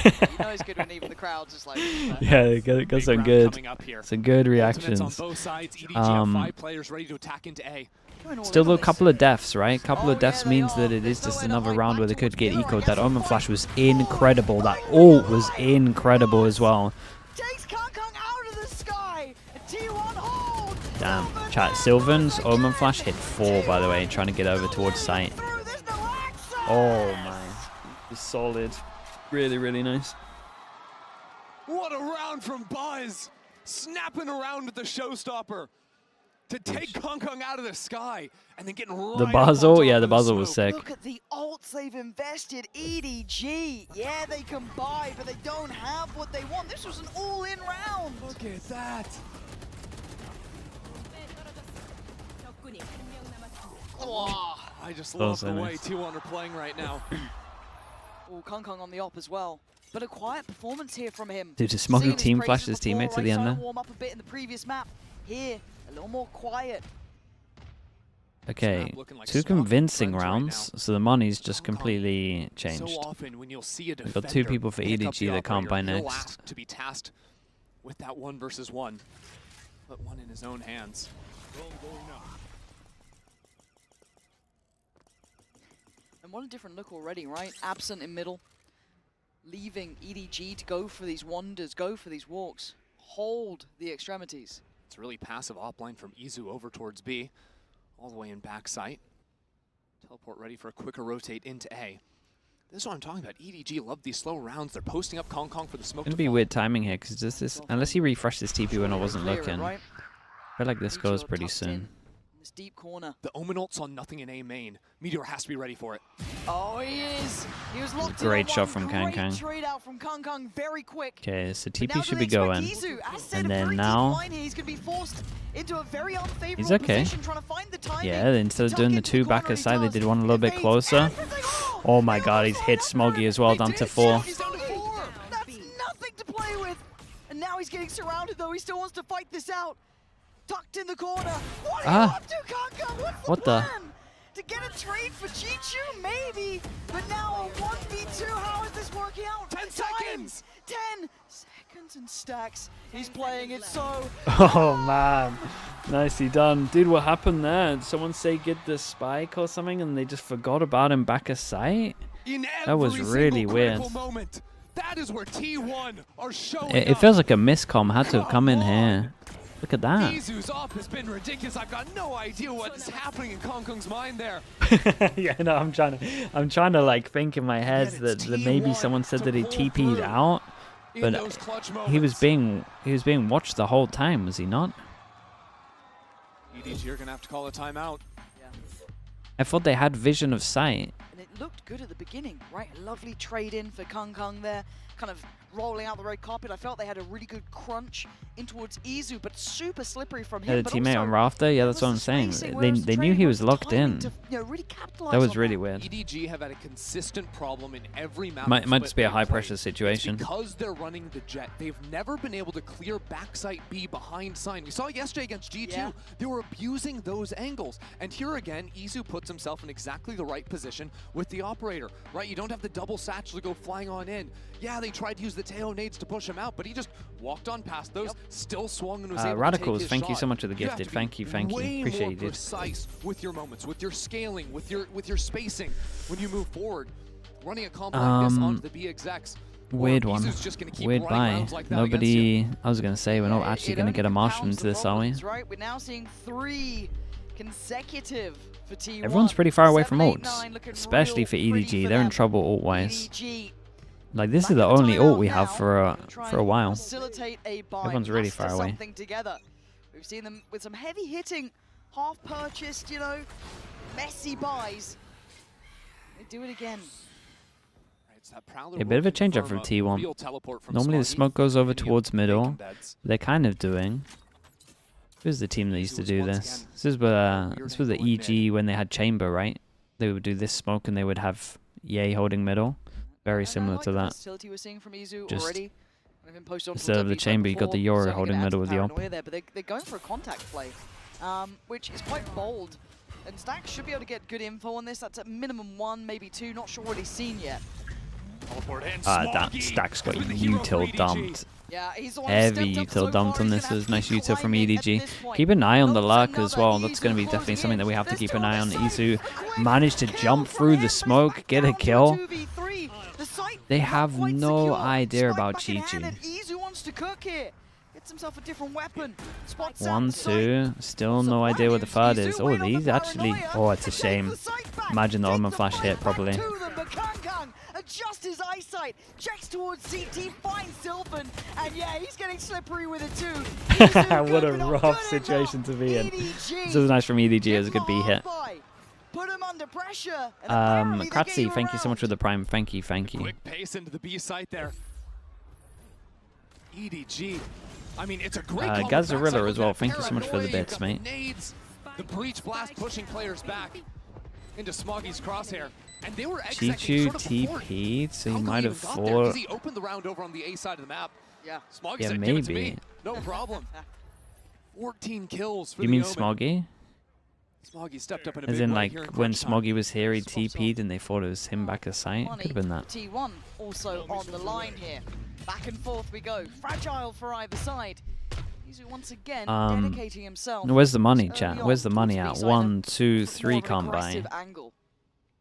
You know it's good when even the crowd's just like... Yeah, it got some good, some good reactions. On both sides. EDG have 5 players ready to attack into A. Still a couple of deaths, right? A couple of deaths means that it is just another round where they could get ecoed. That Omen Flash was incredible. That ult was incredible as well. Takes Kong out of the sky. T1 hold. Damn. Chat, Sylvan's Omen Flash hit 4, by the way, trying to get over towards site. Oh my. It's solid. Really, really nice. What a round from Buzz. Snapping around with the showstopper. To take Kong out of the sky and then getting right The Basil, yeah, the Basil was Look sick. at the ults they've invested. EDG, yeah, they can buy, but they don't have what they want. This was an all-in round. Look at that. Oh, I just love the way T1 are playing right now. Oh, Kong on the op as well. But a quiet performance here from him. Dude, the Smoggy Seen team his flashed his praises teammate before, to the right? end Saw there. him warm up a bit in the previous map. Here, a little more quiet. Okay, 2 convincing rounds, so the money's just completely changed. So often when you'll see a We've got 2 people for pick up EDG the that can't buy operator, he'll next. ask to be tasked with that 1 versus 1. Put one in his own hands. And what a different look already, right? Absent in middle. Leaving EDG to go for these wanders, go for these walks. Hold the extremities. It's really passive offline from Izu over towards B. All the way in backside. Teleport ready for a quicker rotate into A. This is what I'm talking about. EDG love these slow rounds. They're posting up Kong for the smoke. It's gonna be weird timing here, because does this, unless he refreshed his TP when I wasn't looking, I feel like this goes pretty soon. This deep corner. The Omen ult saw nothing in A main. Meteor has to be ready for it. Oh, he is. He was locked Great in shot from Kang. Great trade out from Kong very quick. Okay, so But now TP do should they be going. expect Izu? As said, And a then very deep now, line here. He's going to be forced into a very unfavorable he's okay. position, trying to find the timing. Yeah, instead of doing the 2 back aside, they did one a little bit closer. Oh my god, he's hit Smoggy as well, down to 4. He's down to 4. That's nothing to play with. And now he's getting surrounded, though. He still wants to fight this out. Tucked in the corner. What are you up to, Kong? What's the plan? To get a trade for Chichu, maybe. But now a 1v2. How is this working out? 10 seconds. 10 seconds and stacks. He's playing it so. Oh man, nicely done. Dude, what happened there? Did someone say get the spike or something and they just forgot about him back of sight? That was really weird. Moment, that is where T1 are showing It feels like a miscomm had to have come in here. Look at that. Izu's up has been ridiculous. I've got no idea what is happening in Kong's mind there. Yeah, no, I'm trying to like think in my head that maybe someone said that he TP'd out, but he was being watched the whole time, was he not? EDG are gonna have to call a timeout. I thought they had vision of sight. And it looked good at the beginning, right? A lovely trade in for Kong there, kind of rolling out the red carpet. I felt they had a really good crunch in towards Izu, but super slippery from him. Had a teammate on Rafter? Yeah, that's what I'm saying. They knew he was locked in. That was really weird. EDG have had a consistent problem in every map. Might just be a high pressure situation. Because they're running the jet, they've never been able to clear backside B behind sign. We saw yesterday against G2, Yeah. they were abusing those angles. And here again, Izu puts himself in exactly the right position with the operator, right? You don't have the double satchel to go flying on in. Yeah, they tried to use the Teo nades to push him out, but he just walked on past those, still swung and was able Radicals, to take his thank you shot. so much for the You have gifted. to be Thank you. way Appreciate more you, dude. precise with your moments, with your scaling, with your spacing when you move forward. Running a comp like this onto the B execs. Weird one. Weird buy. Nobody. I was gonna say we're not actually gonna get a Martian into this, are we? Right, we're now seeing 3 consecutive for T1. Everyone's pretty far away from 7, 8, ults, 9, looking especially real for pretty EDG. for They're in them. trouble ult-wise. EDG Like this is the only ult we have for a while. facilitate a buy, Everyone's really far muster away. something together. We've seen them with some heavy hitting, half purchased, you know, messy buys. They do it again. A bit of a change up from T1. Normally the smoke goes over towards middle. They're kind of doing. Who's the team that used to do this? This was the EG when they had chamber, right? They would do this smoke and they would have Ye holding middle. Very similar to that. Versatility we're seeing from Izu Just already. instead of the chamber, you got the Yoro holding middle with the op. There, but they're going for a contact play, which is quite bold. And Stack should be able to get good info on this. That's at minimum 1, maybe 2. Not sure what he's seen yet. That Stack's got util dumped. Yeah, he's the one Heavy util dumped on this. Is nice util from EDG. Keep an eye on the luck as well. That's going to be definitely something that we have to keep an eye on. Izu managed to jump through the smoke, get a kill. They have no idea about Chi-Chi. Izu wants to cook here. Gets himself a different weapon. Spots 1, 2. Still no idea what the third is. Oh, these actually. Oh, it's a shame. Imagine the Omen Flash hit, probably. Adjust his eyesight, checks towards CT, finds Sylvan, and yeah, he's getting slippery with it too. What a rough situation to be in. This was nice from EDG as a good B hit. Put him under pressure. Kratzy, thank you so much for the prime. Thank you. Quick pace into the B site there. EDG. I mean, it's a great Gazarilla as well. Thank you so much for the bits, mate. Nades. The breach blast pushing players back into Smoggy's crosshair. And they were Chichu sort of TP'd, so he might have fought there, 'cause fought. he opened the round over on the A side of the map. Yeah. Smoggy Yeah, said, "Give it to maybe. me. No problem." 14 kills for You the mean Omen. Smoggy? Smoggy stepped up in a As big in, way like, here in when crunch time. Smoggy was here, he TP'd and they thought it was him back at site? Could have been that. T1 also on the line here. Back and forth we go. Fragile for either side. Izu once again dedicating himself. Where's the money, early chat? on Where's the money towards at? B-side. 1, 2, More 3 of an can't buy. aggressive angle.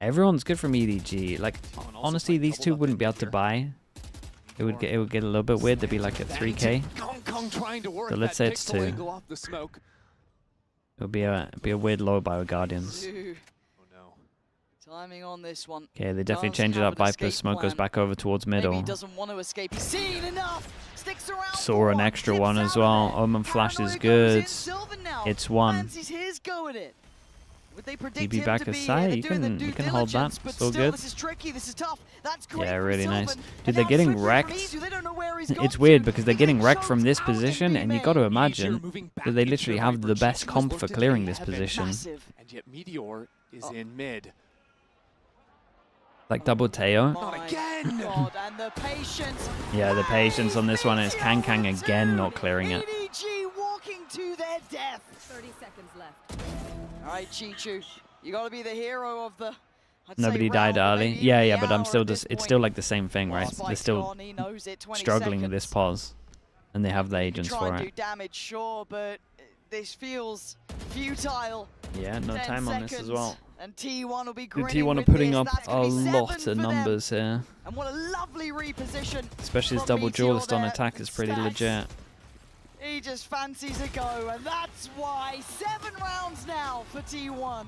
Everyone's good from EDG. Like, honestly, these two wouldn't be able to buy. It would get a little bit weird. They'd be like at 3K. So let's say it's 2. Angle off the smoke. It would be a weird low by our Guardians. Ooh. Timing on this one. Okay, they definitely Does change it have up. an Viper's escape smoke goes plan. back over towards Maybe middle. he doesn't want to escape. He's seen enough. Sticks around. Saw an extra one as well. Omen flash is good. It's 1. Fancies his go at it. Would they predict TP him back to be aside. here? You They're doing the can due hold that. diligence, but Still still, good. this is tricky. This is tough. That's great Yeah, from really nice. Sylvan. Dude, And they're now getting switching from wrecked. Izu, they don't know where he's gone It's to. weird because they're They're getting getting wrecked from choked this out in position, B and you main. got to Meteor imagine moving that back they into literally their have Viper. the best Chichu comp was for looked to clearing be this heaven. position. Massive. And yet Meteor is in mid. Like double Teo. My God, and the patience. Yeah, the patience on this one is Kang again not clearing it. EDG walking to their death. 30 seconds left. All right, Chichu, you got to be the hero of the. I'd say Nobody died round, early. maybe Yeah, even yeah, the but I'm hour still at this just, it's point. still like the same thing, right? They're Spike's still gone, he knows it, 20 struggling with seconds. this pause. And they have the agents Try for and do it. damage, sure, but this feels futile. Yeah, no 10 time on this as seconds, well. And T1 will be The grinning T1 are with putting this. up That's a gonna be 7 lot for of them. numbers here. And what a lovely reposition. Especially his from double Meteor duelist on there. attack is pretty Stacks. legit. He just fancies a go, and that's why 7 rounds now for T1.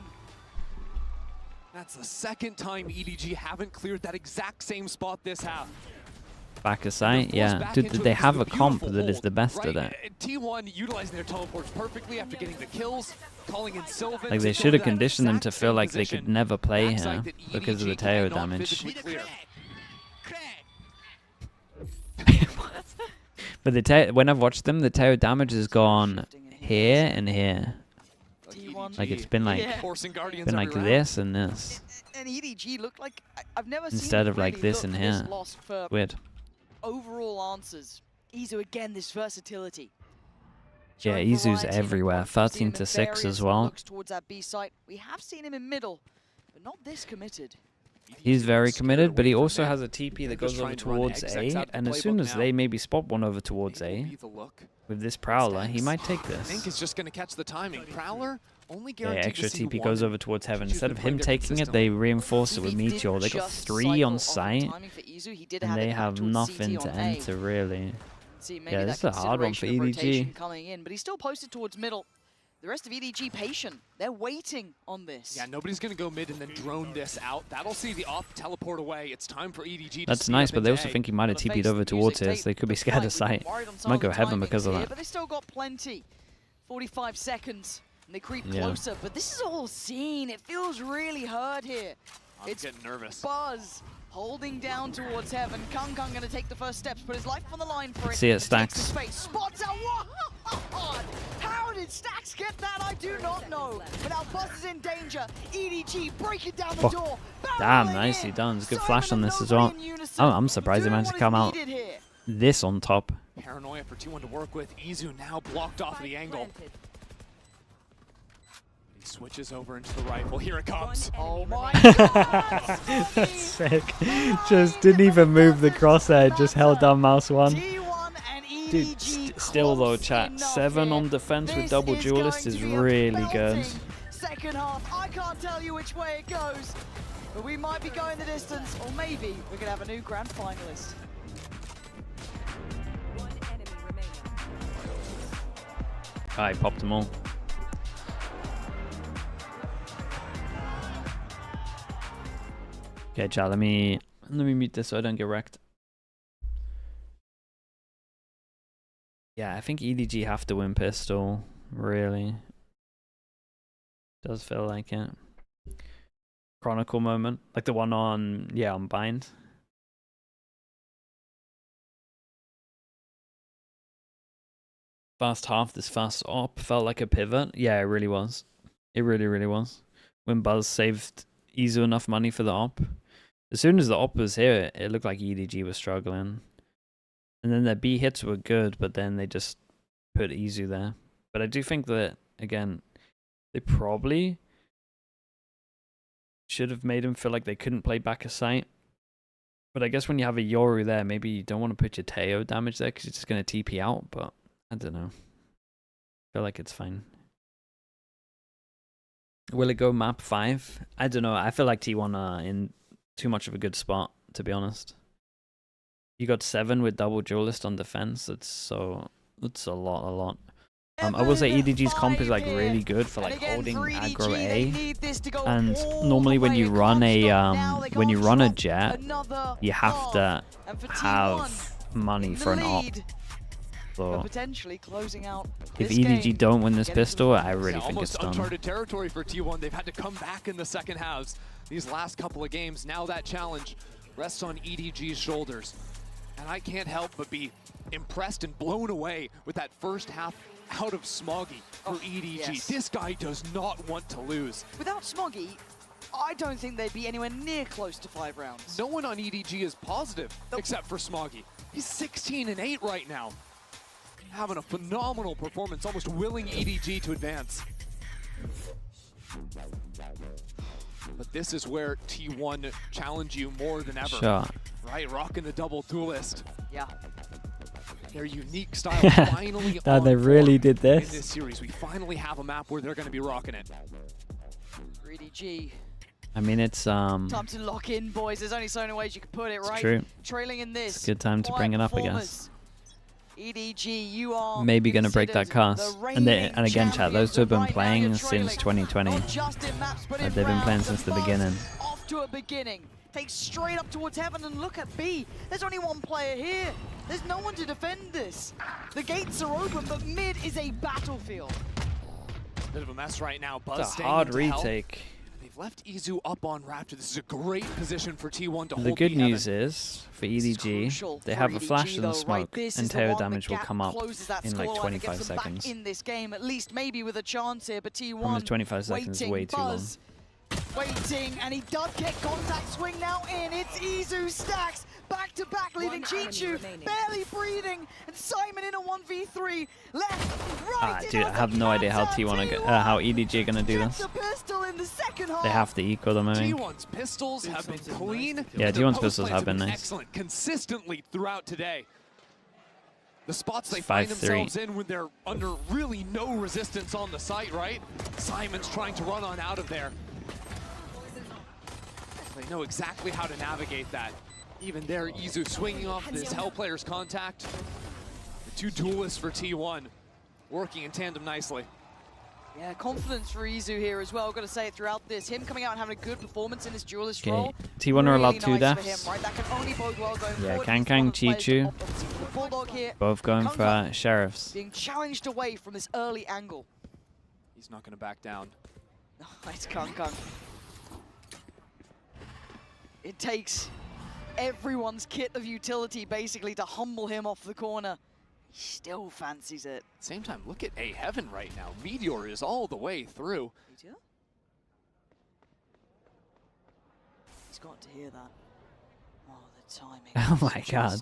That's the second time EDG haven't cleared that exact same spot this half. Back aside, yeah. Dude, they have a comp that is the best Right? at it. T1 utilizing their teleports perfectly after getting the kills, calling in Sylvan. Like, they should have conditioned them to feel like they could never play here because of the Teo damage. But the Teo, when I've watched them, the Teo damage has gone here and here. Like, it's been like, this and this. And EDG looked like I've never seen Instead it of like really this look and this here. lost for Weird. overall answers. Izu again, this versatility. Yeah, Showing Izu's variety in everywhere. approach. We've seen 13 him to in 6 as various well. looks towards that B site. We have seen him in middle, but not this committed. He's very committed, but he also has a TP that goes over towards A, and as soon as they maybe spot one over towards A, with this Prowler, he might take I this. think it's just going to catch the timing. Prowler only Yeah, guaranteed extra to see TP one. goes over towards Heaven. Chichu's Instead been of playing him their taking it, consistent they reinforce it with He did Meteor. They got just 3 cycle on off site, timing for Izu. He did and have they it out have towards nothing CT to on A. enter, really. See, maybe Yeah, that this is a hard one for consideration of rotation EDG. coming in, but he's still posted towards middle. The rest of EDG patient. They're waiting on this. Yeah, nobody's going to go mid and then drone this out. That'll see the op teleport away. It's time for EDG to That's speed nice, up but they into also A. think he might have Gotta TP'd face over the towards music here, so they could be tape, scared the of fight. sight. We've worried on some Might of go the Heaven timings because of here, that. But they still got plenty. 45 seconds. And they creep Yeah. closer, but this is all seen. It feels really hard here. I'm It's getting nervous. Buzz holding down towards Heaven. Kung going to take the first steps, put his life on the line for it. See it, Takes Stacks. the space, spots out. What? How did Stacks get that? I do not know. But now Buzz is in danger. EDG breaking down the Fuck. door. Damn, barreling nicely in. done. Good Simon flash on and this as nobody well. in unison. I'm surprised he Doing managed to what come is out needed here. this on top. Paranoia for T1 to work with. Izu now blocked off the angle. He switches over into the rifle. Here it comes. Oh my God! That's sick. Just didn't even move the crosshair, just held down mouse 1. T1 and Dude, EDG still though, close chat, enough 7 on here. defense with This double is duelist going is to be a really good. belting Second half, I can't tell you which way it goes, but we might be going the distance, or maybe we're gonna have a new grand finalist. One enemy remaining. I popped them all. Okay, chat, let me mute this so I don't get wrecked. Yeah, I think EDG have to win pistol, really. Does feel like it. Chronicle moment, like the one on, yeah, on Bind. First half, this fast op felt like a pivot. Yeah, it really was. It really, really was. When Buzz saved Izu enough money for the op. As soon as the op was here, it looked like EDG was struggling. And then their B hits were good, but then they just put Izu there. But I do think that, again, they probably should have made him feel like they couldn't play back a site. But I guess when you have a Yoru there, maybe you don't want to put your Teo damage there because it's just going to TP out. But I don't know. I feel like it's fine. Will it go map 5? I don't know. I feel like T1 are in too much of a good spot, to be honest. You got 7 with double duelist on defense. That's a lot. I will say EDG's comp is like really good for like holding aggro A, and normally when you run a jet, you have to have money for an op. So potentially closing out if EDG don't win this pistol, I really think it's almost done. uncharted territory for T1. They've had to come back in the second halves these last couple of games. Now that challenge rests on EDG's shoulders, and I can't help but be impressed and blown away with that first half out of Smoggy for EDG. Yes. This guy does not want to lose. Without Smoggy, I don't think they'd be anywhere near close to 5 rounds. No one on EDG is positive except for Smoggy. He's 16-8 right now. Having a phenomenal performance, almost willing EDG to advance. But this is where T1 challenge you more than ever. Sure. Right, rocking the double duelist. Yeah. Their unique style finally That they really did in this. this series. We finally have a map where they're going to be rocking it. For EDG. I mean, it's Time to lock in, boys. There's only so many ways you can put it, right? true. Trailing in this. It's a good time to bring it up, I guess. EDG, you are Maybe gonna break that curse. And again, chat, those two have been right now playing you're since trailing. 2020. Not just in maps, but in They've been playing rounds. since the Buzz beginning. Off to a beginning. Takes straight up towards heaven, and look at B. There's only one player here. There's no one to defend this. The gates are open, but mid is a battlefield. Bit of a mess right now. Buzz It's a staying hard into help. retake. They've left Izu up on Raptor. This is a great position for T1 to hold The good B-Heaven. news is, for EDG, they have a flash and smoke, and Teo damage will come up in like 25 seconds. In this game, at least maybe with a chance here, but T1 Promise 25 seconds is way too long. Buzz waiting, and he does get contact. Swing now in. It's Izu stacks back to back, leaving Chichu barely breathing, and Simon in a 1v3 left, right. Dude, I have no idea how how EDG are gonna do this. The pistol in the second half. They have to equal them, I think. T1's pistols have been clean. Yeah, and their T1's post pistols plays have been nice. excellent, consistently throughout today. The spots they It's find 5-3. themselves in when they're under really no resistance on the site, right? Simon's trying to run on out of there. They know exactly how to navigate that. Even there, Izu swinging off this Hell player's contact. The two duelists for T1 working in tandem nicely. Yeah, confidence for Izu here as well. Got to say it throughout this. Him coming out and having a good performance in his duelist role. T1 are allowed really 2 nice for deaths. him, right? That can only bode well going Yeah, forward. Kang, He's one of the players Chichu, that the Bulldog here, both going for sheriffs. being challenged away from this early angle. He's not going to back down. Nice Kang. It takes everyone's kit of utility basically to humble him off the corner. He still fancies it. Same time, look at A Heaven right now. Meteor is all the way through. Meteor? He's got to hear that. Oh, the timing. Oh my god.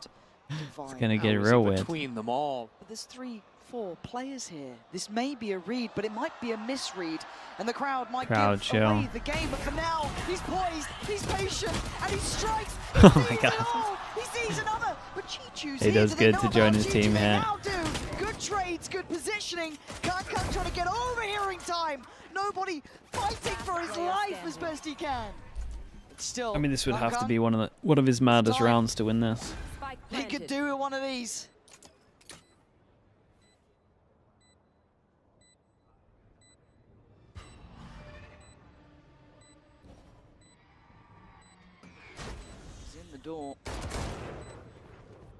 It's gonna get real weird. Between them all. But there's 3-4 players here. This may be a read, but it might be a misread. And the crowd might give chill. away the game. But for now, he's poised, he's patient, and he strikes. He Oh my sees god. it all. He sees another. But Chichu's He here. does Do they good know to join about his Chichu? team They here. now do. Good trades, good positioning. Kang trying to get overhearing time. Nobody fighting for his life as best he can. But still, I mean, this would have to Kang, be one of his maddest rounds to win this. he could do with one of these. He's in the door.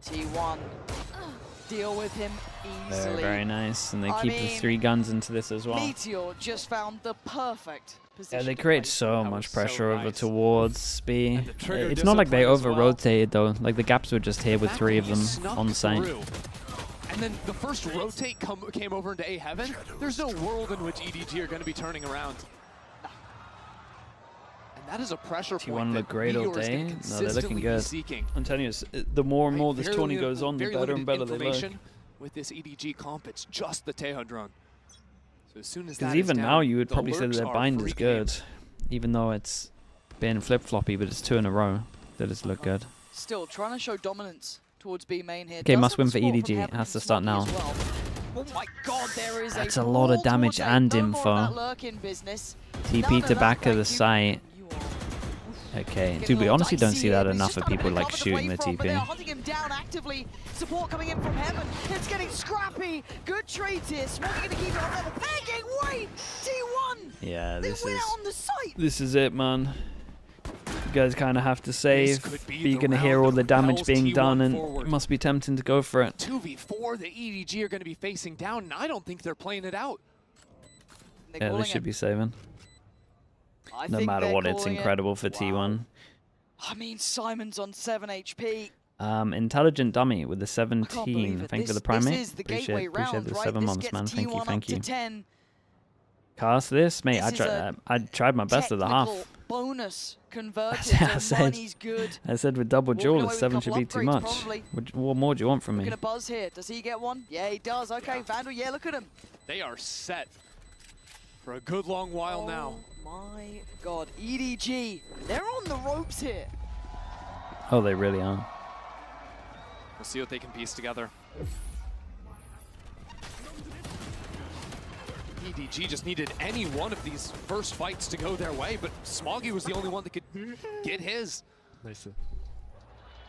T1 deal with him easily. Very nice, and they I keep the mean, 3 guns into this as well. Meteor just found the perfect Yeah, position. they to create play. so much pressure over towards B. trigger It's not like they discipline as well. over-rotated though. Like the gaps were just here with That 3 of you them snuck on site. through. And then the first rotate came over into A Heaven. There's no world in which EDG are going to be turning around. And That is a pressure T1 point look great all day. No, they're looking good. I'm telling you, the more and more this tourney goes on, the better and better they look. With this EDG comp, it's just the Tejo drone. So as soon as Because that even is now, down, you would the probably say that lurks their are bind is free good, game. even though it's been flip-floppy, but it's 2 in a row. They just look good. Still trying to show dominance towards B main here. Okay, Does must have win the for support EDG. from It Heaven has to and start Smoggy now. as well. Oh my god, there is That's a lot of damage and no more of info. that lurking business. TP to back of the site. Okay, dude, we honestly don't see that enough of people like shooting the But they are TP. hunting him down actively. Support coming in from Heaven. It's getting scrappy. Good trades here. Smoggy going to keep it on level. Begging way. T1. Yeah, They this went is out on the site. this is it, man. You guys kind of have to save. could be You're the gonna hear round all the that damage propels being T1 done, and forward. it must be tempting to go for it. 2v4, the EDG are going to be facing down, and I don't think they're playing it out. Yeah, they should be saving. No matter what, it's incredible for T1. I mean, Simon's on 7 HP. Intelligent Dummy with the 17. it. Thank you for This the primate. is the gateway Appreciate round, the right? 7 This months, gets man. Thank you, T1 thank up to you. 10. Cast this, mate. This is a I tried my best at the half. Technical bonus converted. I so said, money's good. I said with double Walking duel, away the with a 7 should couple be too upgrades, much. probably. What more do you want from me? Looking at Buzz here. Does he get one? Yeah, he does. Okay, Vandal. Yeah, look at him. They are set for a good long while now. My God, EDG. They're on the ropes here. Oh, they really are. We'll see what they can piece together. EDG just needed any one of these first fights to go their way, but Smoggy was the only one that could get his. Nice.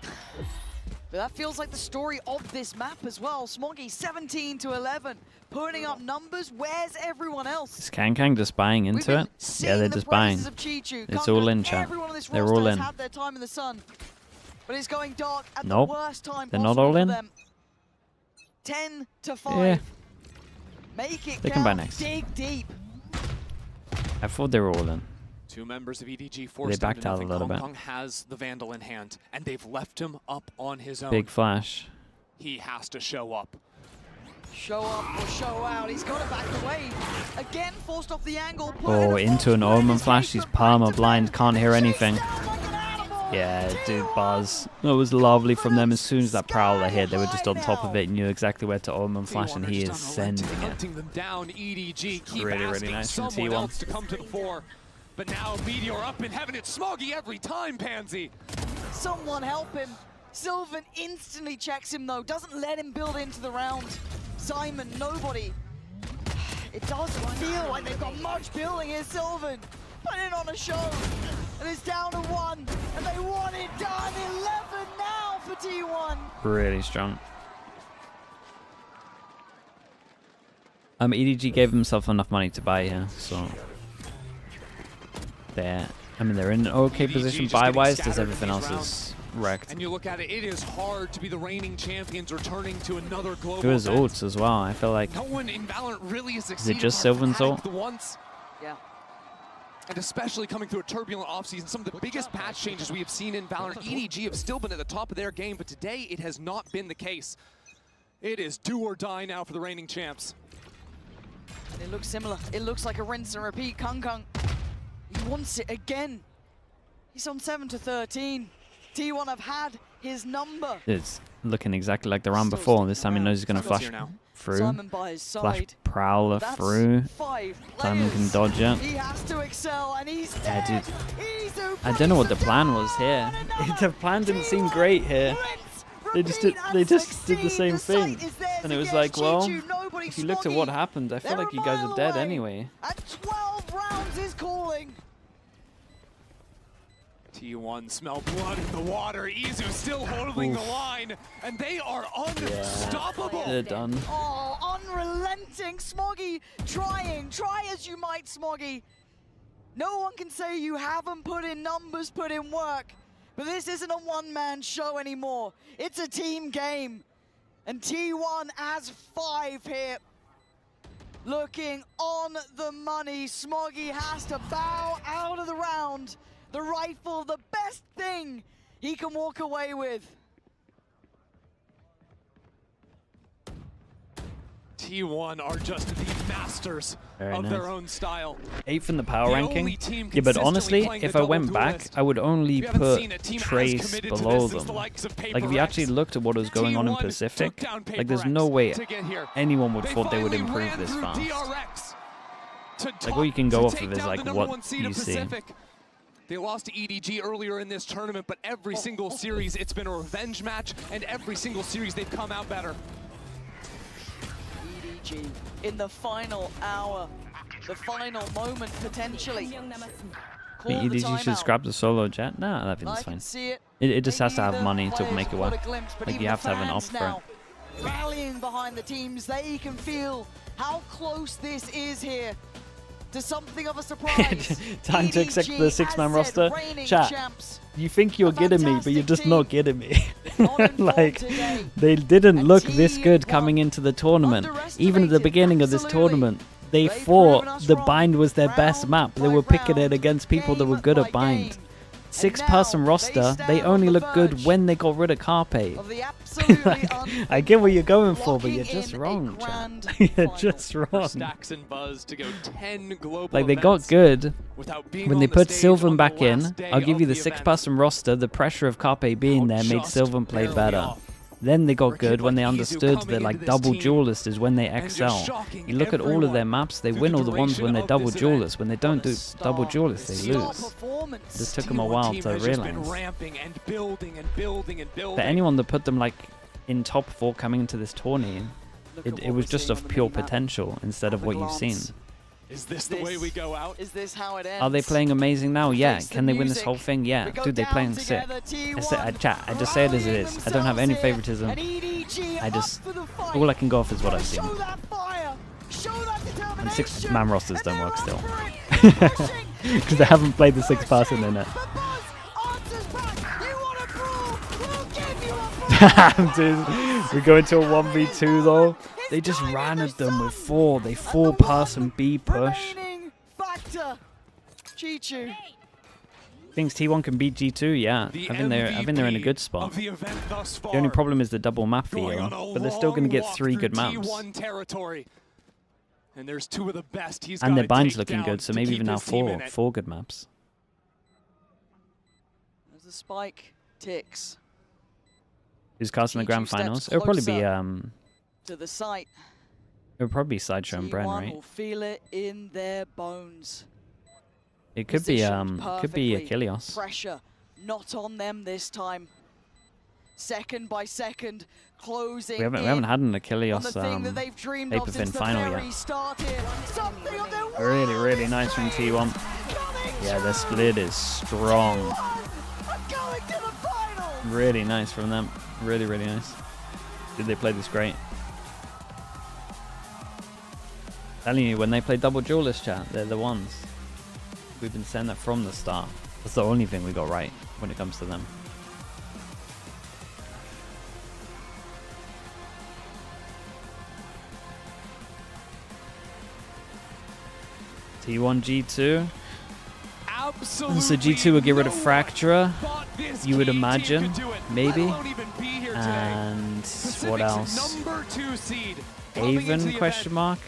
But that feels like the story of this map as well. Smoggy 17 to 11, putting up numbers. Where's everyone else? Is Kang just buying into it? Yeah, they're just buying. It's all in, chat. They're all in. Had their time in the sun, but it's going dark at Nope. the worst time They're not possible all for in. them. 10 to 5. Yeah. Make it They can buy count. next. Dig deep. I thought they were all in. Two members of EDG forced backed down out to a nothing. little Hong bit. Kong has the Vandal in hand, and they've left him up on his own. Big flash. He has to show up. Show up or show out. He's got it back away. Again, forced off the angle. Oh, into an Omen flash. He's palmer blind. Can't hear anything. Yeah, dude, Buzz. It was lovely from them. As soon as that Prowler hit, they were just on top of it and knew exactly where to Omen flash, and he is sending it. Hunting them down. EDG keep Really, really asking nice from someone T1. else to come to the fore. But now Meteor up in heaven. It's Smoggy every time, Pansy. Someone help him. Sylvan instantly checks him though. Doesn't let him build into the round. Simon, nobody. It doesn't feel like they've got much building here. Sylvan putting on a show. And it's down to 1. And they want it done. 11 now for T1. Really strong. EDG gave himself enough money to buy here, so they're in an okay position buy-wise. Does everything else is wrecked. And you look at it, it is hard to be the reigning champions returning to another global Who has event. ults as well? I feel like No one in Valorant really has is it succeeded. just apart from Sylvan's having ult? The once. Yeah. And especially coming through a turbulent offseason, some of the biggest patch changes we have seen in Valorant. EDG have still been at the top of their game, but today it has not been the case. It is do or die now for the reigning champs. And it looks similar. It looks like a rinse and repeat. Kung Kung, he wants it again. He's on 7 to 13. T1 have had his number. It's looking exactly like the round before. This time he knows he's going to flash through. Simon by his Flash side. Prowler That's through. 5 Simon can players. dodge it. He has to excel, and he's Yeah, dead. dude. He's I don't know what the plan was here. The plan didn't seem great here. They just did the same thing. And it was like, well, if you looked at what happened, I feel like you guys are dead anyway. And 12 rounds is calling. T1 smell blood in the water. Izu still holding the line, and they are unstoppable. They're done. Oh, unrelenting. Smoggy trying. Try as you might, Smoggy. No one can say you haven't put in numbers, put in work. But this isn't a one-man show anymore. It's a team game. And T1 has 5 here. Looking on the money. Smoggy has to bow out of the round. The rifle, the best thing he can walk away with. T1 are just the masters Very of nice. their own style. 8th in the power The ranking. only team Yeah, but consistently honestly, playing if a I went double back, duelist. I would only If you haven't put seen a team as Trace committed to below this since them. the likes of Like, if you Paper actually X, looked at what was going on in T1 Pacific, took down Paper like, there's X no way to get here. anyone would They thought they would finally improve ran this through fast. DRX to Like, all you can go to off take of is, down like, the number what one seed you of see. Pacific. They lost to EDG earlier in this tournament, but every single series it's been a revenge match, and every single series they've come out better. EDG in the final hour, the final moment potentially. Wait, Call the EDG should timeout. scrap the solo jet? Nah, I think that's I can fine. see it. It just has Maybe to have the money to players make it have work. got a glimpse, but Like, even you have the to have an fans off for now it. rallying behind the teams. They can feel how close this is here to something of a surprise. Time to accept EDG, the 6-man as roster. said, reigning Chat, champs. you think you're getting me, but you're just not getting me. Like, they didn't look this good coming into the tournament. Even at the beginning of this tournament, they thought the bind was their best map. They were picking it against people that were good at bind. 6-person roster, they only look good when they got rid of Carpe. Like, I get what you're going for, but you're just wrong, chat. You're just wrong. Stacks and Buzz to go 10 global Like, they events got good without being when on they the put stage Sylvan on the back in. last day I'll give you of the the event. 6-person roster. The pressure of Carpe being there made just Sylvan play barely better. off. Then they got For a good kid when they like Izu understood coming that, like, into this double team duelist is when they and just excel. shocking You look at all of their everyone maps, they through win the all the ones when duration they're of double this event. duelist. When they don't do double duelist, they Star lose. performance. This took them a while to Has just been realize. ramping and building and building and building. For anyone that put them, like, in top 4 coming into this tourney, it was just of pure potential instead of what you've seen. Is this the way we go out? Is this how it ends? Are they playing amazing now? Yeah. Face the Can they win this music. whole thing? Yeah. We go Dude, they down playing sick. together, T1 I say, chat, I just say it as it is. I don't have any themselves here, favoritism. and EDG I just, up for the fight. all I can go off is what I've seen. Show that fire. Show that determination. And 6-man rosters don't work still. Pushing. Because they haven't played the 6-person in it. Answers back. You want a brawl? We'll give you a brawl. Dude, we go into a 1v2 though. They just ran at them with 4. They 4-person B push. Remaining factor. Chichu. Thinks T1 can beat G2, yeah. I think they're in a good spot. Of the event thus far. The only problem is the double map for Going you, on a but they're still going to get long 3 walk good through maps. T1 territory. And there's 2 of the best he's And their gotta bind's take looking down good, so to maybe keep even now his team in 4 it. good maps. As the spike ticks Who's casting the grand steps finals? It'll probably be to the site. it'll probably be Sideshow and Bren, T1 right? will feel it in their bones. It could be Positioned perfectly. Achilles. Pressure not on them this time. Second by second, closing. We haven't had an Achilles on the thing that they've dreamed paper of fin since the final very yet. start here. Something on their way. Really nice from T1. Yeah, their split is strong. Going to the final. Really nice from them. Really nice. Did they play this great? Telling you, when they play double duelist, chat, they're the ones. We've been saying that from the start. That's the only thing we got right when it comes to them. T1 G2. Absolutely So G2 will get rid of Fracturer, you would team imagine, could do it, maybe. let alone even be here today. And what Pacific's else? number 2 seed coming into Haven the question event mark?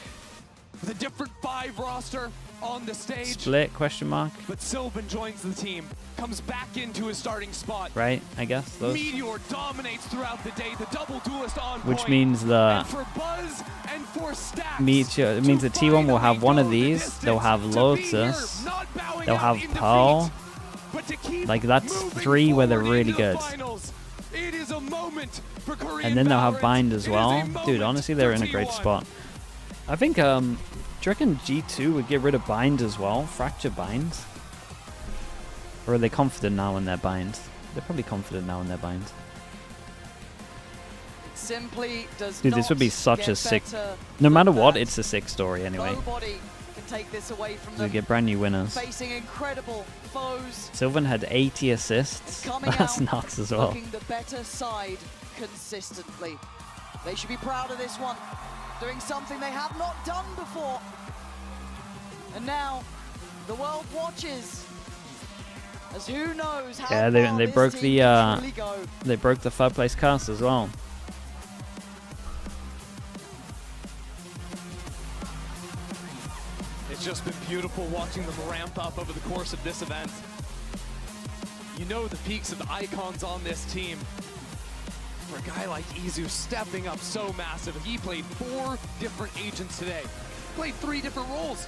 with a different 5 roster on the stage. Split question mark? But Sylvan joins the team, comes back into his starting spot. Right, I guess those. Meteor dominates throughout the day. The double duelist on Which point. means the And for Buzz and for Stacks, Meteor, it means the T1 will have one of these. They'll have Lotus. They'll have Pearl. Like, that's 3 where they're really good. it is a moment for Korean And then they'll have Valorant. Bind as It is a well. moment Dude, honestly, they're in a great T1. spot. I think, do you reckon G2 would get rid of Bind as well? Fracture Bind? Or are they confident now in their Bind? They're probably confident now in their Bind. Simply does Dude, this would be not such get a sick... better No matter than what, that. it's a sick story anyway. Nobody can take this away from They them. get brand new winners. Facing incredible foes. Sylvan had 80 assists. Coming That's out, nuts as well. looking the better side consistently. They should be proud of this one. Doing something they have not done before. And now, the world watches. As who knows how Yeah, far they this broke team the can truly go. they broke the 3rd place cast as well. just been beautiful watching them ramp up over the course of this event. You know the peaks of the icons on this team. For a guy like Izu stepping up so massive, he played 4 different agents today. Played 3 different roles.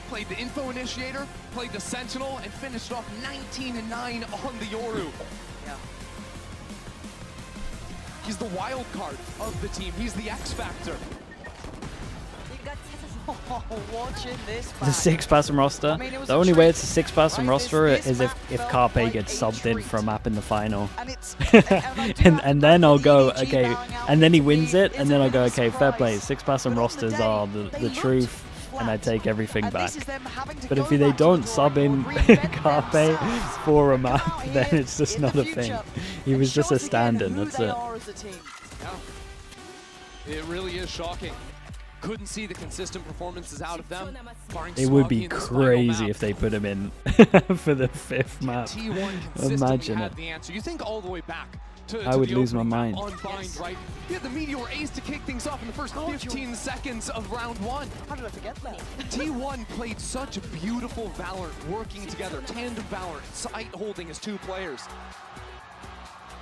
Played the info initiator, played the sentinel, and finished off 19-9 on the Yoru. Yeah. He's the wild card of the team. He's the X factor. Watching this It's a 6-person roster. The only way it's a 6-person roster is if Carpe gets subbed in for a map in the final. and then I'll go, okay, and then he wins it, and then I'll go, okay, fair play. 6-person rosters are the truth, and I take everything back. But if they don't sub in Carpe for a map, then it's just not a thing. He was just a stand-in, that's it. It really is shocking. Couldn't see the consistent performances out of them. It would be crazy if they put him in for the 5th map. Imagine it. The answer. You think all the way back to I would lose my mind. On Bind, right? He had the Meteor Ace to kick things off in the first 15 seconds of round 1. How did I forget that? T1 played such a beautiful Valorant, working together, tandem Valorant, side holding as 2 players.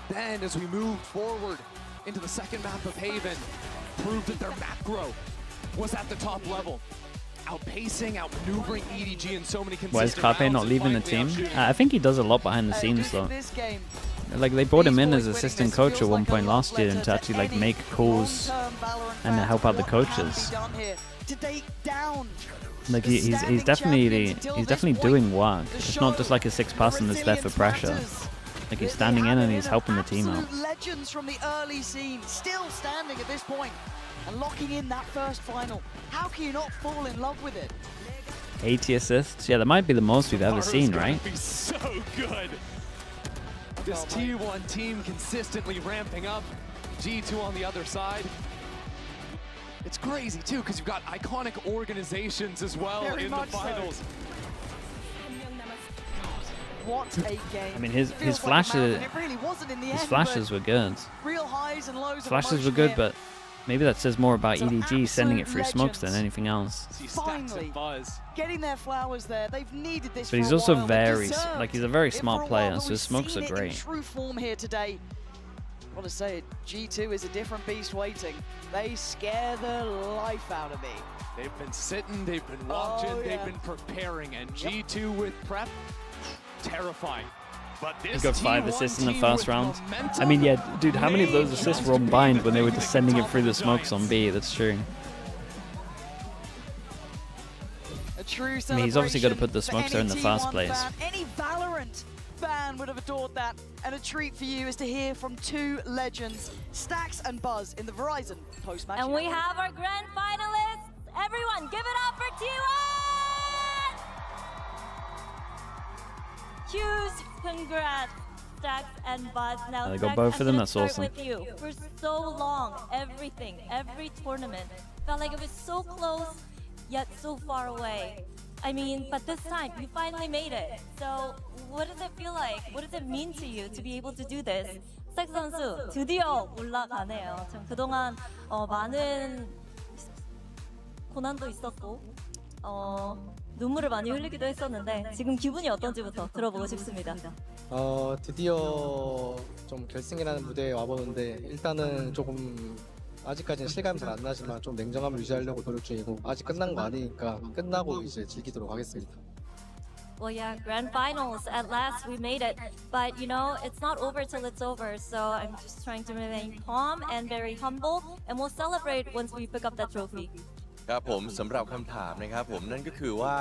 Then as we moved forward into the second map of Haven, proved that their macro was at the top level, outpacing, outmaneuvering EDG in so many consistent Why is Carpe not leaving the team? I think he does a lot behind the scenes though. Like they brought him in as assistant coach at one point last year and to actually like make calls and help out the coaches. Like he's definitely doing work. It's not just like a 6-person that's there for pressure. Like he's standing in and he's helping the team out. Legends from the early scene still standing at this point and locking in that first final. How can you not fall in love with it? 80 assists? Yeah, that might be the most we've ever seen, right? Be so good. This T1 team consistently ramping up. G2 on the other side. It's crazy too because you've got iconic organizations as well in the finals. So. What a game. I mean, his flashes, his flashes were good. Real highs and lows. Flashes were good, but maybe that says more about EDG sending it through smokes than anything else. Finally, getting their flowers there. They've needed this. But he's also he's a very smart player, so his smokes are great. True form here today. I want to say it, G2 is a different beast waiting. They scare the life out of me. They've been sitting, they've been watching, they've been preparing, and G2 with prep. Terrifying. But He got 5 assists in the first round. I mean, yeah, dude, how many of those assists were on Bind when they were just sending it through the smokes on B? That's true. I mean, he's obviously got to put the smokes there in the first place. Any Valorant fan would have adored that. And a treat for you is to hear from 2 legends, Stax and Buzz, in the Verizon post-match. And we have our grand finalists. Everyone, give it up for T1! Huge congrats, Stax and Buzz. Now, They got Stax, both of them, I'm that's gonna awesome. start with you. For so long, every tournament felt like it was so close, yet so far away. I mean, but this time, you finally made it. So, what does it feel like? What does it mean to you to be able to do this? 스택 선수, 드디어 올라가네요. 참 그동안 많은 고난도 있었고, 눈물을 많이 흘리기도 했었는데 지금 기분이 어떤지부터 들어보고 싶습니다. 드디어 좀 결승이라는 무대에 와보는데 일단은 조금 아직까지는 실감이 잘 안 나지만 좀 냉정함을 유지하려고 노력 중이고 아직 끝난 거 아니니까 끝나고 이제 즐기도록 하겠습니다. Well, yeah, grand finals. At last, we made it. But, you know, it's not over till it's over. So I'm just trying to remain calm and very humble. And we'll celebrate once we pick up that trophy. ครับผมสำหรับคำถามนะครับผมนั่นก็คือว่า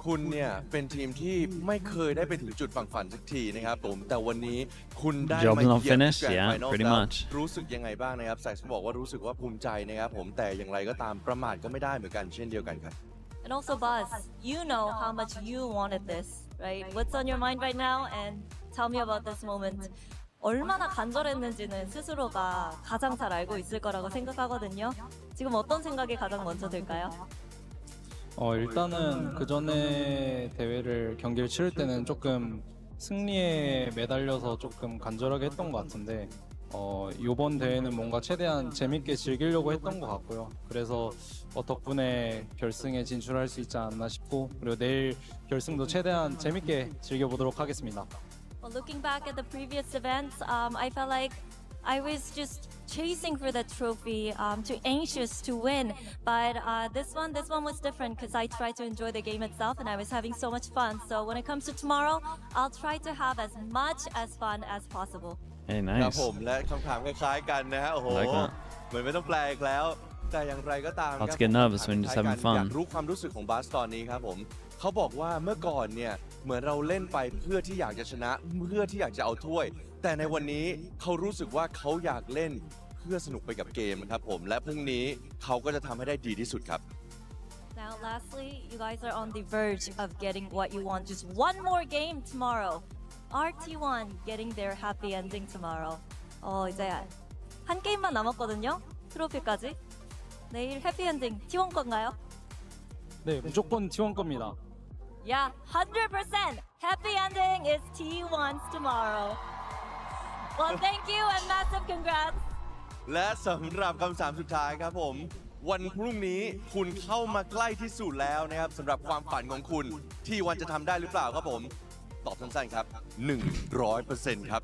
คุณเนี่ยเป็นทีมที่ไม่เคยได้ไปถึงจุดฝั่งฝันสักทีนะครับผมแต่วันนี้คุณได้มาเยือนแกรนด์ไฟนอลแล้วรู้สึกยังไงบ้างนะครับแซคบอกว่ารู้สึกว่าภูมิใจนะครับผมแต่อย่างไรก็ตามประมาทก็ไม่ได้เหมือนกันเช่นเดียวกันครับ And also, Buzz, you know how much you wanted this, right? What's on your mind right now? And tell me about this moment. 얼마나 간절했는지는 스스로가 가장 잘 알고 있을 거라고 생각하거든요. 지금 어떤 생각이 가장 먼저 들까요? 일단은 그 전에 경기를 치를 때는 조금 승리에 매달려서 조금 간절하게 했던 것 같은데 이번 대회는 뭔가 최대한 재밌게 즐기려고 했던 것 같고요. 그래서 덕분에 결승에 진출할 수 있지 않나 싶고, 그리고 내일 결승도 최대한 재밌게 즐겨보도록 하겠습니다. Well, looking back at the previous events, I felt like I was just chasing for that trophy, too anxious to win. But this one was different because I tried to enjoy the game itself and I was having so much fun. So when it comes to tomorrow, I'll try to have as much as fun as possible. Hey, ครับ nice. ผมและคำถามคล้ายๆกันนะฮะโอ้โห Like that. เหมือนไม่ต้องแปลอีกแล้ว แต่อย่างไรก็ตาม Hard to get nervous when you're just having อยาก fun. รู้ความรู้สึกของบาสตอนนี้ครับผมเขาบอกว่าเมื่อก่อนเนี่ยเหมือนเราเล่นไปเพื่อที่อยากจะชนะเพื่อที่อยากจะเอาถ้วย แต่ในวันนี้เขารู้สึกว่าเขาอยากเล่นเพื่อสนุกไปกับเกมครับผมและพรุ่งนี้เขาก็จะทำให้ได้ดีที่สุดครับ Now, lastly, you guys are on the verge of getting what you want. Just one more game tomorrow. RT1 getting their happy ending tomorrow. 이제 한 게임만 남았거든요. 트로피까지. 내일 해피 엔딩 T1 건가요? 네, 무조건 T1 겁니다. Yeah, 100% happy ending is T1's tomorrow. Well, thank you and massive congrats. และสำหรับคำถามสุดท้ายครับผมวันพรุ่งนี้คุณเข้ามาใกล้ที่สุดแล้วนะครับสำหรับความฝันของคุณที่วันจะทำได้หรือเปล่าครับผมตอบสั้นๆครับ 100% ครับ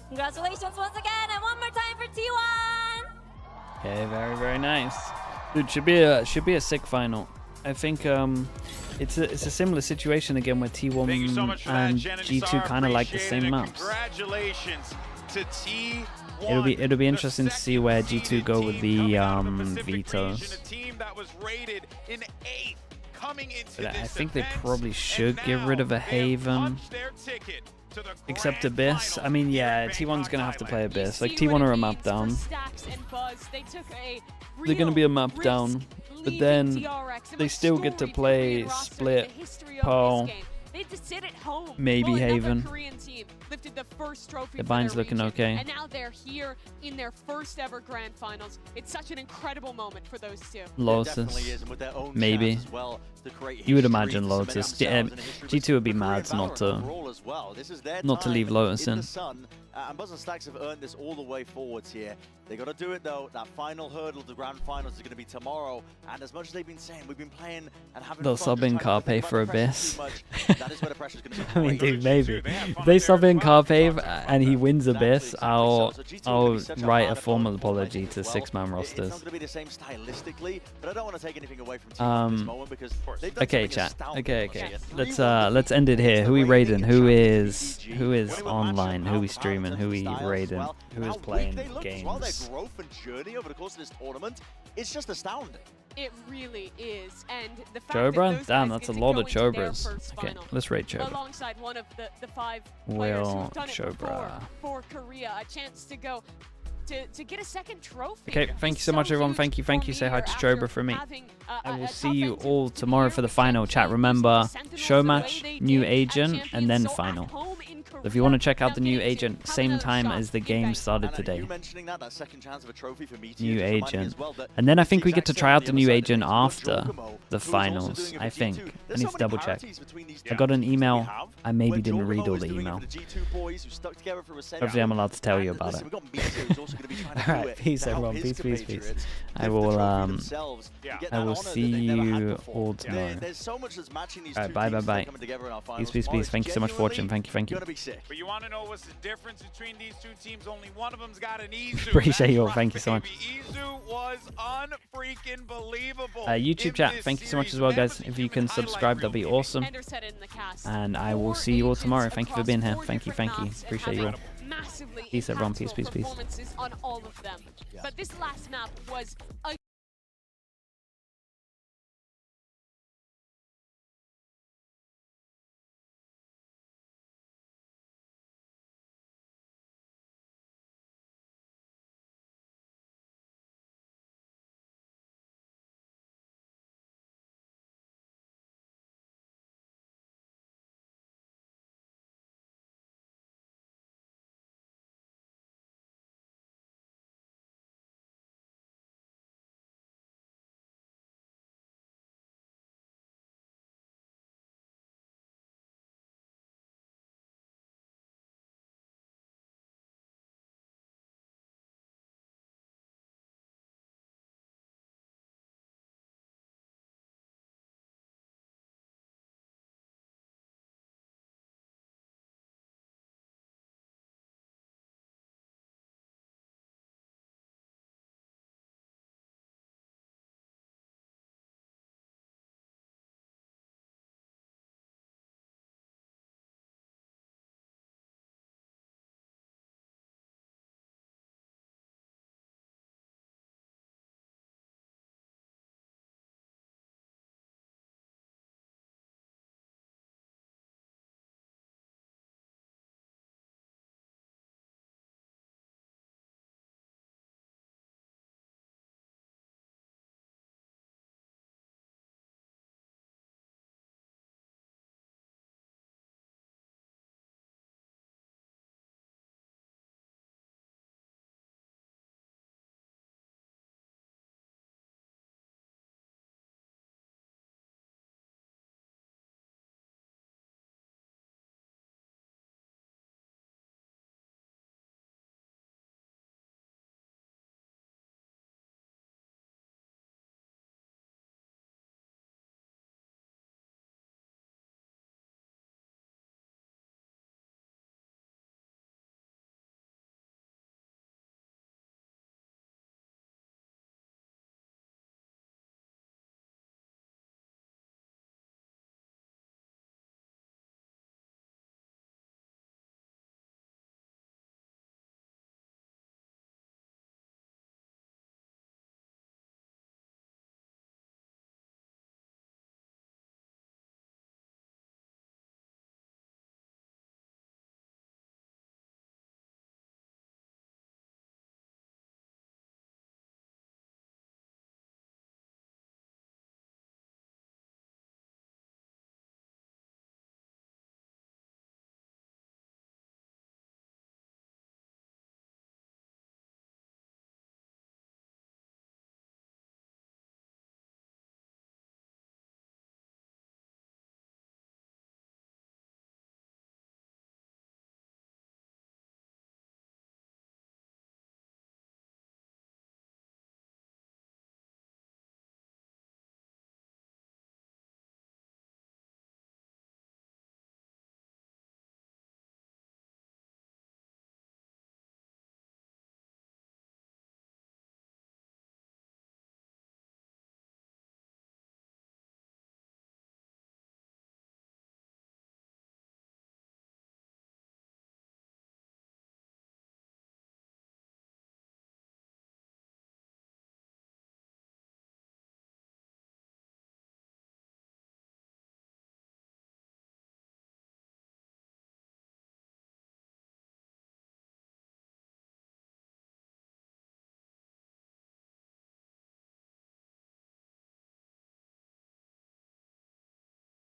Congratulations once again and one more time for T1. Okay, very, very nice. Dude, should be a sick final. I think it's a similar situation again where T1 so and that, G2 kind of like the same maps. Congratulations to T1. It'll be interesting to see where G2 go with the vetoes. But I think they probably should get rid of a Haven. Except Abyss. I mean, yeah, T1's gonna have to play Abyss. Like T1 are a map down. They're gonna be a map down, but then they still get to play Split, Pearl, maybe Haven. The Bine's looking okay. And now they're here in their first ever grand finals. It's such an incredible moment for those two. Lotus, maybe. You would imagine Lotus. G2 would be mad not to leave Lotus in. And Buzz and Stacks have earned this all the way forwards here. They got to do it though. That final hurdle of the grand finals is going to be tomorrow. And as much as they've been saying, we've been playing and having They'll fun, sub in just trying Carpe to for put pressure Abyss. too much. That is where the pressure's going to be. I mean, dude, maybe. If they sub in Carpe and he wins Abyss, I'll write a formal apology to six-man rosters. It's not going to be the same stylistically, but I don't want to take anything away from T1 at this moment because they've done Okay, something chat. astounding. Okay. Let's end it here. Who we raiding? Who is online? Who we streaming? Who we raiding? Who is playing games? Their growth and journey over the course of this tournament, it's just astounding. It really is, and the fact Chobra? that those Damn, guys that's a get to lot go of into their Chobras. first Okay, final let's rate Chobra. alongside one of the five players Will who've done it Chobra. before for Korea, a chance to go to get a second trophy. Okay, thank you so much, everyone. Thank you. Say hi to Chobra for me. I will see you all tomorrow for the final. Chat, remember, show match, new agent, and then final. So if you want to check out the new agent, same time as the game started today. New agent. And then I think we get to try out the new agent after the finals, I think. I need to double check. I got an email. I maybe didn't read all the email. Hopefully I'm allowed to tell you about it. Alright, peace everyone. Peace. I will see you all tomorrow. Alright, bye. Peace. Thank you so much for watching. Thank you. But you want to know what's the difference between these two teams? Only one of them's got an Izu. Appreciate you all. Thank you so much. Izu was unfreaking believable. YouTube chat, thank you so much as well, guys. If you can subscribe, that'll be awesome. And I will see you all tomorrow. Thank you for being here. Thank you. Appreciate you all. Peace, everyone. Peace. Performances on all of them. But this last map was a